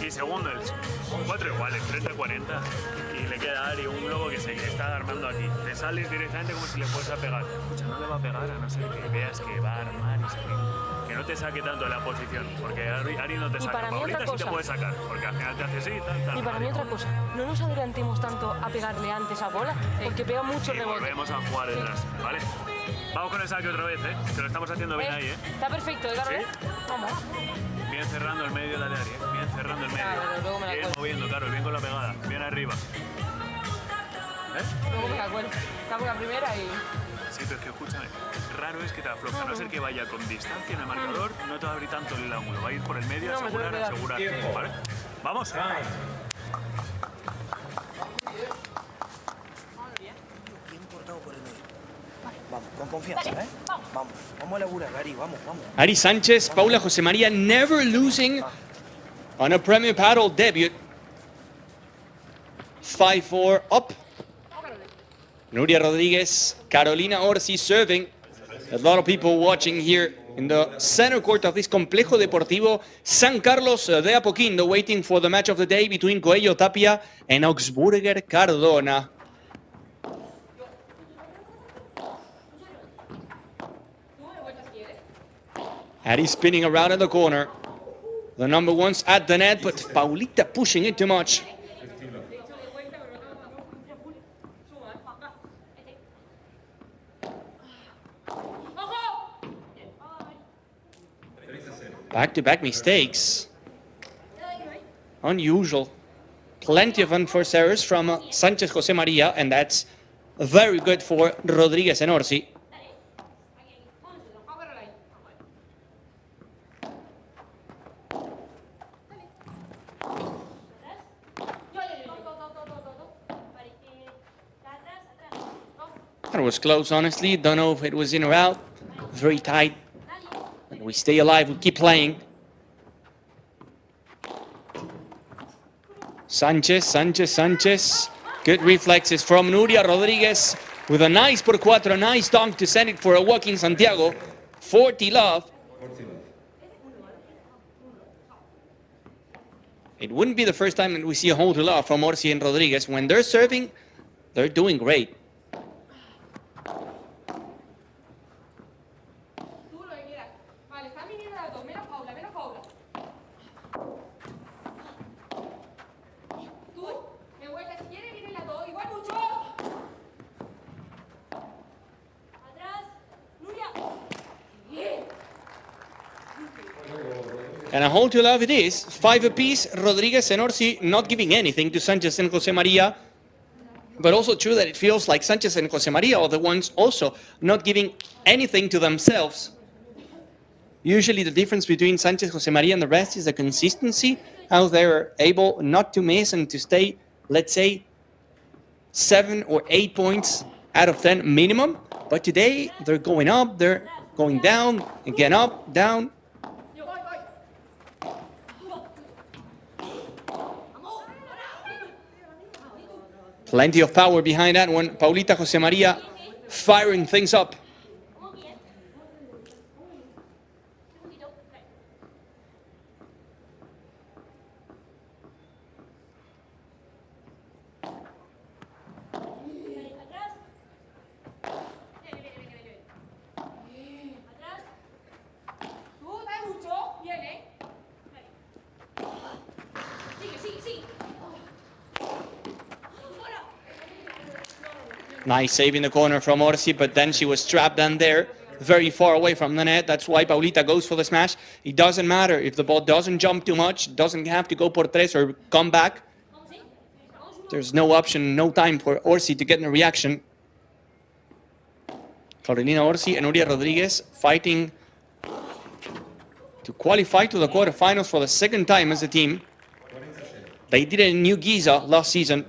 Y segundo, 4 iguales, 30-40, y le queda a Ari un globo que se está armando aquí. Te sales directamente como si le fueras a pegar. Escucha, no le va a pegar a no ser que veas que va a armar y que no te saque tanto la posición, porque Ari no te saca. Paulita sí te puede sacar, porque al final te hace así, tal. Y para mí otra cosa, no nos adelantemos tanto a pegarle antes a bola, porque pega mucho y rebote. Volvemos a jugar detrás, ¿vale? Vamos con el saque otra vez, que lo estamos haciendo bien ahí, Está perfecto, Gabriel. ¿Sí? Vamos. Bien cerrando el medio del área, bien cerrando el medio. Bien moviendo, claro, bien con la pegada, bien arriba. Luego me acuerdo. Cago la primera y... Sí, pero es que escúchame, raro es que te afloje, a no ser que vaya con distancia en el marcador, no te va a abrir tanto el ángulo, va a ir por el medio, asegurar, ¿vale? ¡Vamos! Bien cortado por el medio. Vamos, con confianza, Vamos a laburar, Ari, vamos. Ari Sánchez, Paula Josemaría, never losing on a Premier Padel debut. 5-4 up. Nuria Rodríguez, Carolina Orsi serving. A lot of people watching here in the center court of this complejo deportivo San Carlos de Apoquindo, waiting for the match of the day between Coello, Tapia and Augsburger Cardona. Ari spinning around in the corner. The number one's at the net, but Paulita pushing it too much. Back-to-back mistakes. Unusual. Plenty of unforced errors from Sánchez Josemaría, and that's very good for Rodríguez and Orsi. That was close, honestly. Don't know if it was in or out. Very tight. And we stay alive, we keep playing. Sánchez. Good reflexes from Nuria Rodríguez with a nice por cuatro, a nice dunk to send it for a walking Santiago. 40 love. It wouldn't be the first time that we see a hold to love from Orsi and Rodríguez. When they're serving, they're doing great. And a hold to love it is. 5 apiece. Rodríguez and Orsi not giving anything to Sánchez and Josemaría. But also true that it feels like Sánchez and Josemaría are the ones also not giving anything to themselves. Usually the difference between Sánchez, Josemaría and the rest is the consistency, how they're able not to miss and to stay, let's say, 7 or 8 points out of 10 minimum. But today they're going up, they're going down, again up, down. Plenty of power behind that one. Paulita Josemaría firing things up. Nice save in the corner from Orsi, but then she was trapped down there, very far away from the net. That's why Paulita goes for the smash. It doesn't matter if the ball doesn't jump too much, doesn't have to go por tres or come back. There's no option, no time for Orsi to get a reaction. Carolina Orsi and Nuria Rodríguez fighting to qualify to the quarterfinals for the second time as a team. They did it in New Giza last season.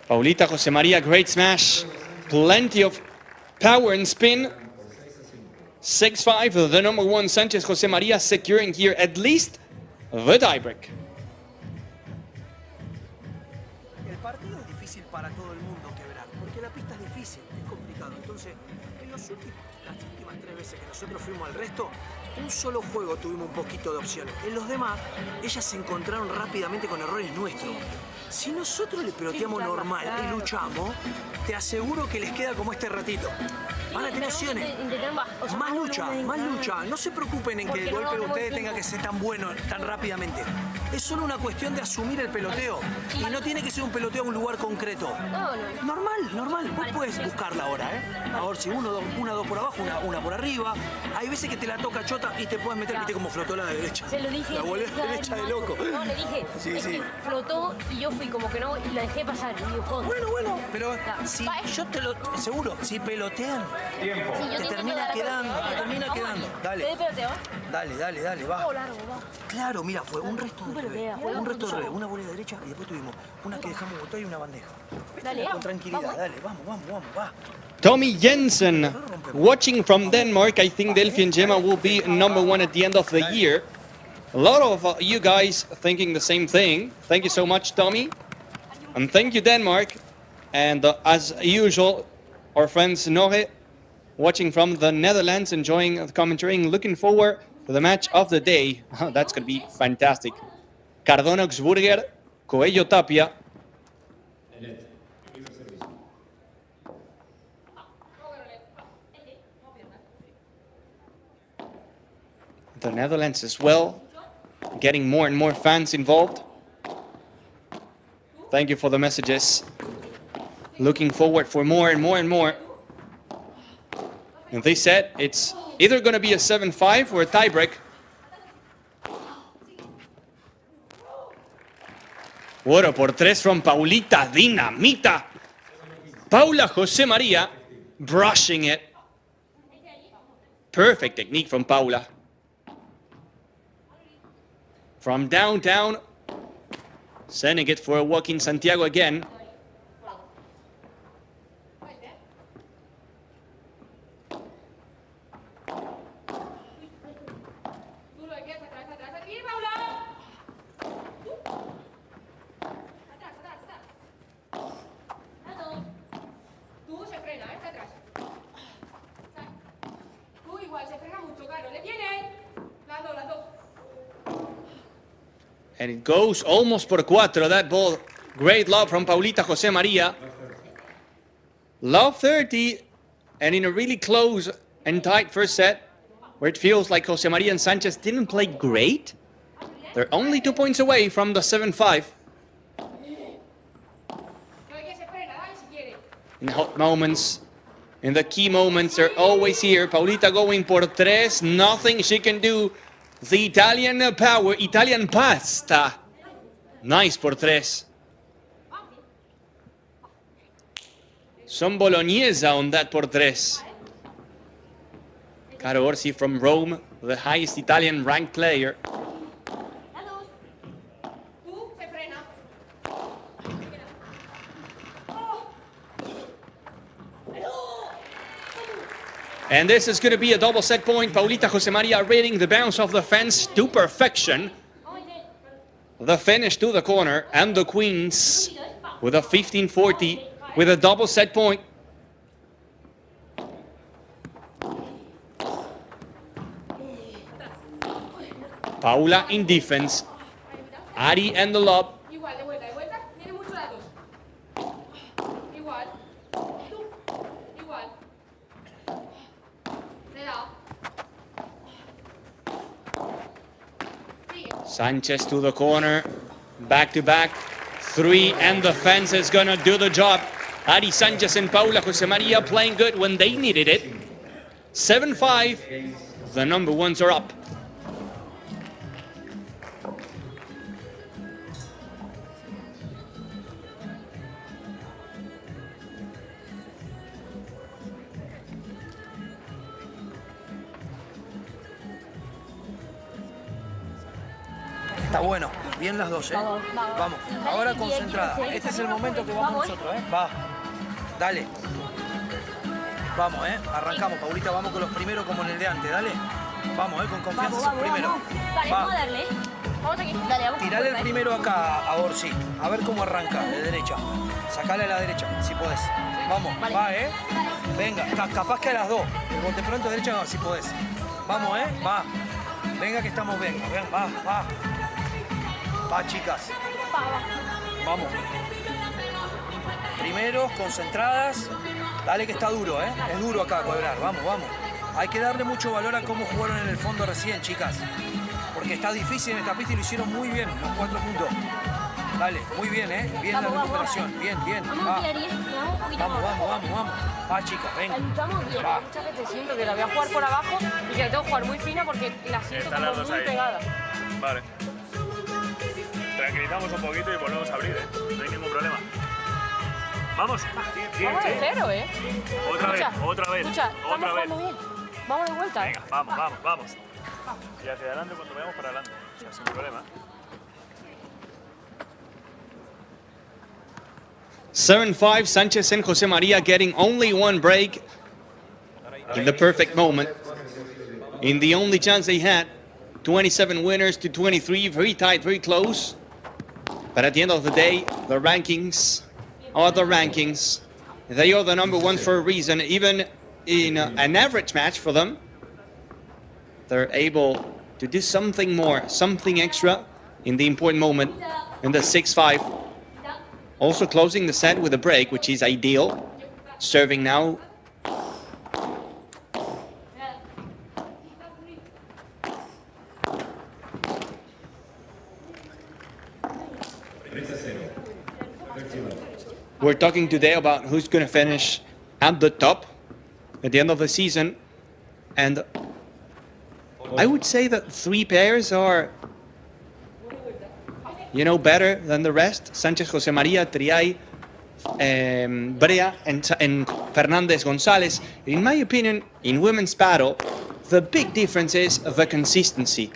Paulita, Jose Maria, great smash. Plenty of power and spin. 6-5, the number one Sanchez Jose Maria securing here at least the tiebreak. El partido es difícil para todo el mundo quebrar, porque la pista es difícil, es complicado. Entonces, las últimas 3 veces que nosotros fuimos al resto, un solo juego tuvimos un poquito de opciones. En los demás, ellas se encontraron rápidamente con errores nuestros. Si nosotros le peloteamos normal y luchamos, te aseguro que les queda como este ratito. Van a tener opciones. Más lucha, más lucha. No se preocupen en que el golpe de ustedes tenga que ser tan bueno, tan rápidamente. Es solo una cuestión de asumir el peloteo. Y no tiene que ser un peloteo a un lugar concreto. Normal, normal. Vos puedes buscarla ahora, ¿eh? Ahora si una, dos por abajo, una por arriba. Hay veces que te la toca chota y te puedes meter, viste como flotó la de derecha. Se lo dije. La volé derecha de loco. No, le dije. Sí, es sí. que flotó y yo fui como que no y la dejé pasar. Y digo, joder. Bueno, pero si yo te lo seguro, si pelotean, Tiempo. Sí, yo te te termina intento dar quedando, la te termina pelota. quedando. Dale. ¿Te peloteo? Dale, va. Oh, largo, va. Claro, mira, fue un resto de pelea, revés. Un resto de revés, una volea derecha y después tuvimos una que dejamos botar y una bandeja. Dale, Con vamos. tranquilidad, dale, vamos, va. Tommy Jensen, watching from Denmark. I think Delphi and Gemma will be number one at the end of the year. A lot of you guys thinking the same thing. Thank you so much, Tommy. And thank you, Denmark. And as usual, our friends Nohe, watching from the Netherlands, enjoying the commentary and looking forward to the match of the day. That's going to be fantastic. Cardona, Augsburger, Coello, Tapia. The Netherlands as well, getting more and more fans involved. Thank you for the messages. Looking forward for more and more and more. And they said it's either going to be a 7-5 or a tiebreak. Oro por 3 from Paulita, dinamita. Paula Jose Maria brushing it. Perfect technique from Paula. From downtown, sending it for a walk in Santiago again. And it goes almost por 4, that ball. Great love from Paulita Jose Maria. Love 30, and in a really close and tight first set, where it feels like Jose Maria and Sanchez didn't play great. They're only 2 points away from the 7-5. In hot moments, in the key moments, they're always here. Paulita going por 3, nothing she can do. The Italian power, Italian pasta. Nice por 3. Some bolognese on that por 3. Caro Orsi from Rome, the highest Italian ranked player. And this is going to be a double set point. Paulita Jose Maria reading the bounce of the fence to perfection. The finish to the corner and the queens with a 15-40 with a double set point. Paula in defense. Ari and the lob. Sanchez to the corner, back to back, 3, and the fence is gonna do the job. Ari Sanchez and Paula Jose Maria playing good when they needed it. 7-5, the number ones are up. Está bueno. Bien las dos, ¿eh? Vamos. Ahora concentrada. Este es el momento que vamos nosotros, ¿eh? Va. Dale. Vamos, ¿eh? Arrancamos, Paulita. Vamos con los primeros como en el de antes. Dale. Vamos, con confianza esos primeros. Dale, vamos a darle. Vamos aquí. Dale, vamos. Tirale el primero acá a Orsi. A ver cómo arranca, de derecha. Sacale a la derecha, si podés. Vamos, vale. Va, Venga, capaz que a las dos. El bote pronto derecha, si podés. Vamos, va. Venga que estamos bien. Va. Va, chicas. Vamos. Primeros, concentradas. Dale que está duro, Es duro acá cobrar. Vamos. Hay que darle mucho valor a cómo jugaron en el fondo recién, chicas. Porque está difícil en esta pista y lo hicieron muy bien, los 4 puntos. Dale, muy bien, Bien la recuperación. Bien. Vamos. Va, chicas, venga. Estamos bien. Muchas veces siento que la voy a jugar por abajo y que la tengo que jugar muy fina porque la siento como muy pegada. Vale. Tranquilizamos un poquito y volvemos a abrir, No hay ningún problema. Vamos. Vamos de cero, Otra vez. Escucha, otra vez. Bien. Vamos de vuelta, Venga, vamos. Y hacia adelante cuando vayamos para adelante. O sea, sin problema. 7-5, Sanchez and Josemaria getting only one break in the perfect moment. In the only chance they had, 27 winners to 23, very tight, very close. But at the end of the day, the rankings are the rankings. They are the number one for a reason. Even in an average match for them, they're able to do something more, something extra in the important moment in the 6-5. Also closing the set with a break, which is ideal. Serving now. We're talking today about who's going to finish at the top at the end of the season. And I would say that 3 pairs are, better than the rest. Sánchez, Josemaria, Triay, Brea, and Fernández González. In my opinion, in women's paddle, the big difference is the consistency.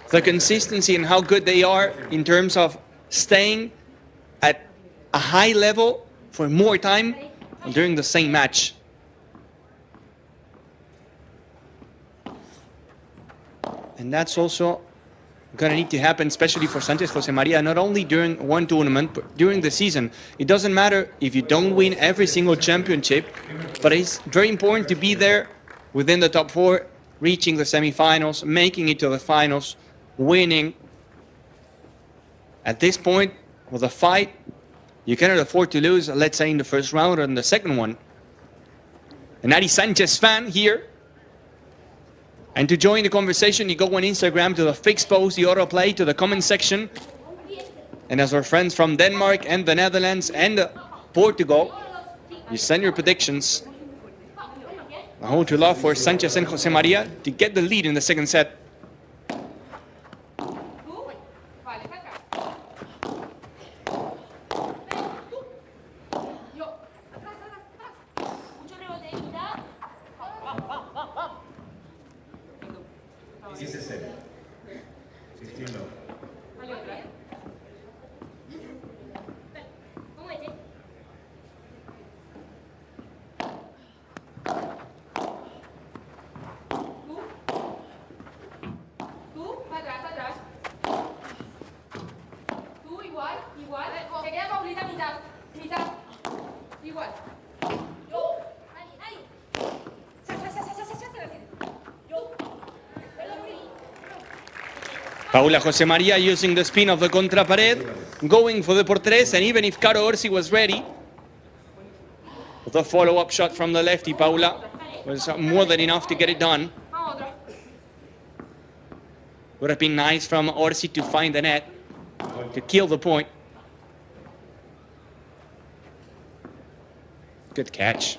The consistency and how good they are in terms of staying at a high level for more time during the same match. And that's also gonna need to happen, especially for Sanchez Josemaria, not only during one tournament, but during the season. It doesn't matter if you don't win every single championship, but it's very important to be there within the top 4, reaching the semifinals, making it to the finals, winning. At this point, with a fight, you cannot afford to lose, let's say, in the first round or in the second one. An Ari Sanchez fan here. And to join the conversation, you go on Instagram to the fixed post, the autoplay, to the comment section. And as our friends from Denmark and the Netherlands and Portugal, you send your predictions. I hold your love for Sanchez and Josemaria to get the lead in the second set. Paula Josemaria using the spin of the contrapared, going for the por tres, and even if Caro Orsi was ready, the follow-up shot from the lefty, Paula, was more than enough to get it done. Would have been nice from Orsi to find the net, to kill the point. Good catch.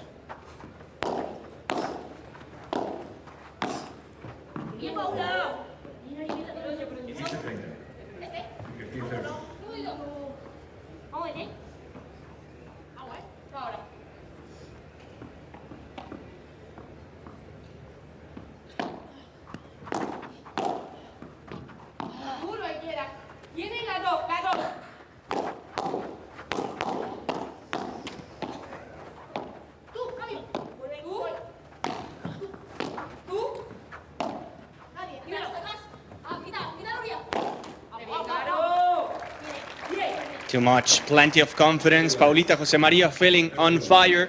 Too much. Plenty of confidence. Paulita Jose Maria feeling on fire,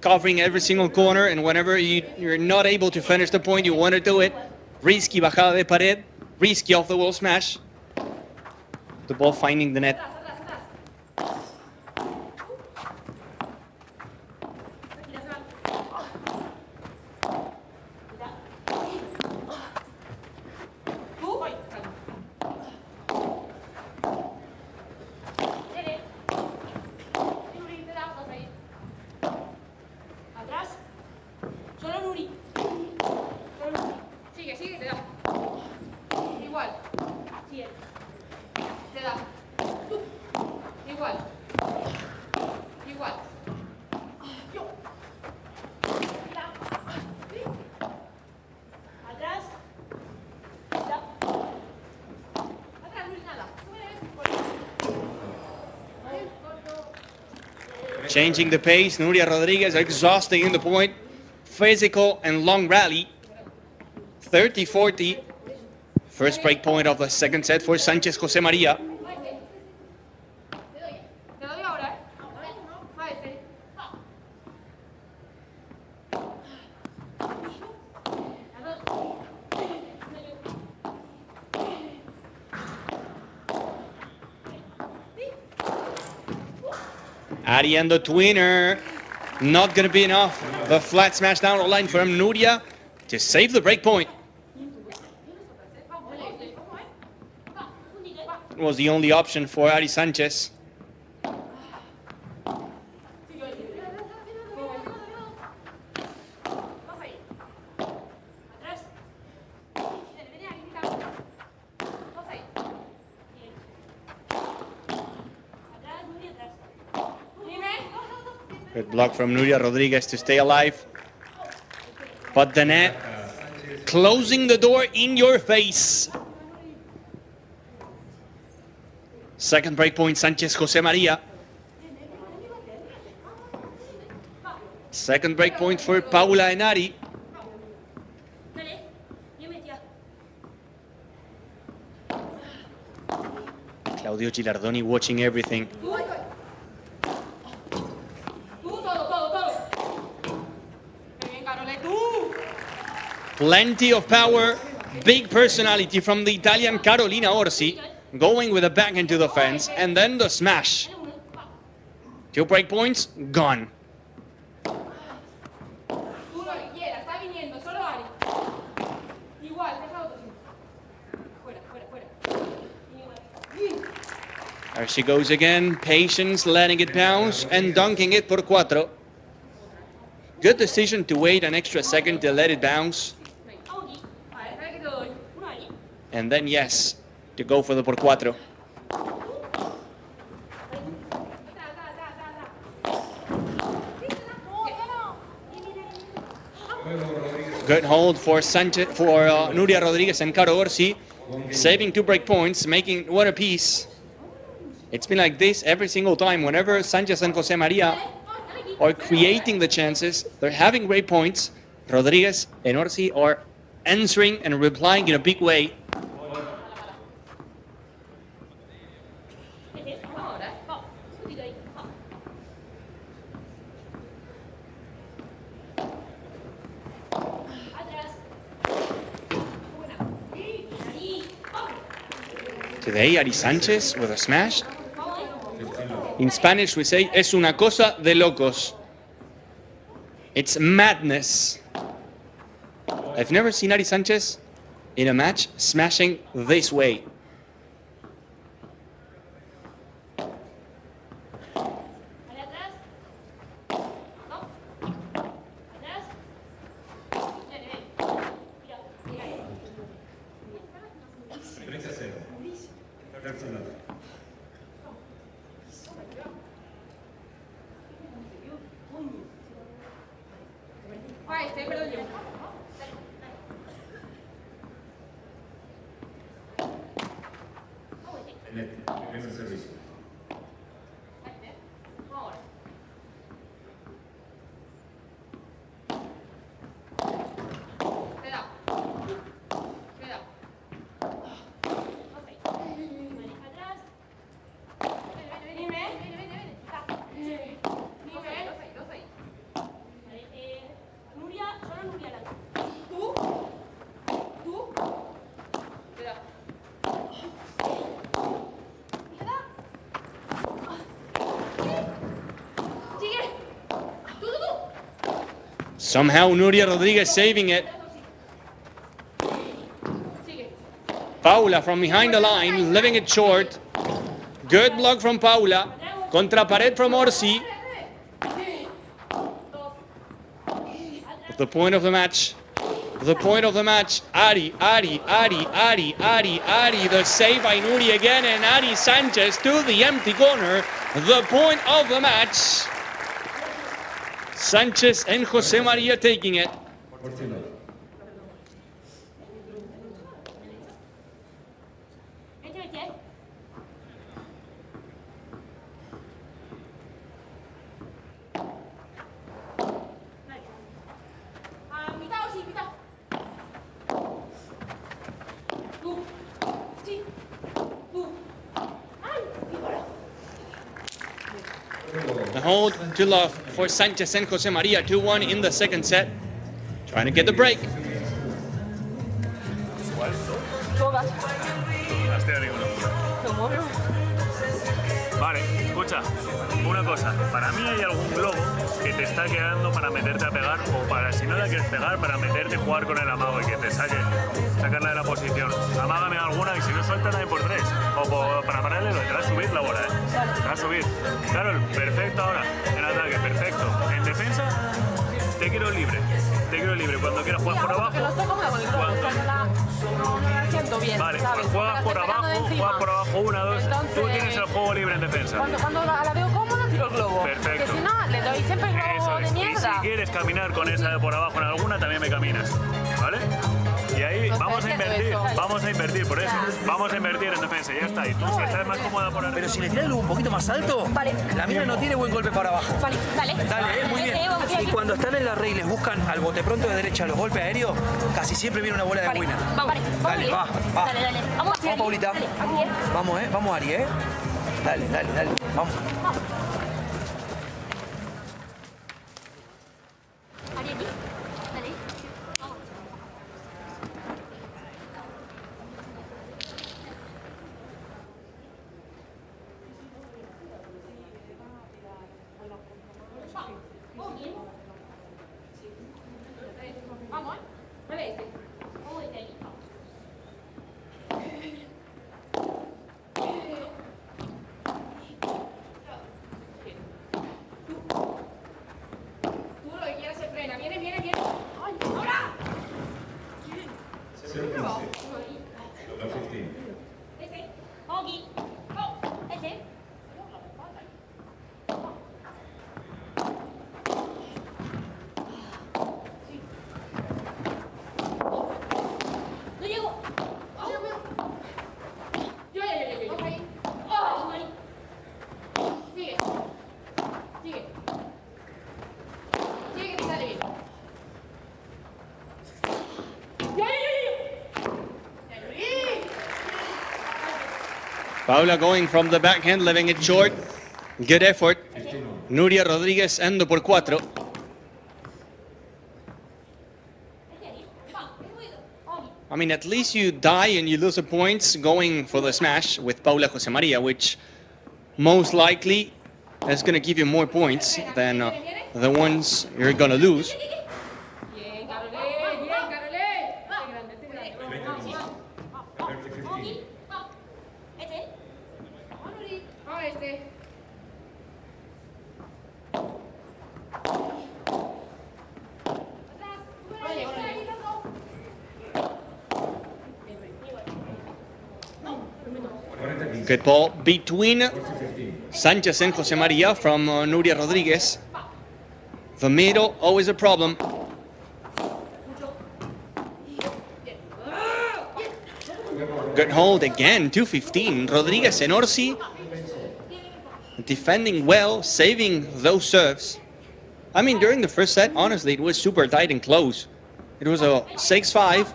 covering every single corner, and whenever you're not able to finish the point, you want to do it. Risky bajada de pared, risky off the wall smash. The ball finding the net. Changing the pace, Nuria Rodriguez exhausting in the point. Physical and long rally. 30-40. First break point of the second set for Sánchez Jose María. Ari and the tweener, not going to be enough. The flat smash down the line from Nuria to save the break point. It was the only option for Ari Sánchez. Good block from Nuria Rodriguez to stay alive. But the net closing the door in your face. Second break point, Sánchez Jose María. Second break point for Paula and Ari. Claudio Gilardoni watching everything. Plenty of power, big personality from the Italian Carolina Orsi, going with a backhand to the fence, and then the smash. 2 break points, gone. There she goes again, patience, letting it bounce, and dunking it por cuatro. Good decision to wait an extra second to let it bounce. And then, yes, to go for the por cuatro. Good hold for Sánchez, for Nuria Rodriguez and Caro Orsi, saving 2 break points, making one apiece. It's been like this every single time. Whenever Sánchez and Jose María are creating the chances, they're having great points. Rodriguez and Orsi are answering and replying in a big way. Today, Ari Sánchez with a smash. In Spanish, we say, es una cosa de locos. It's madness. I've never seen Ari Sánchez in a match smashing this way. Somehow Nuria Rodriguez saving it. Paula from behind the line, leaving it short. Good block from Paula. Contra pared from Orsi. The point of the match. The point of the match. Ari. The save by Nuri again, and Ari Sanchez to the empty corner. The point of the match. Sanchez and Jose Maria taking it. The hold to love for Sanchez and Jose Maria, 2-1 in the second set. Trying to get the break. Vale, escucha, una cosa, para mí hay algún globo que te está quedando para meterte a pegar o para, si no la quieres pegar, para meterte a jugar con el amago y que te sacarla de la posición. Amágame alguna y si no suelta nadie por 3 o para pararle te va a subir la bola, te va a subir. Claro, perfecto ahora, en ataque, perfecto. En defensa, te quiero libre, cuando quieras jugar por abajo. No la siento bien, vale, ¿sabes? Pues juegas por abajo, 1, 2, Entonces, tú tienes el juego libre en defensa. Cuando la veo cómoda, tiro el globo. Perfecto. Que si no, le doy siempre el globo de mierda. Y si quieres caminar con esa de por abajo en alguna, también me caminas, ¿vale? Y ahí vamos a invertir, por eso. Vamos a invertir en defensa, ya está. Y tú si estás más cómoda por arriba. Pero si le tiras el globo un poquito más alto, la mina no tiene buen golpe para abajo. Dale, muy bien. Y cuando están en la red y les buscan al bote pronto de derecha los golpes aéreos, casi siempre viene una bola de winner. Dale, va. Dale. Vamos, Paulita. Vamos, Ari, Dale, vamos. Paula going from the backhand, leaving it short. Good effort. Nuria Rodriguez ando por 4. I mean, at least you die and you lose the points going for the smash with Paula Jose Maria, which most likely is going to give you more points than the ones you're going to lose. Good ball between Sanchez and Jose Maria from Nuria Rodriguez. The middle, always a problem. Good hold again, 2-15. Rodriguez and Orsi defending well, saving those serves. I mean, during the first set, honestly, it was super tight and close. It was a 6-5.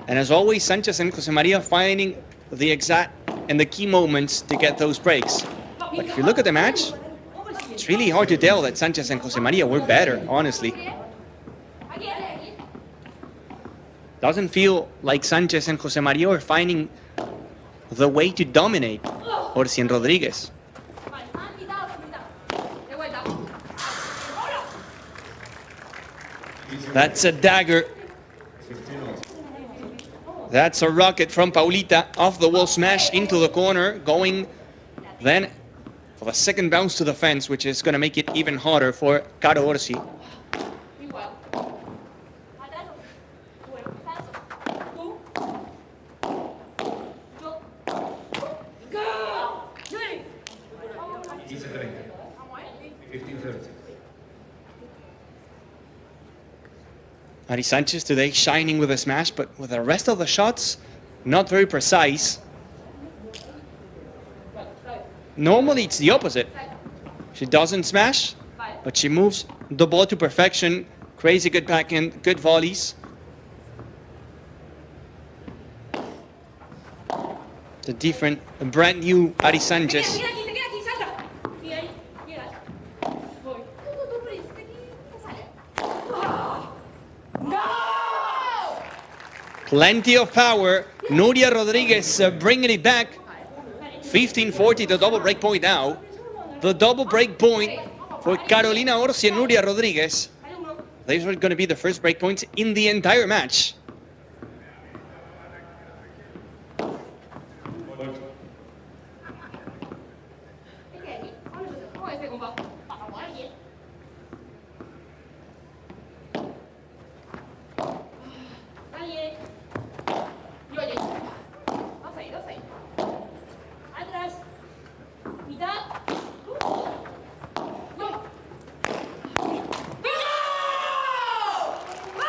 And as always, Sanchez and Jose Maria finding the exact and the key moments to get those breaks. But if you look at the match, it's really hard to tell that Sanchez and Jose Maria were better, honestly. Doesn't feel like Sanchez and Jose Maria are finding the way to dominate Orsi and Rodriguez. That's a dagger. That's a rocket from Paulita, off the wall smash into the corner, going then for the second bounce to the fence, which is going to make it even harder for Caro Orsi. Ari Sanchez today shining with a smash, but with the rest of the shots, not very precise. Normally it's the opposite. She doesn't smash, but she moves the ball to perfection. Crazy good backhand, good volleys. The different, brand new Ari Sanchez. Plenty of power. Nuria Rodriguez bringing it back. 15-40, the double break point now. The double break point for Carolina Orsi and Nuria Rodriguez. These are going to be the first break points in the entire match.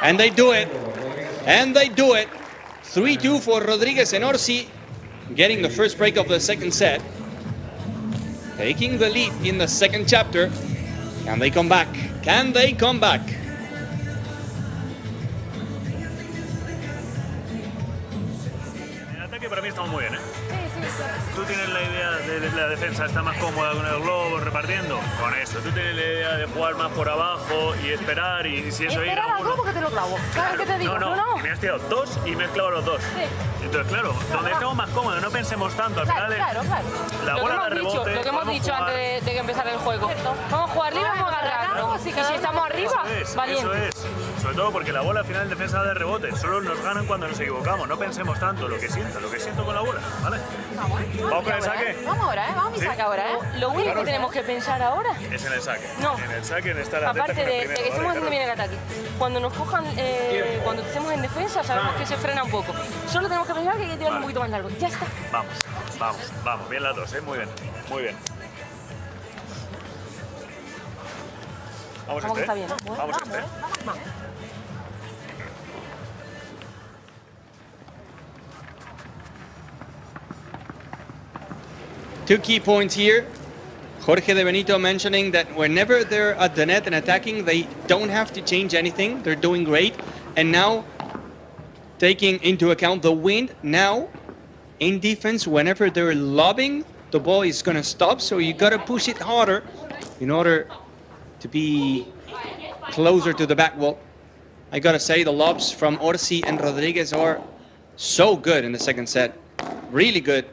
And they do it. And they do it. 3-2 for Rodriguez and Orsi, getting the first break of the second set. Taking the lead in the second chapter. Can they come back? Can they come back? En ataque para mí estamos muy bien, ¿eh? Tú tienes la idea de la defensa está más cómoda con el globo repartiendo, con esto. Tú tienes la idea de jugar más por abajo y esperar y si eso Espera, ¿cómo que te lo clavo? ¿Sabes qué te digo? No. Y me has tirado dos y me has clavado los dos. Sí. Entonces, claro, donde estamos más cómodos, no pensemos tanto. Al final Claro. la bola de rebote. Lo que hemos dicho antes de que empezara el juego. Vamos a jugar libre, vamos a agarrarnos. Y si estamos arriba, valiente. Eso es. Sobre todo porque la bola al final en defensa de rebote. Solo nos ganan cuando nos equivocamos. No pensemos tanto lo que siento con la bola, ¿vale? Vamos con el saque. Vamos ahora, ¿eh? Vamos a mi saque ahora, ¿eh? Lo único que tenemos que pensar ahora es en el saque. No. En el saque, en estar aparte de que estemos haciendo bien el ataque. Cuando nos cojan, cuando estemos en defensa, sabemos que se frena un poco. Solo tenemos que pensar que hay que tirar un poquito más largo. Ya está. Vamos. Bien las dos, ¿eh? Muy bien. Vamos que está bien, ¿no? Vamos este. Vamos. Two key points here. Jorge de Benito mentioning that whenever they're at the net and attacking, they don't have to change anything. They're doing great. And now, taking into account the wind, now in defense, whenever they're lobbing, the ball is going to stop. So you got to push it harder in order to be closer to the back wall. I got to say, the lobs from Orsi and Rodriguez are so good in the second set. Really good.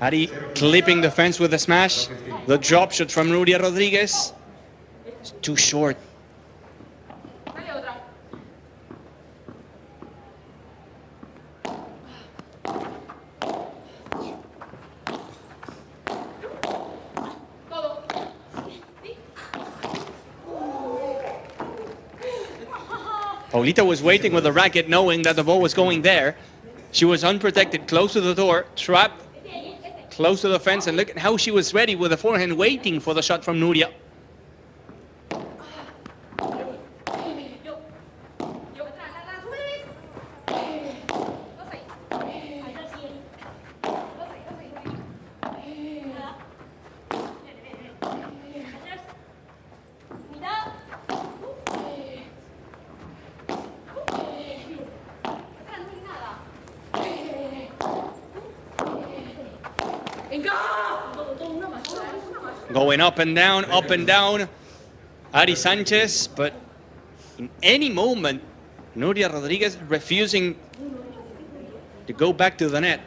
Ari clipping the fence with a smash. The drop shot from Nuria Rodriguez. It's too short. Paulita was waiting with the racket, knowing that the ball was going there. She was unprotected, close to the door, trapped close to the fence, and look at how she was ready with the forehand, waiting for the shot from Nuria. Going up and down, Ari Sanchez, but in any moment, Nuria Rodriguez refusing to go back to the net.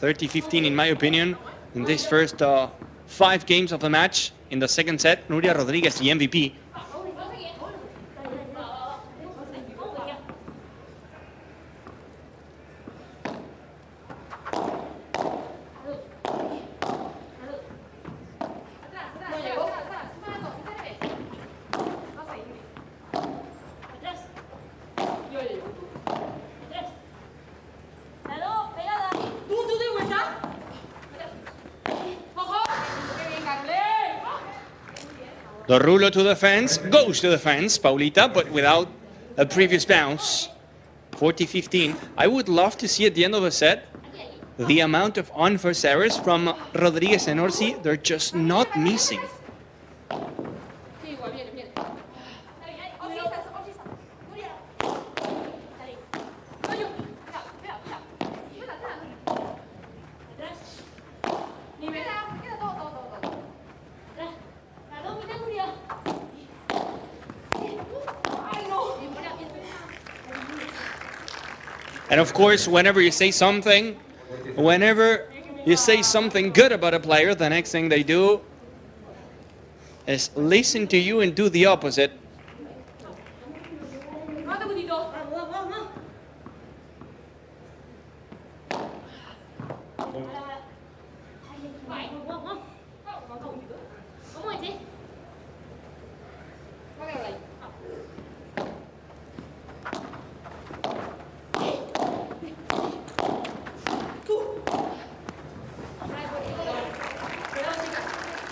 30-15 in my opinion, in this first 5 games of the match. In the second set, Nuria Rodriguez, the MVP. The rulo to the fence, goes to the fence, Paulita, but without a previous bounce. 40-15. I would love to see at the end of the set the amount of unforced errors from Rodriguez and Orsi. They're just not missing. And of course, whenever you say something good about a player, the next thing they do is listen to you and do the opposite.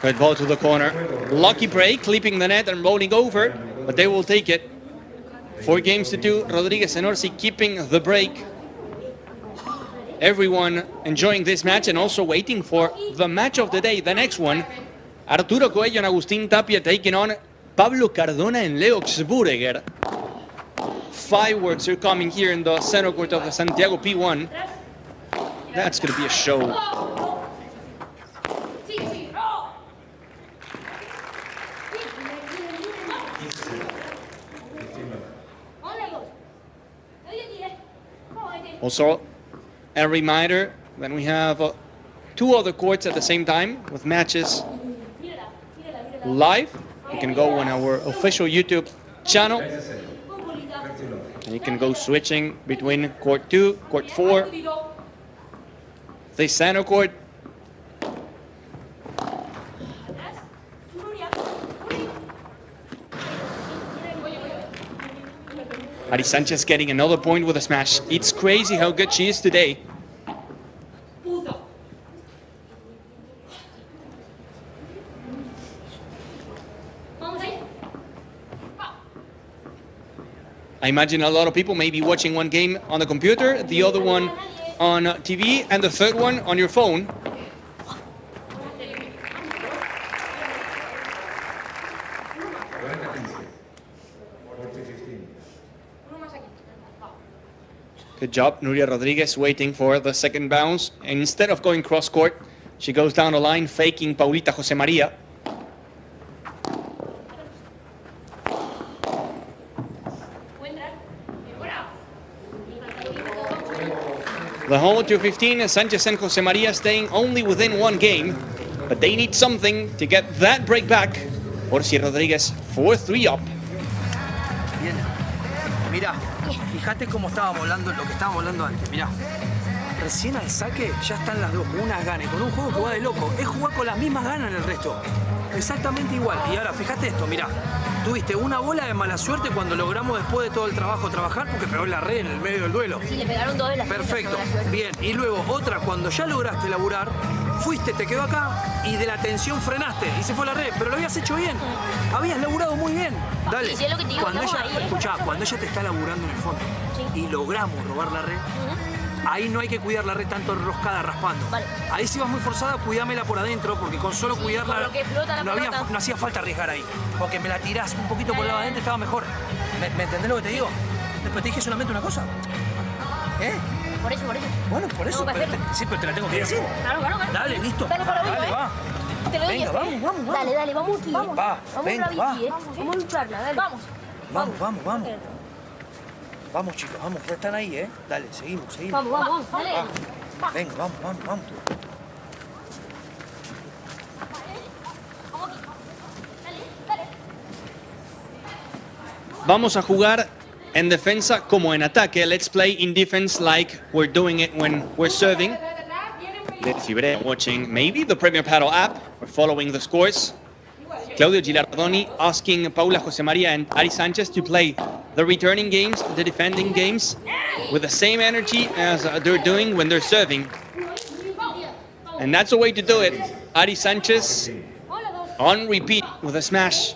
Red ball to the corner. Lucky break, clipping the net and rolling over, but they will take it. 4-2. Rodriguez and Orsi keeping the break. Everyone enjoying this match and also waiting for the match of the day, the next one. Arturo Coello and Agustín Tapia taking on Pablo Cardona and Leo Xburger. Fireworks are coming here in the center court of the Santiago P1. That's going to be a show. Also, a reminder that we have 2 other courts at the same time with matches live. You can go on our official YouTube channel and you can go switching between court 2, court 4, this center court. Ari Sanchez getting another point with a smash. It's crazy how good she is today. I imagine a lot of people may be watching one game on the computer, the other one on TV, and the third one on your phone. Good job, Nuria Rodriguez waiting for the second bounce. And instead of going cross court, she goes down the line, faking Paulita Josemaria. The whole 2-15, Sanchez and Josemaria staying only within 1 game, but they need something to get that break back. Orsi Rodriguez 4-3 up. Bien. Mira, fíjate cómo estábamos hablando, lo que estábamos hablando antes, mirá. Recién al saque ya están las dos con unas ganas, con un juego que va de loco. Es jugar con las mismas ganas en el resto. Exactamente igual. Y ahora, fíjate esto, mirá. Tuviste una bola de mala suerte cuando logramos después de todo el trabajo trabajar porque pegó en la red en el medio del duelo. Sí, le pegaron 2 de las Perfecto, bien. Y luego otra, cuando ya lograste laburar, fuiste, te quedó acá y de la tensión frenaste y se fue a la red, pero lo habías hecho bien. Habías laburado muy bien. Dale. Sí, es lo que te digo, Cuando ella, ahí, escuchá, cuando ella te está laburando en el fondo y logramos robar la red, ahí no hay que cuidar la red tanto enroscada, raspando. Vale. Ahí si vas muy forzada, cuidámela por adentro, porque con solo cuidarla no hacía falta arriesgar ahí. Porque me la tirás un poquito por el lado adentro, estaba mejor. ¿Me entendés lo que te digo? Después te dije solamente una cosa. Por eso. Bueno, por eso. Sí, pero te la tengo que decir. Claro. Dale, listo. Dale, para dale, va. Te lo doy. Venga, vamos. Dale, vamos aquí. Va, venga, a va. Vamos a lucharla, dale. Vamos. Vamos, chicos, vamos. Ya están ahí, ¿eh? Dale, seguimos. Vamos, dale. Va. Venga, vamos. Vamos a jugar en defensa como en ataque. Let's play in defense like we're doing it when we're serving. Delfi Brea watching maybe the Premier Padel app. We're following the scores. Claudio Gilardoni asking Paula Josemaria and Ari Sanchez to play the returning games, the defending games, with the same energy as they're doing when they're serving. And that's the way to do it. Ari Sanchez on repeat with a smash.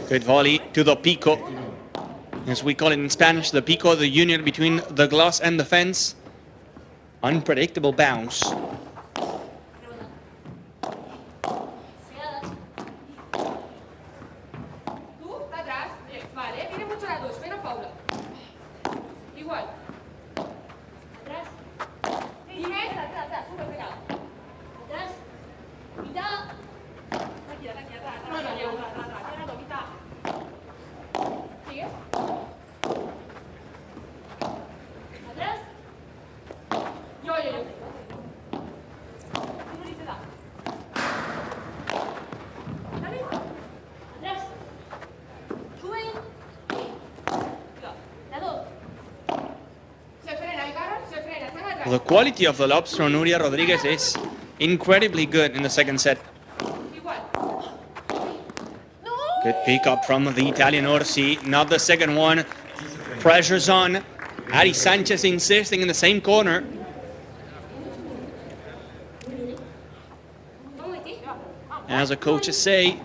Good volley to the pico, as we call it in Spanish, the pico, the union between the glass and the fence. Unpredictable bounce. The quality of the lobs from Nuria Rodriguez is incredibly good in the second set. Good pick up from the Italian Orsi, not the second one. Pressure's on. Ari Sanchez insisting in the same corner. As the coaches say,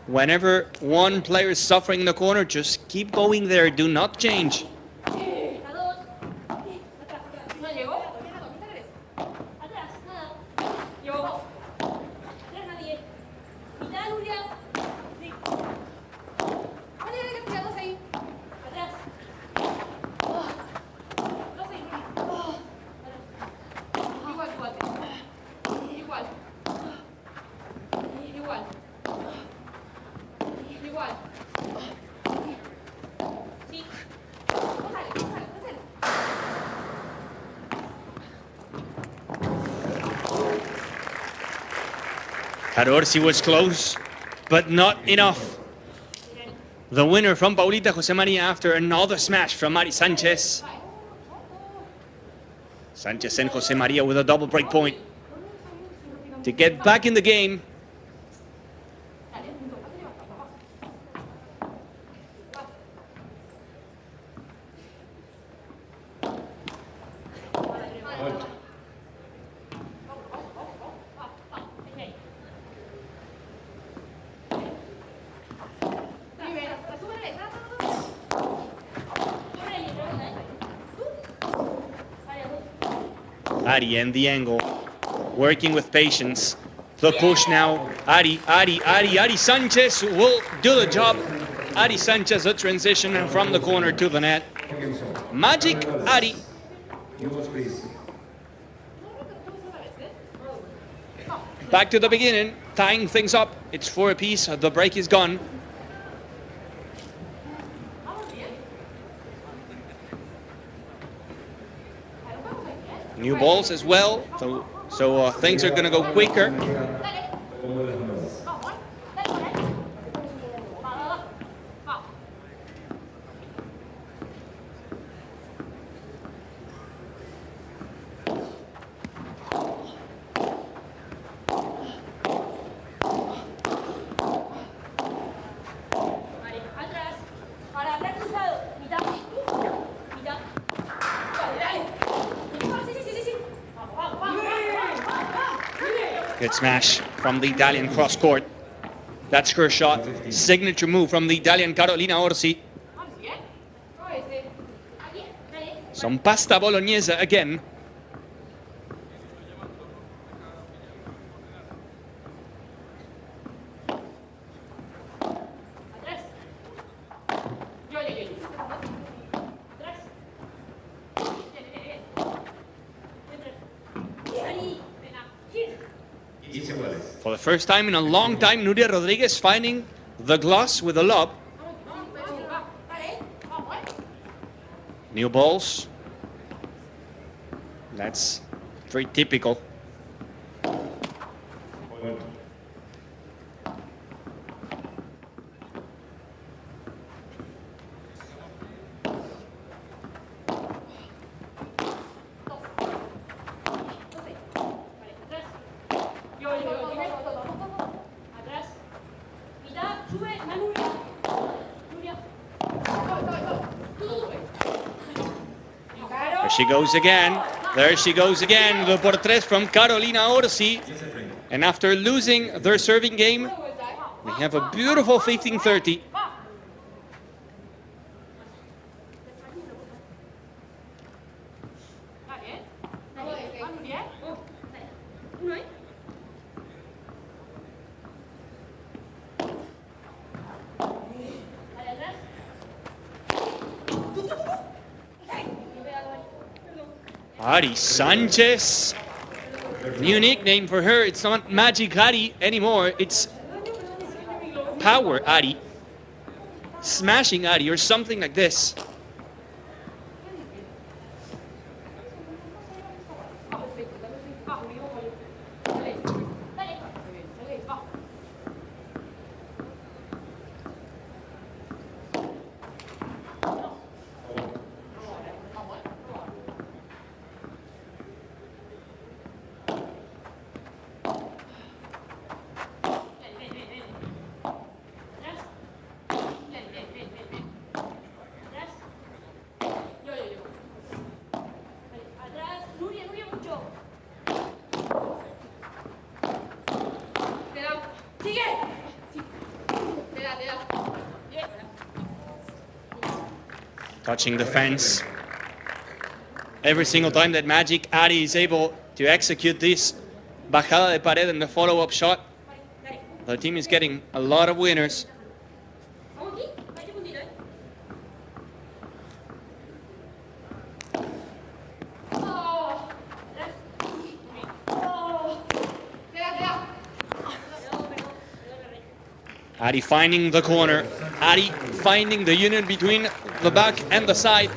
whenever one player is suffering in the corner, just keep going there, do not change. Orsi was close, but not enough. The winner from Paulita Josemaria after another smash from Ari Sanchez. Sanchez and Josemaria with a double break point to get back in the game. Ari and the angle, working with patience. The push now, Ari Sanchez will do the job. Ari Sanchez, a transition from the corner to the net. Magic Ari. Back to the beginning, tying things up. It's 4 apiece, the break is gone. New balls as well, so things are going to go quicker. Good smash from the Italian cross court. That's her shot. Signature move from the Italian Carolina Orsi. Some pasta bolognese again. For the first time in a long time, Nuria Rodriguez finding the gloss with a lob. New balls. That's very typical. She goes again. There she goes again. The por tres from Carolina Orsi. And after losing their serving game, we have a beautiful 15-30. Ari Sanchez, new nickname for her. It's not Magic Ari anymore. It's Power Ari, Smashing Ari, or something like this. Touching the fence. Every single time that Magic Ari is able to execute this bajada de pared and the follow-up shot, the team is getting a lot of winners. Ari finding the corner. Ari finding the union between the back and the side.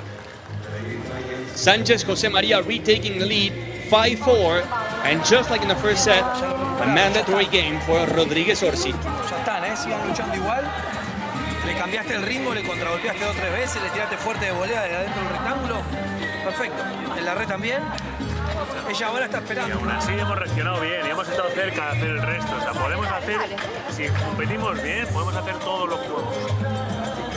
Sanchez Jose Maria retaking the lead, 5-4. And just like in the first set, a mandatory game for Rodríguez Orsi. Ya están, sigan luchando igual. Le cambiaste el ritmo, le contragolpeaste 2 o 3 veces, le tiraste fuerte de volea de adentro del rectángulo. Perfecto. En la red también. Ella ahora está esperando. Y aún así hemos reaccionado bien y hemos estado cerca de hacer el resto. O sea, podemos hacer, si competimos bien, podemos hacer todos los juegos.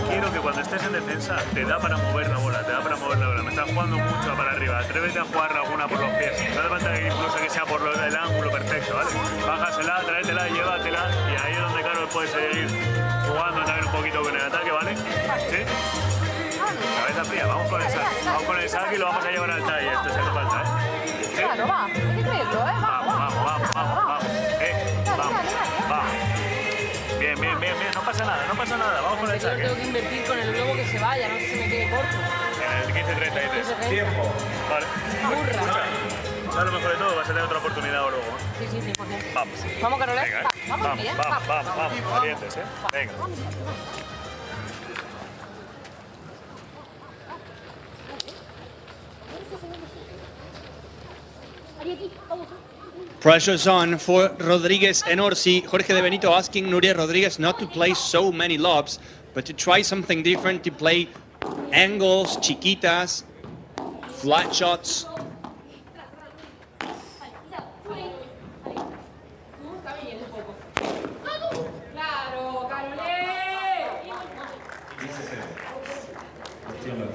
Quiero que cuando estés en defensa te da para mover la bola, te da para mover la bola. Me estás jugando mucho para arriba, atrévete a jugar alguna por los pies. No hace falta que incluso que sea por el ángulo perfecto, ¿vale? Bájasela, tráetela, llévatela y ahí es donde Carlos puede seguir jugando también un poquito con el ataque, ¿vale? ¿Sí? Cabeza fría, vamos con el saque y lo vamos a llevar al talle, esto si hace falta, ¿eh? ¿Sí? Claro, va, hay que creerlo, ¿eh? Vamos. Bien, no pasa nada, vamos con el Yo saque. tengo que invertir con el globo que se vaya, no que se me quede corto. En el 15-33. Tiempo. Vale. ¿Sabes lo mejor de todo? Vas a tener otra oportunidad luego. Sí, 100%. Vamos. Vamos, Carolina. Venga, vamos. Valientes, ¿eh? Venga. Pressure's on for Rodriguez and Orsi. Jorge de Benito asking Nuria Rodriguez not to play so many lobs, but to try something different, to play angles, chiquitas, flat shots.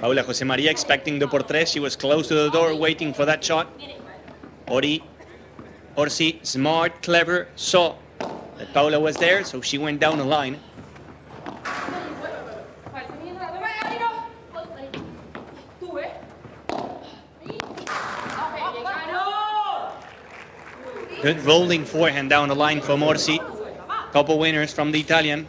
Paula Jose Maria expecting the por tres. She was close to the door waiting for that shot. Orsi, smart, clever, saw that Paula was there, so she went down the line. Good rolling forehand down the line from Orsi. Couple winners from the Italian.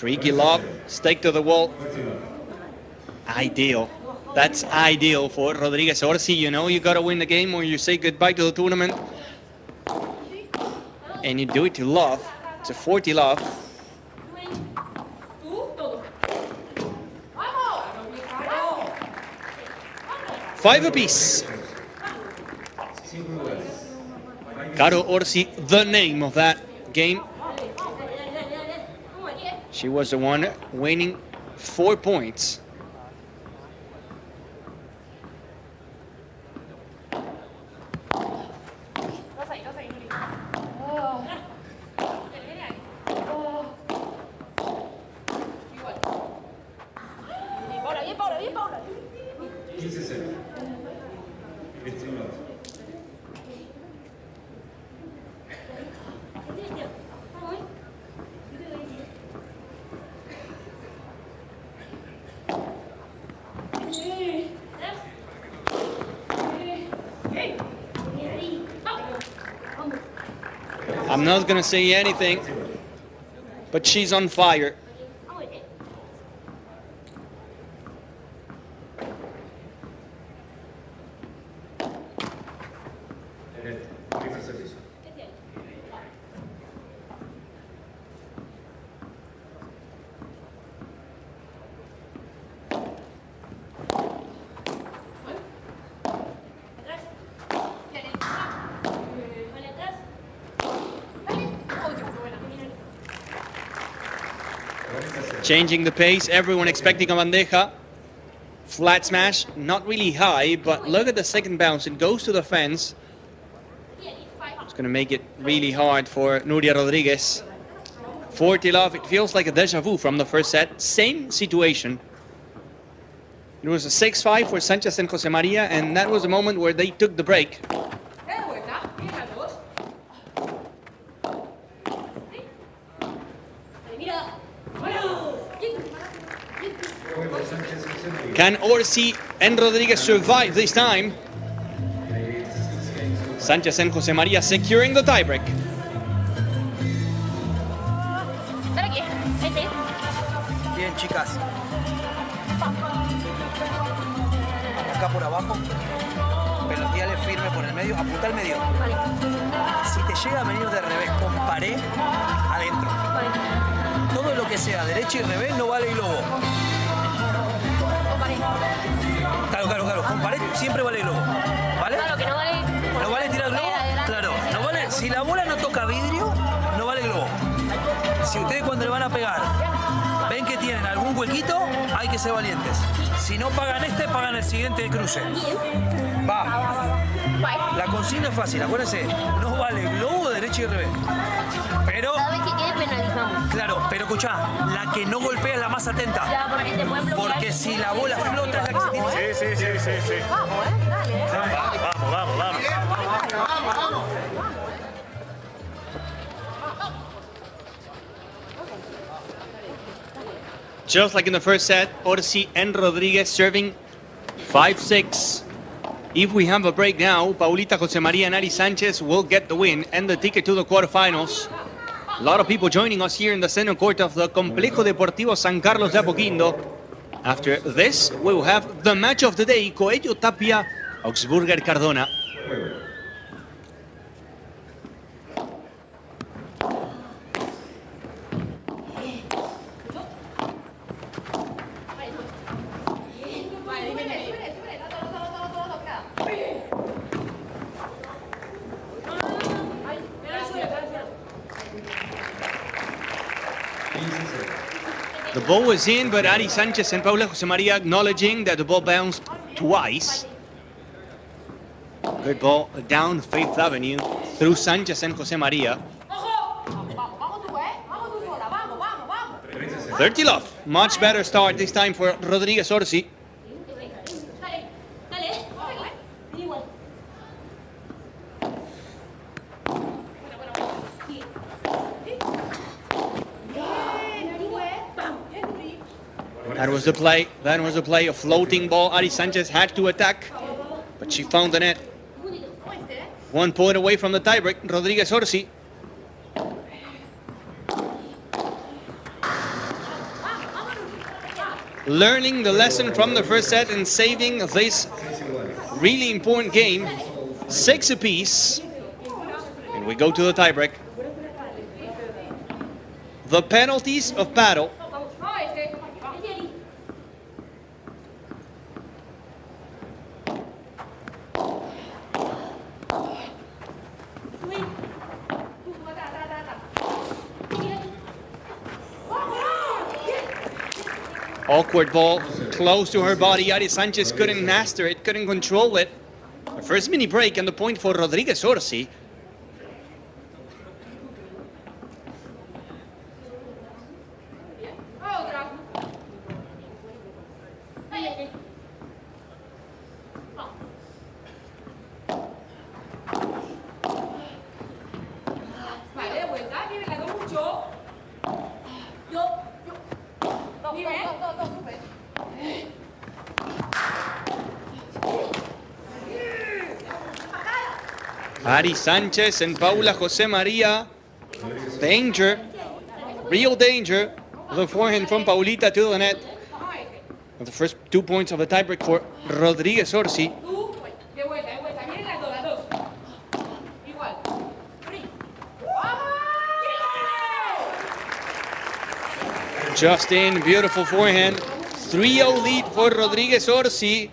Tricky lob, stake to the wall. Ideal. That's ideal for Rodriguez Orsi. You know you gotta win the game or you say goodbye to the tournament. And you do it to love. It's a 40 love. 5 apiece. Caro Orsi, the name of that game. She was the one winning 4 points. I'm not gonna say anything, but she's on fire. Changing the pace, everyone expecting a bandeja. Flat smash, not really high, but look at the second bounce. It goes to the fence. It's going to make it really hard for Nuria Rodriguez. 40 love, it feels like a deja vu from the first set. Same situation. It was a 6-5 for Sanchez and Josemaria, and that was the moment where they took the break. Can Orsi and Rodriguez survive this time? Sanchez and Josemaria securing the tiebreak. Bien, chicas. Acá por abajo. Peloteale firme por el medio. Apunta al medio. Si te llega a venir de revés con pared, adentro. Todo lo que sea derecha y revés no vale globo. Claro. Con pared siempre vale globo. ¿Vale? Claro, que no vale. ¿No vale tirar globo? Claro, no vale. Si la bola no toca vidrio, no vale globo. Si ustedes cuando le van a pegar ven que tienen algún huequito, hay que ser valientes. Si no pagan este, pagan el siguiente de cruce. Va. La consigna es fácil, acuérdense. No vale globo, derecha y revés. Pero... Cada vez que quede penalizamos. Claro, pero escuchá, la que no golpea es la más atenta. Ya, porque te pueden bloquear. Porque si la bola flota es la que se tiene. Sí. Vamos, dale. Vamos. Just like in the first set, Orsi and Rodriguez serving 5-6. If we have a break now, Paulita, Josemaria, and Ari Sanchez will get the win and the ticket to the quarterfinals. A lot of people joining us here in the center court of the Complejo Deportivo San Carlos de Apoquindo. After this, we will have the match of the day, Coello Tapia, Augsburger Cardona. The ball was in, but Ari Sanchez and Paula Josemaria acknowledging that the ball bounced twice. Good ball down Fifth Avenue through Sanchez and Josemaria. 30 love. Much better start this time for Rodriguez Orsi. That was the play. A floating ball. Ari Sanchez had to attack, but she found the net. 1 point away from the tiebreak. Rodriguez Orsi. learning the lesson from the first set and saving this really important game. 6 apiece. And we go to the tiebreak. The penalties of Padel. Awkward ball, close to her body. Ari Sanchez couldn't master it, couldn't control it. The first mini break and the point for Rodriguez Orsi. Ari Sanchez and Paula Jose Maria. Danger, real danger. The forehand from Paulita to the net. The first 2 points of the tiebreak for Rodriguez Orsi. Just in, beautiful forehand. 3-0 lead for Rodriguez Orsi.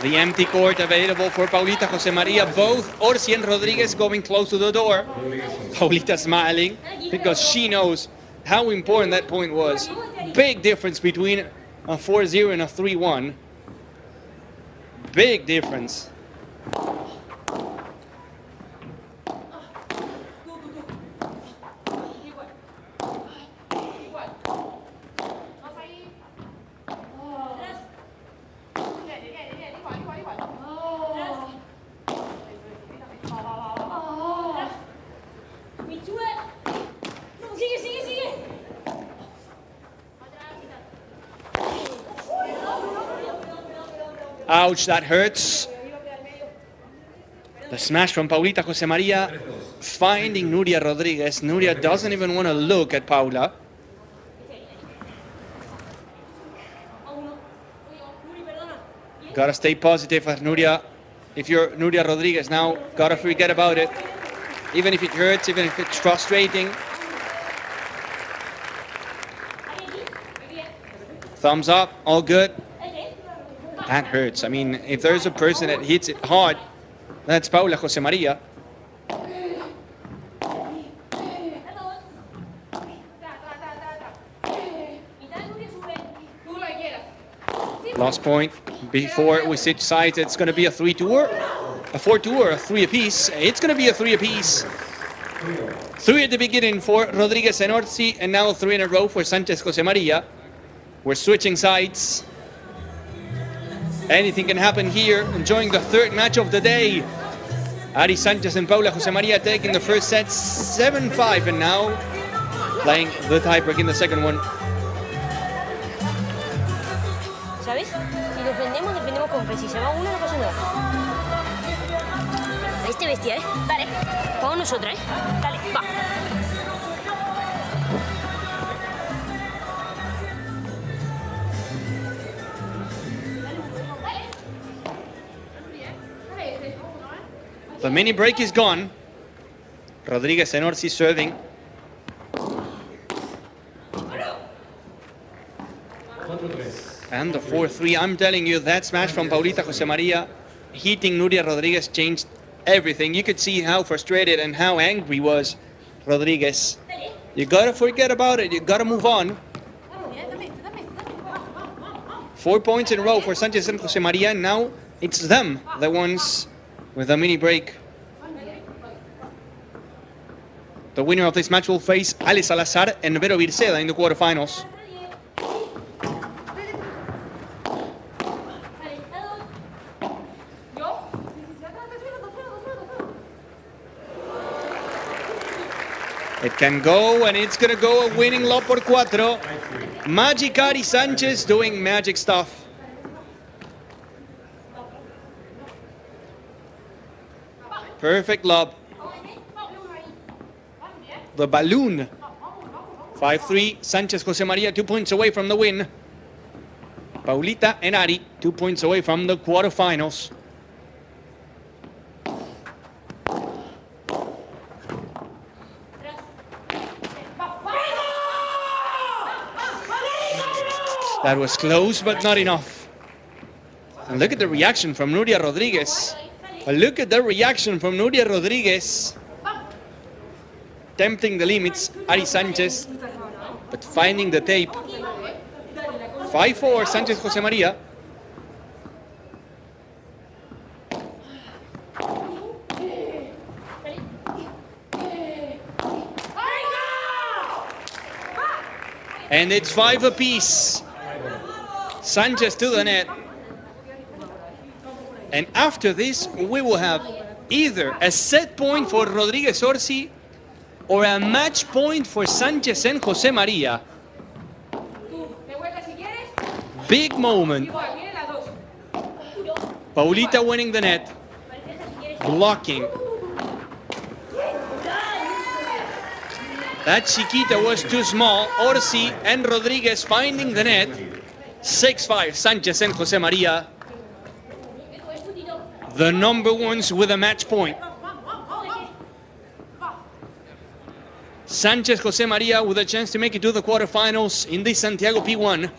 The empty court available for Paulita Jose Maria. Both Orsi and Rodriguez going close to the door. Paulita smiling because she knows how important that point was. Big difference between a 4-0 and a 3-1. Big difference. Ouch, that hurts. The smash from Paulita Jose Maria, finding Nuria Rodriguez. Nuria doesn't even want to look at Paula. Gotta stay positive as Nuria. If you're Nuria Rodriguez now, gotta forget about it. Even if it hurts, even if it's frustrating. Thumbs up, all good. That hurts. I mean, if there's a person that hits it hard, that's Paula Jose Maria. Last point before we switch sides. It's going to be a 3-2 or a 4-2 or a 3 apiece. It's going to be a 3 apiece. 3 at the beginning for Rodriguez and Orsi, and now 3 in a row for Sanchez Jose Maria. We're switching sides. Anything can happen here. Enjoying the third match of the day. Ari Sanchez and Paula Jose Maria taking the first set 7-5, and now playing the tiebreak in the second one. ¿Sabes? Si defendemos, defendemos con fe. Si se va uno, no pasa nada. Este bestia, ¿eh? Vale. Vamos nosotras, ¿eh? Dale, va. The mini break is gone. Rodriguez and Orsi serving. And the 4-3, I'm telling you, that smash from Paulita Jose Maria hitting Nuria Rodriguez changed everything. You could see how frustrated and how angry was Rodriguez. You gotta forget about it, you gotta move on. 4 points in a row for Sanchez and Jose Maria. Now it's them, the ones with a mini break. The winner of this match will face Ale Salazar and Vero Virceda in the quarterfinals. It can go, and it's gonna go a winning lob por cuatro. Magic Ari Sanchez doing magic stuff. Perfect lob. The balloon. 5-3, Sanchez Jose Maria 2 points away from the win. Paulita and Ari 2 points away from the quarterfinals. That was close, but not enough. And look at the reaction from Nuria Rodriguez. Look at the reaction from Nuria Rodriguez. Tempting the limits, Ari Sanchez, but finding the tape. 5-4, Sanchez Jose Maria. And it's 5 apiece. Sanchez to the net. And after this, we will have either a set point for Rodriguez Orsi or a match point for Sanchez and Jose Maria. Big moment. Paulita winning the net. Blocking. That chiquita was too small. Orsi and Rodriguez finding the net. 6-5, Sanchez and Jose Maria. The number ones with a match point. Sanchez Jose Maria with a chance to make it to the quarterfinals in the Santiago P1.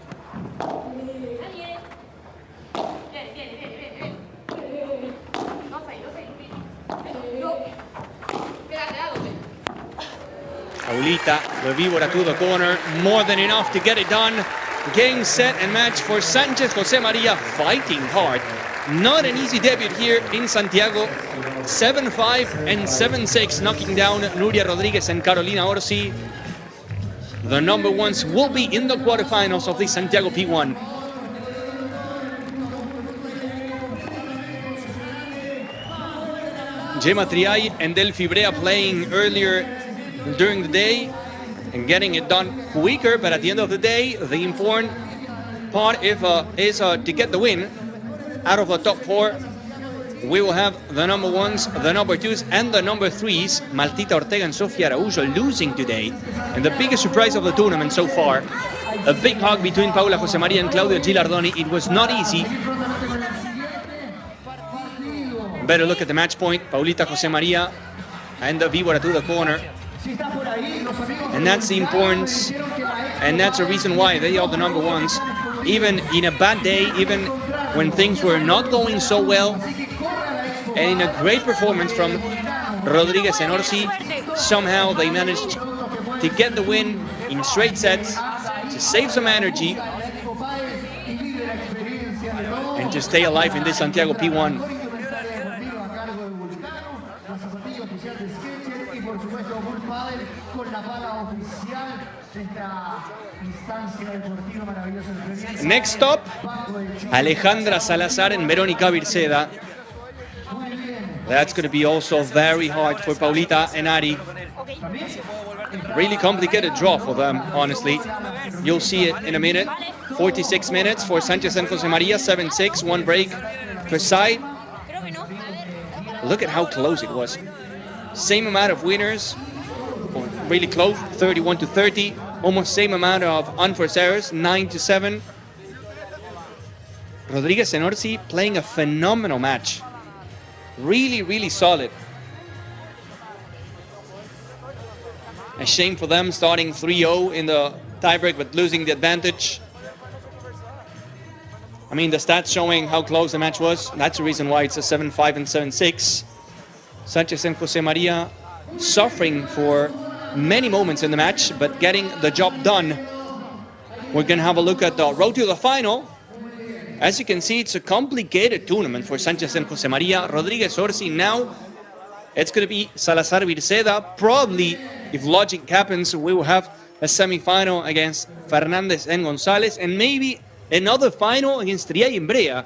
Paulita, the víbora to the corner, more than enough to get it done. Game, set, and match for Sanchez Jose Maria, fighting hard. Not an easy debut here in Santiago. 7-5 and 7-6, knocking down Nuria Rodriguez and Carolina Orsi. The number ones will be in the quarterfinals of the Santiago P1. Gemma Triay and Delfi Brea playing earlier during the day and getting it done quicker, but at the end of the day, the important part is to get the win. Out of the top 4, we will have the number 1s, the number 2s, and the number 3s. Martita Ortega and Sofia Araújo losing today. And the biggest surprise of the tournament so far, a big hug between Paula Jose Maria and Claudia Gilardoni. It was not easy. Better look at the match point. Paulita Jose Maria and the víbora to the corner. And that's the importance, and that's the reason why they are the number ones. Even in a bad day, even when things were not going so well, and in a great performance from Rodriguez and Orsi, somehow they managed to get the win in straight sets, to save some energy, and to stay alive in this Santiago P1. Next stop, Alejandra Salazar and Verónica Virceda. That's going to be also very hard for Paulita and Ari. Really complicated draw for them, honestly. You'll see it in a minute. 46 minutes for Sanchez and Jose Maria, 7-6, 1 break per side. Look at how close it was. Same amount of winners, really close, 31-30. Almost same amount of unforced errors, 9-7. Rodriguez and Orsi playing a phenomenal match. Really, really solid. A shame for them starting 3-0 in the tiebreak, but losing the advantage. I mean, the stats showing how close the match was. That's the reason why it's a 7-5 and 7-6. Sanchez and Jose Maria suffering for many moments in the match, but getting the job done. We're going to have a look at the road to the final. As you can see, it's a complicated tournament for Sanchez and Jose Maria. Rodriguez Orsi now, it's going to be Salazar Virceda, probably if logic happens, we will have a semi-final against Fernandez and Gonzalez, and maybe another final against Triay and Brea.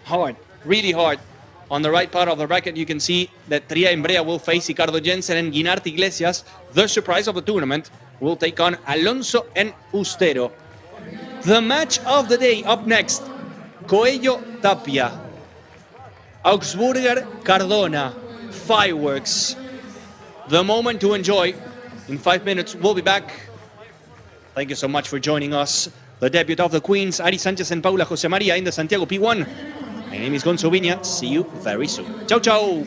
Hard, really hard. On the right part of the bracket, you can see that Triay and Brea will face Ricardo Jensen and Guinart Iglesias. The surprise of the tournament will take on Alonso and Ustero. The match of the day up next, Coello Tapia, Augsburger Cardona, fireworks. The moment to enjoy. In 5 minutes, we'll be back. Thank you so much for joining us. The debut of the Queens, Ari Sanchez and Paula Josemaria in the Santiago P1. My name is Gonzo Viña. See you very soon. Ciao, ciao.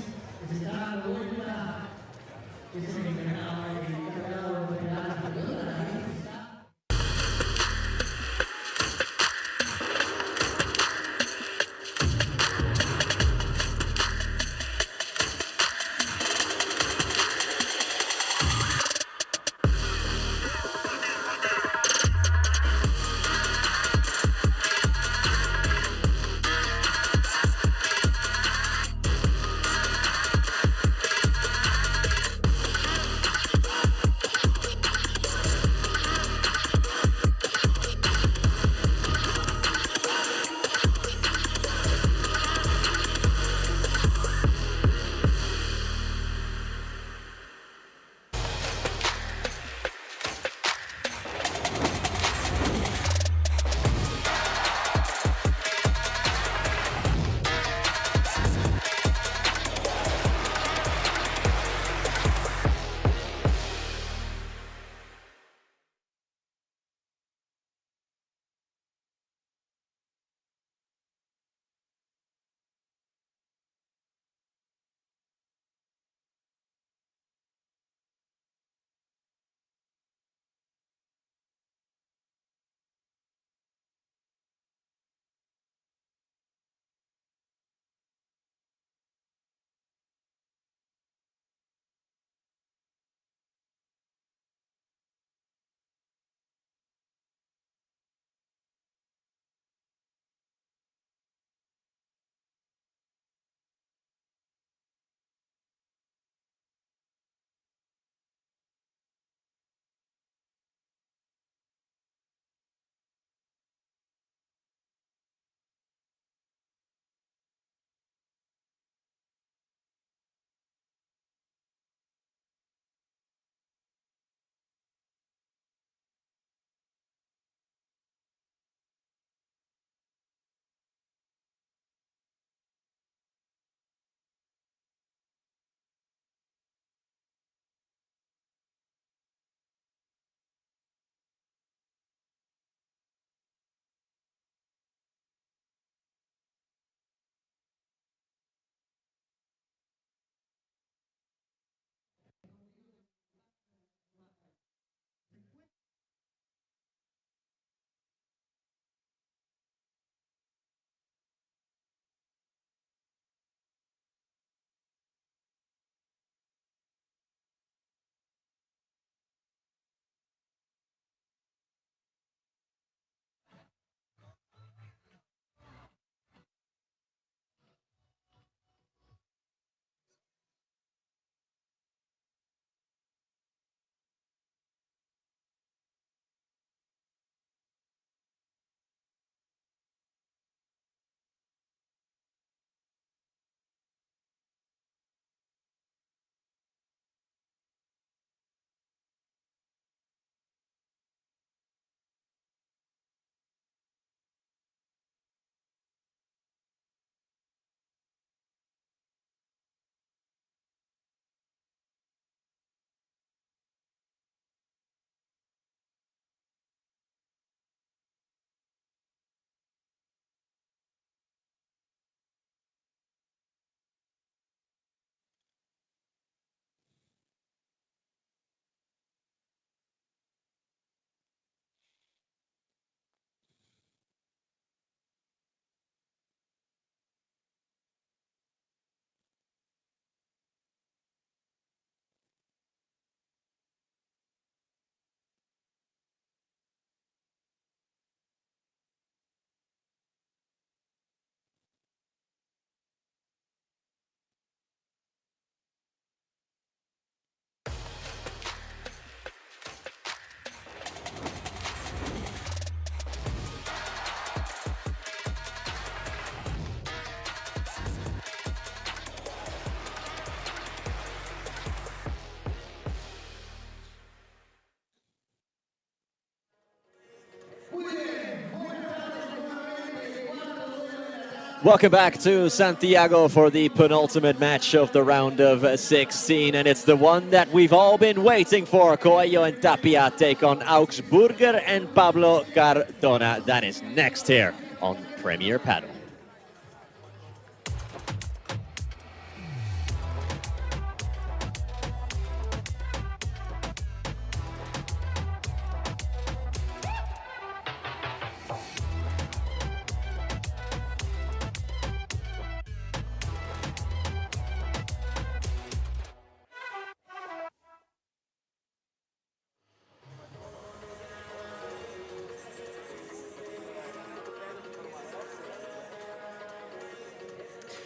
Welcome back to Santiago for the penultimate match of the round of 16, and it's the one that we've all been waiting for. Coello and Tapia take on Augsburger and Pablo Cardona. That is next here on Premier Padel.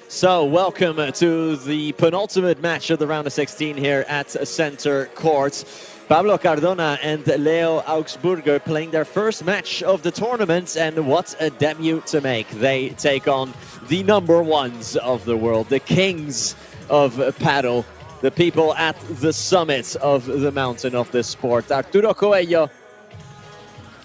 So, welcome to the penultimate match of the round of 16 here at Center Court. Pablo Cardona and Leo Augsburger playing their first match of the tournament, and what a debut to make. They take on the number ones of the world, the kings of padel, the people at the summit of the mountain of this sport. Arturo Coello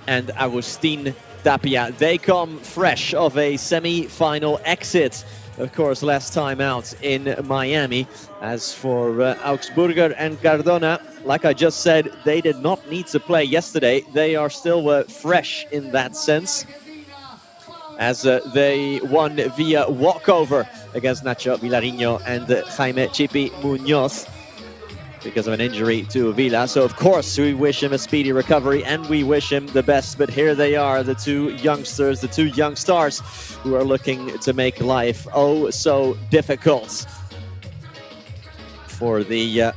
and Agustín Tapia. They come fresh of a semi-final exit, of course, last time out in Miami. As for Augsburger and Cardona, like I just said, they did not need to play yesterday. They are still fresh in that sense, as they won via walkover against Nacho Vilariño and Jaime Chipi Muñoz because of an injury to Vila. So, of course, we wish him a speedy recovery and we wish him the best. But here they are, the two youngsters, the two young stars who are looking to make life oh so difficult for the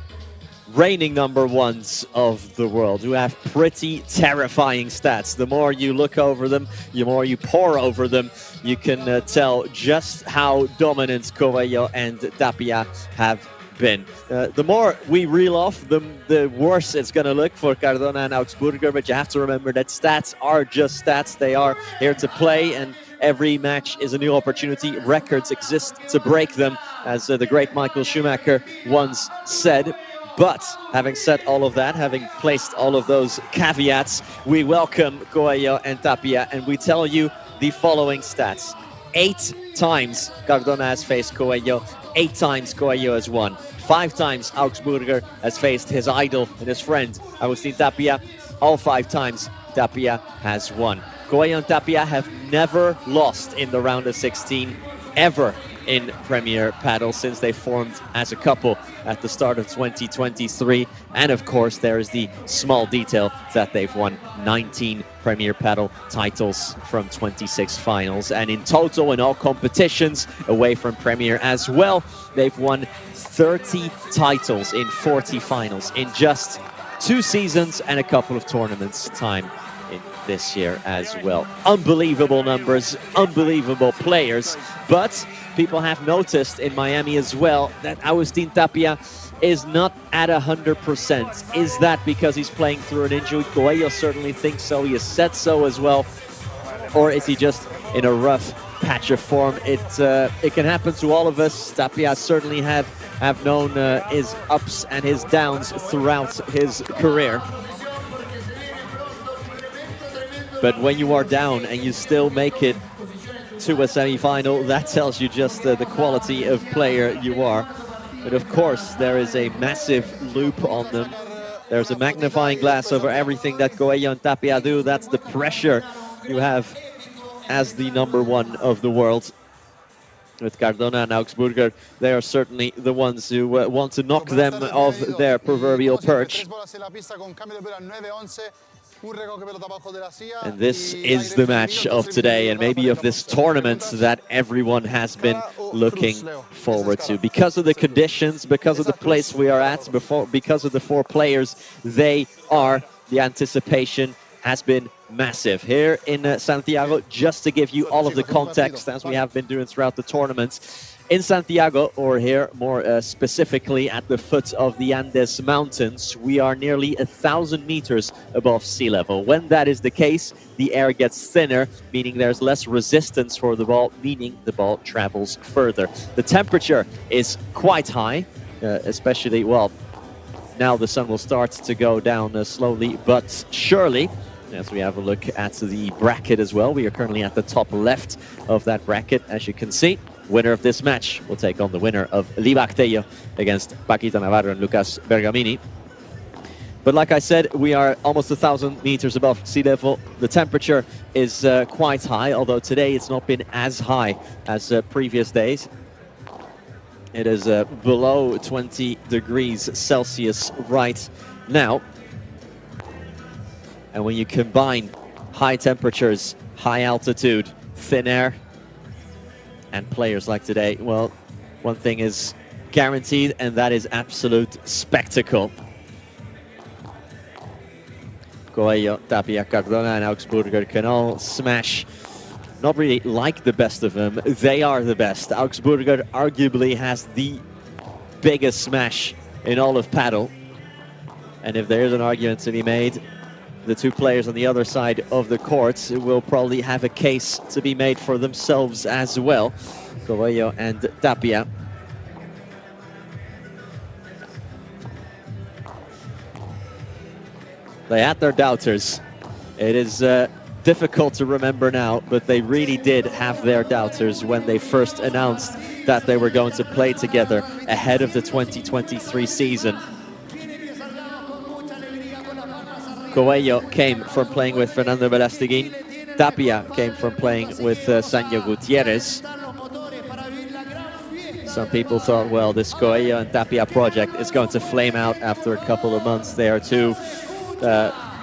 reigning number ones of the world, who have pretty terrifying stats. The more you look over them, the more you pore over them, you can tell just how dominant Coello and Tapia have been. The more we reel off, the worse it's going to look for Cardona and Augsburger, but you have to remember that stats are just stats. They are here to play, and every match is a new opportunity. Records exist to break them, as the great Michael Schumacher once said. But having said all of that, having placed all of those caveats, we welcome Coello and Tapia, and we tell you the following stats. 8 times Cardona has faced Coello, 8 times Coello has won. 5 times Augsburger has faced his idol and his friend, Agustín Tapia. All 5 times Tapia has won. Coello and Tapia have never lost in the round of 16, ever in Premier Padel, since they formed as a couple at the start of 2023. And of course, there is the small detail that they've won 19 Premier Padel titles from 26 finals. And in total, in all competitions away from Premier as well, they've won 30 titles in 40 finals in just 2 seasons and a couple of tournaments time in this year as well. Unbelievable numbers, unbelievable players, but people have noticed in Miami as well that Agustín Tapia is not at 100%. Is that because he's playing through an injury? Coello certainly thinks so. He has said so as well. Or is he just in a rough patch of form? It can happen to all of us. Tapia certainly have known his ups and his downs throughout his career. But when you are down and you still make it to a semi-final, that tells you just the quality of player you are. But of course, there is a massive loop on them. There's a magnifying glass over everything that Coello and Tapia do. That's the pressure you have as the number one of the world. With Cardona and Augsburger, they are certainly the ones who want to knock them off their proverbial perch. And this is the match of today, and maybe of this tournament, that everyone has been looking forward to. Because of the conditions, because of the place we are at, because of the 4 players they are, the anticipation has been massive. Here in Santiago, just to give you all of the context, as we have been doing throughout the tournament, in Santiago, or here more specifically at the foot of the Andes Mountains, we are nearly 1,000 meters above sea level. When that is the case, the air gets thinner, meaning there's less resistance for the ball, meaning the ball travels further. The temperature is quite high, especially, well, now the sun will start to go down slowly but surely. As we have a look at the bracket as well, we are currently at the top left of that bracket, as you can see. Winner of this match will take on the winner of Livac Tello against Paquito Navarro and Lucas Bergamini. But like I said, we are almost 1,000 meters above sea level. The temperature is quite high, although today it's not been as high as previous days. It is below 20 degrees Celsius right now. And when you combine high temperatures, high altitude, thin air, and players like today, well, one thing is guaranteed, and that is absolute spectacle. Coello, Tapia, Cardona, and Augsburger can all smash. Not really like the best of them, they are the best. Augsburger arguably has the biggest smash in all of Padel. And if there is an argument to be made, the two players on the other side of the court will probably have a case to be made for themselves as well. Coello and Tapia. They had their doubters. It is difficult to remember now, but they really did have their doubters when they first announced that they were going to play together ahead of the 2023 season. Coello came from playing with Fernando Velasteguin. Tapia came from playing with Sanyo Gutierrez. Some people thought, well, this Coello and Tapia project is going to flame out after a couple of months. They are two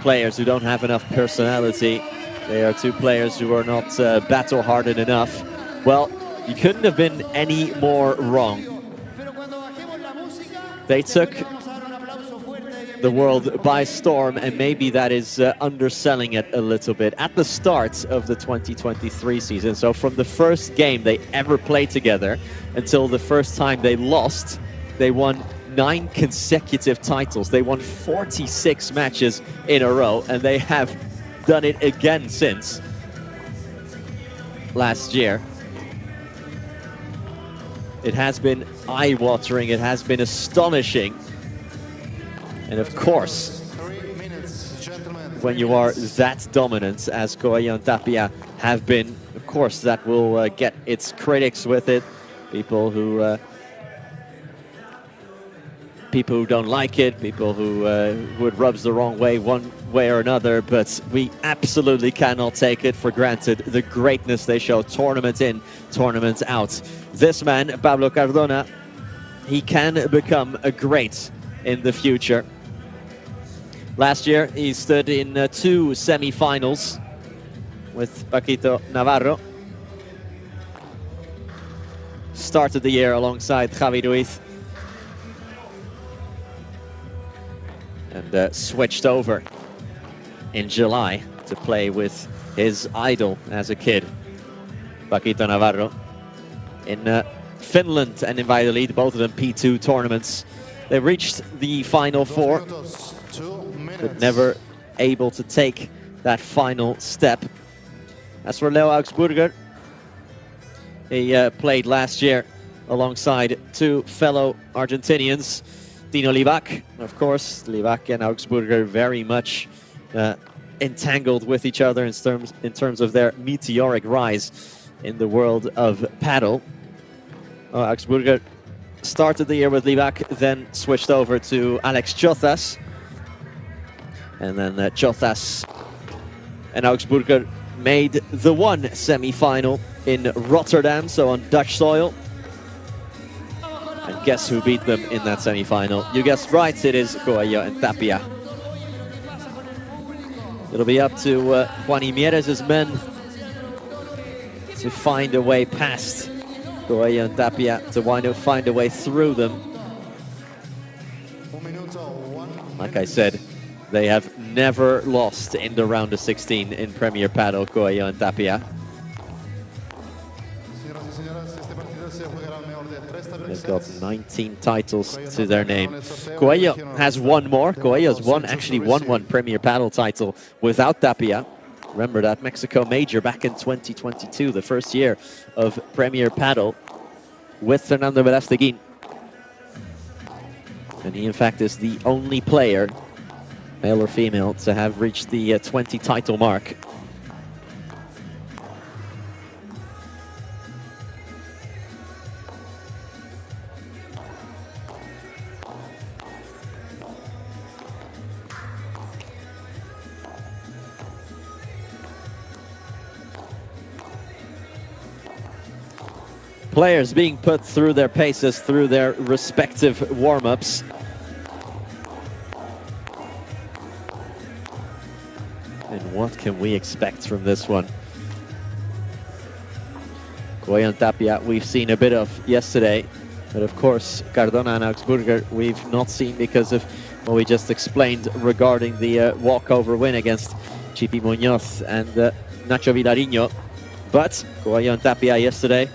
players who don't have enough personality. They are two players who are not battle-hardened enough. Well, you couldn't have been any more wrong. They took the world by storm, and maybe that is underselling it a little bit. At the start of the 2023 season, so from the first game they ever played together until the first time they lost, they won 9 consecutive titles. They won 46 matches in a row, and they have done it again since last year. It has been eye-watering, it has been astonishing. And of course, when you are that dominant as Coello and Tapia have been, of course that will get its critics with it. People who don't like it, people who it rubs the wrong way one way or another, but we absolutely cannot take it for granted, the greatness they show tournament in, tournament out. This man, Pablo Cardona, he can become a great in the future. Last year, he stood in 2 semi-finals with Paquito Navarro. Started the year alongside Javi Ruiz. And switched over in July to play with his idol as a kid, Paquito Navarro. In Finland and in Valladolid, both of them P2 tournaments. They reached the final 4, but never able to take that final step. As for Leo Augsburger, he played last year alongside 2 fellow Argentinians, Dino Livac, of course. Livac and Augsburger very much entangled with each other in terms of their meteoric rise in the world of Padel. Augsburger started the year with Livac, then switched over to Alex Chothas. And then Chothas and Augsburger made the 1 semi-final in Rotterdam, so on Dutch soil. And guess who beat them in that semi-final? You guessed right, it is Coello and Tapia. It'll be up to Juan Mieres' men to find a way past Coello and Tapia, to find a way through them. Like I said, they have never lost in the round of 16 in Premier Padel, Coello and Tapia. They've got 19 titles to their name. Coello has one more. Coello has actually won one Premier Padel title without Tapia. Remember that Mexico Major back in 2022, the first year of Premier Padel with Fernando Velasteguin. And he, in fact, is the only player male or female, to have reached the 20 title mark. Players being put through their paces, through their respective warm-ups. And what can we expect from this one? Coello and Tapia we've seen a bit of yesterday, but of course Cardona and Augsburger we've not seen because of what we just explained regarding the walkover win against Chipi Muñoz and Nacho Vilariño. But Coello and Tapia yesterday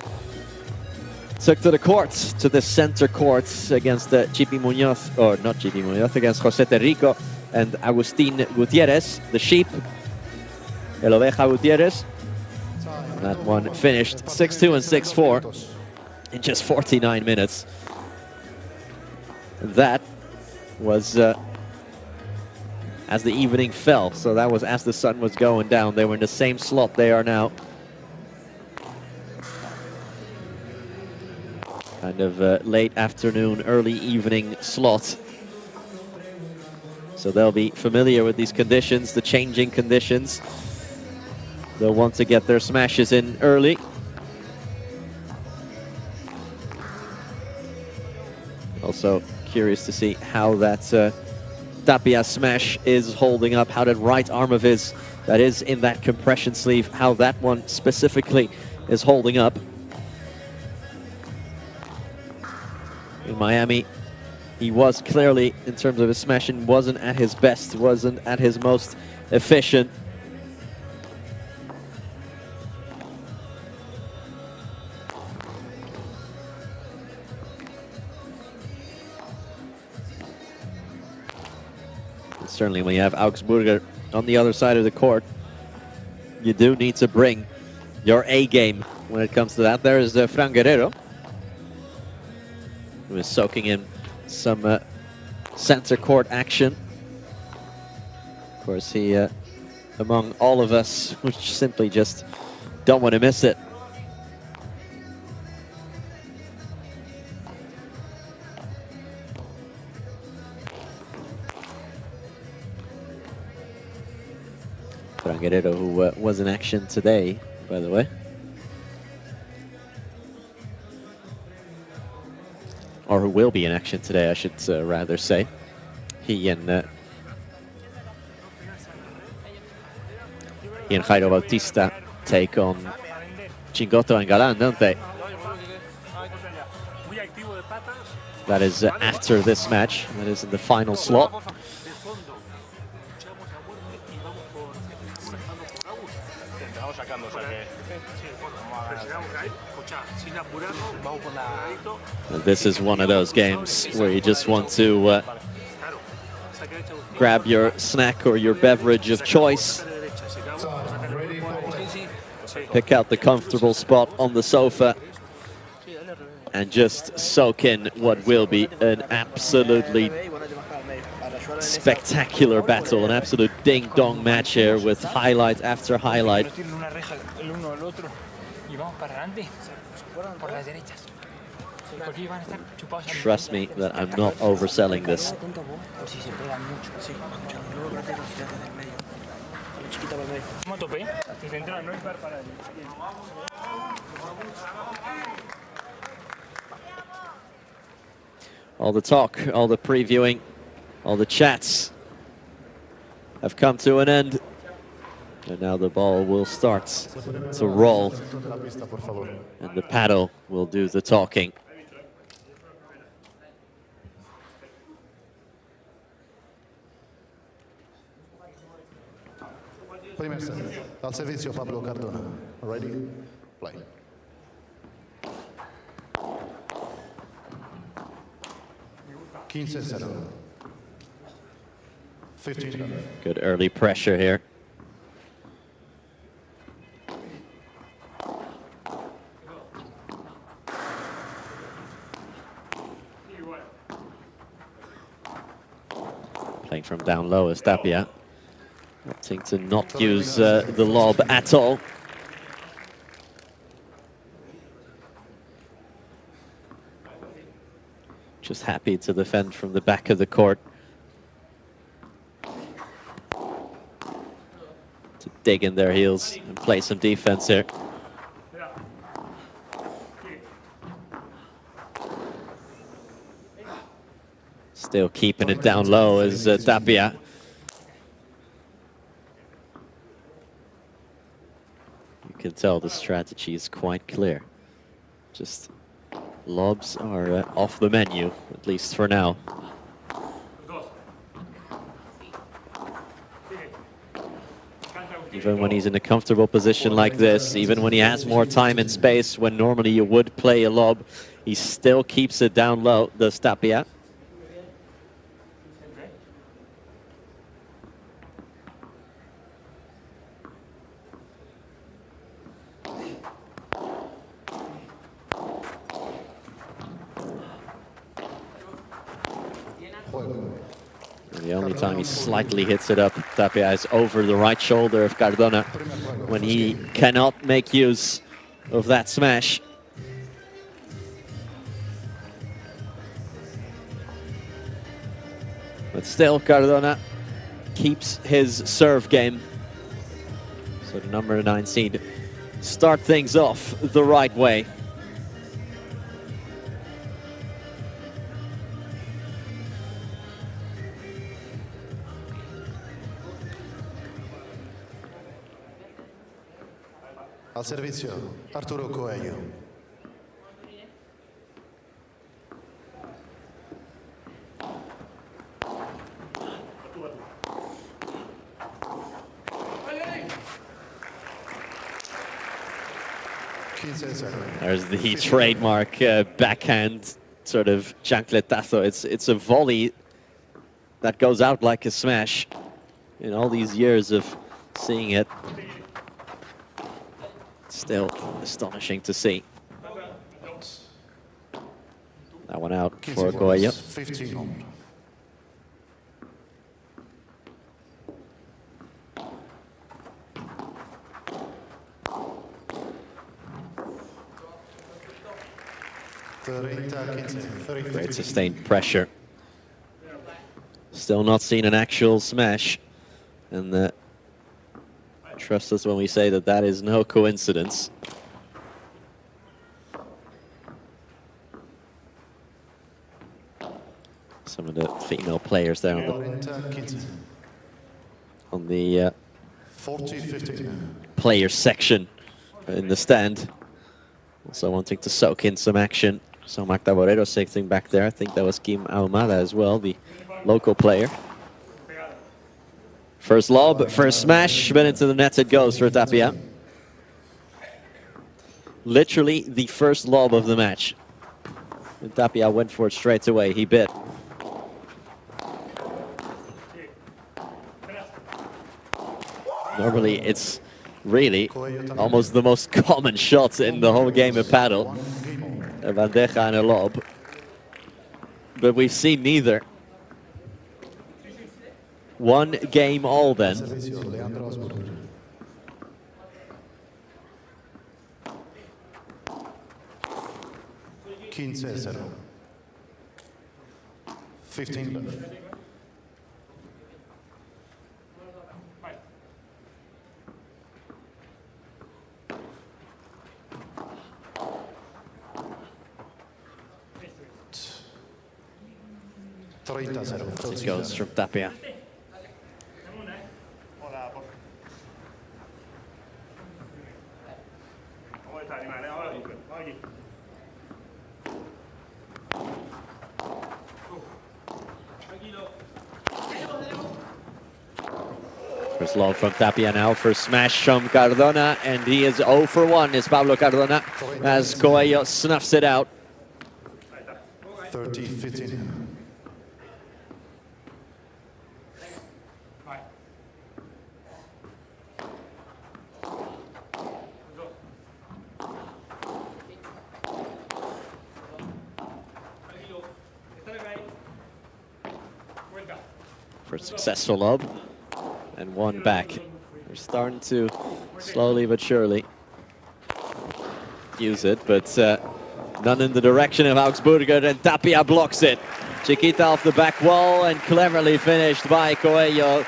took to the courts, to the center courts against Chipi Muñoz, or not Chipi Muñoz, against José Terrico and Agustín Gutiérrez, the sheep, El Oveja Gutiérrez. That one finished 6-2 and 6-4 in just 49 minutes. That was as the evening fell, so that was as the sun was going down. They were in the same slot they are now. Kind of late afternoon, early evening slot. So they'll be familiar with these conditions, the changing conditions. They'll want to get their smashes in early. Also curious to see how that Tapia smash is holding up, how that right arm of his that is in that compression sleeve, how that one specifically is holding up. In Miami, he was clearly, in terms of his smashing, wasn't at his best, wasn't at his most efficient. And certainly when you have Augsburger on the other side of the court, you do need to bring your A game when it comes to that. There is Fran Guerrero, who is soaking in some center court action. Of course, he, among all of us, which simply just don't want to miss it. Fran Guerrero, who was in action today, by the way. Or who will be in action today, I should rather say. He and Jairo Bautista take on Chingotto and Galan, don't they? That is after this match. That is in the final slot. And this is one of those games where you just want to grab your snack or your beverage of choice, pick out the comfortable spot on the sofa, and just soak in what will be an absolutely spectacular battle, an absolute ding-dong match here with highlight after highlight. Trust me that I'm not overselling this. All the talk, all the previewing, all the chats have come to an end. And now the ball will start to roll. And the paddle will do the talking. Primer set. Al servicio Pablo Cardona. Ready? Play. Good early pressure here. Playing from down low is Tapia. Opting to not use the lob at all. Just happy to defend from the back of the court. To dig in their heels and play some defense here. Still keeping it down low is Tapia. You can tell the strategy is quite clear. Just lobs are off the menu, at least for now. Even when he's in a comfortable position like this, even when he has more time and space, when normally you would play a lob, he still keeps it down low, does Tapia. The only time he slightly hits it up, Tapia, is over the right shoulder of Cardona when he cannot make use of that smash. But still, Cardona keeps his serve game. So the number 9 seed start things off the right way. Al servizio, Arturo Coello. There's the trademark backhand sort of chancletazo. It's a volley that goes out like a smash. In all these years of seeing it, still astonishing to see. That one out for Coello. 15. Great sustained pressure. Still not seen an actual smash. And trust us when we say that that is no coincidence. Some of the female players there on the player section in the stand. Also wanting to soak in some action. So Marta Borrero sitting back there. I think that was Kim Ahumada as well, the local player. First lob, first smash, but into the net it goes for Tapia. Literally the first lob of the match. And Tapia went for it straight away, he bit. Normally it's really almost the most common shot in the whole game of paddle. A bandeja and a lob. But we've seen neither. One game all then. Quince 0. 15 left. It goes from Tapia. First lob from Tapia now for smash from Cardona, and he is 0 for 1 is Pablo Cardona as Coello snuffs it out. 30-15. for a successful lob. And one back. They're starting to slowly but surely use it, but none in the direction of Augsburger, and Tapia blocks it. Chiquita off the back wall and cleverly finished by Coello.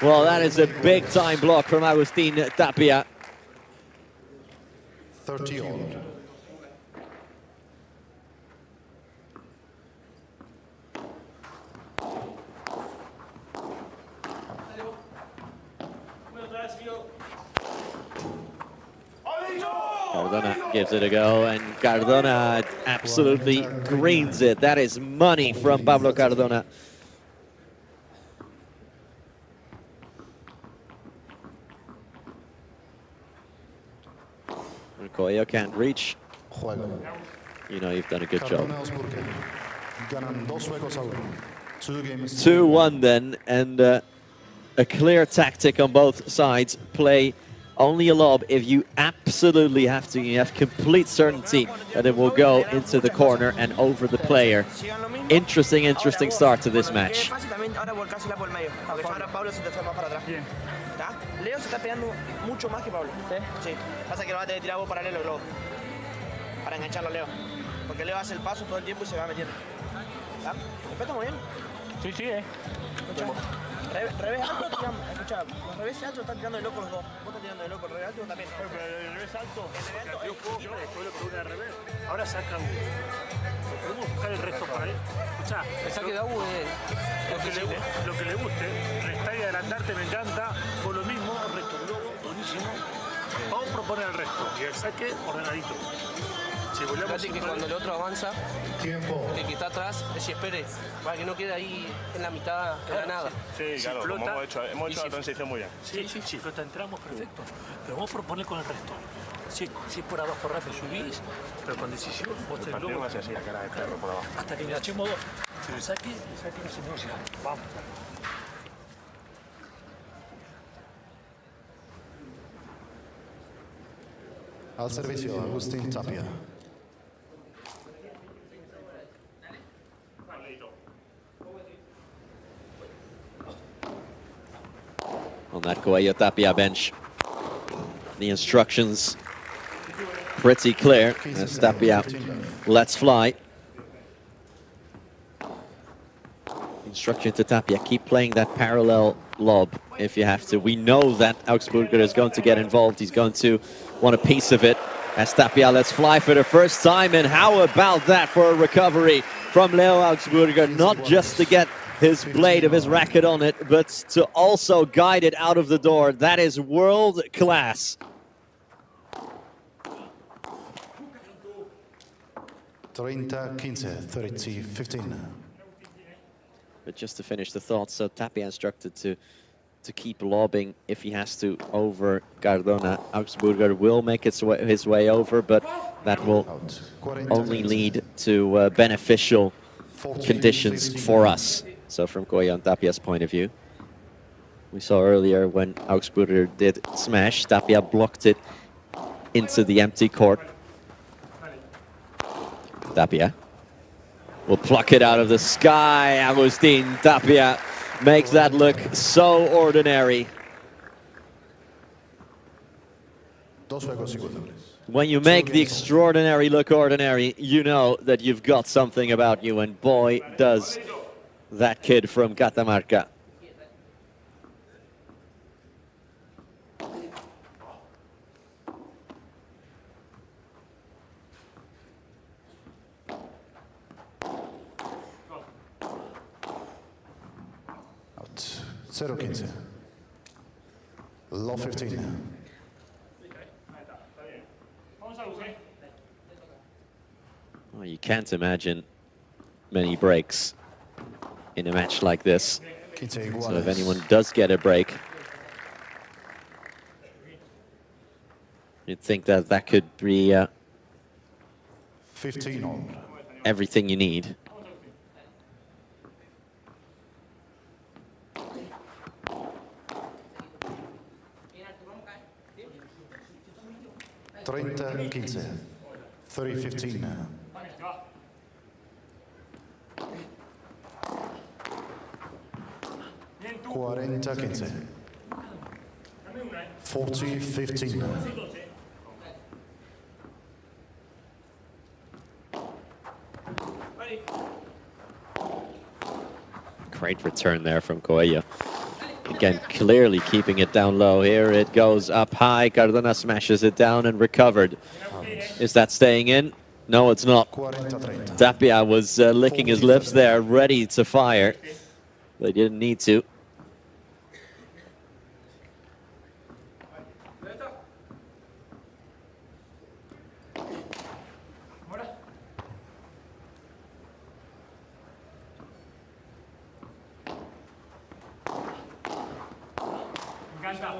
Well, that is a big time block from Agustin Tapia. 30 all. Cardona gives it a go, and Cardona absolutely greens it. That is money from Pablo Cardona. When Coello can't reach, you know you've done a good job. 2-1 then, and a clear tactic on both sides. Play only a lob if you absolutely have to. You have complete certainty that it will go into the corner and over the player. Interesting start to this match. Leo se está pegando mucho más que Pablo. Sí. Pasa que lo va a tener que tirar vos paralelo, luego. Para engancharlo a Leo. Porque Leo hace el paso todo el tiempo y se va metiendo. ¿Está? ¿Después estamos bien? Sí, sí, Revés alto, tiramos. Escuchá, los revés altos están tirando de loco los dos. Vos estás tirando de loco, el revés alto también. Pero el revés alto, yo después lo pregunté al revés. Ahora saca uno. Podemos buscar el resto para él. Escuchá, el saque de agua lo que le guste, restar y adelantarte me encanta. Por lo mismo, resto globo, buenísimo. Vamos a proponer el resto y el saque ordenadito. Fíjate que cuando el otro avanza, el que está atrás, si espere, para que no quede ahí en la mitad de la nada. Sí, claro, si flota, hemos hecho la transición muy bien. Sí, si flota entramos, perfecto. Pero vamos a proponer con el resto. Si es por abajo rápido subís, pero con decisión vos tenés luego. Así, la cara de perro por abajo. Hasta que enganchemos dos. Si le saque no se negocia. Vamos. Al servicio, Agustin Tapia. On that Coello Tapia bench, the instructions pretty clear as Tapia lets fly. Instruction to Tapia, keep playing that parallel lob if you have to. We know that Augsburger is going to get involved. He's going to want a piece of it as Tapia lets fly for the first time. And how about that for a recovery from Leo Augsburger? Not just to get his blade of his racket on it, but to also guide it out of the door. That is world class. 30-15, 30-15. But just to finish the thought, so Tapia instructed to keep lobbing if he has to over Cardona. Augsburger will make his way over, but that will only lead to beneficial conditions for us. So from Coello and Tapia's point of view, we saw earlier when Augsburger did smash, Tapia blocked it into the empty court. Tapia will pluck it out of the sky. Agustin Tapia makes that look so ordinary. When you make the extraordinary look ordinary, you know that you've got something about you, and boy, does that kid from Catamarca. Out. 0-15. Low 15. Well, you can't imagine many breaks in a match like this. So if anyone does get a break, you'd think that that could be 15 on. Everything you need. $30-15. 30-15 now. 40-15. 40-15. Great return there from Coello. Again, clearly keeping it down low. Here it goes up high. Cardona smashes it down and recovered. Is that staying in? No, it's not. Tapia was licking his lips there, ready to fire. They didn't need to.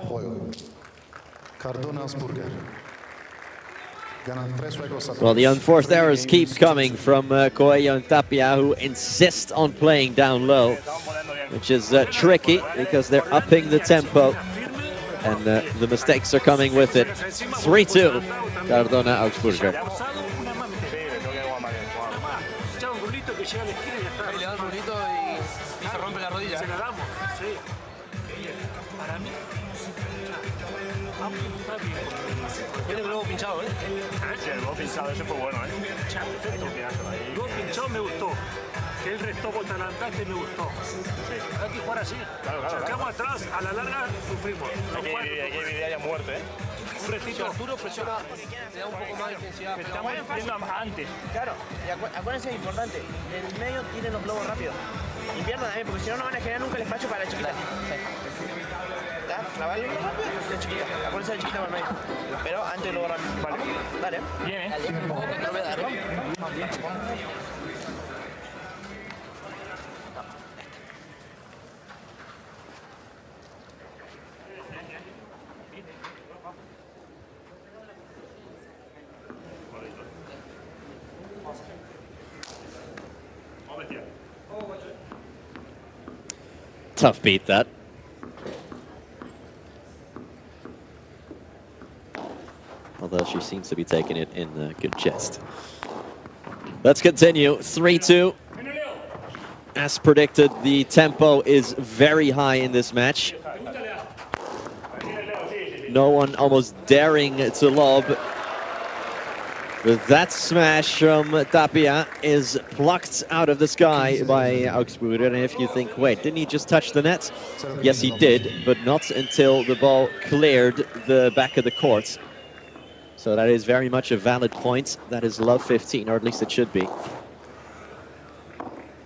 Juego. Cardona's Burger. Well, the unforced errors keep coming from Coello and Tapia, who insist on playing down low, which is tricky because they're upping the tempo, and the mistakes are coming with it. 3-2, Cardona Augsburger. Viene el globo pinchado, ¿eh? Sí, el globo pinchado, ese fue bueno, ¿eh? Perfecto. El globo pinchado me gustó. Que él restó por adelante me gustó. Hay que jugar así. Si quedamos atrás, a la larga sufrimos. Hay que evitar ya muerte, ¿eh? Un retito. Arturo presiona, le da un poco más de intensidad. Estamos viendo antes. Claro, y acuérdense, es importante, el medio tiene los globos rápidos. Invierno también, porque si no, no van a generar nunca el espacio para la chiquita. ¿Está? Clavarle rápido, la chiquita. Acuérdense de la chiquita por medio. Pero antes del globo rápido. Vale. Dale. Bien, Dale. No voy a darlo. Tough beat, that. Although she seems to be taking it in good jest. Let's continue. 3-2. As predicted, the tempo is very high in this match. No one almost daring to lob. That smash from Tapia is plucked out of the sky by Augsburger. And if you think, wait, didn't he just touch the net? Yes, he did, but not until the ball cleared the back of the court. So that is very much a valid point. That is love 15, or at least it should be.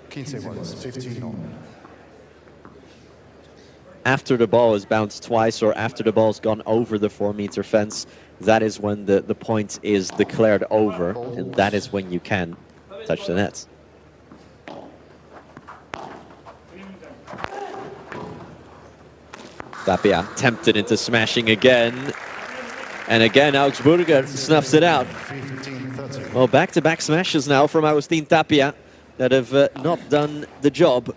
15 on. After the ball is bounced twice, or after the ball's gone over the 4-meter fence, that is when the point is declared over, and that is when you can touch the net. Tapia tempted into smashing again. And again, Augsburger snuffs it out. Well, back-to-back smashes now from Agustin Tapia that have not done the job.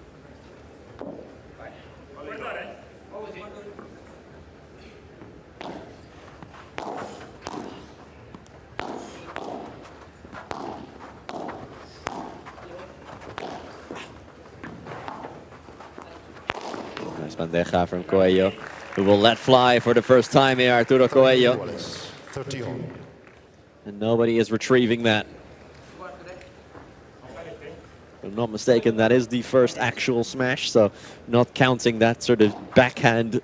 Nice bandeja from Coello, who will let fly for the first time here, Arturo Coello. And nobody is retrieving that. If I'm not mistaken, that is the first actual smash, so not counting that sort of backhand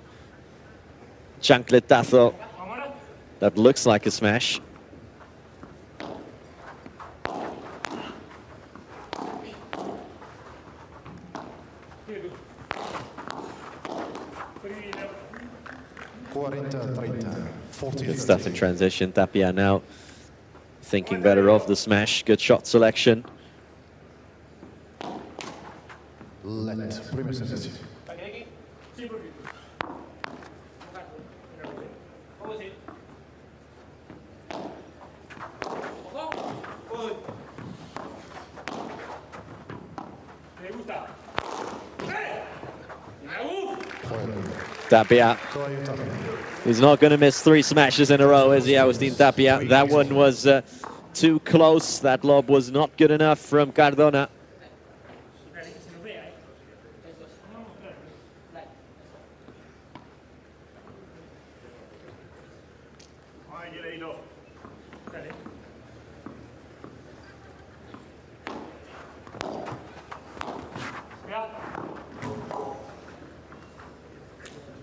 chancletazo that looks like a smash. Good stuff in transition. Tapia now thinking better of the smash. Good shot selection. Tapia. He's not going to miss 3 smashes in a row, is he, Agustin Tapia? That one was too close. That lob was not good enough from Cardona.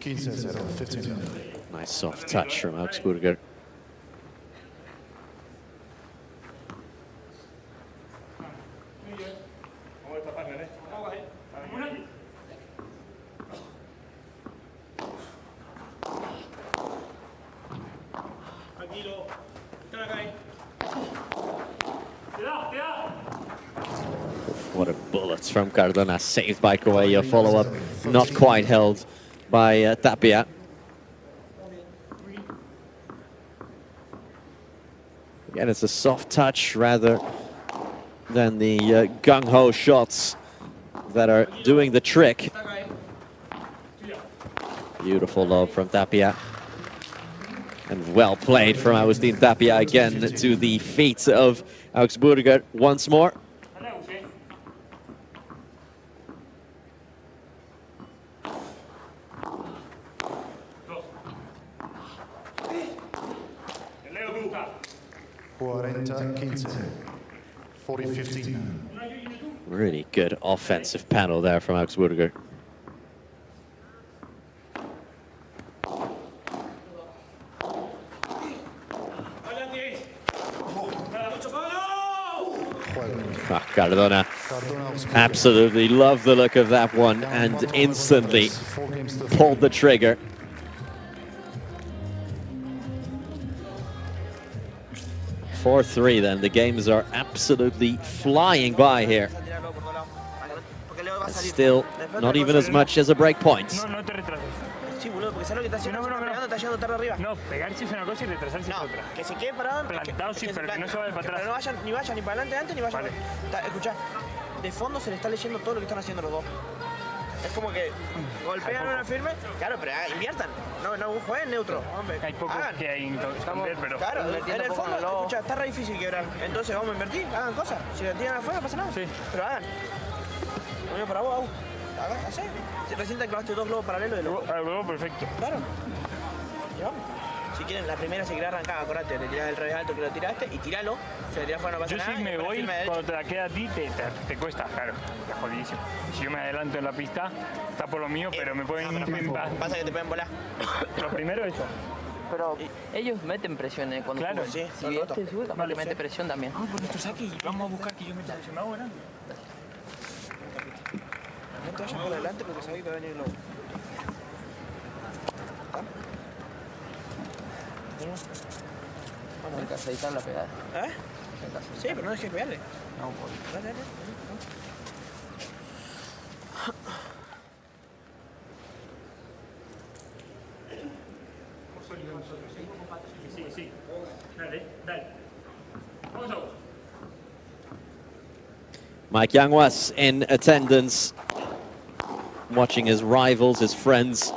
15-0, 15. Nice soft touch from Augsburger. What a bullet from Cardona, saved by Coello. Follow-up not quite held by Tapia. Again, it's a soft touch rather than the gung-ho shots that are doing the trick. Beautiful lob from Tapia. And well played from Agustin Tapia again to the feet of Augsburger once more. Really good offensive panel there from Augsburger. Cardona absolutely loved the look of that one and instantly pulled the trigger. Four 4-3 then. The games are absolutely flying by here. And still not even as much as a break point. Sí, boludo, porque ¿sabes lo que está haciendo? Está llegando tarde arriba. No, pegarse es una cosa y retrasarse es otra. Que se quede parado. Plantado sí, pero que no se vaya para atrás. Pero no vayan ni para adelante antes ni vayan. Vale. Escuchá, de fondo se le está leyendo todo lo que están haciendo los dos. Es como que golpean una firme, claro, pero inviertan. No jueguen neutro. Hombre, hay poco que hay esconder, pero... Claro, en el fondo, escucha, está re difícil quebrar. Entonces vamos a invertir, hagan cosas. Si la tiran afuera no pasa nada. Sí. Pero hagan. Lo mismo para vos, Agu. Hacé. Recién te clavaste 2 globos paralelos de los... Globo perfecto. Claro. Y vamos. Si quieren, la primera se quiere arrancar, acordate, le tirás el revés alto que lo tiraste y tiralo. Si le tirás fuera no pasa nada. Yo si me voy, cuando te la queda a ti, te cuesta, claro. Está jodidísimo. Si yo me adelanto en la pista, está por lo mío, pero me pueden... Pasa que te pueden volar. Lo primero es eso. Pero ellos meten presión cuando claro, suben. Sí, y este sube, vale, mete presión también. Vamos por nuestro saque y vamos a buscar que yo me se me hago grande. No te vayas por adelante porque sabés que va a venir el globo. Vamos a casaditar la pegada. ¿Eh? Sí, pero no dejes pegarle. No, por dale. Sí. Dale. Vamos a ver. Mike Young was in attendance, watching his rivals, his friends,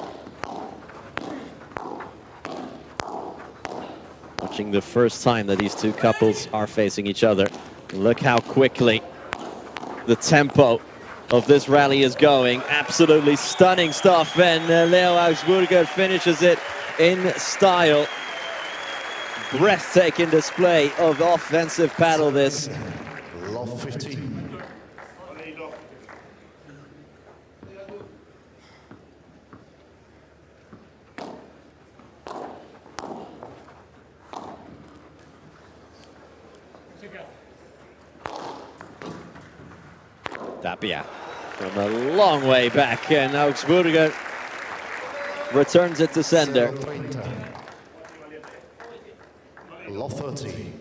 watching the first time that these two couples are facing each other. Look how quickly the tempo of this rally is going. Absolutely stunning stuff, and Leo Augsburger finishes it in style. Breathtaking display of offensive paddle this. Love 15. Tapia from a long way back, and Augsburger returns it to sender. Love 30.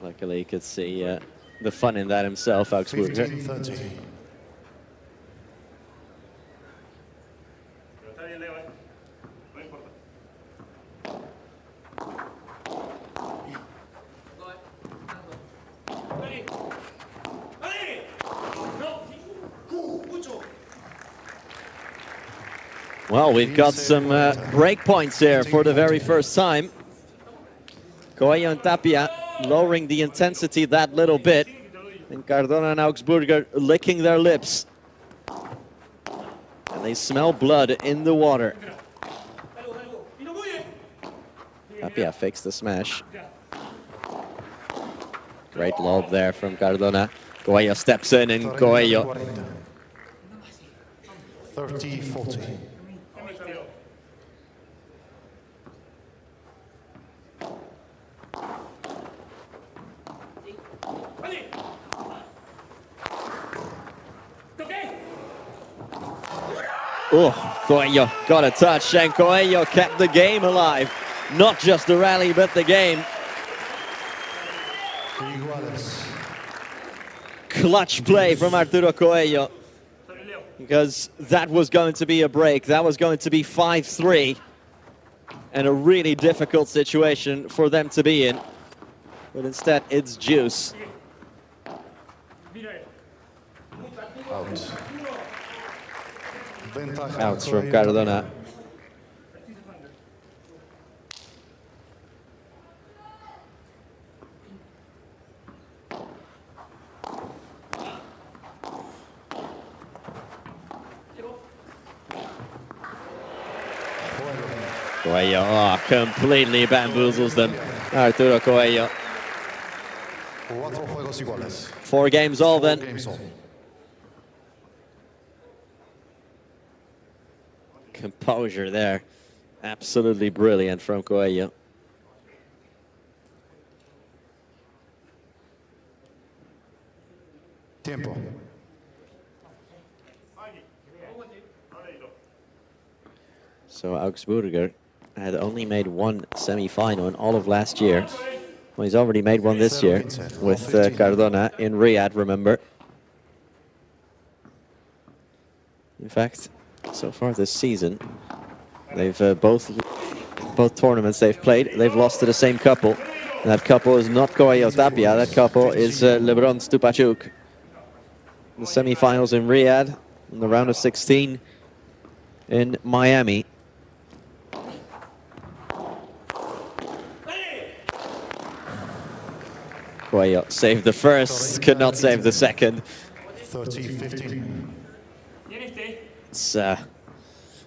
Luckily, he could see the fun in that himself, Augsburger. 15-30. Well, we've got some break points here for the very first time. Coello and Tapia lowering the intensity that little bit. And Cardona and Augsburger licking their lips. And they smell blood in the water. Tapia fakes the smash. Great lob there from Cardona. Coello steps in and Coello. 30-40. Oh, Coello got a touch, and Coello kept the game alive. Not just the rally, but the game. Clutch play from Arturo Coello, because that was going to be a break. That was going to be 5-3, and a really difficult situation for them to be in. But instead, it's juice. Out. Outs from Cardona. Coello, completely bamboozles them. Arturo Coello. 4 games all then. Composure there. Absolutely brilliant from Coello. Tiempo. So Augsburger had only made one semi-final in all of last year. Well, he's already made one this year with Cardona in Riyadh, remember. In fact, so far this season, they've both tournaments they've played, they've lost to the same couple. And that couple is not Coello Tapia, that couple is Lebron Stupaczuk. The semi-finals in Riyadh, in the round of 16 in Miami. Coello saved the first, could not save the second. 30-15. It's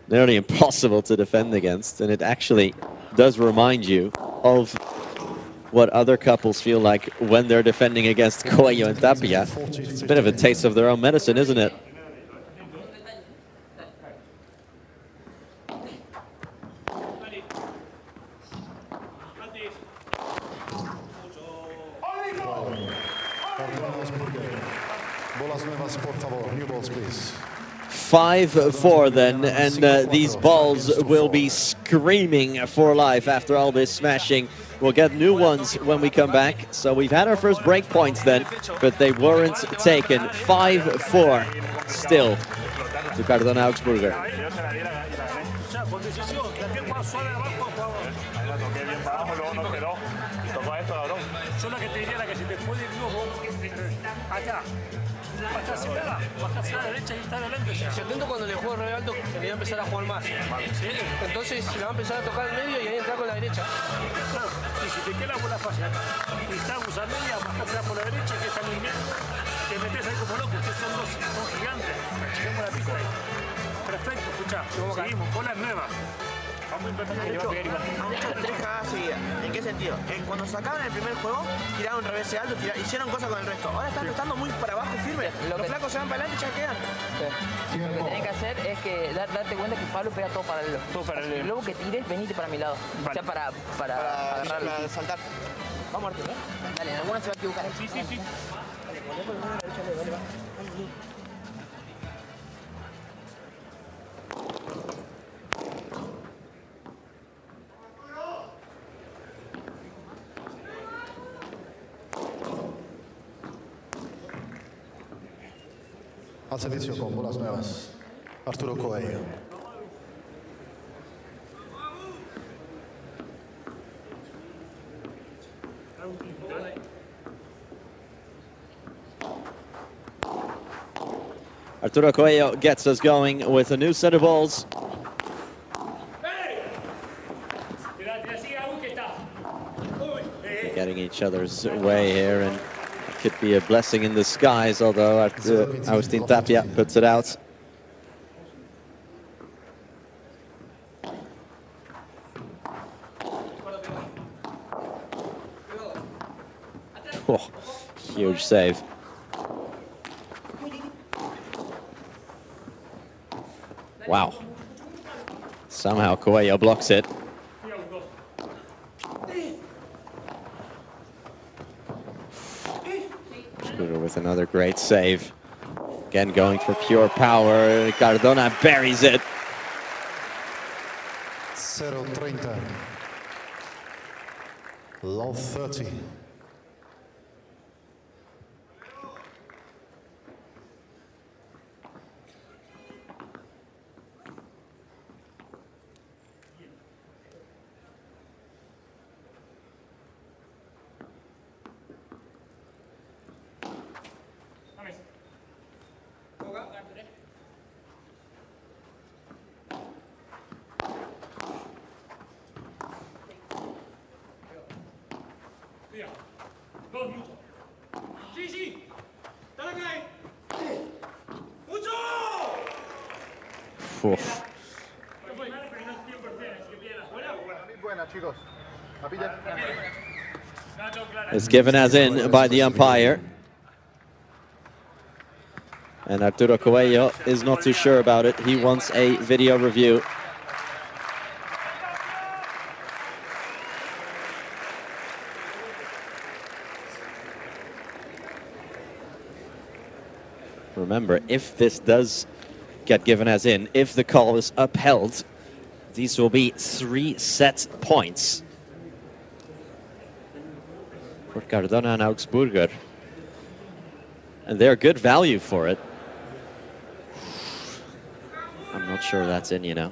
nearly impossible to defend against, and it actually does remind you of what other couples feel like when they're defending against Coello and Tapia. It's a bit of a taste of their own medicine, isn't it? Bolas nuevas, por favor. New balls, please. 5-4 then, and these balls will be screaming for life after all this smashing. We'll get new ones when we come back. So we've had our first break points then, but they weren't taken. 5-4 still to Cardona Augsburger. Se atento cuando le juego re alto que le voy a empezar a jugar más. Entonces le va a empezar a tocar el medio y ahí entrar con la derecha. Claro, y si te queda la bola fácil acá y estamos a media, vas a entrar por la derecha, que está muy bien. Te metes ahí como loco, que son gigantes. Achicamos la pista ahí. Perfecto, escuchá, seguimos, bola nueva. Vamos a invertir derecho. Han hecho 3 cagadas seguidas. ¿En qué sentido? Cuando sacaban el primer juego, tiraron revés alto, hicieron cosas con el resto. Ahora están estando muy para abajo firme. Los flacos se van para adelante y ya quedan. Lo que tenés que hacer es que darte cuenta que Pablo pega todo paralelo. Todo paralelo. El globo que tires, venite para mi lado. Vale. O sea, para agarrarlo. Para saltar. Vamos, Arturo. Dale, en alguna se va a equivocar. Sí. Al servicio con bolas nuevas. Arturo Coello. Arturo Coello gets us going with a new set of balls. Getting each other's way here and could be a blessing in disguise, although Agustin Tapia puts it out. Oh, huge save. Wow. Somehow Coello blocks it. With another great save. Again, going for pure power. Cardona buries it. 0-30. Love 30. Oof. It's given as in by the umpire. And Arturo Coello is not too sure about it. He wants a video review. Remember, if this does get given as in, if the call is upheld, these will be 3 set points for Cardona and Augsburger. And they're good value for it. I'm not sure that's in, you know.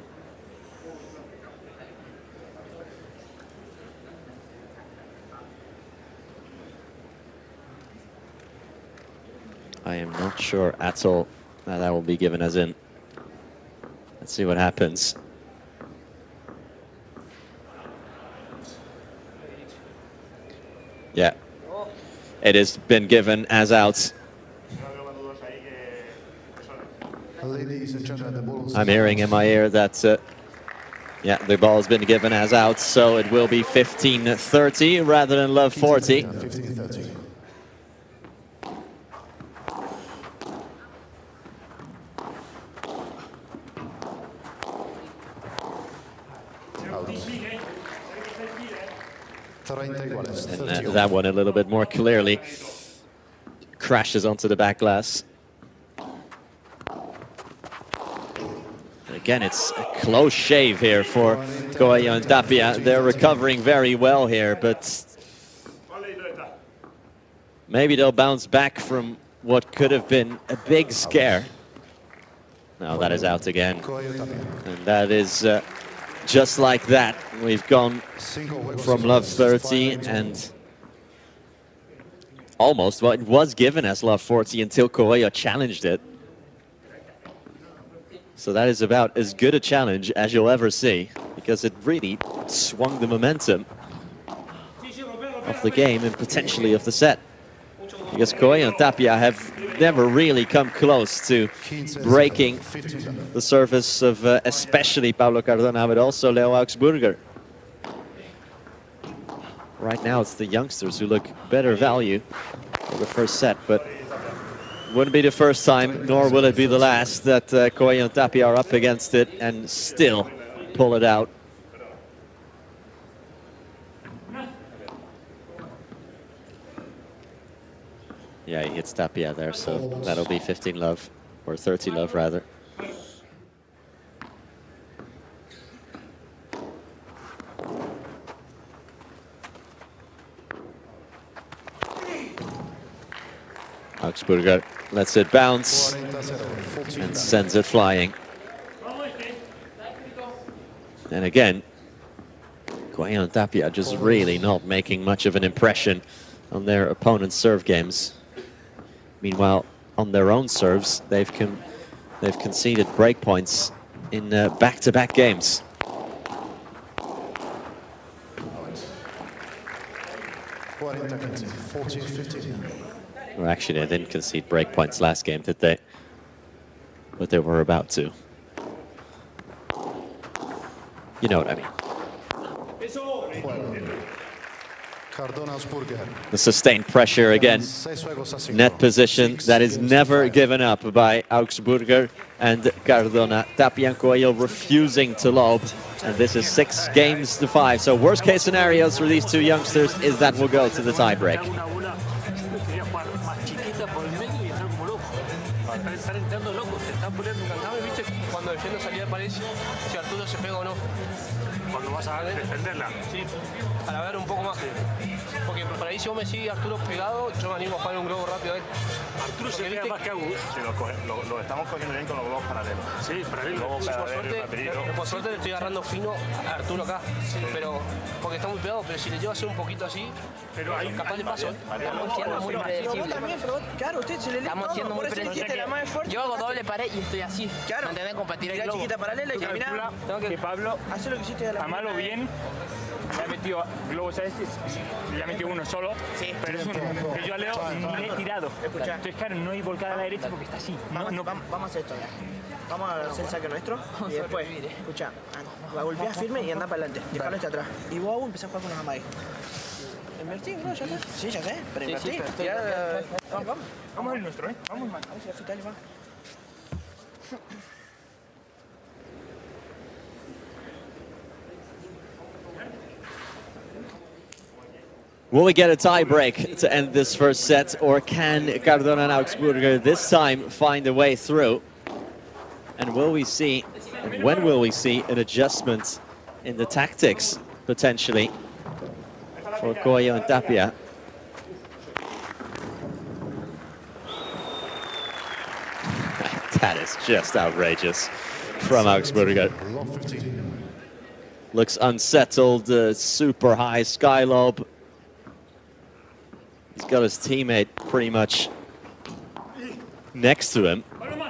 I am not sure at all that that will be given as in. Let's see what happens. Yeah, it has been given as out. I'm hearing in my ear that, yeah, the ball has been given as out, so it will be 15-30 rather than love 40. 15-30. And that one a little bit more clearly crashes onto the back glass. Again, it's a close shave here for Coello and Tapia. They're recovering very well here, but maybe they'll bounce back from what could have been a big scare. No, that is out again. And that is just like that. We've gone from love 30 and almost, well, it was given as love 40 until Coello challenged it. So that is about as good a challenge as you'll ever see, because it really swung the momentum of the game and potentially of the set. Because Coello and Tapia have never really come close to breaking the surface of especially Pablo Cardona, but also Leo Augsburger. Right now it's the youngsters who look better value for the first set, but wouldn't be the first time, nor will it be the last, that Coello and Tapia are up against it and still pull it out. Yeah, he hits Tapia there, so that'll be 15 love, or 30 love rather. Augsburger lets it bounce and sends it flying. And again, Coello and Tapia just really not making much of an impression on their opponent's serve games. Meanwhile, on their own serves, they've conceded break points in back-to-back games. Well, actually, they didn't concede break points last game, did they? But they were about to. You know what I mean. The sustained pressure again. Net position that is never given up by Augsburger and Cardona. Tapia and Coello refusing to lob. And this is 6 games to 5. So worst case scenarios for these two youngsters is that we'll go to the tie break. Están entrando locos, se están poniendo cansados, ¿viste? Cuando defiendo salida de pared, si Arturo se pega o no. Cuando vas a defenderla. Sí, para ver un poco más. Porque por ahí si vos me sigues Arturo pegado, yo me animo a jugar un globo rápido a él. Arturo se pega más que Aguirre. Sí, lo estamos cogiendo bien con los globos paralelos. Sí, paralelos. Por suerte le estoy agarrando fino a Arturo acá. Sí, pero porque está muy pegado, pero si le llevo a hacer un poquito así, pero hay capaz de paso. Estamos siendo muy predecibles. Claro, usted se le Estamos siendo muy predecibles. Yo hago doble pared y estoy así. Claro. ¿Me entienden? Compartir el la globo. chiquita paralela y caminar. Que Pablo, hace lo que hiciste de la amalo bien, le ha metido globos a este, le ha metido uno solo, sí, pero es que yo a Leo le he tirado. Escucha. Entonces, claro, no hay volcada a la derecha porque está así. Vamos a hacer esto ya. Vamos a hacer el saque nuestro y después, escucha, la golpeas firme y anda para adelante. Dejalo este atrás. Y vos empezás a jugar con los amagues. Invertí, bro, ya está. Sí, ya sé, pero invertí. Sí, vamos al nuestro, ¿eh? Vamos, man. Vamos a dale, va. Will we get a tie break to end this first set, or can Cardona and Augsburger this time find a way through? And will we see, and when will we see an adjustment in the tactics, potentially, for Coello and Tapia? That is just outrageous from Augsburger. Looks unsettled, super high sky lob. He's got his teammate pretty much next to him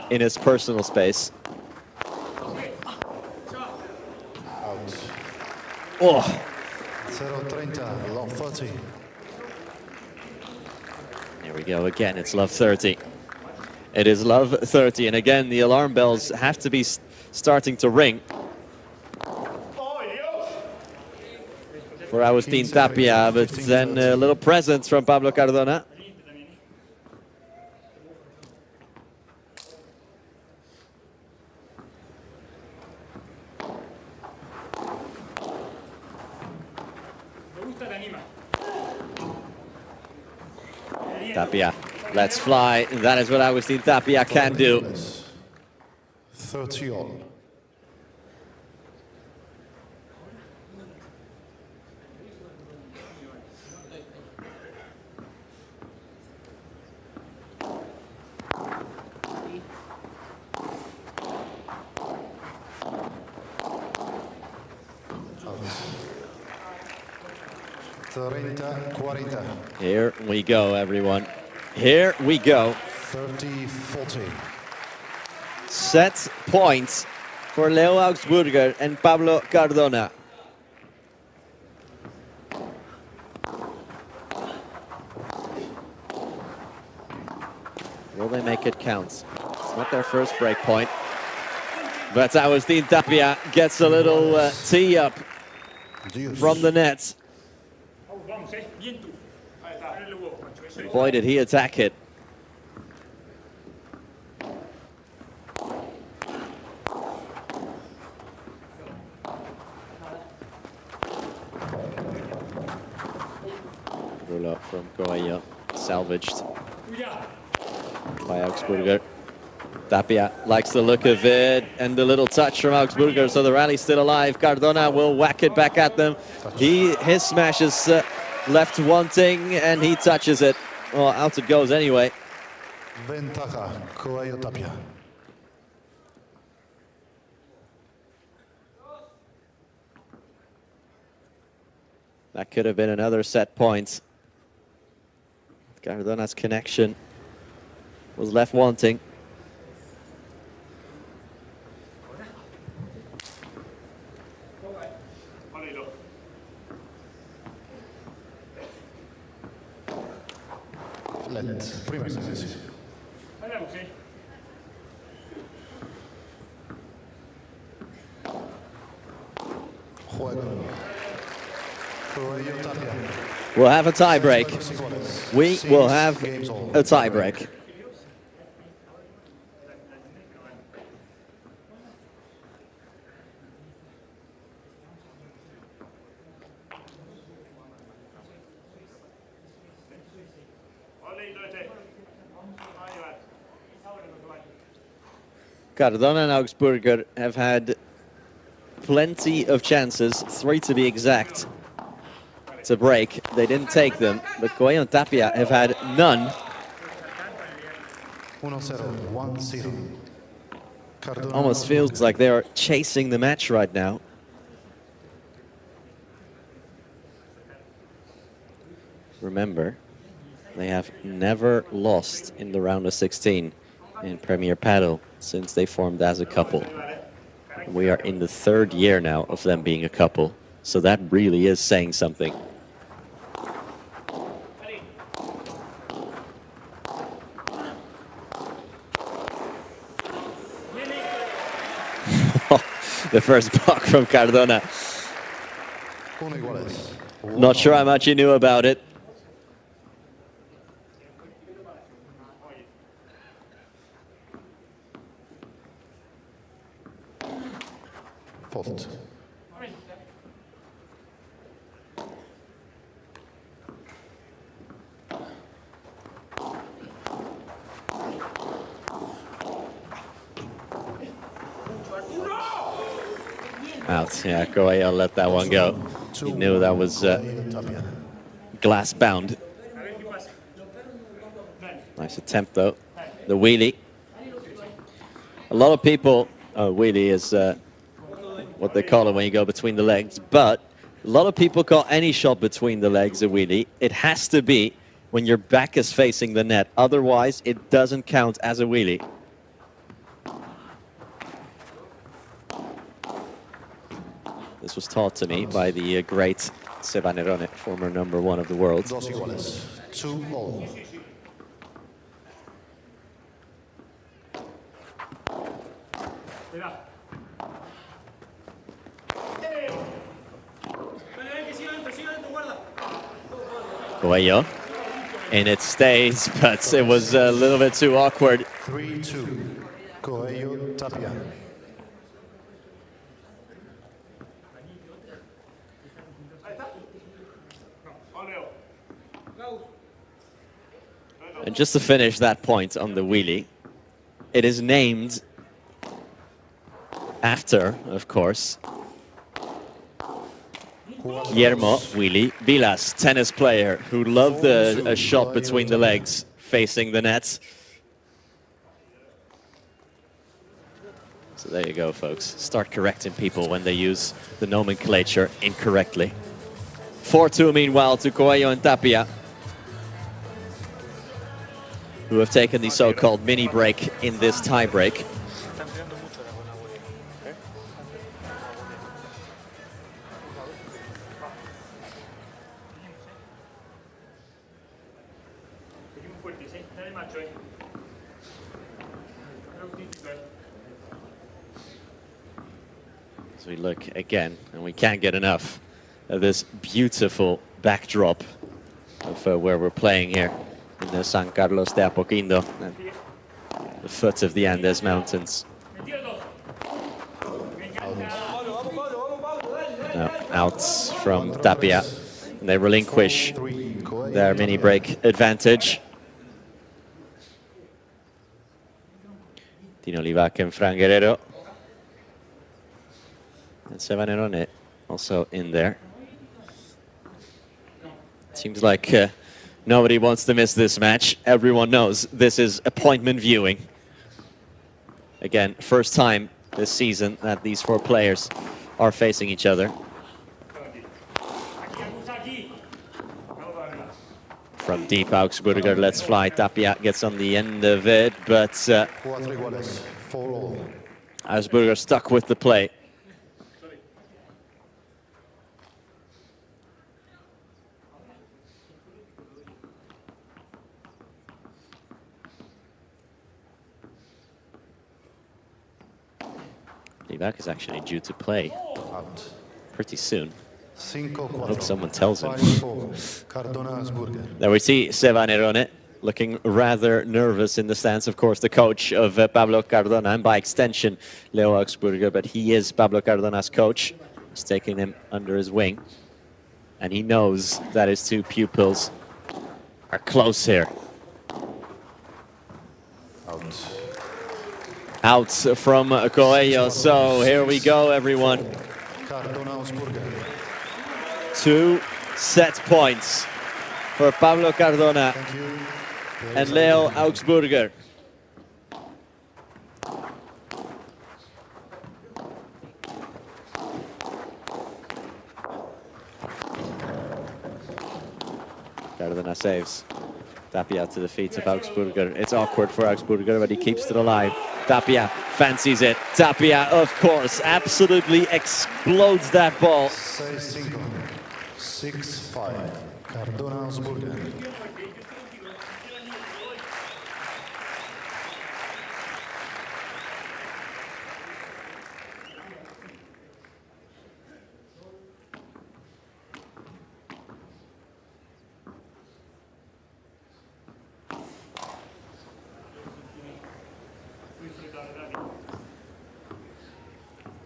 in his personal space. Oh. 0-30, love 30. Here we go again, it's love 30. It is love 30, and again the alarm bells have to be starting to ring for Agustin Tapia, but then a little presence from Pablo Cardona. Tapia, let's fly. That is what Agustin Tapia can do. 30 all. Here we go, everyone. Here we go. 30-40. Set points for Leo Augsburger and Pablo Cardona. Will they make it count? It's not their first break point. But Agustin Tapia gets a little tee up from the net. Boy, did he attack it. Roll up from Coello, salvaged by Augsburger. Tapia likes the look of it, and the little touch from Augsburger, so the rally's still alive. Cardona will whack it back at them. His smash is left wanting, and he touches it. Well, out it goes anyway. Ventaja, Coello Tapia. That could have been another set point. Cardona's connection was left wanting. Let. Primer servicio. Juego. Coello, Tapia. We'll have a tie break. We will have a tie break. Cardona and Augsburger have had plenty of chances, 3 to be exact, to break. They didn't take them, but Coello and Tapia have had none. 1-0, 1-0. Almost feels like they are chasing the match right now. Remember, they have never lost in the round of 16 in Premier Padel since they formed as a couple. We are in the 3rd year now of them being a couple, so that really is saying something. The first block from Cardona. Not sure how much he knew about it. Fault. Out, yeah, Coello let that one go. He knew that was glass bound. Nice attempt though. The wheelie. A lot of people, wheelie is what they call it when you go between the legs, but a lot of people call any shot between the legs a wheelie. It has to be when your back is facing the net. Otherwise, it doesn't count as a wheelie. This was taught to me by the great Sebanerone, former #1 of the world. 2-all. Coello, and it stays, but it was a little bit too awkward. 3-2. Coello, Tapia. And just to finish that point on the wheelie, it is named after, of course, Guillermo Willy Vilas, tennis player who loved a shot between the legs facing the nets. So there you go, folks. Start correcting people when they use the nomenclature incorrectly. 4-2 meanwhile to Coello and Tapia, who have taken the so-called mini break in this tie break. As we look again, and we can't get enough of this beautiful backdrop of where we're playing here in the San Carlos de Apoquindo, and the foot of the Andes Mountains. Now, outs from Tapia, and they relinquish their mini break advantage. Tino Livac and Fran Guerrero. And Sebanerone also in there. Seems like nobody wants to miss this match. Everyone knows this is appointment viewing. Again, first time this season that these 4 players are facing each other. From deep, Augsburger lets fly. Tapia gets on the end of it, but Augsburger stuck with the play. Levac is actually due to play pretty soon. I 5-4. hope someone tells him. 5-4. Cardona Augsburger. There we see Seba Nerone looking rather nervous in the stands. Of course, the coach of Pablo Cardona, and by extension, Leo Augsburger, but he is Pablo Cardona's coach. He's taking him under his wing. And he knows that his two pupils are close here. Out from Coello. So here we go, everyone. 2 set points for Pablo Cardona and Leo Augsburger. Cardona saves. Tapia to the feet of Augsburger. It's awkward for Augsburger, but he keeps it alive. Tapia fancies it. Tapia, of course, absolutely explodes that ball. 6-5. 6-5. Cardona Augsburger.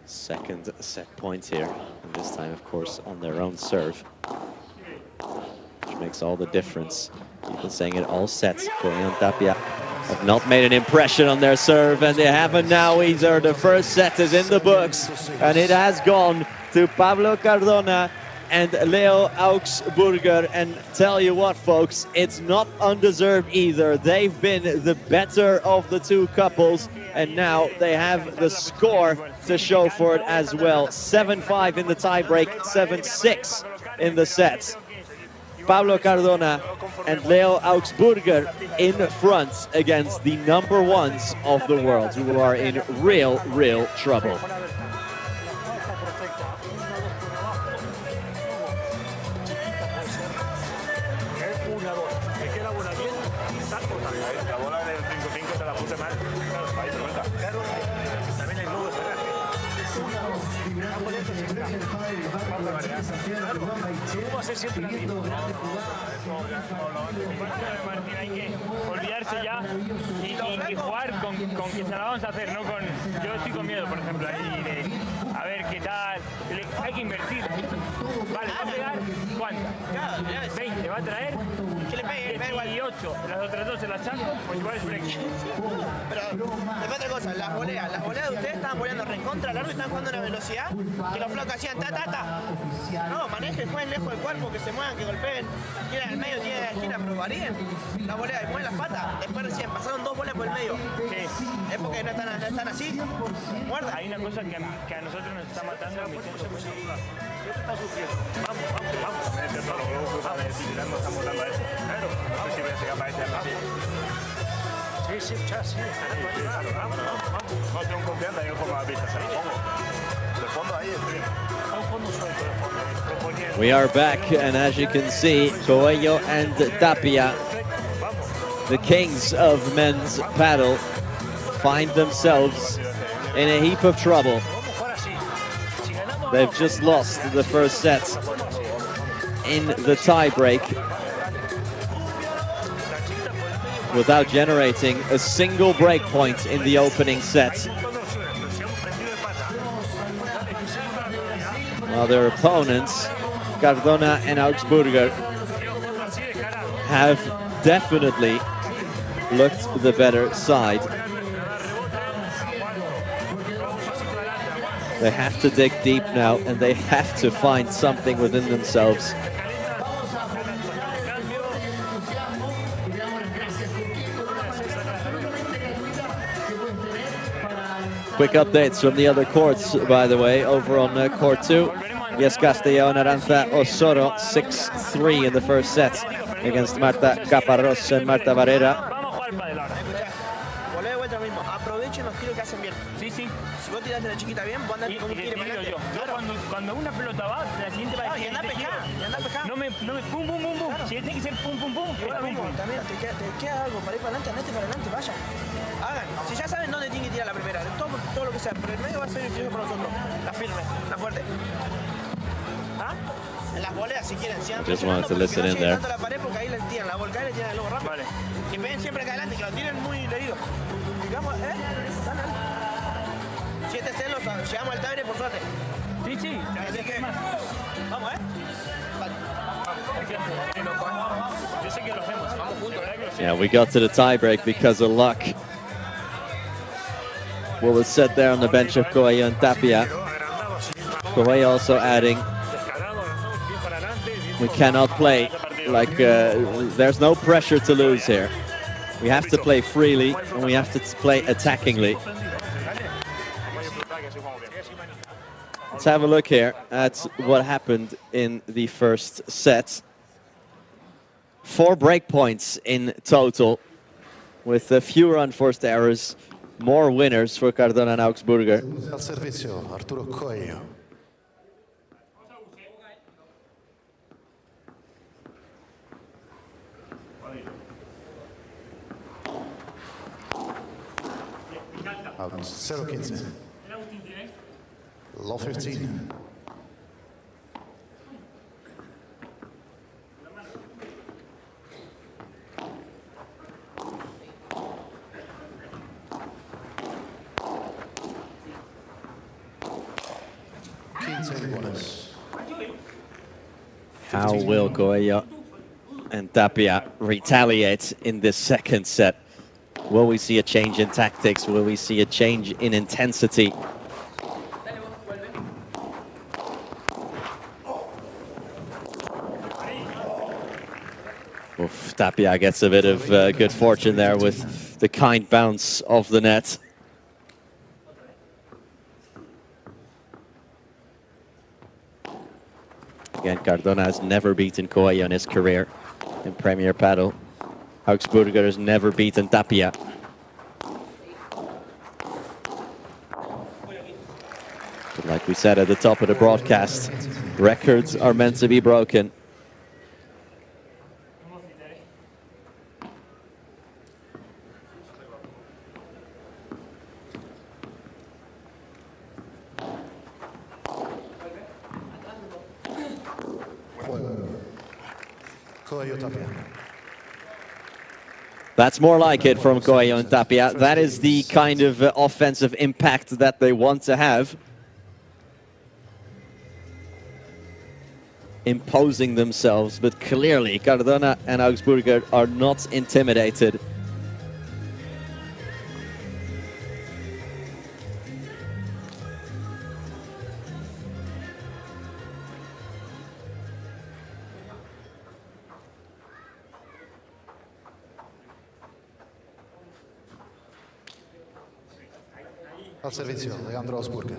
Second set point here, and this time, of course, on their own serve, which makes all the difference. People saying it all sets. Coello and Tapia have not made an impression on their serve, and they haven't now either. The first set is in the books, and it has gone to Pablo Cardona and Leo Augsburger. And tell you what, folks, it's not undeserved either. They've been the better of the two couples, and now they have the score to show for it as well. 7-5 in the tiebreak, 7-6 in the sets. Pablo Cardona and Leo Augsburger in front against the number ones of the world, who are in real trouble. Martina, hay que olvidarse ya y jugar con que se la vamos a hacer, no con... Yo estoy con miedo, por ejemplo, ahí de a ver qué tal. Hay que invertir. Vale, va a pegar, ¿cuántas? 20, va a traer 18, las otras dos se las saco, pues igual es break. Pero, después otra cosa, las voleas de ustedes estaban voleando recontra largo y estaban jugando a una velocidad que los flocos hacían ta. No, manejen, jueguen lejos del cuerpo, que se muevan, que golpeen. Tienen el medio, tienen la esquina, pero varíen la volea y mueven las patas. Después recién pasaron 2 bolas por el medio. Sí. Es porque no están así. Muerda. Hay una cosa que a nosotros nos está matando. Está sufriendo. Vamos. Estamos dando a eso. Claro, no sé si voy a llegar para este año así. Sí, claro, vamos. No tengo confianza, yo pongo la pista, se la pongo. De fondo ahí estoy. We are back, and as you can see, Coello and Tapia, the kings of men's paddle, find themselves in a heap of trouble. They've just lost the first set in the tie-break without generating a single break point in the opening set. While their opponents, Cardona and Augsburger, have definitely looked the better side. They have to dig deep now, and they have to find something within themselves. Quick updates from the other courts, by the way, over on court 2. Yes, Castellón Aranza Osoro, 6-3 in the first set against Marta Caparros and Marta Borrero. Aprovechen los tiros que hacen bien. Sí. Si vos tiraste la chiquita bien, vos andás con un tiro para adelante. Cuando una pelota va, la siguiente va a y andá a pescar. No me no me pum, pum, pum, pum. Si tiene que ser pum, pum, pum. Ahora mismo, también te queda algo para ir para adelante, andate para adelante, vaya. Hagan, si ya saben dónde tienen que tirar la primera, todo lo que sea, pero el medio va a ser influido por nosotros. La firme, la fuerte. ¿Ah? En las boleas si quieren, sigan Just wanted to listen in no there. tanto la pared porque ahí la tiran, la volcán y le tiran el lobo rápido. Vale. Que peguen siempre acá adelante, que lo tiren muy leído. Digamos, dale. 7 celos, llegamos al tabre por suerte. Sí, sí. Así que, vamos, Yo sé que lo hacemos. Vamos juntos, Yeah, we got to the tiebreak because of luck. What was said there on the bench of Coello and Tapia. Coello also adding, we cannot play like there's no pressure to lose here. We have to play freely and we have to play attackingly. Let's have a look here at what happened in the first set. 4 break points in total, with fewer unforced errors, more winners for Cardona and Augsburger. Al servicio, Arturo Coello. Out 0-15. Love 15. How will Coello and Tapia retaliate in this second set? Will we see a change in tactics? Will we see a change in intensity? Oof, Tapia gets a bit of good fortune there with the kind bounce of the net. Again, Cardona has never beaten Coello in his career in Premier Padel. Augsburger has never beaten Tapia. But like we said at the top of the broadcast, records are meant to be broken. Coello Tapia. That's more like it from Coello and Tapia. That is the kind of offensive impact that they want to have. Imposing themselves, but clearly Cardona and Augsburger are not intimidated. Al servicio, Alejandro Augsburger.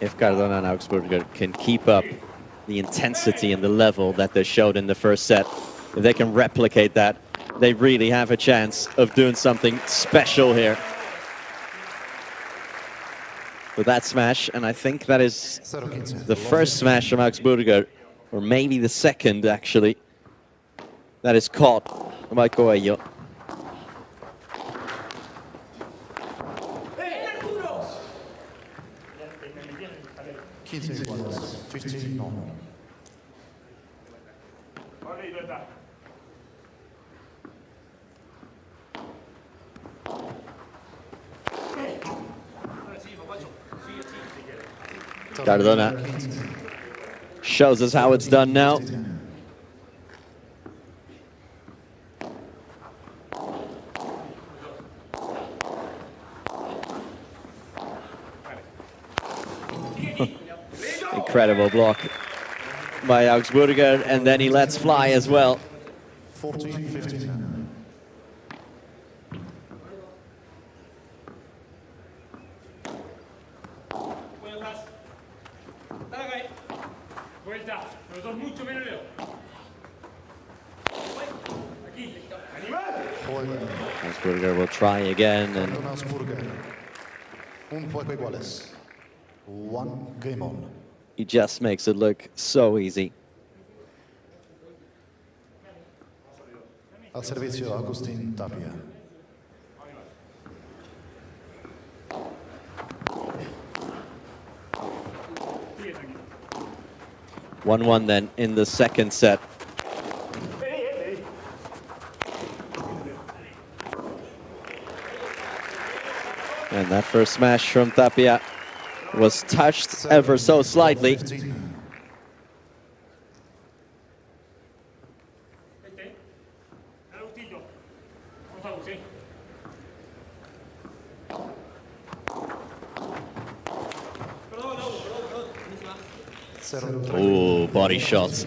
If Cardona and Augsburger can keep up the intensity and the level that they showed in the first set, if they can replicate that, they really have a chance of doing something special here with that smash. And I think that is the first smash from Augsburger, or maybe the second actually, that is caught by Coello. Cardona shows us how it's done now. Incredible block by Augsburger, and then he lets fly as well. 14-15. Augsburger will try again, and Un juego iguales. One game on. he just makes it look so easy. Al servicio Agustín Tapia. One then in the second set. And that first smash from Tapia was touched ever so slightly. Ooh, body shots.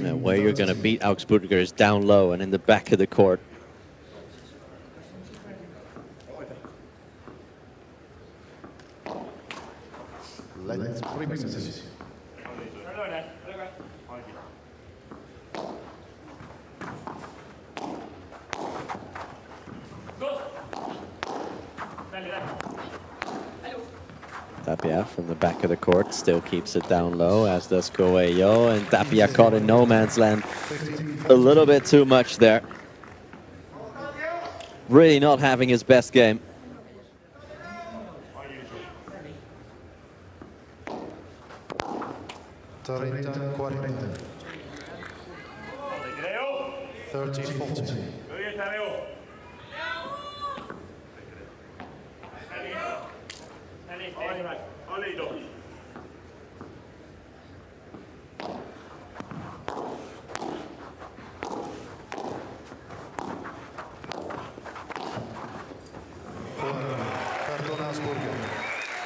Now where you're going to beat Augsburger is down low and in the back of the court. Let's remix. Tapia from the back of the court still keeps it down low, as does Coello, and Tapia caught in no man's land a little bit too much there. Really not having his best game.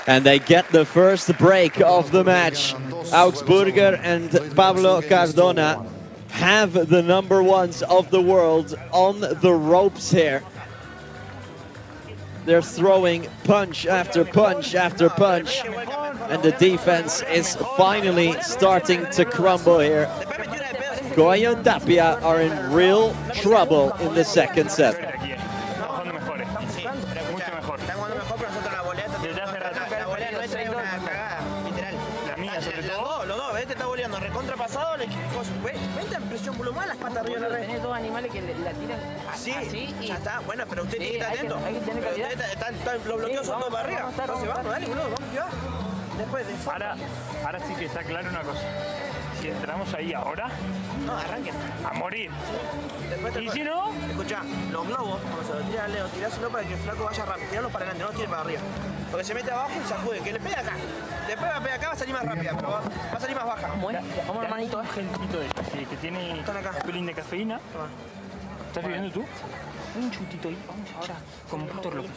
And they get the first break of the match. Augsburger and Pablo Cardona have the number ones of the world on the ropes here. They're throwing punch after punch after punch, and the defense is finally starting to crumble here. Coello and Tapia are in real trouble in the second set. Tenés dos animales que la tiran así y ya está. Bueno, pero usted tiene que estar atento. Hay que tener calidad. Los bloqueos son todos para arriba. Entonces vamos, dale, boludo, vamos que va. Después de ahora sí que está claro una cosa. Si entramos ahí ahora, no, arranquen. A morir. Después ¿Y si no? Escuchá, los globos, cuando se los tira a Leo, tiráselo para que el flaco vaya rápido. Tirarlo para adelante, no lo tire para arriba. Porque se mete abajo y se ajude. Que le pegue acá. Después va a pegar acá, va a salir más rápida, pero va a salir más baja. Vamos, hermanito. Un gelcito de que tiene un pelín de cafeína. ¿Estás viviendo tú? Un chutito ahí. Vamos ahora con putos locos.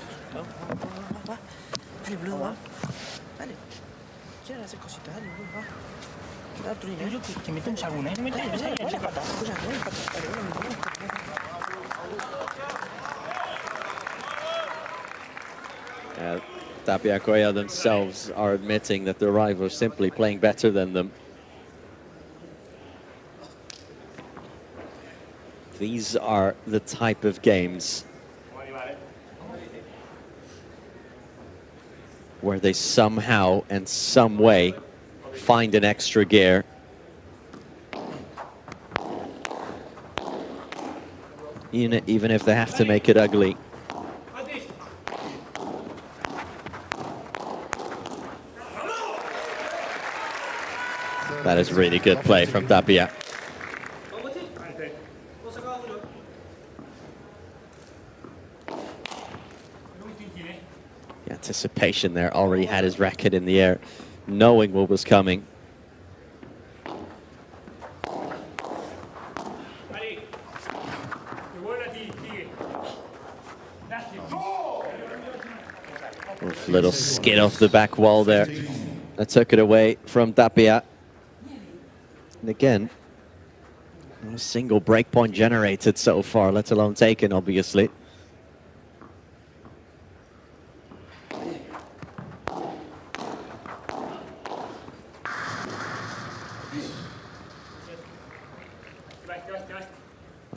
Dale, boludo, va. Dale. Quieren hacer cositas, dale, boludo, va. Dale, Arturino. Yo que metemos alguna, no metemos dale, pata. Escucha, dale, pata. Dale, boludo. Tapia and Coello themselves are admitting that their rivals simply playing better than them. These are the type of games where they somehow and some way find an extra gear. Even if they have to make it ugly. That is really good play from Tapia. The anticipation there, already had his racket in the air, knowing what was coming. Little skid off the back wall there. That took it away from Tapia. And again, not a single breakpoint generated so far, let alone taken, obviously.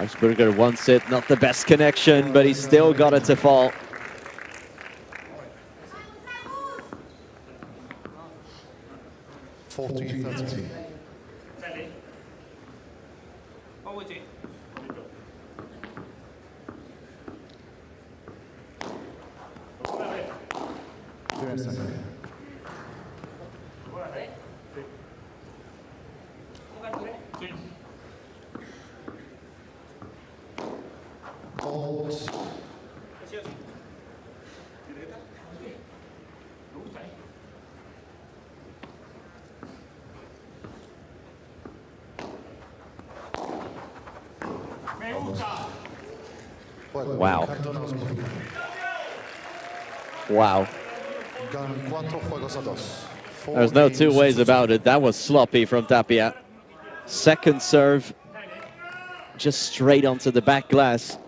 Augsburger wants it, not the best connection, but he still got it to fall. Wow. Wow. There's no two ways about it. That was sloppy from Tapia. Second serve, just straight onto the back glass.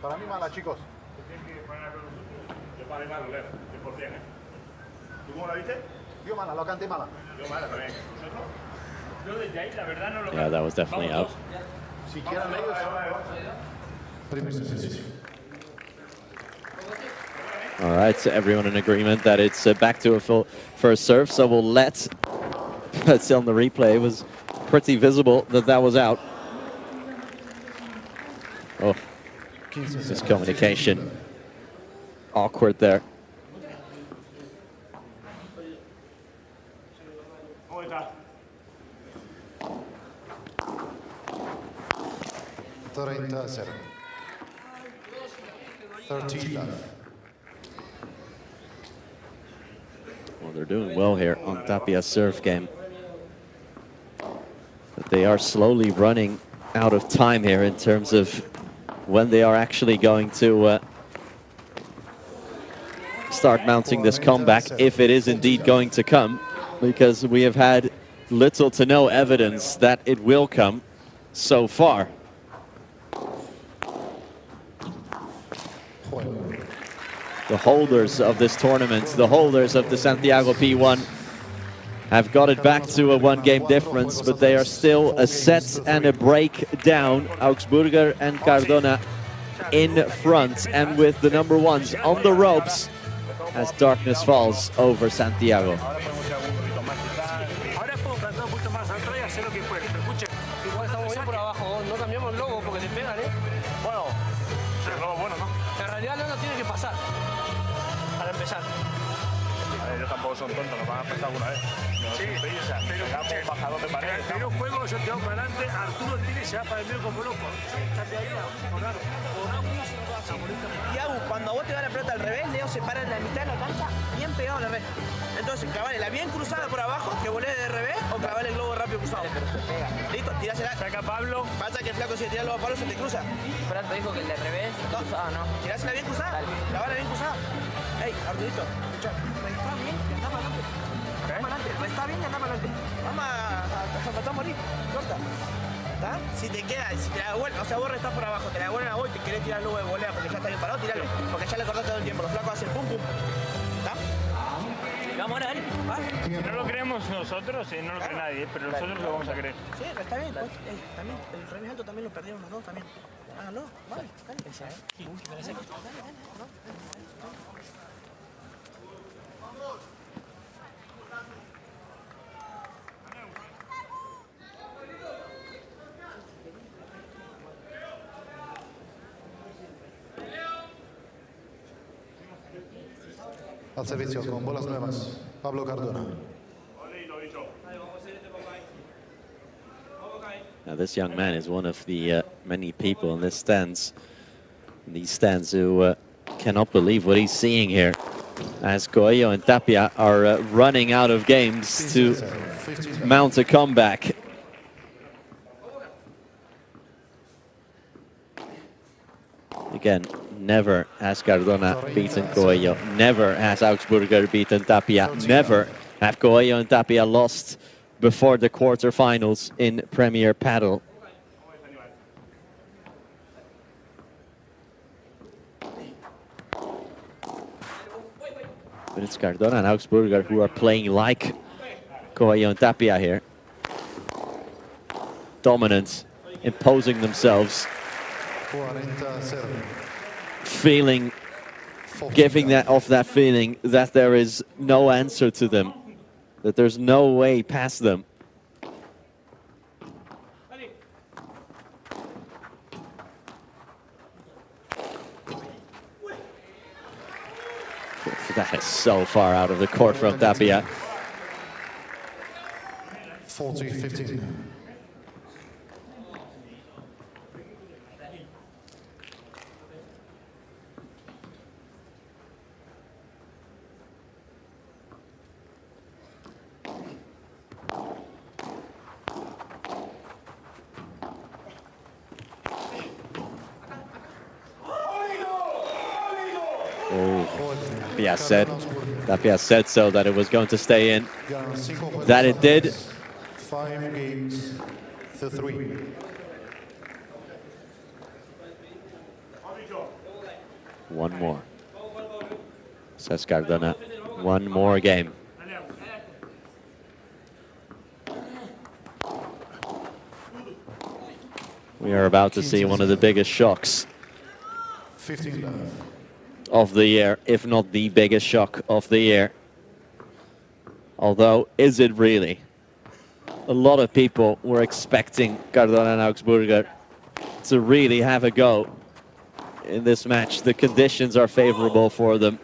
Para mí mala, chicos. ¿Tú cómo la viste? Yo mala, lo canté mala. Yo mala también. Yo desde ahí, la verdad, no lo Yeah, that was definitely out. Si quieren ellos. All right, so everyone in agreement that it's back to a full first serve. So we'll let, but still on the replay, it was pretty visible that that was out. Oh, miscommunication. Awkward there. Well, they're doing well here on Tapia's serve game. But they are slowly running out of time here in terms of when they are actually going to start mounting this comeback, if it is indeed going to come, because we have had little to no evidence that it will come so far. The holders of this tournament, the holders of the Santiago P1, have got it back to a one-game difference, but they are still a set and a break down. Augsburger and Cardona in front, and with the number ones on the ropes as darkness falls over Santiago. Ellos tampoco son tontos, nos van a prestar alguna vez. Sí, pero bajador de pared. Pero juego, yo te hago para adelante, Arturo tiene y se va para el medio como loco. Estate ahí, raro. Y Agu, cuando vos te vas la pelota al revés, Leo se para en la mitad de la cancha, bien pegado al revés. Entonces, clavale bien cruzada por abajo, que volé de revés, o clavale el globo rápido cruzado. Listo, tirásela. Saca Pablo. Pasa que el flaco, si le tira el globo a Pablo, se te cruza. Franco dijo que el de revés, cruzado, ¿no? Tirásela bien cruzada, clavale bien cruzada. Ey, Arturito, escuchá, está bien que anda para adelante. Está bien que anda para adelante. Vamos a morir, corta. ¿Está? Si te queda, si te la devuelven, o sea, vos restás por abajo, te la devuelven a vos y te querés tirar luego de volea porque ya está bien parado, tiralo. Porque ya le cortaste todo el tiempo, los flacos hacen pum pum. ¿Está? Vamos a ver, ¿va? Si no lo creemos nosotros, no lo cree nadie, pero nosotros lo vamos a creer. Sí, está bien, pues, también, el revés alto también lo perdieron los dos también. Háganlo, vale, dale. Al servicio con bolas nuevas, Pablo Cardona. Now this young man is one of the many people in these stands who cannot believe what he's seeing here, as Coello and Tapia are running out of games to mount a comeback. Again, never has Cardona beaten Coello, never has Augsburger beaten Tapia, never have Coello and Tapia lost before the quarterfinals in Premier Padel. But it's Cardona and Augsburger who are playing like Coello and Tapia here. Dominant, imposing themselves. Feeling, giving that off that feeling that there is no answer to them, that there's no way past them. That is so far out of the court from Tapia. 40-15. Tapia said so, that it was going to stay in. That it did. 5 games to 3. One more. Says Cardona. One more game. We are about to see one of the biggest shocks 15 left. of the year, if not the biggest shock of the year. Although, is it really? A lot of people were expecting Cardona and Augsburger to really have a go in this match. The conditions are favorable for them.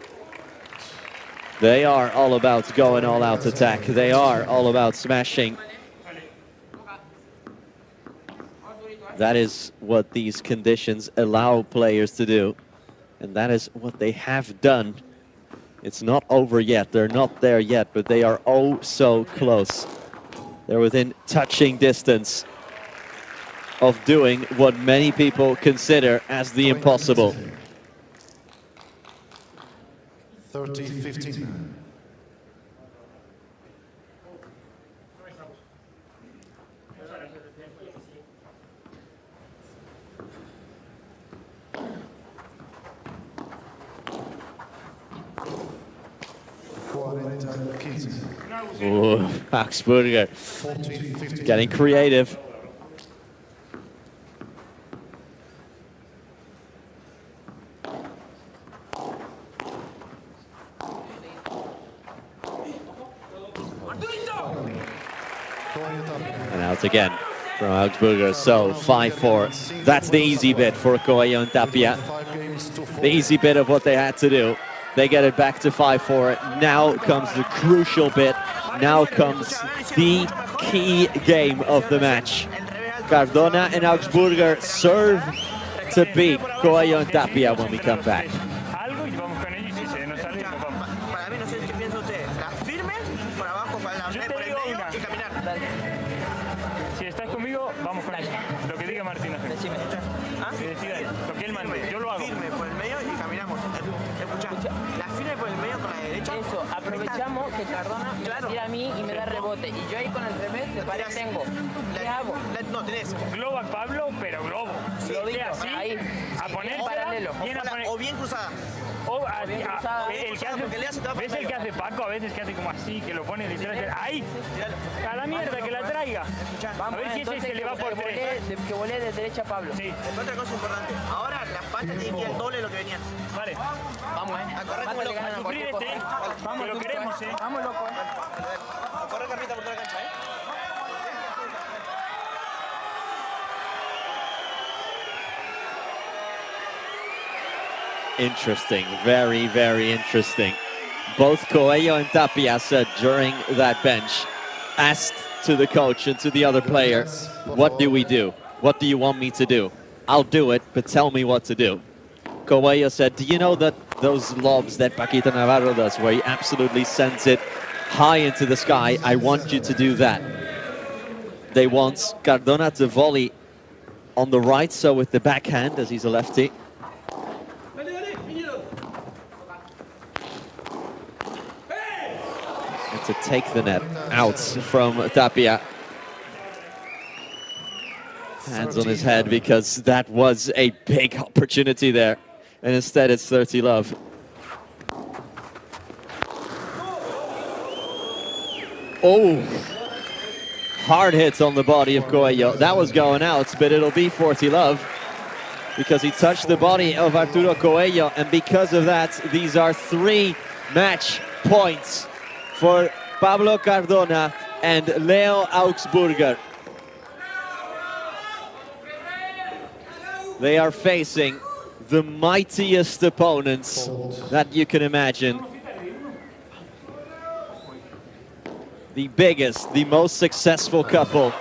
They are all about going all out attack. They are all about smashing. That is what these conditions allow players to do. And that is what they have done. It's not over yet. They're not there yet, but they are oh so close. They're within touching distance of doing what many people consider as the impossible. 30-15. Ooh, Augsburger getting creative. And out again from Augsburger. So 5-4. That's the easy bit for Coello and Tapia. The easy bit of what they had to do. They get it back to 5-4. Now comes the crucial bit. Now comes the key game of the match. Cardona and Augsburger serve to beat Coello and Tapia when we come back. Algo y vamos con ellos y se nos sale. Para mí no sé qué piensa usted. Las firmes, por abajo, por el medio y caminar. Si estás conmigo, vamos con ellos. Lo que diga Martina. Decime. Que decida él. Lo que él mande. Yo lo hago. Firme por el medio y caminamos. Escucha, la firme por el medio con la derecha. Eso, aprovechamos que Cardona me tira a mí y me da rebote. Y yo ahí con el revés de pared tengo. ¿Qué hago? No, tenés. Globo a Pablo, pero globo. Globito, así, ahí. a poner paralelo. O bien cruzada. O el que hace, ¿ves el que hace Paco a veces, que hace como así, que lo pone detrás? ¡Ahí! ¡A la mierda, que la traiga! Vamos, a ver si ese se le va por tres. Que volé de derecha a Pablo. Sí. Otra cosa importante. Ahora las patas tienen que ir el doble de lo que venían. Vale. Vamos, A correr como loco. A sufrir vamos, lo queremos, Vamos, loco, A correr carnita por toda la cancha, Interesting, very, very interesting. Both Coello and Tapia said during that bench, asked to the coach and to the other player, what do we do? What do you want me to do? I'll do it, but tell me what to do. Coello said, do you know that those lobs that Paquito Navarro does, where he absolutely sends it high into the sky, I want you to do that. They want Cardona to volley on the right, so with the backhand, as he's a lefty. And to take the net out from Tapia. Hands on his head, because that was a big opportunity there. And instead it's 30 love. Oh, hard hits on the body of Coello. That was going out, but it'll be 40 love because he touched the body of Arturo Coello, and because of that, these are 3 match points for Pablo Cardona and Leo Augsburger. They are facing the mightiest opponents that you can imagine. The biggest, the most successful couple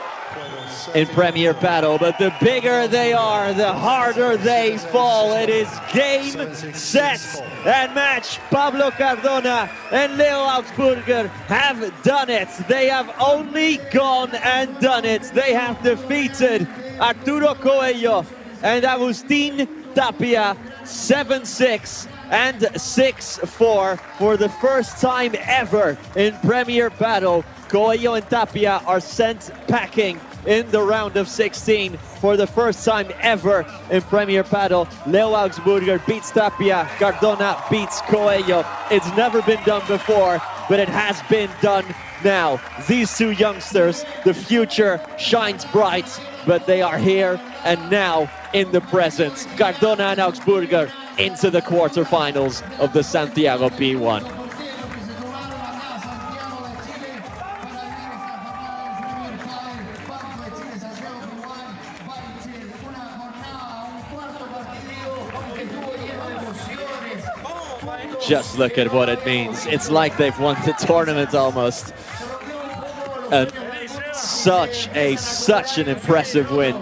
in Premier Padel, but the bigger they are, the harder they fall. It is game, set, and match. Pablo Cardona and Leo Augsburger have done it. They have only gone and done it. They have defeated Arturo Coello and Agustin Tapia 7-6 and 6-4 for the first time ever in Premier Padel. Coello and Tapia are sent packing in the round of 16 for the first time ever in Premier Padel. Leo Augsburger beats Tapia, Cardona beats Coello. It's never been done before, but it has been done now. These 2 youngsters, the future shines bright, but they are here and now in the present. Cardona and Augsburger into the quarterfinals of the Santiago P1. Just look at what it means. It's like they've won the tournament almost. And such an impressive win.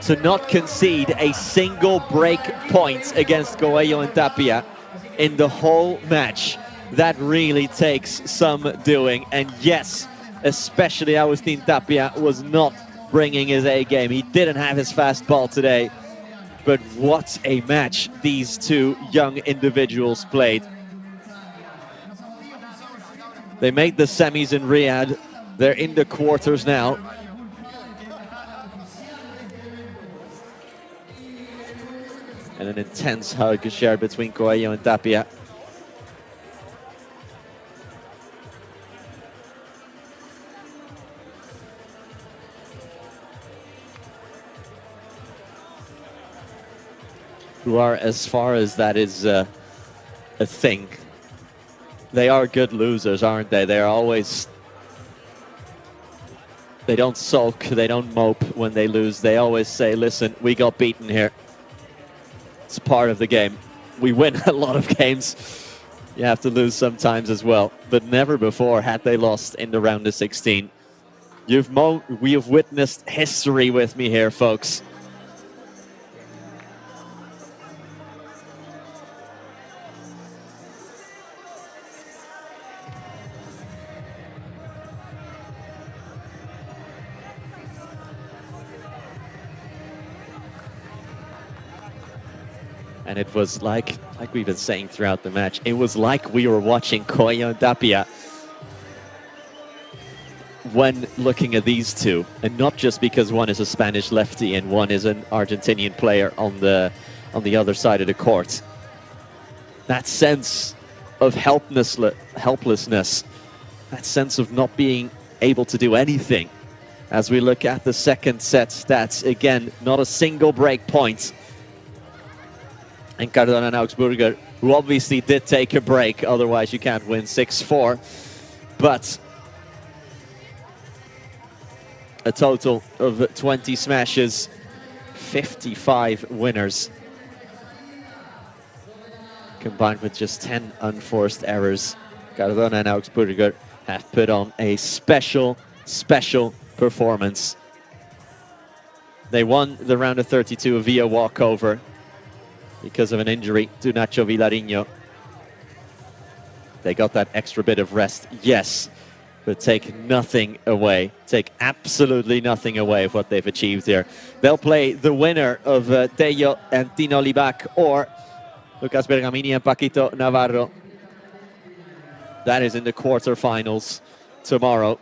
To not concede a single break point against Coello and Tapia in the whole match, that really takes some doing. And yes, especially Agustin Tapia was not bringing his A game. He didn't have his fast ball today. But what a match these 2 young individuals played. They made the semis in Riyadh. They're in the quarters now. And an intense hug shared between Coello and Tapia. Who are, as far as that is a thing, they are good losers, aren't they? They're always, they don't sulk, they don't mope when they lose. They always say, listen, we got beaten here. It's part of the game. We win a lot of games. You have to lose sometimes as well. But never before had they lost in the round of 16. We have witnessed history with me here, folks. And it was like we've been saying throughout the match, it was like we were watching Coello and Tapia when looking at these 2. And not just because one is a Spanish lefty and one is an Argentinian player on the other side of the court. That sense of helplessness, that sense of not being able to do anything. As we look at the second set stats, again, not a single break point. And Cardona and Augsburger, who obviously did take a break, otherwise you can't win 6-4. But a total of 20 smashes, 55 winners. Combined with just 10 unforced errors, Cardona and Augsburger have put on a special performance. They won the round of 32 via walkover because of an injury to Nacho Vilariño. They got that extra bit of rest, yes, but take nothing away. Take absolutely nothing away of what they've achieved here. They'll play the winner of Tello and Tino Libac or Lucas Bergamini and Paquito Navarro. That is in the quarterfinals tomorrow.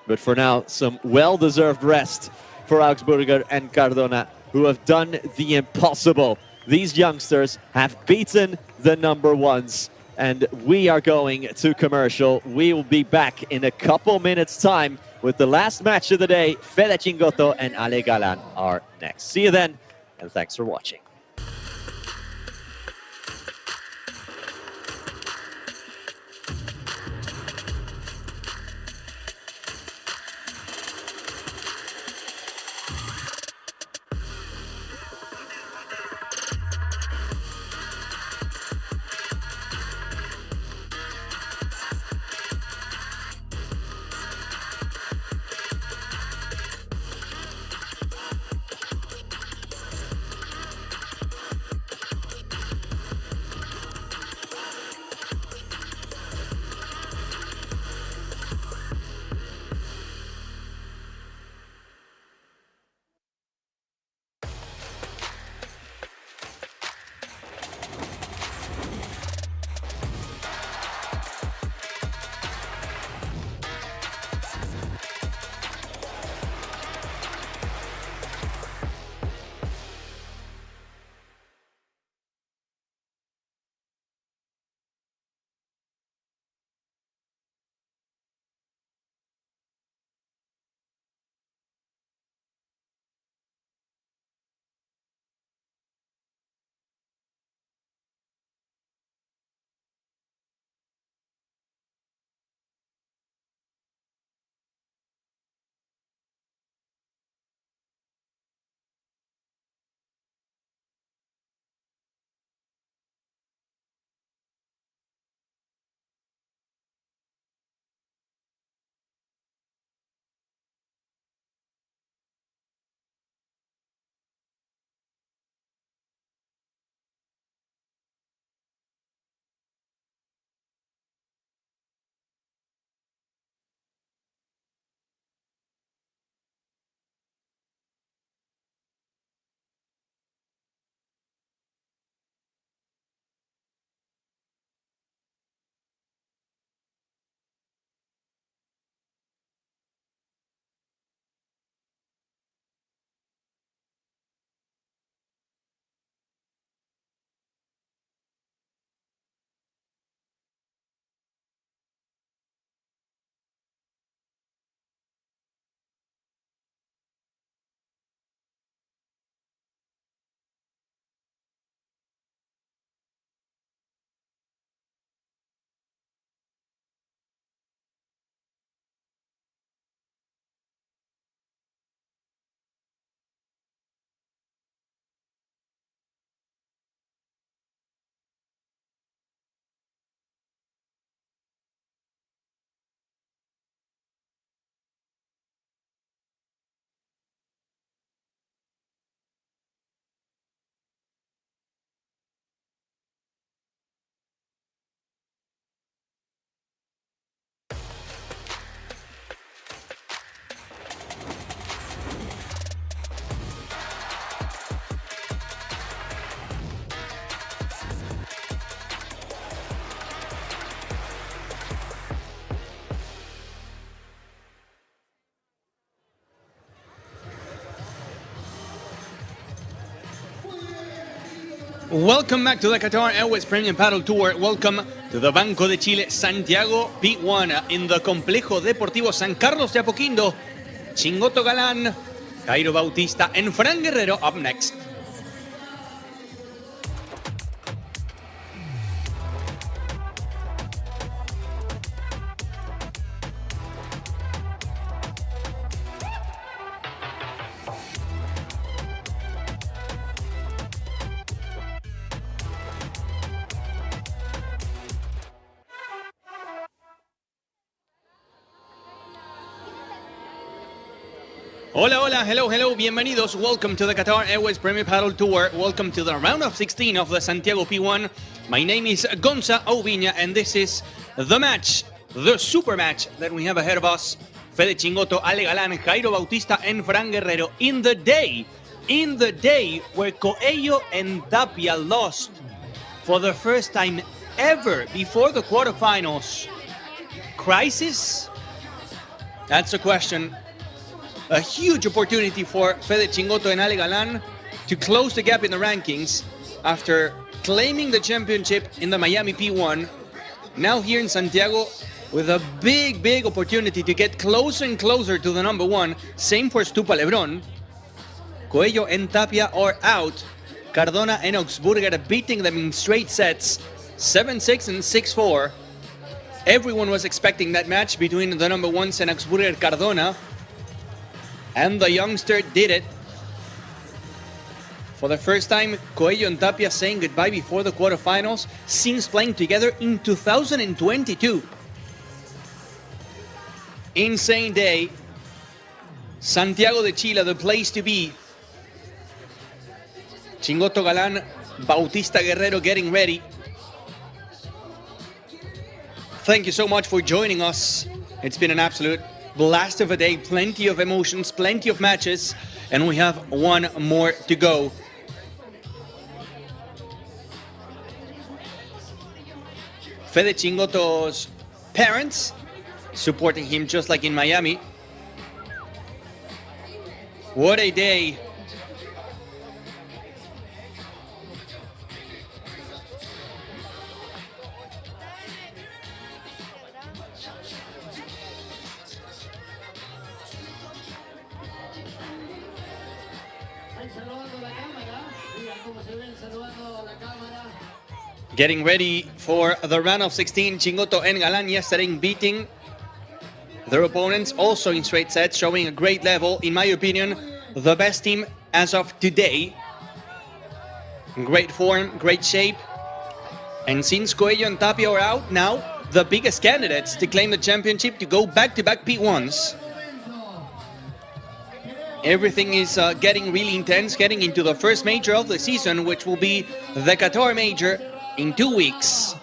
But for now, some well-deserved rest for Augsburger and Cardona, who have done the impossible. These youngsters have beaten the number ones. and we are going to commercial. We will be back in a couple minutes time with the last match of the day. Fede Chingotto and Ale Galan are next. See you then, and thanks for watching. Welcome back to the Qatar Airways Premium Paddle Tour. Welcome to the Banco de Chile Santiago P1 in the Complejo Deportivo San Carlos de Apoquindo. Chingotto Galan, Jairo Bautista, and Fran Guerrero up next. Hola, hola, hello, hello, bienvenidos. Welcome to the Qatar Airways Premier Paddle Tour. Welcome to the round of 16 of the Santiago P1. My name is Gonzalo and this is the match, the super match that we have ahead of us. Fede Chingotto, Ale Galan, Jairo Bautista, and Fran Guerrero in the day where Coello and Tapia lost for the first time ever before the quarterfinals. Crisis? That's a question. A huge opportunity for Fede Chingotto and Ale Galan to close the gap in the rankings after claiming the championship in the Miami P1 now here in Santiago with a big opportunity to get closer and closer to the number one. Same for Stupa Lebron. Coello and Tapia are out. Cardona and Augsburger beating them in straight sets, 7-6 and 6-4. Everyone was expecting that match between the number ones and Augsburger Cardona. And the youngster did it. For the first time, Coello and Tapia saying goodbye before the quarterfinals since playing together in 2022. Insane day. Santiago de Chile, the place to be. Chingotto, Galan, Bautista, Guerrero getting ready. Thank you so much for joining us. It's been an absolute blast of a day. Plenty of emotions, plenty of matches, and we have one more to go. Fede Chingotto's parents supporting him just like in Miami. What a day. Getting ready for the round of 16, Chingotto and Galan yesterday beating their opponents also in straight sets, showing a great level. In my opinion, the best team as of today. Great form, great shape. And since Coello and Tapia are out, now the biggest candidates to claim the championship to go back-to-back P1s. Everything is getting really intense, getting into the first major of the season, which will be the Qatar Major in 2 weeks.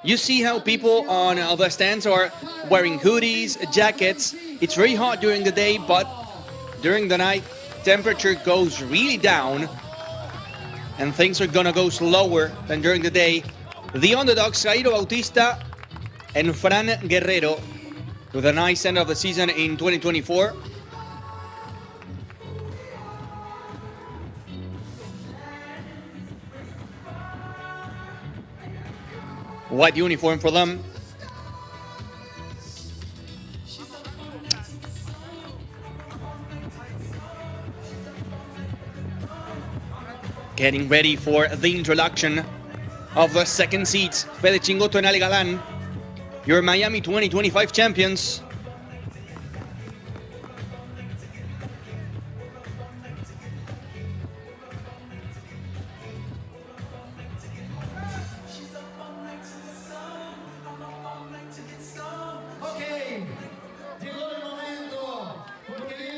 You see how people on the stands are wearing hoodies, jackets. It's very hot during the day, but during the night, temperature goes really down and things are gonna go slower than during the day. The underdogs, Jairo Bautista and Fran Guerrero, with a nice end of the season in 2024. White uniform for them. Getting ready for the introduction of the second seeds. Fede Chingotto and Ale Galan, your Miami 2025 champions.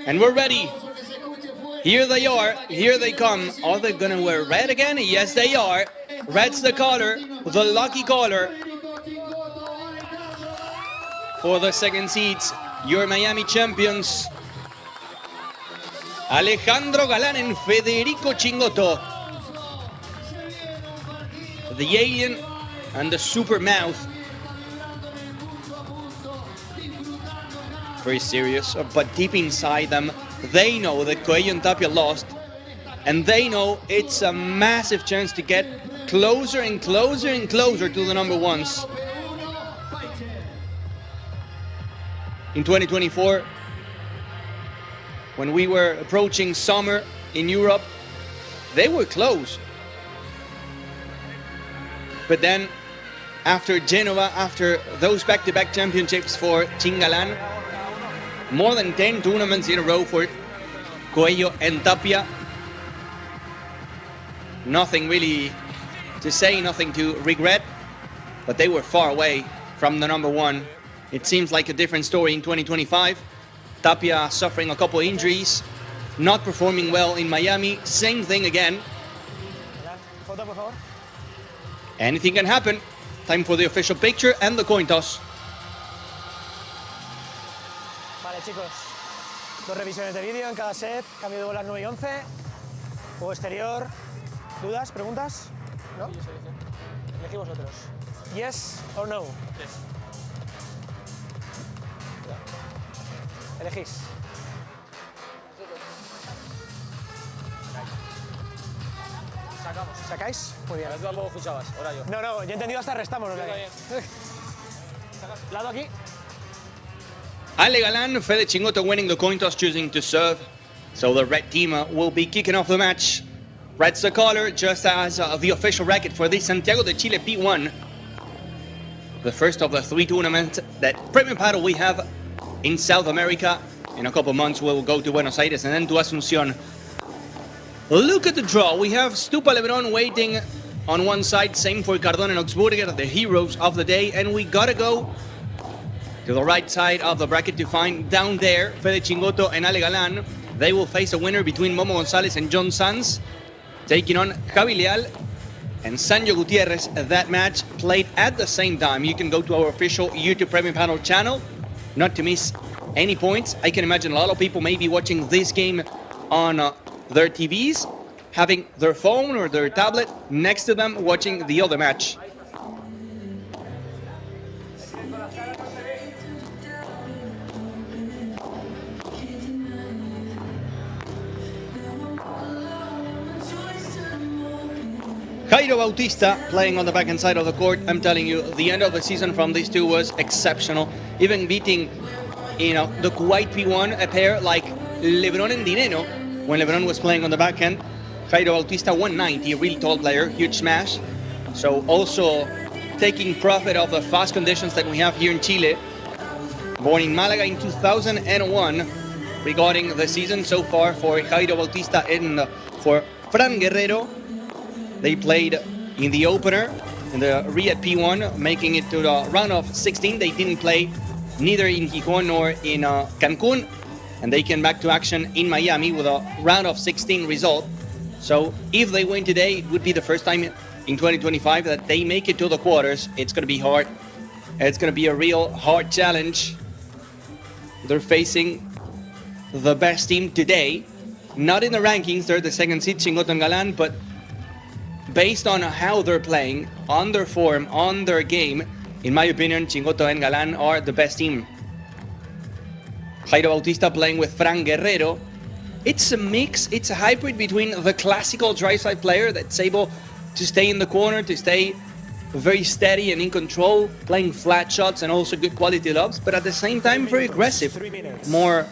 And we're ready. Here they are. Here they come. Are they gonna wear red again? Yes, they are. Red's the color, the lucky color for the second seeds. Your Miami champions, Alejandro Galan and Federico Chingotto. The alien and the super mouth. Very serious, but deep inside them, they know that Coello and Tapia lost, and they know it's a massive chance to get closer and closer and closer to the number ones. In 2024, when we were approaching summer in Europe, they were close. But then, after Genova, after those back-to-back championships for Chingalan, more than 10 tournaments in a row for Coello and Tapia. Nothing really to say, nothing to regret, but they were far away from the number one. It seems like a different story in 2025. Tapia suffering a couple injuries, not performing well in Miami, same thing again. Anything can happen. Time for the official picture and the coin toss. Vale, chicos, 2 revisiones de vídeo en cada set, cambio de bolas 9 y 11, juego exterior, ¿dudas, preguntas? ¿No? Elegí vosotros. Yes or no? Yes. Elegís. ¿Sacáis? Muy bien. Tú tampoco escuchabas, ahora yo. No, yo he entendido hasta restamos. Lado aquí. Ale Galan, Fede Chingotto winning the coin toss, choosing to serve. So the red team will be kicking off the match. Red's the color, just as the official racket for the Santiago de Chile P1. The first of the 3 tournaments that Premium Padel we have in South America. In a couple months we'll go to Buenos Aires and then to Asunción. Look at the draw. We have Stupa Lebron waiting on one side, same for Cardona and Augsburger, the heroes of the day, and we gotta go to the right side of the bracket to find down there Fede Chingotto and Ale Galan. They will face a winner between Momo Gonzalez and John Sanz, taking on Javi Leal and Sanjo Gutierrez. That match played at the same time. You can go to our official YouTube Premium Padel channel not to miss any points. I can imagine a lot of people may be watching this game on their TVs, having their phone or their tablet next to them watching the other match. Jairo Bautista playing on the backhand side of the court. I'm telling you, the end of the season from these two was exceptional. Even beating, the Kuwait P1, a pair like Lebron and Dineno, when Lebron was playing on the backhand. Jairo Bautista, 190, a really tall player, huge smash. So also taking profit of the fast conditions that we have here in Chile. Born in Malaga in 2001. Regarding the season so far for Jairo Bautista and for Fran Guerrero, they played in the opener, in the Riyadh P1, making it to the round of 16. They didn't play neither in Gijón nor in Cancun, and they came back to action in Miami with a round of 16 result. So if they win today, it would be the first time in 2025 that they make it to the quarters. It's going to be hard. It's going to be a real hard challenge. They're facing the best team today. Not in the rankings, they're the second seed, Chingotto and Galan, but based on how they're playing, on their form, on their game, in my opinion, Chingotto and Galan are the best team. Jairo Bautista playing with Fran Guerrero. It's a mix, it's a hybrid between the classical drive side player that's able to stay in the corner, to stay very steady and in control, playing flat shots and also good quality lobs, but at the same time very aggressive. More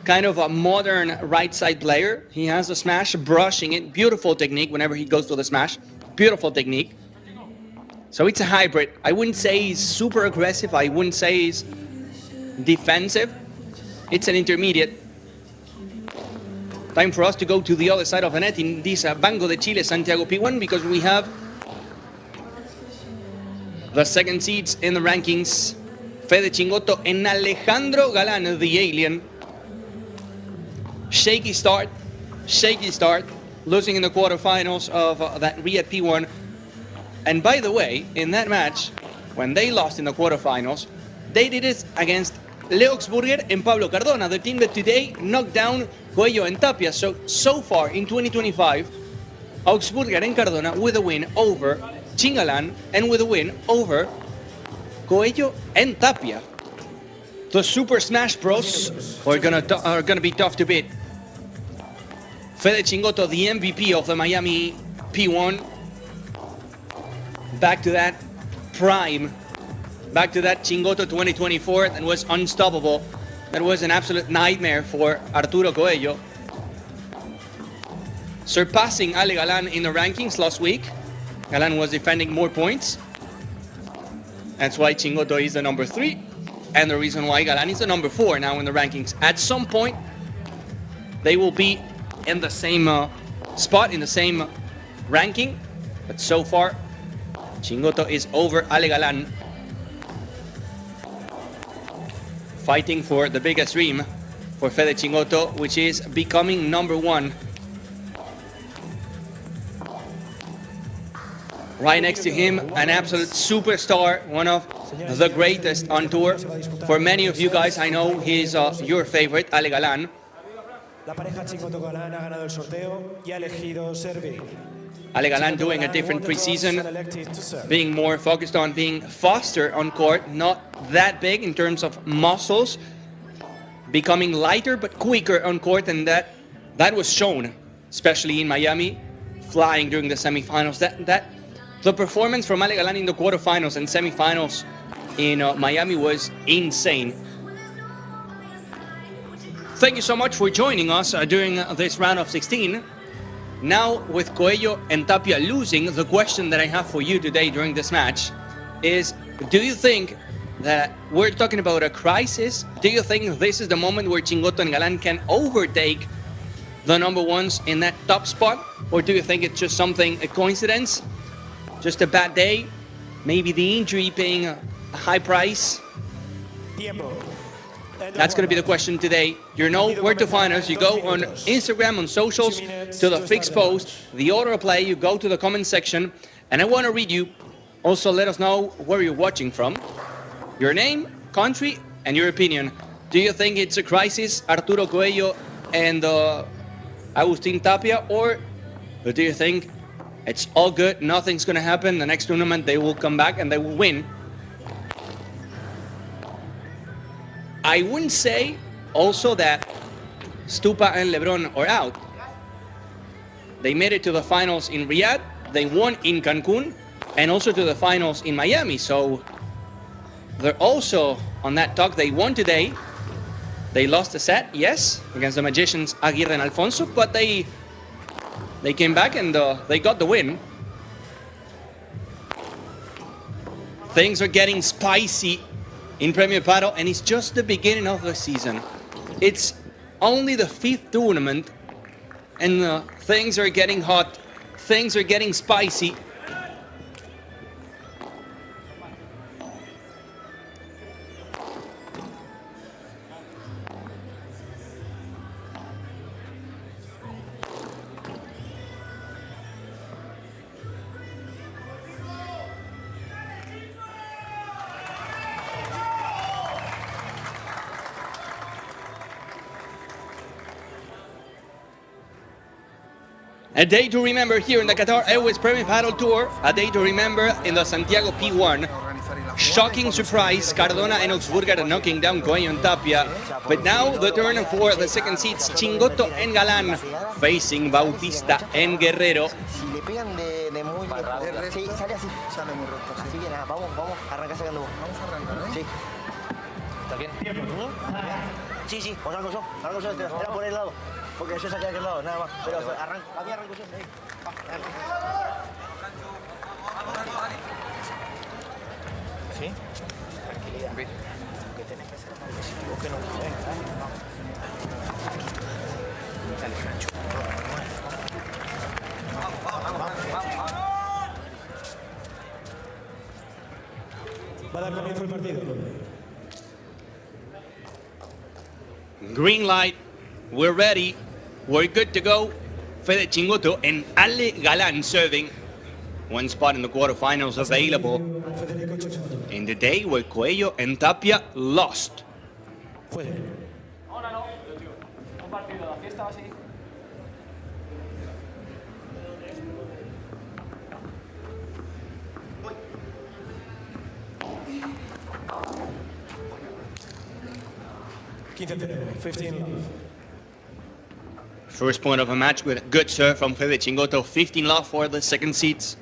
kind of a modern right side player. He has a smash, brushing it, beautiful technique whenever he goes to the smash, beautiful technique. So it's a hybrid. I wouldn't say he's super aggressive, I wouldn't say he's defensive. It's an intermediate. Time for us to go to the other side of the net in this Banco de Chile Santiago P1, because we have the second seeds in the rankings, Fede Chingotto and Alejandro Galan, the alien. Shaky start, losing in the quarterfinals of that Riyadh P1. And by the way, in that match, when they lost in the quarterfinals, they did it against Augsburger and Pablo Cardona, the team that today knocked down Coello and Tapia. So far in 2025, Augsburger and Cardona with a win over Chingalan and with a win over Coello and Tapia. The Super Smash Bros are gonna be tough to beat. Fede Chingotto, the MVP of the Miami P1. Back to that prime. Back to that Chingotto 2024 that was unstoppable. That was an absolute nightmare for Arturo Coello. Surpassing Ale Galan in the rankings last week. Galan was defending more points. That's why Chingotto is the number 3. And the reason why Galan is the number 4 now in the rankings. At some point, they will be in the same spot, in the same ranking. But so far, Chingotto is over Ale Galan. Fighting for the biggest dream for Fede Chingotto, which is becoming number 1. Right next to him, an absolute superstar, one of the greatest on tour. For many of you guys, I know he's your favorite, Ale Galan. La pareja Chingotto-Galan ha ganado el sorteo y ha elegido servir. Ale Galan doing a different preseason, being more focused on being faster on court, not that big in terms of muscles, becoming lighter but quicker on court, and that was shown, especially in Miami. flying during the semifinals. The performance from Ale Galan in the quarterfinals and semifinals in Miami was insane. Thank you so much for joining us during this round of 16. Now, with Coello and Tapia losing, the question that I have for you today during this match is, do you think that we're talking about a crisis? Do you think this is the moment where Chingotto and Galan can overtake the number ones in that top spot? Or do you think it's just something, a coincidence? Just a bad day? Maybe the injury paying a high price? That's going to be the question today. You know where to find us. You go on Instagram, on socials, to the fixed post, the order of play. You go to the comment section. And I want to read you. Also, let us know where you're watching from. Your name, country, and your opinion. Do you think it's a crisis, Arturo, Coello, and Agustin Tapia? Or do you think it's all good, nothing's going to happen, the next tournament they will come back and they will win? I wouldn't say also that Stupa and Lebron are out. They made it to the finals in Riyadh, they won in Cancun, and also to the finals in Miami. So they're also on that talk. They won today. They lost a set, yes, against the magicians Aguirre and Alfonso, but they came back and they got the win. Things are getting spicy in Premier Padel, and it's just the beginning of the season. It's only the 5th tournament, and things are getting hot. Things are getting spicy. A day to remember here in the Qatar Airways Premier Padel Tour. A day to remember in the Santiago P1. Shocking surprise, Cardona and Augsburger knocking down Coello and Tapia. But now the turn for the second seeds, Chingotto and Galan facing Bautista and Guerrero. Si le pegan de muy lejos. Sí, sale así. Sale muy recto. Así que nada, vamos, arranca sacando vos. Vamos a arrancar, ¿eh? Sí. ¿Está bien? Sí, arranco yo, era por el lado. Porque yo saqué de aquel lado, nada más. Pero a mí arranco yo. ¿Sí? Tranquilidad. Que tenés que ser más positivo que no. Dale, Francho. Va a dar comienzo el partido. Green light. We're ready. We're good to go. Fede Chingotto and Ale Galan serving. One spot in the quarterfinals available in the day where Coello and Tapia lost. Ahora no, un partido, la fiesta va a seguir. First point of a match with a good serve from Fede Chingotto. 15 love for the second seeds.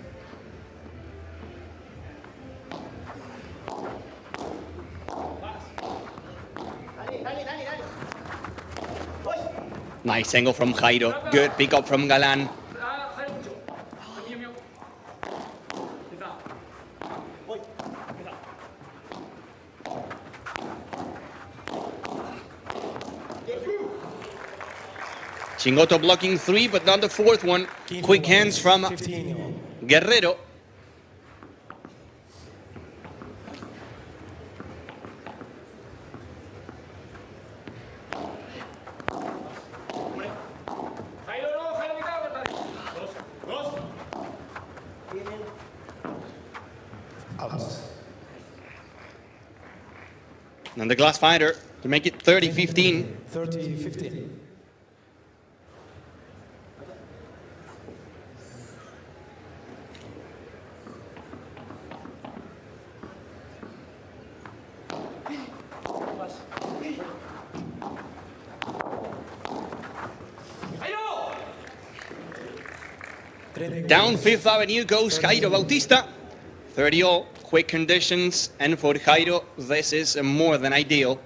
Nice angle from Jairo. Good pick up from Galan. Chingotto blocking 3, but not the 4th one. Quick hands from Guerrero. And the glass fighter to make it 30-15. 30-15. Down Fifth Avenue goes Jairo Bautista. 30-all, quick conditions, and for Jairo, this is more than ideal.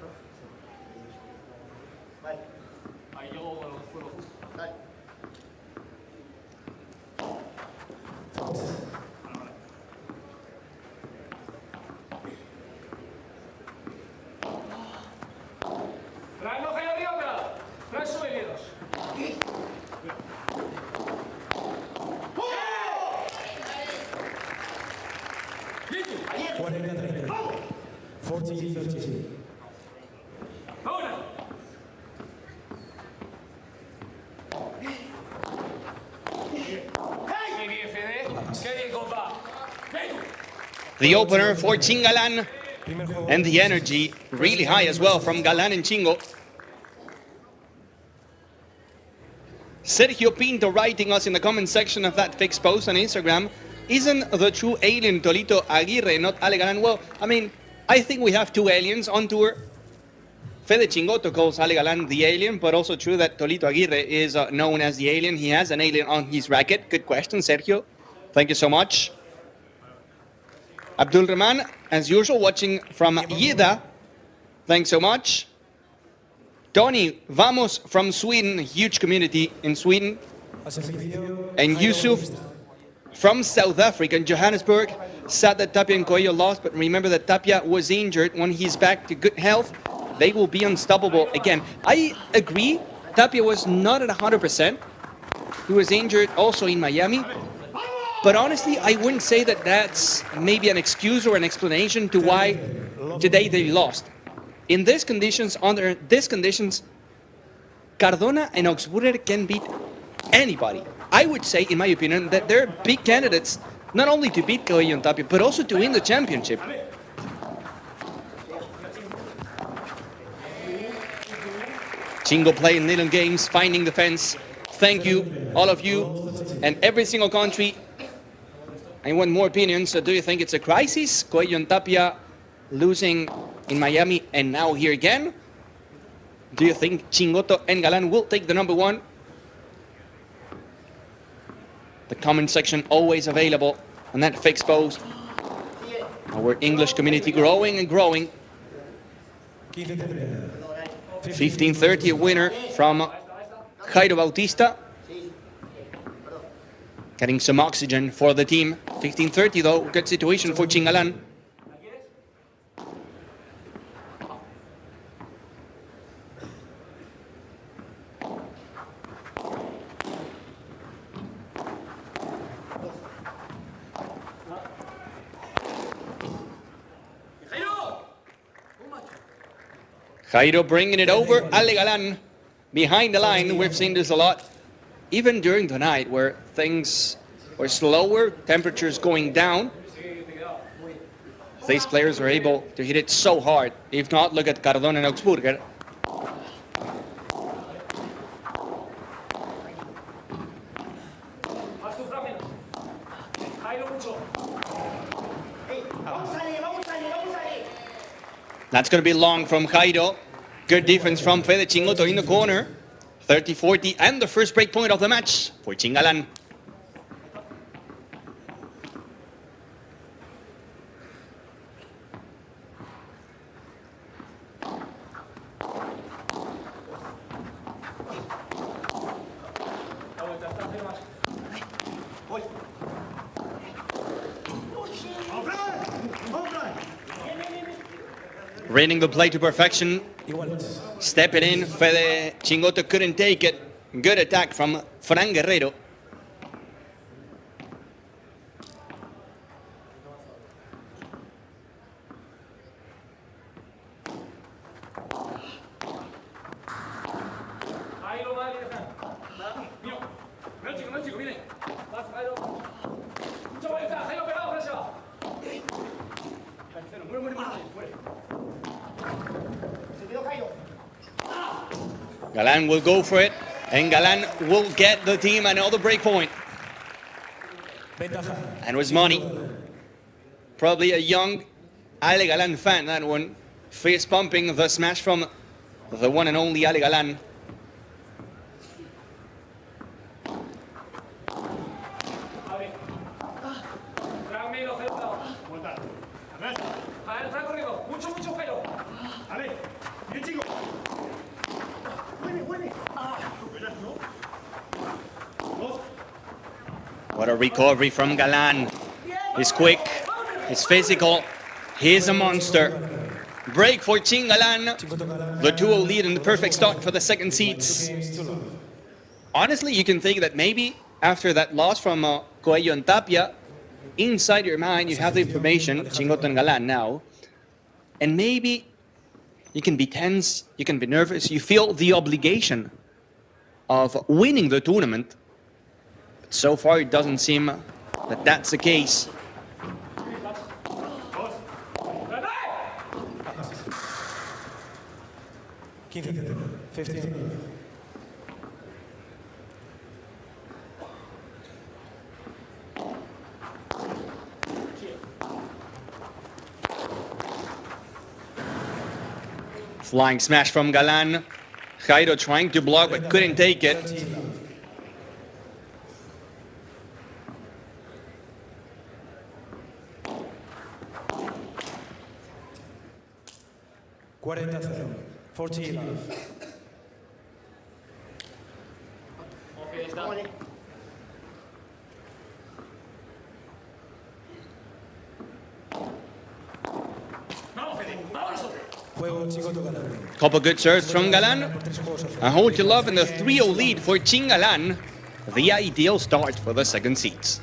The opener for Galan, and the energy really high as well from Galan and Chingo. Sergio Pinto writing us in the comment section of that fixed post on Instagram, isn't the true alien Tolito Aguirre, not Ale Galan? Well, I mean, I think we have two aliens on tour. Fede Chingotto calls Ale Galan the alien, but also true that Tolito Aguirre is known as the alien. He has an alien on his racket. Good question, Sergio. Thank you so much. Abdul Rahman, as usual, watching from Yida. Thanks so much. Tony Vamos from Sweden, huge community in Sweden. And Yusuf from South Africa, in Johannesburg. Sad that Tapia and Coello lost, but remember that Tapia was injured. When he's back to good health, they will be unstoppable again. I agree, Tapia was not at 100%. He was injured also in Miami. But honestly, I wouldn't say that that's maybe an excuse or an explanation to why today they lost. In these conditions, under these conditions, Cardona and Augsburger can beat anybody. I would say, in my opinion, that they're big candidates, not only to beat Coello and Tapia, but also to win the championship. Chingo playing little games, finding the fence. Thank you, all of you, and every single country. I want more opinions. So do you think it's a crisis? Coello and Tapia losing in Miami and now here again? Do you think Chingotto and Galan will take the number one? The comment section always available on that fixed post. Our English community growing and growing. 15:30, a winner from Jairo Bautista. Getting some oxygen for the team. 15:30 though, good situation for Chingalan. Jairo bringing it over, Ale Galan behind the line. We've seen this a lot, even during the night where things were slower, temperatures going down. These players are able to hit it so hard. If not, look at Cardona and Augsburger. That's going to be long from Jairo. Good defense from Fede Chingotto in the corner. 30-40 and the first break point of the match for Chingalan. Reading the play to perfection. Step it in. Fede Chingotto couldn't take it. Good attack from Fran Guerrero. Galan will go for it, and Galan will get the team another break point. And it was money. Probably a young Ale Galan fan, that one. Fist pumping the smash from the one and only Ale Galan. What a recovery from Galan. He's quick, he's physical, he's a monster. Break for Galan. The 2-0 lead and the perfect start for the second seeds. Honestly, you can think that maybe after that loss from Coello and Tapia, inside your mind you have the information, Chingotto and Galan now, and maybe you can be tense, you can be nervous, you feel the obligation of winning the tournament. But so far it doesn't seem that that's the case. Flying smash from Galan. Jairo trying to block but couldn't take it. Couple good serves from Galan. A hole to love and the 3-0 lead for Galan. The ideal start for the second seeds.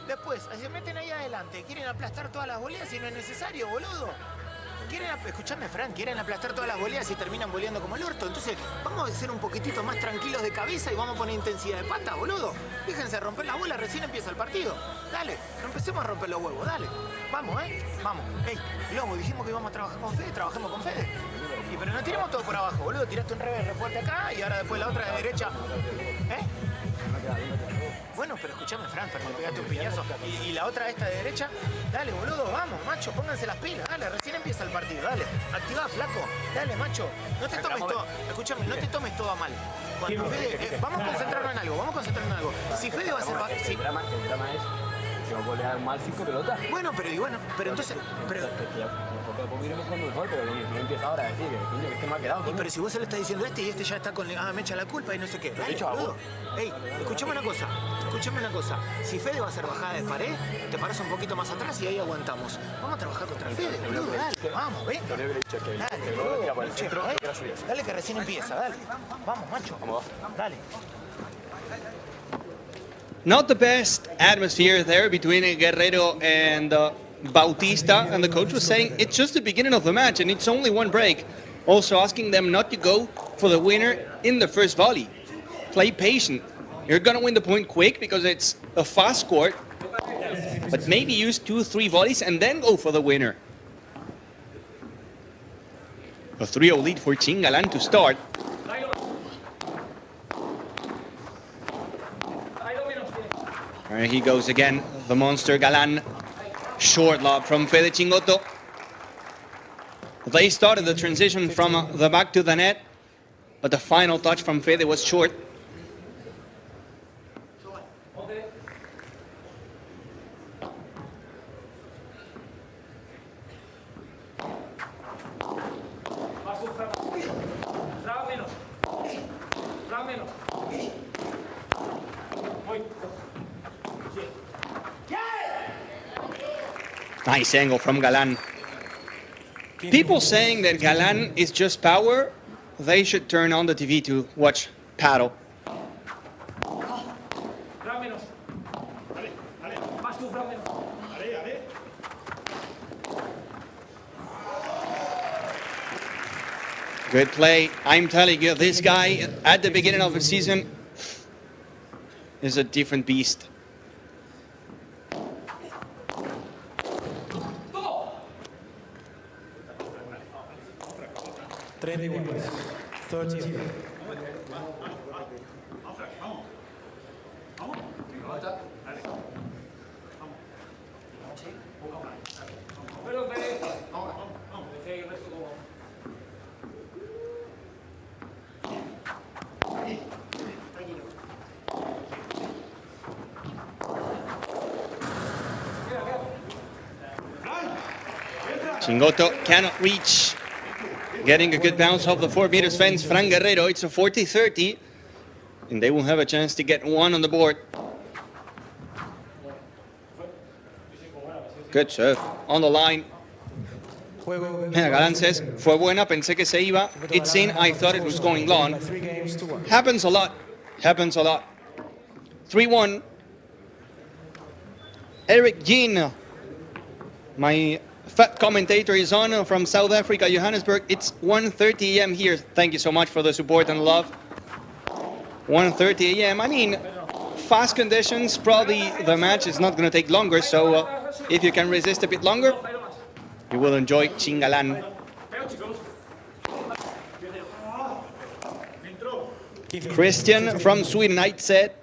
Después, se meten ahí adelante, quieren aplastar todas las boleas y no es necesario, boludo. Escuchame, Fran, quieren aplastar todas las boleas y terminan boleando como el orto. Entonces, vamos a ser un poquitito más tranquilos de cabeza y vamos a poner intensidad de pata, boludo. Déjense romper las bolas, recién empieza el partido. Dale, no empecemos a romper los huevos, dale. Vamos, vamos. Ey, Lobo, dijimos que íbamos a trabajar con Fede, trabajemos con Fede. Pero no tiremos todo por abajo, boludo. Tiraste un revés re fuerte acá y ahora después la otra de derecha. Bueno, pero escuchame, Fran, para que pegaste un piñazo. ¿Y la otra esta de derecha? Dale, boludo, vamos, macho, pónganse las pilas, dale, recién empieza el partido, dale. Activá, flaco, dale, macho. No te tomes todo, escúchame, no te tomes todo a mal. Cuando Fede, vamos a concentrarnos en algo, Si Fede va a ser... Si... El drama es que va a golear mal 5 pelotas. Bueno, pero entonces... Después iremos jugando mejor, pero no empieza ahora a decir que este me ha quedado. Pero si vos se lo estás diciendo a este y este ya está con... me echa la culpa y no sé qué. Dale, boludo. Ey, escuchame una cosa. Si Fede va a hacer bajada de pared, te paras un poquito más atrás y ahí aguantamos. Vamos a trabajar contra Fede, boludo, dale. Vamos, ven. Dale, boludo. Dale que recién empieza, dale. Vamos, macho. Vamos, dale. Not the best atmosphere there between Guerrero and Bautista, and the coach was saying it's just the beginning of the match and it's only one break. Also asking them not to go for the winner in the first volley. Play patient. You're gonna win the point quick because it's a fast court, but maybe use 2-3 volleys and then go for the winner. A 3-0 lead for Galan to start. There he goes again, the monster Galan. Short lob from Fede Chingotto. They started the transition from the back to the net, but the final touch from Fede was short. Nice angle from Galan. People saying that Galan is just power, they should turn on the TV to watch Padel. Good play. I'm telling you, this guy at the beginning of the season is a different beast. Chingotto cannot reach. Getting a good bounce off the 4 meters fence. Fran Guerrero, it's a 40-30. And they will have a chance to get one on the board. Good serve. On the line. Galan says, fue buena, pensé que se iba. It's in, I thought it was going long. Happens a lot. Happens a lot. 3-1. Eric Jean, my fat commentator, is on from South Africa, Johannesburg. It's 1:30 a.m. here. Thank you so much for the support and love. 1:30 a.m. I mean, fast conditions, probably the match is not going to take longer. So if you can resist a bit longer, you will enjoy Chingalan. Christian from Sweden, I said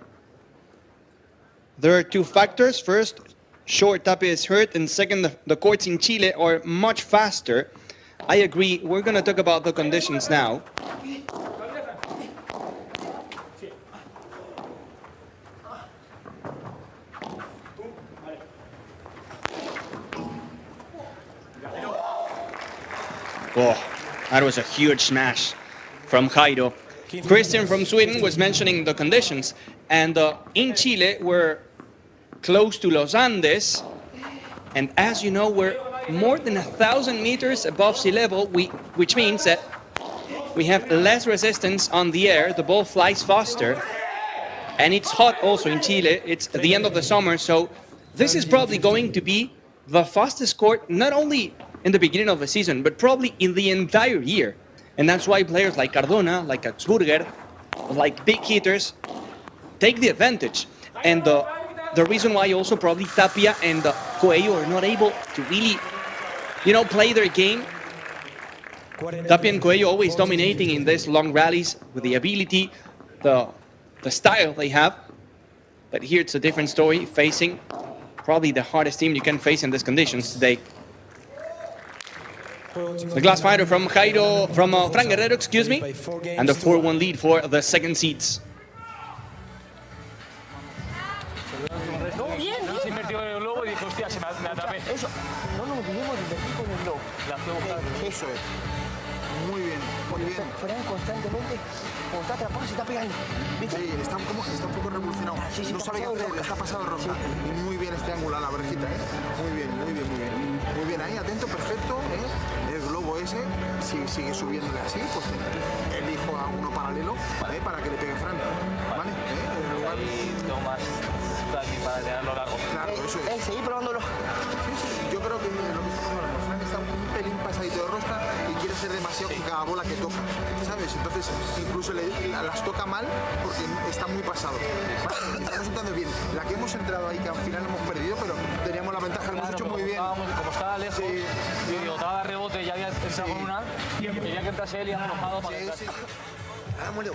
there are two factors. First, short Tapia is hurt, and second, the courts in Chile are much faster. I agree. We're going to talk about the conditions now. Oh, that was a huge smash from Jairo. Christian from Sweden was mentioning the conditions, and in Chile we're close to Los Andes, and as you know, we're more than 1,000 meters above sea level, which means that we have less resistance on the air, the ball flies faster, and it's hot also in Chile. It's the end of the summer, so this is probably going to be the fastest court, not only in the beginning of the season, but probably in the entire year. And that's why players like Cardona, like Atzburger, like big hitters, take the advantage. And the reason why also probably Tapia and Coello are not able to really, play their game. Tapia and Coello always dominating in these long rallies with the ability, the style they have. But here it's a different story, facing probably the hardest team you can face in these conditions today. The glass fighter from Jairo, from Fran Guerrero, excuse me, and the 4-1 lead for the second seeds. Se invirtió en el globo y dijo, hostia, se me atrapé. Eso, no nos olvidemos de invertir con el globo. Eso es. Muy bien, muy bien. Fran constantemente, cuando está atrapado, se está pegando. ¿Viste? Sí, está un poco revolucionado. No sabe qué hacer, le está pasado de rosa. Y muy bien este ángulo a la verjita, ¿eh? Muy bien, muy bien, muy bien. Muy bien, ahí, atento, perfecto, ¿eh? El globo ese, si sigue subiéndole así, pues elijo a uno paralelo, ¿vale? Para que le pegue Fran, ¿vale? Tomás, aquí para dejarlo largo. Claro, eso es. Seguir probándolo. Sí, yo creo que lo que estamos hablando, Fran está un pelín pasadito de rosca y quiere ser demasiado con cada bola que toca, ¿sabes? Entonces incluso las toca mal porque está muy pasado. Vale, estamos entrando bien. La que hemos entrado ahí, que al final hemos perdido, pero teníamos la ventaja, lo hemos hecho muy bien. Como estaba lejos, yo digo, daba rebote, ya había entrado con una, quería que entrase él y hemos enojado para entrar. Hagámoslo,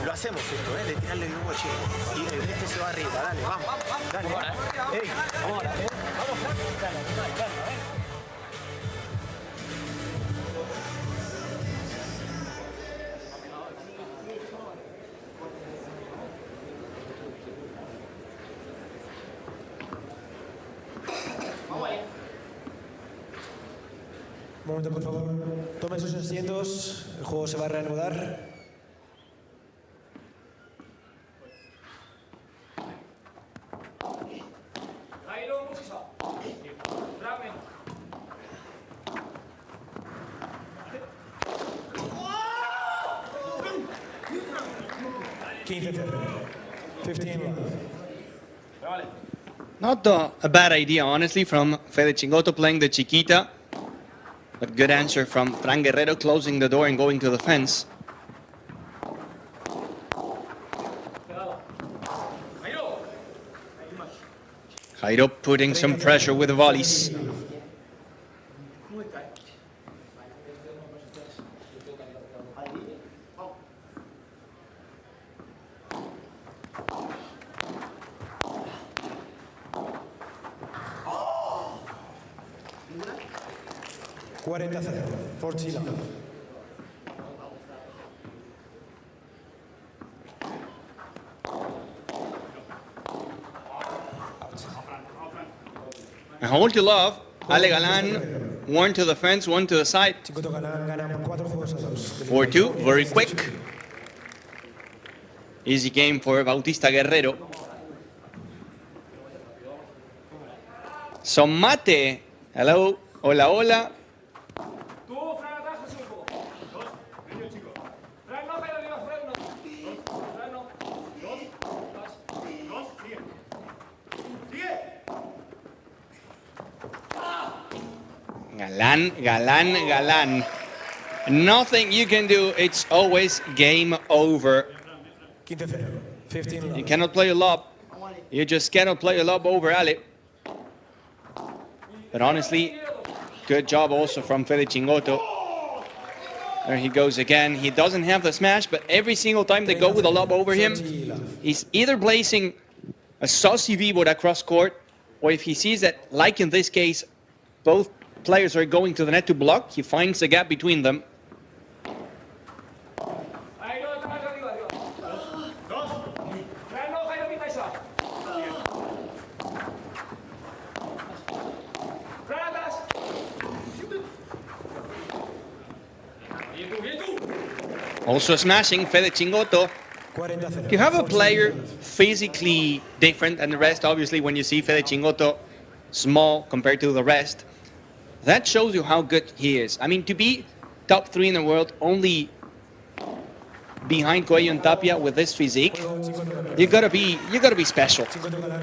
lo hacemos esto, de tirarle el huevo chico. Y este se va arriba, dale, vamos. Dale, ey, vamos ahora, vamos, dale. Un momento, por favor. Tomen sus asientos. El juego se va a reanudar. Not a bad idea, honestly, from Fede Chingotto playing the Chiquita. But good answer from Fran Guerrero, closing the door and going to the fence. Jairo putting some pressure with the volleys. And hold your love, Ale Galan One to the fence, one to the side. Chingotto Galan ganan 4 juegos a 2. 4-2, very quick. Easy game for Bautista Guerrero. So Mate, hello, hola, hola. Galan. Nothing you can do. It's always game over. You cannot play a lob. You just cannot play a lob over Ale. But honestly, good job also from Fede Chingotto. There he goes again. He doesn't have the smash, but every single time they go with a lob over him, he's either placing a saucy V-board across court, or if he sees that, like in this case, both players are going to the net to block, he finds a gap between them. Also smashing Fede Chingotto. You have a player physically different than the rest. Obviously, when you see Fede Chingotto small compared to the rest, that shows you how good he is. I mean, to be top 3 in the world, only behind Coello and Tapia with this physique, you gotta be special.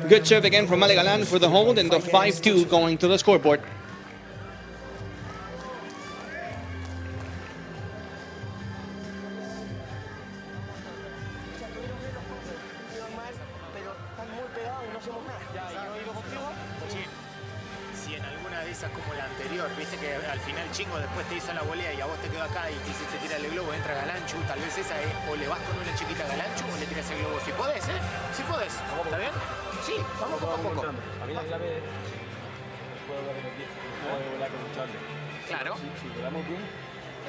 Good serve again from Galan for the hold, and the 5-2 going to the scoreboard. Como la anterior, viste que al final Chingo después te hizo la volea y a vos te quedó acá y quisiste tirarle el globo, entra Galanchu, tal vez esa es, o le vas con una chiquita a Galanchu o le tiras el globo, si podés, si podés, ¿está bien? Sí, vamos poco a poco. A mí la clave es, puedo repetir, puedo volar con un chante. Claro. Si volamos bien.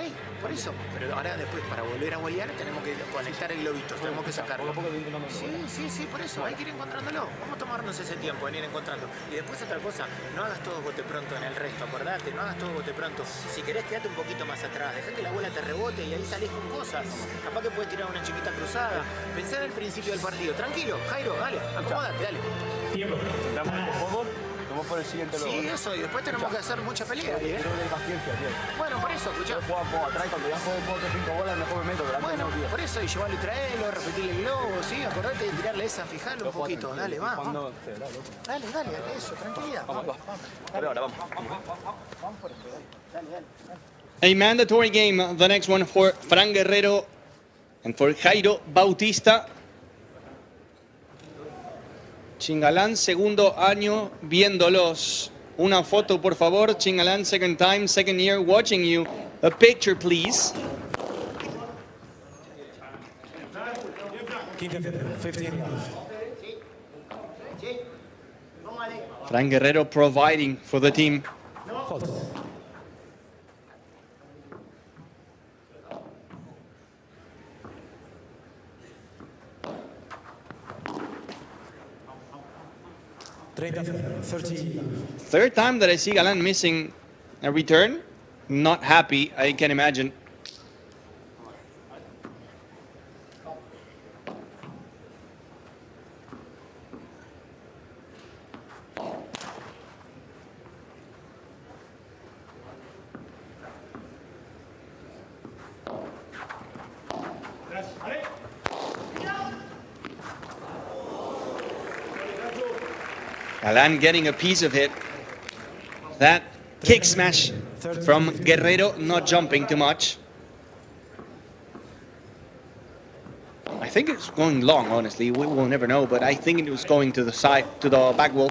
Ey, por eso, pero ahora después para volver a volear tenemos que conectar el globito, tenemos que sacarlo. Sí, por eso, hay que ir encontrándolo. Vamos a tomarnos ese tiempo en ir encontrando. Y después otra cosa, no hagas todo bote pronto en el resto, acordate, no hagas todo bote pronto. Si querés quedate un poquito más atrás, dejá que la bola te rebote y ahí salís con cosas. Capaz que puedes tirar una chiquita cruzada. Pensá en el principio del partido. Tranquilo, Jairo, dale, acomódate, dale. Tiempo, damos un poco. Vamos por el siguiente luego. Sí, eso, y después tenemos que hacer mucha pelea. Quiero de paciencia, tío. Bueno, por eso, escuchá. Yo juego atrás y cuando ya juego 5 bolas, mejor me meto. Bueno, por eso, y llevarlo y traerlo, repetirle el globo, sí, acordate de tirarle esa, fijalo un poquito. Dale, va. Dale, eso, tranquilidad. Vamos. Ahora vamos. A mandatory game, the next one for Fran Guerrero and for Jairo Bautista. Chingalán, segundo año viéndolos. Una foto, por favor. Chingalán, second time, second year, watching you. A picture, please. 15. Fran Guerrero providing for the team. Third time that I see Galan missing a return. Not happy, I can imagine. Galan getting a piece of it. That kick smash from Guerrero, not jumping too much. I think it's going long, honestly. We will never know, but I think it was going to the side, to the back wall.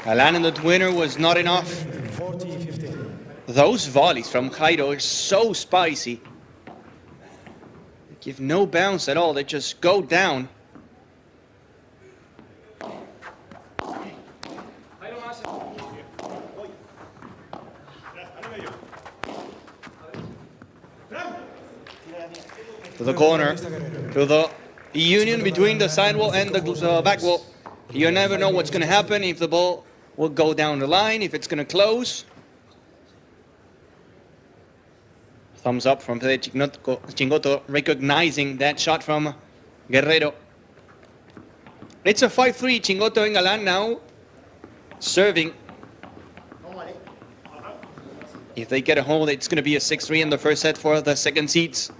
Galan and the twinner was not enough. Those volleys from Jairo are so spicy. They give no bounce at all, they just go down. to the corner, to the union between the sidewall and the back wall. You never know what's going to happen, if the ball will go down the line, if it's going to close. Thumbs up from Chingotto, recognizing that shot from Guerrero. It's a 5-3, Chingotto and Galan now serving. If they get a hold, it's going to be a 6-3 in the first set for the second seeds.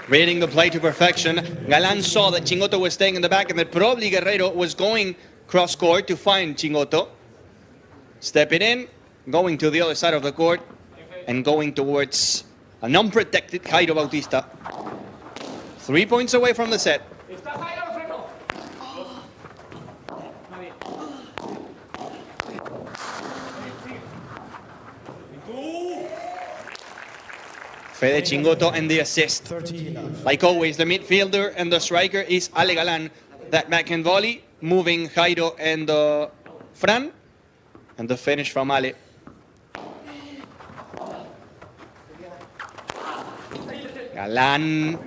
Reading the play to perfection, Galan saw that Chingotto was staying in the back and that probably Guerrero was going cross-court to find Chingotto. Stepping in, going to the other side of the court, and going towards an unprotected Jairo Bautista. 3 points away from the set. Fede Chingotto and the assist. Like always, the midfielder and the striker is Ale Galan. That backhand volley, moving Jairo and Fran. And the finish from Ale. Galan,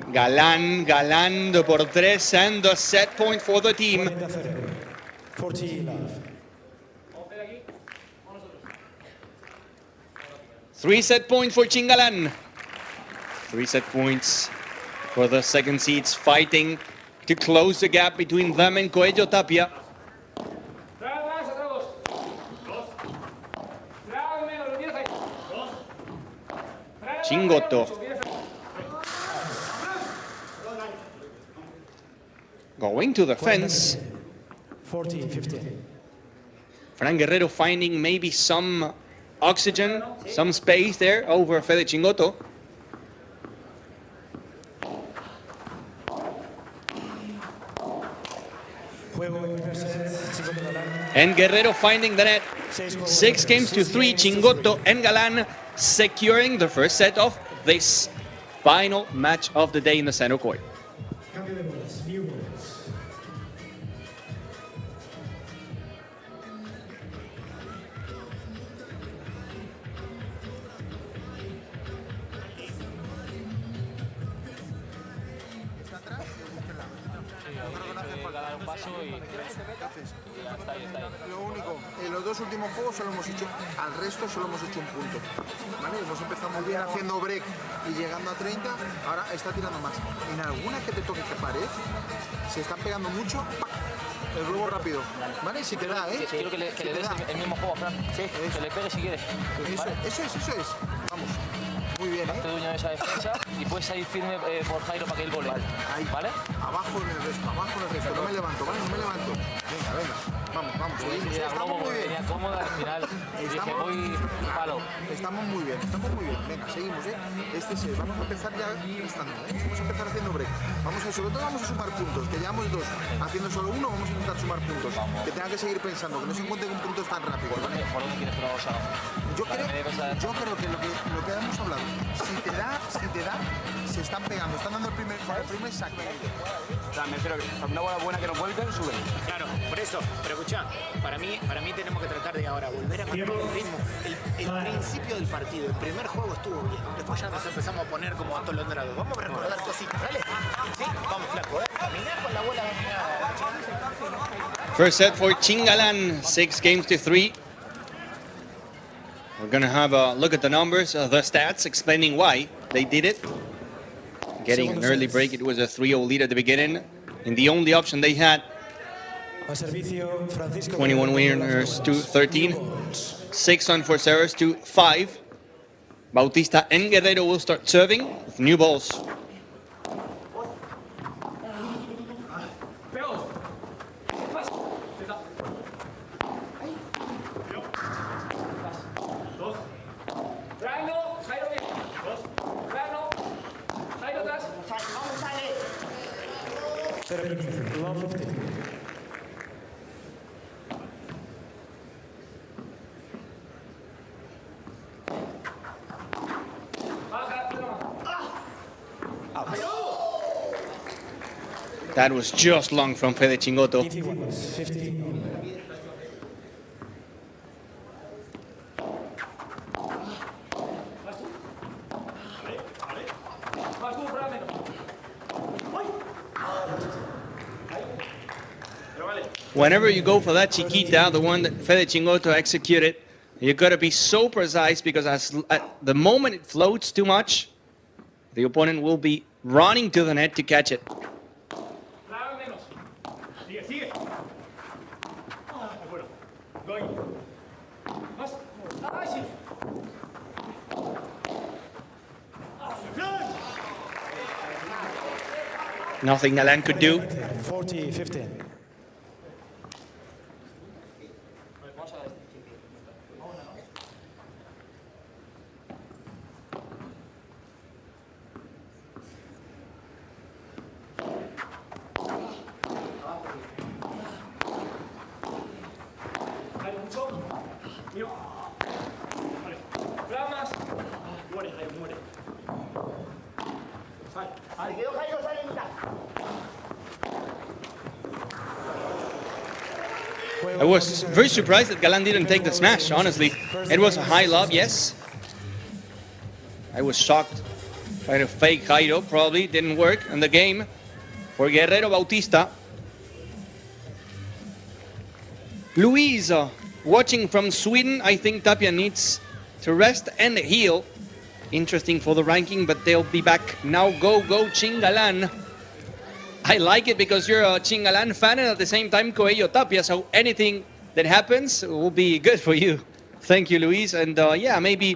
the por tres, and the set point for the team. 3 set points for Chingalan. 3 set points for the second seeds, fighting to close the gap between them and Coello Tapia. Chingotto. Going to the fence. 14-15. Fran Guerrero finding maybe some oxygen, some space there over Fede Chingotto. And Guerrero finding the net. 6 games to 3, Chingotto and Galan securing the first set of this final match of the day in the center court. Lo único, en los 2 últimos juegos solo hemos hecho, al resto solo hemos hecho un punto. ¿Vale? Hemos empezado muy bien haciendo break y llegando a 30, ahora está tirando más. En alguna que te toque que pared, se están pegando mucho, el globo rápido. ¿Vale? Si te da, ¿eh? Quiero que le des el mismo juego a Fran. Sí, que le pegue si quieres. Eso es. Vamos. Muy bien, Te doy una de esa defensa y puedes salir firme por Jairo para que él vole. ¿Vale? Abajo en el resto, No me levanto, ¿vale? No me levanto. Venga. Vamos. Sí, Estamos muy bien. Venía cómoda al final. Dije, voy palo. Estamos muy bien. Venga, seguimos, ¿eh? Vamos a empezar ya gastando, ¿eh? Vamos a empezar haciendo break. Sobre todo vamos a sumar puntos, que llevamos 2. Haciendo solo 1, vamos a intentar sumar puntos. Que tenga que seguir pensando, que no se encuentre con puntos tan rápidos. ¿Por dónde quieres probar? Yo creo que lo que hemos hablado, si te da, se están pegando, están dando el primer saque. O sea, me refiero a una bola buena que nos vuelven, suben. Claro, por eso, pero escuchá, para mí tenemos que tratar de ahora volver a marcar el ritmo. El principio del partido, el primer juego estuvo bien, después ya nos empezamos a poner como atolondrados. Vamos a recordar cositas, ¿vale? Sí, vamos flaco, caminar con la bola dominada. First set for Chingalan, 6 games to 3. We're going to have a look at the numbers, the stats, explaining why they did it. Getting an early break, it was a 3-0 lead at the beginning. And the only option they had, 21 winners to 13, 6 unforced errors to 5. Bautista and Guerrero will start serving with new balls. That was just long from Fede Chingotto. 15. Whenever you go for that chiquita, the one that Fede Chingotto executed, you gotta be so precise because at the moment it floats too much, the opponent will be running to the net to catch it. Nothing Galan could do. 40-15. I was very surprised that Galan didn't take the smash, honestly. It was a high lob, yes. I was shocked by the fake Jairo, probably didn't work in the game for Guerrero Bautista. Luis, watching from Sweden, I think Tapia needs to rest and heal. Interesting for the ranking, but they'll be back. Now go Chingalan. I like it because you're a Chingalan fan and at the same time Coello Tapia, so anything that happens will be good for you. Thank you, Luis. And yeah, maybe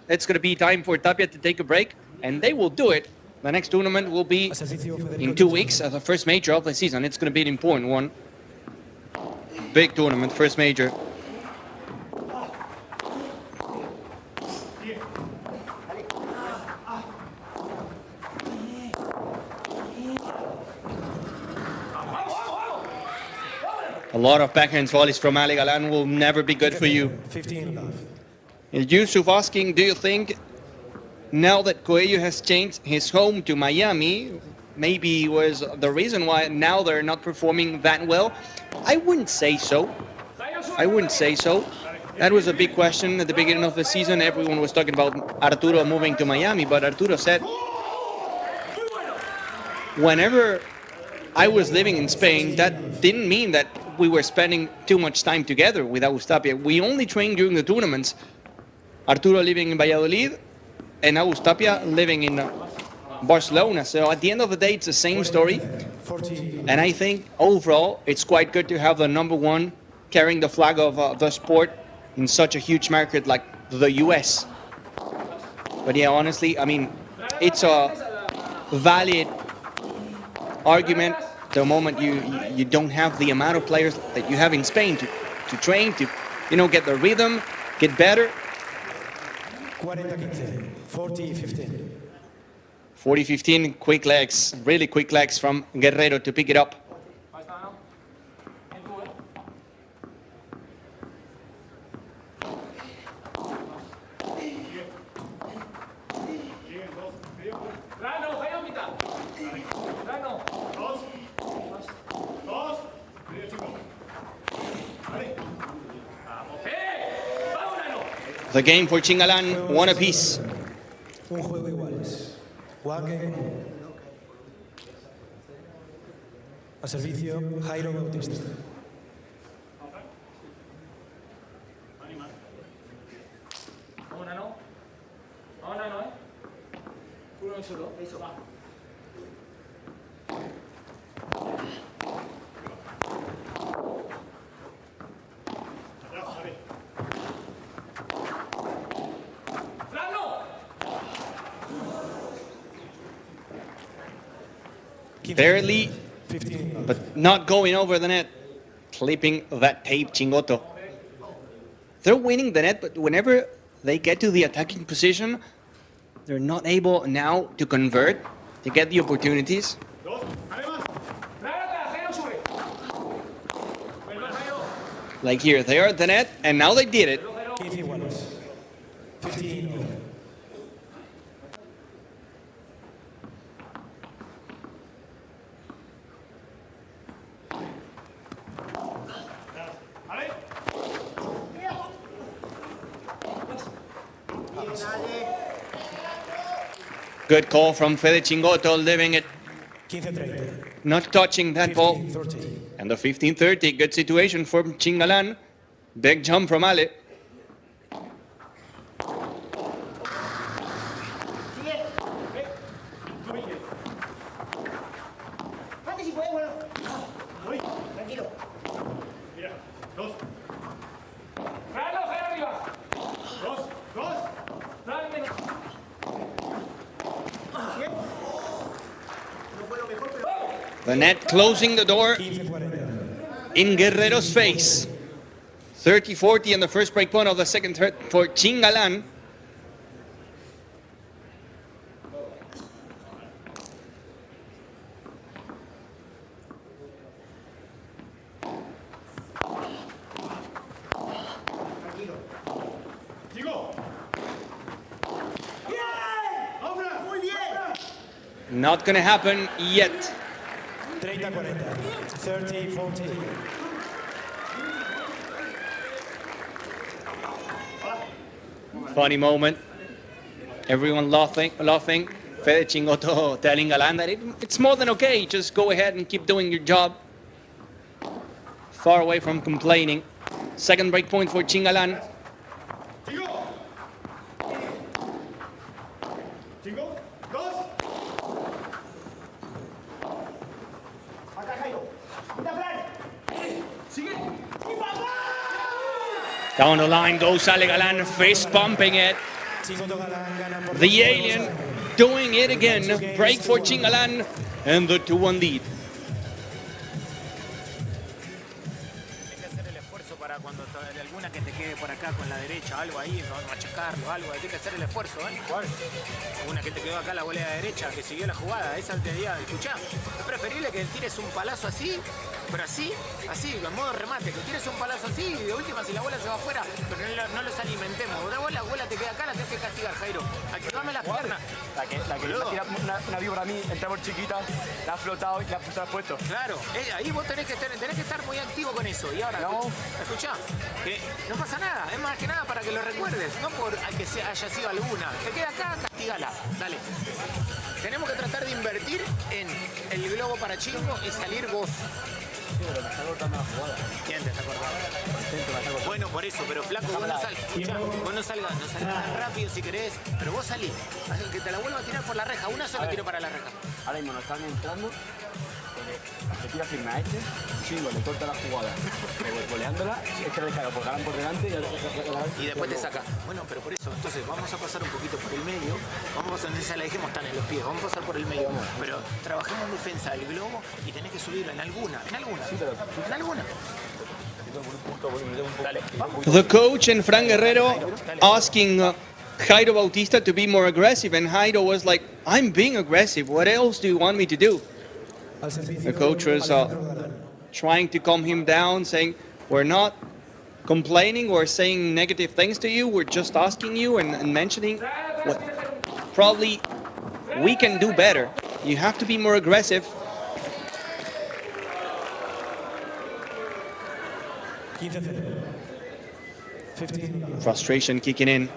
it's going to be time for Tapia to take a break, and they will do it. The next tournament will be in 2 weeks, the first major of the season. It's going to be an important one. Big tournament, first major. A lot of backhand volleys from Ali Galan will never be good for you. 15 love. Yusuf asking, do you think now that Coello has changed his home to Miami, maybe was the reason why now they're not performing that well? I wouldn't say so. I wouldn't say so. That was a big question at the beginning of the season. Everyone was talking about Arturo moving to Miami, but Arturo said, whenever I was living in Spain, that didn't mean that we were spending too much time together with Tapia. We only trained during the tournaments. Arturo living in Valladolid and Tapia living in Barcelona. So at the end of the day, it's the same story. And I think overall, it's quite good to have the number one carrying the flag of the sport in such a huge market like the US. But yeah, honestly, I mean, it's a valid argument the moment you don't have the amount of players that you have in Spain to train, to get the rhythm, get better. 40-15. 40-15. 40-15, quick legs, really quick legs from Guerrero to pick it up. The game for Chingalan, one apiece. Un juego iguales. Juan. A servicio, Jairo Bautista. Ahora no, uno solo. Eso va. Barely, but not going over the net, clipping that tape, Chingotto. They're winning the net, but whenever they get to the attacking position, they're not able now to convert, to get the opportunities. Like here, they are at the net, and now they did it. 15. Good call from Fede Chingotto, leaving it. 15-30. Not touching that ball. 15-30. And the 15-30, good situation for Chingalan. Big jump from Ale. The net closing the door in Guerrero's face. 30-40 in the first break point of the second third for Chingalan. Not gonna happen yet. 30-40. 30-40. Funny moment. Everyone laughing. Fede Chingotto telling Galan that it's more than okay. Just go ahead and keep doing your job. Far away from complaining. Second break point for Chingalan. Down the line goes Ale Galan, fist pumping it. The alien doing it again. Break for Chingalan and the 2-1 lead. Cuando alguna que te quede por acá con la derecha, algo ahí, machacarlo, algo, hay que hacer el esfuerzo, ¿eh? ¿Cuál? Una que te quedó acá la volea derecha, que siguió la jugada, esa te diría, escuchá, es preferible que tires un palazo así, pero así, en modo remate, que tires un palazo así y de última si la bola se va afuera, pero no los alimentemos. La bola te queda acá, la tienes que castigar, Jairo. Activame las piernas. La que tira una víbora a mí, entra por chiquita, la ha flotado y la ha puesto. Claro, ahí vos tenés que estar muy activo con eso. Y ahora, escuchá, que no pasa nada, es más que nada para que lo recuerdes, no por que haya sido alguna. Te queda acá, castigala, dale. Tenemos que tratar de invertir en el globo para Chingo y salir vos. Sí, pero me está cortando la jugada. ¿Quién te está cortando? Bueno, por eso, pero flaco, vos no salgas tan rápido si querés, pero vos salís. Que te la vuelva a tirar por la reja, una sola tiro para la reja. Ahora mismo nos están entrando, se tira firme a este, Chingo le corta la jugada, goleándola, es que descarga por Galan por delante y después te saca. Bueno, pero por eso, entonces vamos a pasar un poquito por el medio, vamos a pasar, ya la dejemos tan en los pies, vamos a pasar por el medio, pero trabajemos en defensa del globo y tenés que subirlo en alguna. Dale, vamos. The coach and Fran Guerrero asking Jairo Bautista to be more aggressive, and Jairo was like, I'm being aggressive, what else do you want me to do? The coach was trying to calm him down, saying, we're not complaining or saying negative things to you, we're just asking you and mentioning what probably we can do better. You have to be more aggressive. Frustration kicking in.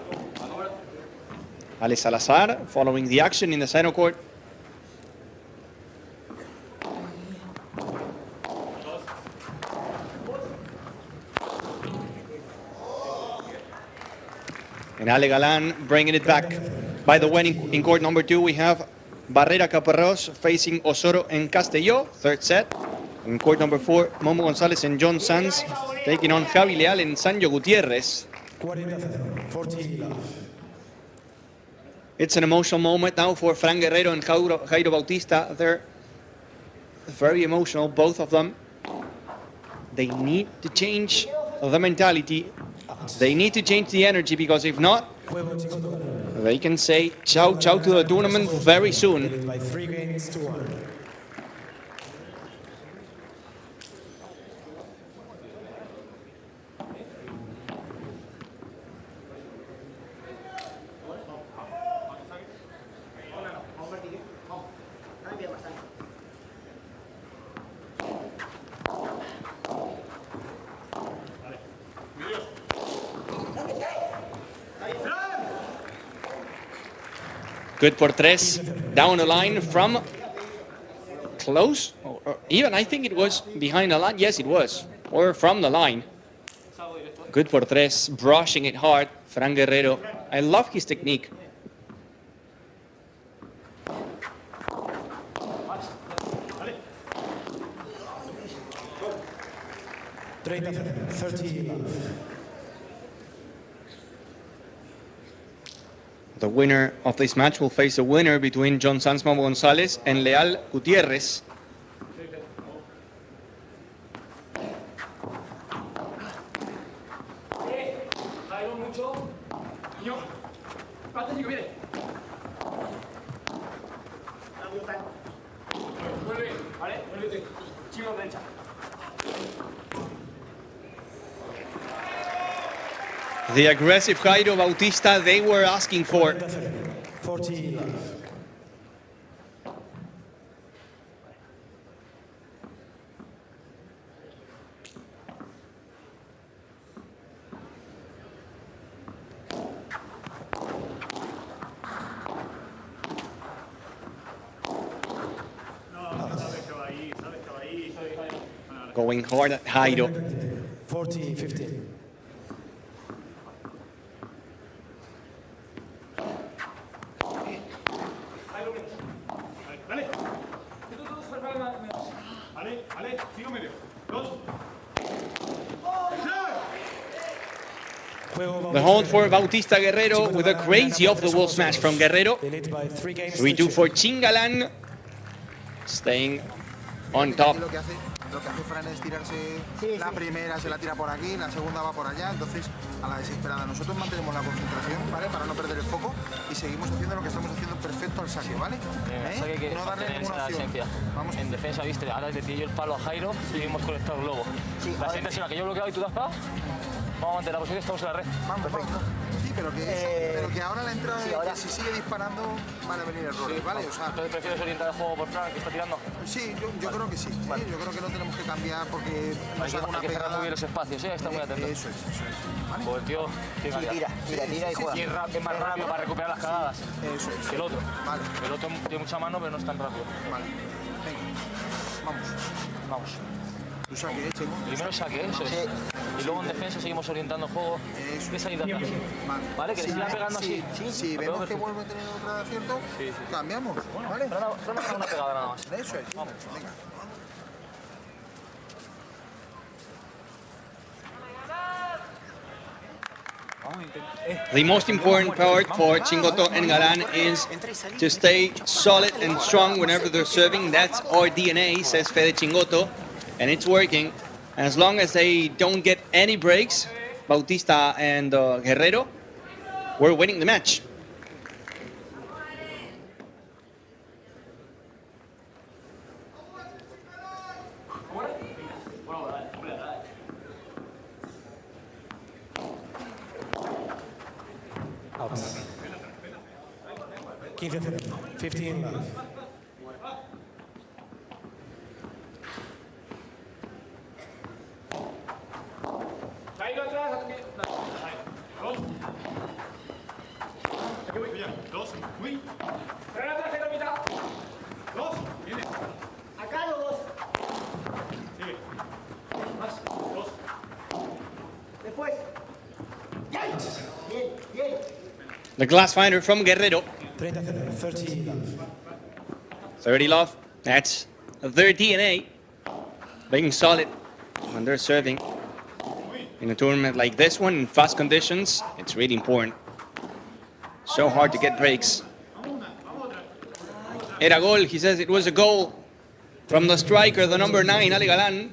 Ale Salazar following the action in the center court. And Ale Galan bringing it back. By the way, in court number 2, we have Barrera Caparrós facing Osoro and Castelló, third set. In court number 4, Momo González and John Sanz taking on Javi Leal and Sanjo Gutiérrez. It's an emotional moment now for Fran Guerrero and Jairo Bautista. They're very emotional, both of them. They need to change the mentality. They need to change the energy, because if not, they can say ciao ciao to the tournament very soon. By 3 games to 1. Good por tres. Down the line from close. Or even I think it was behind the line. Yes, it was. Or from the line. Good por tres. Brushing it hard. Fran Guerrero. I love his technique. The winner of this match will face the winner between John Sanzman González and Leal Gutiérrez. The aggressive Jairo Bautista they were asking for. 40 love. Going hard at Jairo. 40-15. The hold for Bautista Guerrero with a crazy off-the-wall smash from Guerrero. 3-2 for Galan, staying on top. Lo que hace Fran es tirarse la primera, se la tira por aquí, la segunda va por allá, entonces a la desesperada. Nosotros mantenemos la concentración, ¿vale? Para no perder el foco y seguimos haciendo lo que estamos haciendo perfecto al saque, ¿vale? Saque que no darle tener ninguna esa opción. esencia. Vamos. En defensa, viste, ahora le tiré yo el palo a Jairo y hemos conectado el globo. La esencia es la que yo he bloqueado y tú te has pagado. Vamos a mantener la posición, estamos en la red. Vamos. Sí, pero que ahora la entrada, que si sigue disparando van a venir errores, ¿vale? O sea, entonces prefieres orientar el juego por Frank que está tirando. Sí, yo creo que sí. Vale. Yo creo que no tenemos que cambiar porque nos haga una hay que cerrar muy bien los espacios, está muy atento. Eso es. ¿Vale? Porque el tío tira y juega. Es más rápido para recuperar las cagadas que el otro. Vale. El otro tiene mucha mano, pero no es tan rápido. Vale. Venga. Vamos. Tu saque, Chemo. Primero saque, eso es. Y luego en defensa seguimos orientando el juego. ¿Qué salida atrás? Vale, que le sigan pegando así. Si vemos que vuelve a tener otra de acierto, cambiamos. ¿Vale? Pero una pegada nada más. Eso es. Vamos. Venga. The most important part for Chingotto and Galan is to stay solid and strong whenever they're serving. That's our DNA, says Fede Chingotto, and it's working. As long as they don't get any breaks, Bautista and Guerrero, we're winning the match. Out. 15 love. The glass finder from Guerrero. 30 love. 30 love. That's their DNA. Being solid when they're serving. In a tournament like this one, in fast conditions, it's really important. So hard to get breaks. Era gol, he says it was a goal from the striker, the number 9, Ale Galan.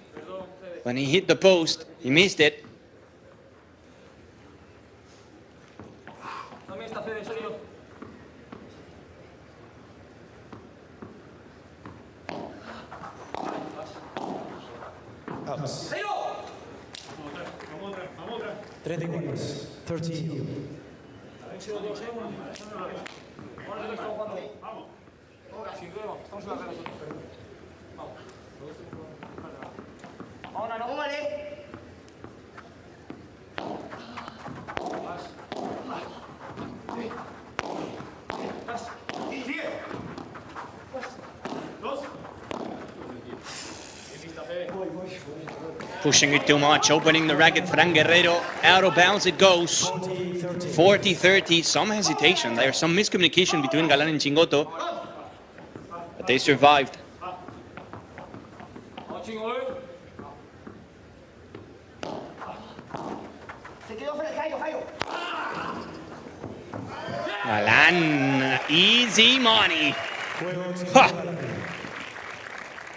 When he hit the post, he missed it. Ups. 30. Pushing it too much, opening the racket, Fran Guerrero, out of bounds it goes. 40-30, some hesitation there, some miscommunication between Galan and Chingotto, but they survived. Galan, easy money. Ha.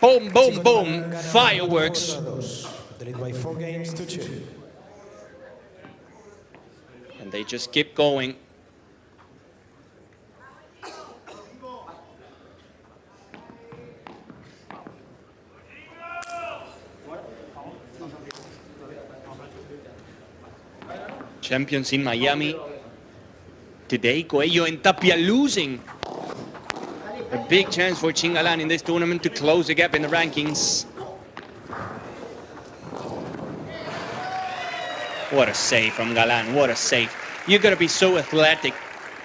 Boom, boom, boom, fireworks. They lead by 4 games to Chile. And they just keep going. Champions in Miami. Today, Coello and Tapia losing. A big chance for Chingalan in this tournament to close the gap in the rankings. What a save from Galan, what a save. You gotta be so athletic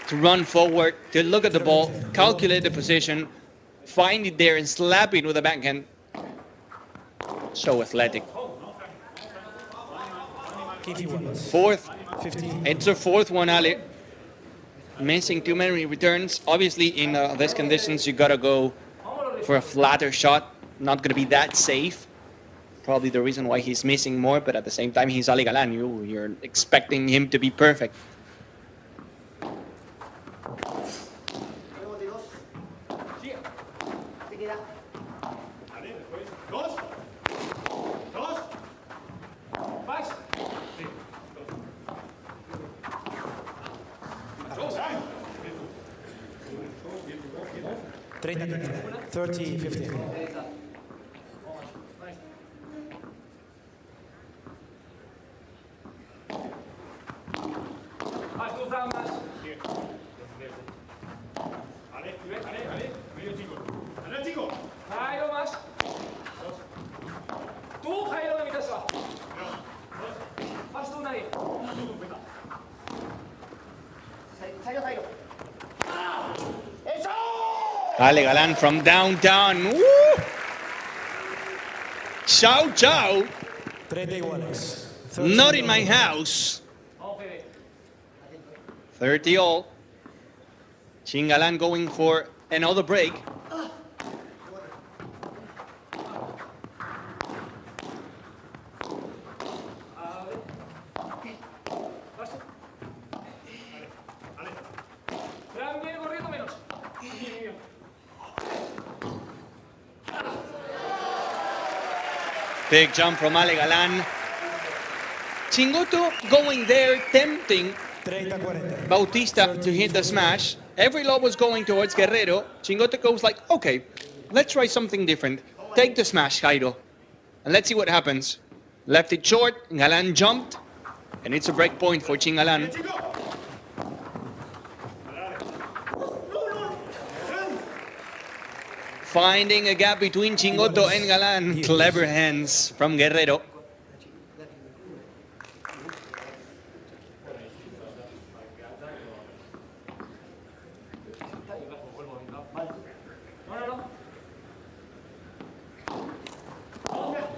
to run forward, to look at the ball, calculate the position, find it there and slap it with a backhand. So athletic. Fourth, it's a fourth one, Ali. Missing too many returns. Obviously, in these conditions, you gotta go for a flatter shot. Not gonna be that safe. Probably the reason why he's missing more, but at the same time, he's Ali Galan. You're expecting him to be perfect. $30, 15. Ale Galan from downtown. Woo! Ciao, ciao. Not in my house. 30 all. Chingalan going for another break. Big jump from Ale Galan. Chingotto going there, tempting Bautista to hit the smash. Every lob was going towards Guerrero. Chingotto goes like, okay, let's try something different. Take the smash, Jairo. And let's see what happens. Left it short, Galan jumped, and it's a break point for Chingalan. Finding a gap between Chingotto and Galan. Clever hands from Guerrero.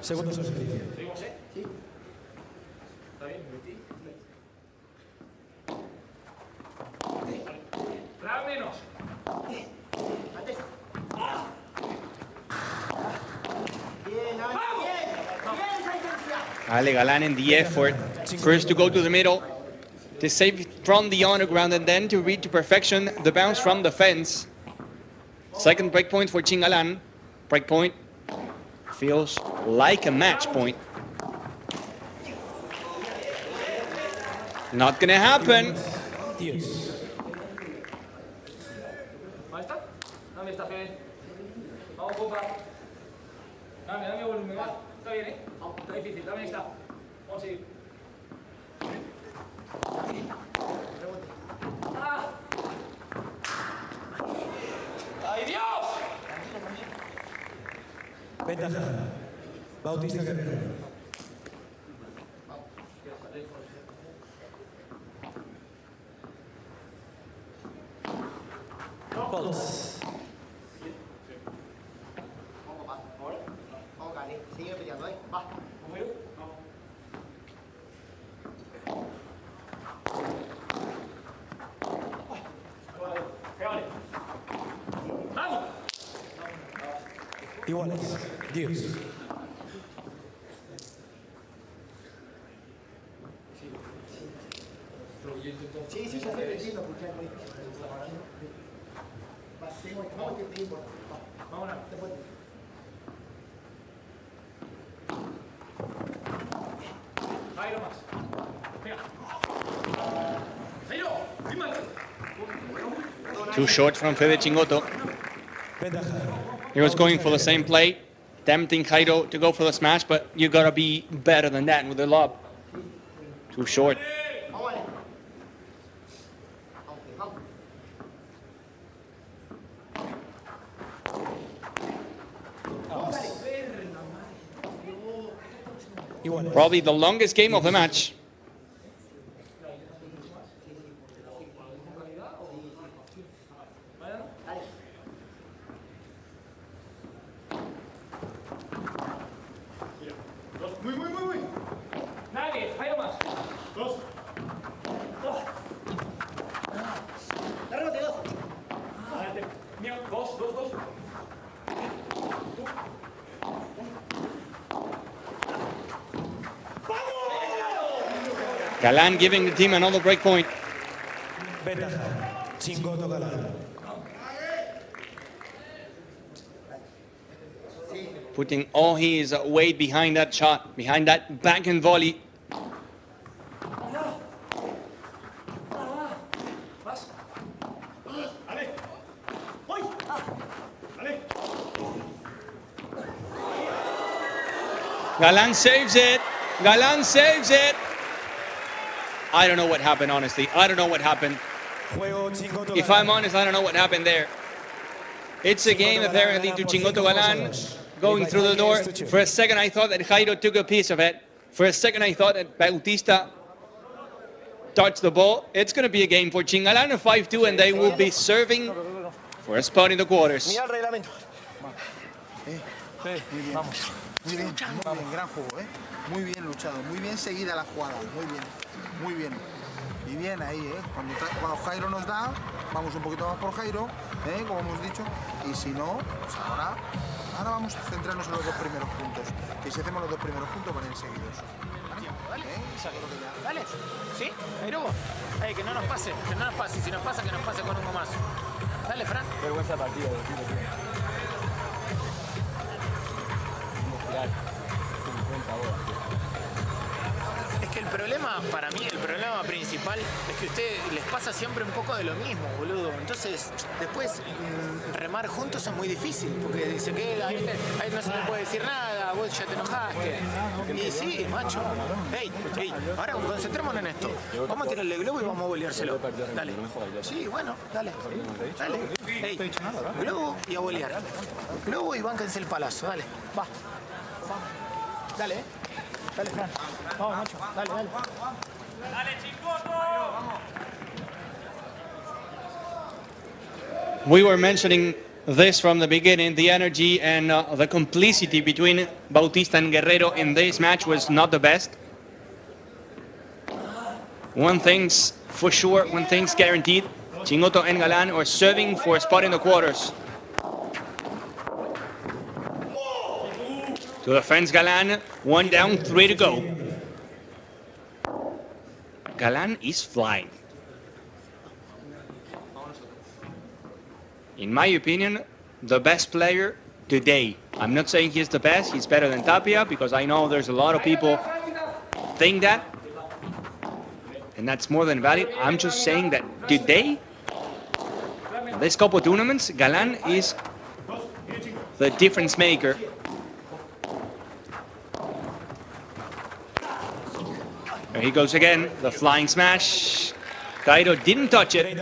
Segundo servicio. Ale Galan in the effort. First to go to the middle, to save from the underground, and then to read to perfection the bounce from the fence. Second break point for Chingalan. Break point feels like a match point. Not gonna happen. Dame volumen, va. Está bien, ¿eh? Está difícil, dame esta. Vamos a seguir. ¡Ah! ¡Ay, Dios! Ventaja. Bautista Guerrero. Pons. Iguales. Dios. Sí, ya te entiendo porque vámonos, después. Jairo más. Too short from Fede Chingotto. He was going for the same play, tempting Jairo to go for the smash, but you gotta be better than that with the lob. Too short. Probably the longest game of the match. Muy. Nadie, Jairo más. Dos. Lárgate, dos. Adelante. Mío, dos. Galan giving the team another break point. Ventaja. Chingotto Galan. Putting all his weight behind that shot, behind that backhand volley. Galan saves it. Galan saves it. I don't know what happened, honestly. I don't know what happened. If I'm honest, I don't know what happened there. It's a game apparently to Chingotto Galan going through the door. For a second, I thought that Jairo took a piece of it. For a second, I thought that Bautista touched the ball. It's going to be a game for Chingalan, a 5-2, and they will be serving for a spot in the quarters. Mira el reglamento. Vamos. Muy bien, gran juego, Muy bien luchado, muy bien seguida la jugada, muy bien. Y bien ahí, Cuando Jairo nos da, vamos un poquito más por Jairo, como hemos dicho, y si no, pues ahora vamos a centrarnos en los dos primeros puntos. Que si hacemos los dos primeros puntos van a ir seguidos. Dale. ¿Sí? Jairo. Que no nos pase, Si nos pasa, que nos pase con uno más. Dale, Fran. Vergüenza de partido, Es que el problema, para mí, el problema principal es que a ustedes les pasa siempre un poco de lo mismo, boludo. Entonces, después remar juntos es muy difícil, porque se queda, ahí no se le puede decir nada, vos ya te enojaste. Y sí, macho. Ey, ahora concentrémonos en esto. Vamos a tirarle globo y vamos a boleárselo. Dale. Sí, bueno, dale. Ey, globo y a bolear. Globo y bánquense el palazo, dale. Va. Dale, Dale, Fran. Vamos, macho. Dale. Dale, Chingotto. We were mentioning this from the beginning. The energy and the complicity between Bautista and Guerrero in this match was not the best. One thing's for sure, one thing's guaranteed. Chingotto and Galan are serving for a spot in the quarters. To defense Galan, 1 down, 3 to go. Galan is flying. In my opinion, the best player today. I'm not saying he's the best, he's better than Tapia, because I know there's a lot of people think that, and that's more than valid. I'm just saying that today, in this couple of tournaments, Galan is the difference maker. There he goes again, the flying smash. Cairo didn't touch it.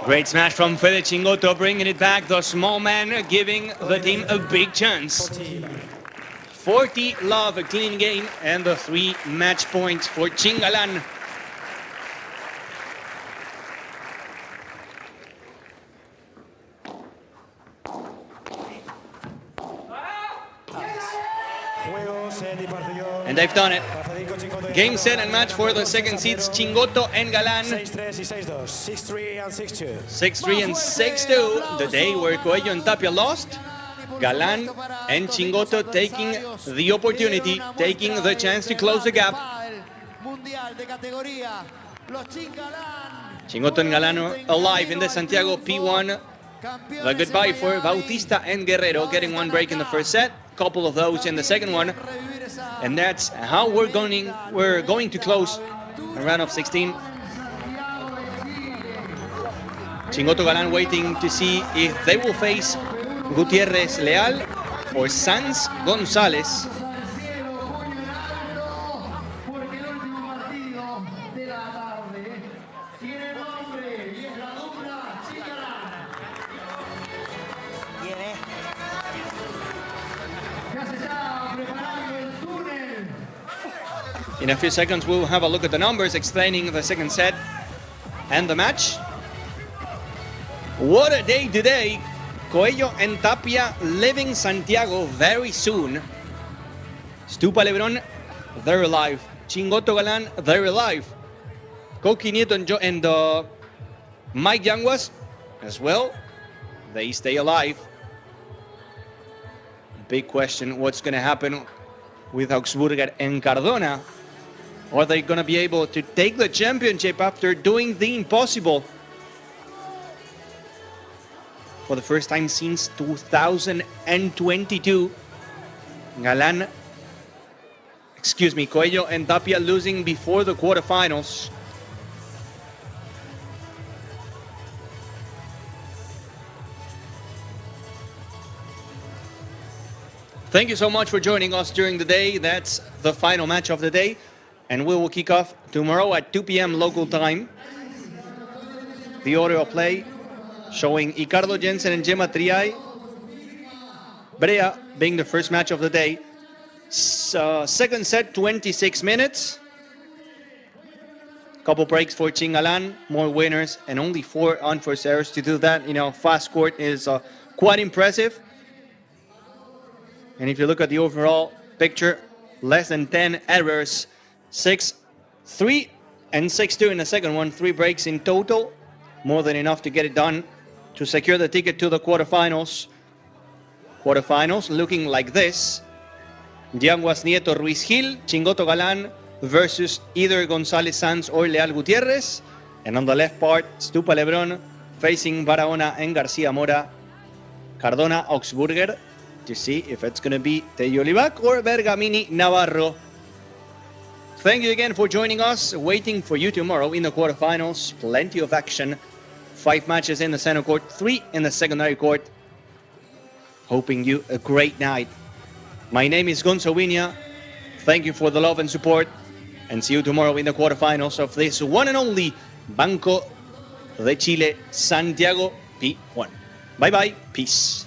Great smash from Fede Chingotto, bringing it back. The small man giving the team a big chance. 40 love, a clean game, and the 3 match points for Chingalan. And they've done it. Game, set, and match for the second seeds, Chingotto and Galan. 6-3 y 6-2. 6-3 and 6-2. 6-3 and 6-2, the day where Coello and Tapia lost. Galan and Chingotto taking the opportunity, taking the chance to close the gap. Chingotto and Galan are alive in the Santiago P1. The goodbye for Bautista and Guerrero, getting one break in the first set, couple of those in the second one. And that's how we're going to close a round of 16. Chingotto Galan waiting to see if they will face Gutiérrez Leal or Sanz González. In a few seconds, we'll have a look at the numbers explaining the second set and the match. What a day today. Coello and Tapia leaving Santiago very soon. Stupa Lebron, they're alive. Chingotto Galan, they're alive. Coqui Nieto and Mike Yanguas as well. They stay alive. Big question, what's going to happen with Augsburger and Cardona? Are they going to be able to take the championship after doing the impossible? For the first time since 2022, Coello and Tapia losing before the quarterfinals. Thank you so much for joining us during the day. That's the final match of the day. And we will kick off tomorrow at 2 p.m. local time. The order of play showing Ricardo Jensen and Gemma Triay. Brea being the first match of the day. Second set, 26 minutes. Couple breaks for Chingalan, more winners, and only 4 unforced errors. To do that, fast court is quite impressive. And if you look at the overall picture, less than 10 errors. 6-3 and 6-2 in the second one. 3 breaks in total. More than enough to get it done to secure the ticket to the quarterfinals. Quarterfinals looking like this. Yanguas Nieto Ruiz Gil, Chingotto Galan versus either González Sanz or Leal Gutiérrez. And on the left part, Stupa Lebron facing Barahona and García Mora. Cardona Augsburger to see if it's going to be Tello Libac or Bergamini Navarro. Thank you again for joining us. Waiting for you tomorrow in the quarterfinals. Plenty of action. 5 matches in the center court, 3 in the secondary court. Hoping you a great night. My name is Gonzalo. Thank you for the love and support. And see you tomorrow in the quarterfinals of this one and only Banco de Chile Santiago P1. Bye-bye. Peace.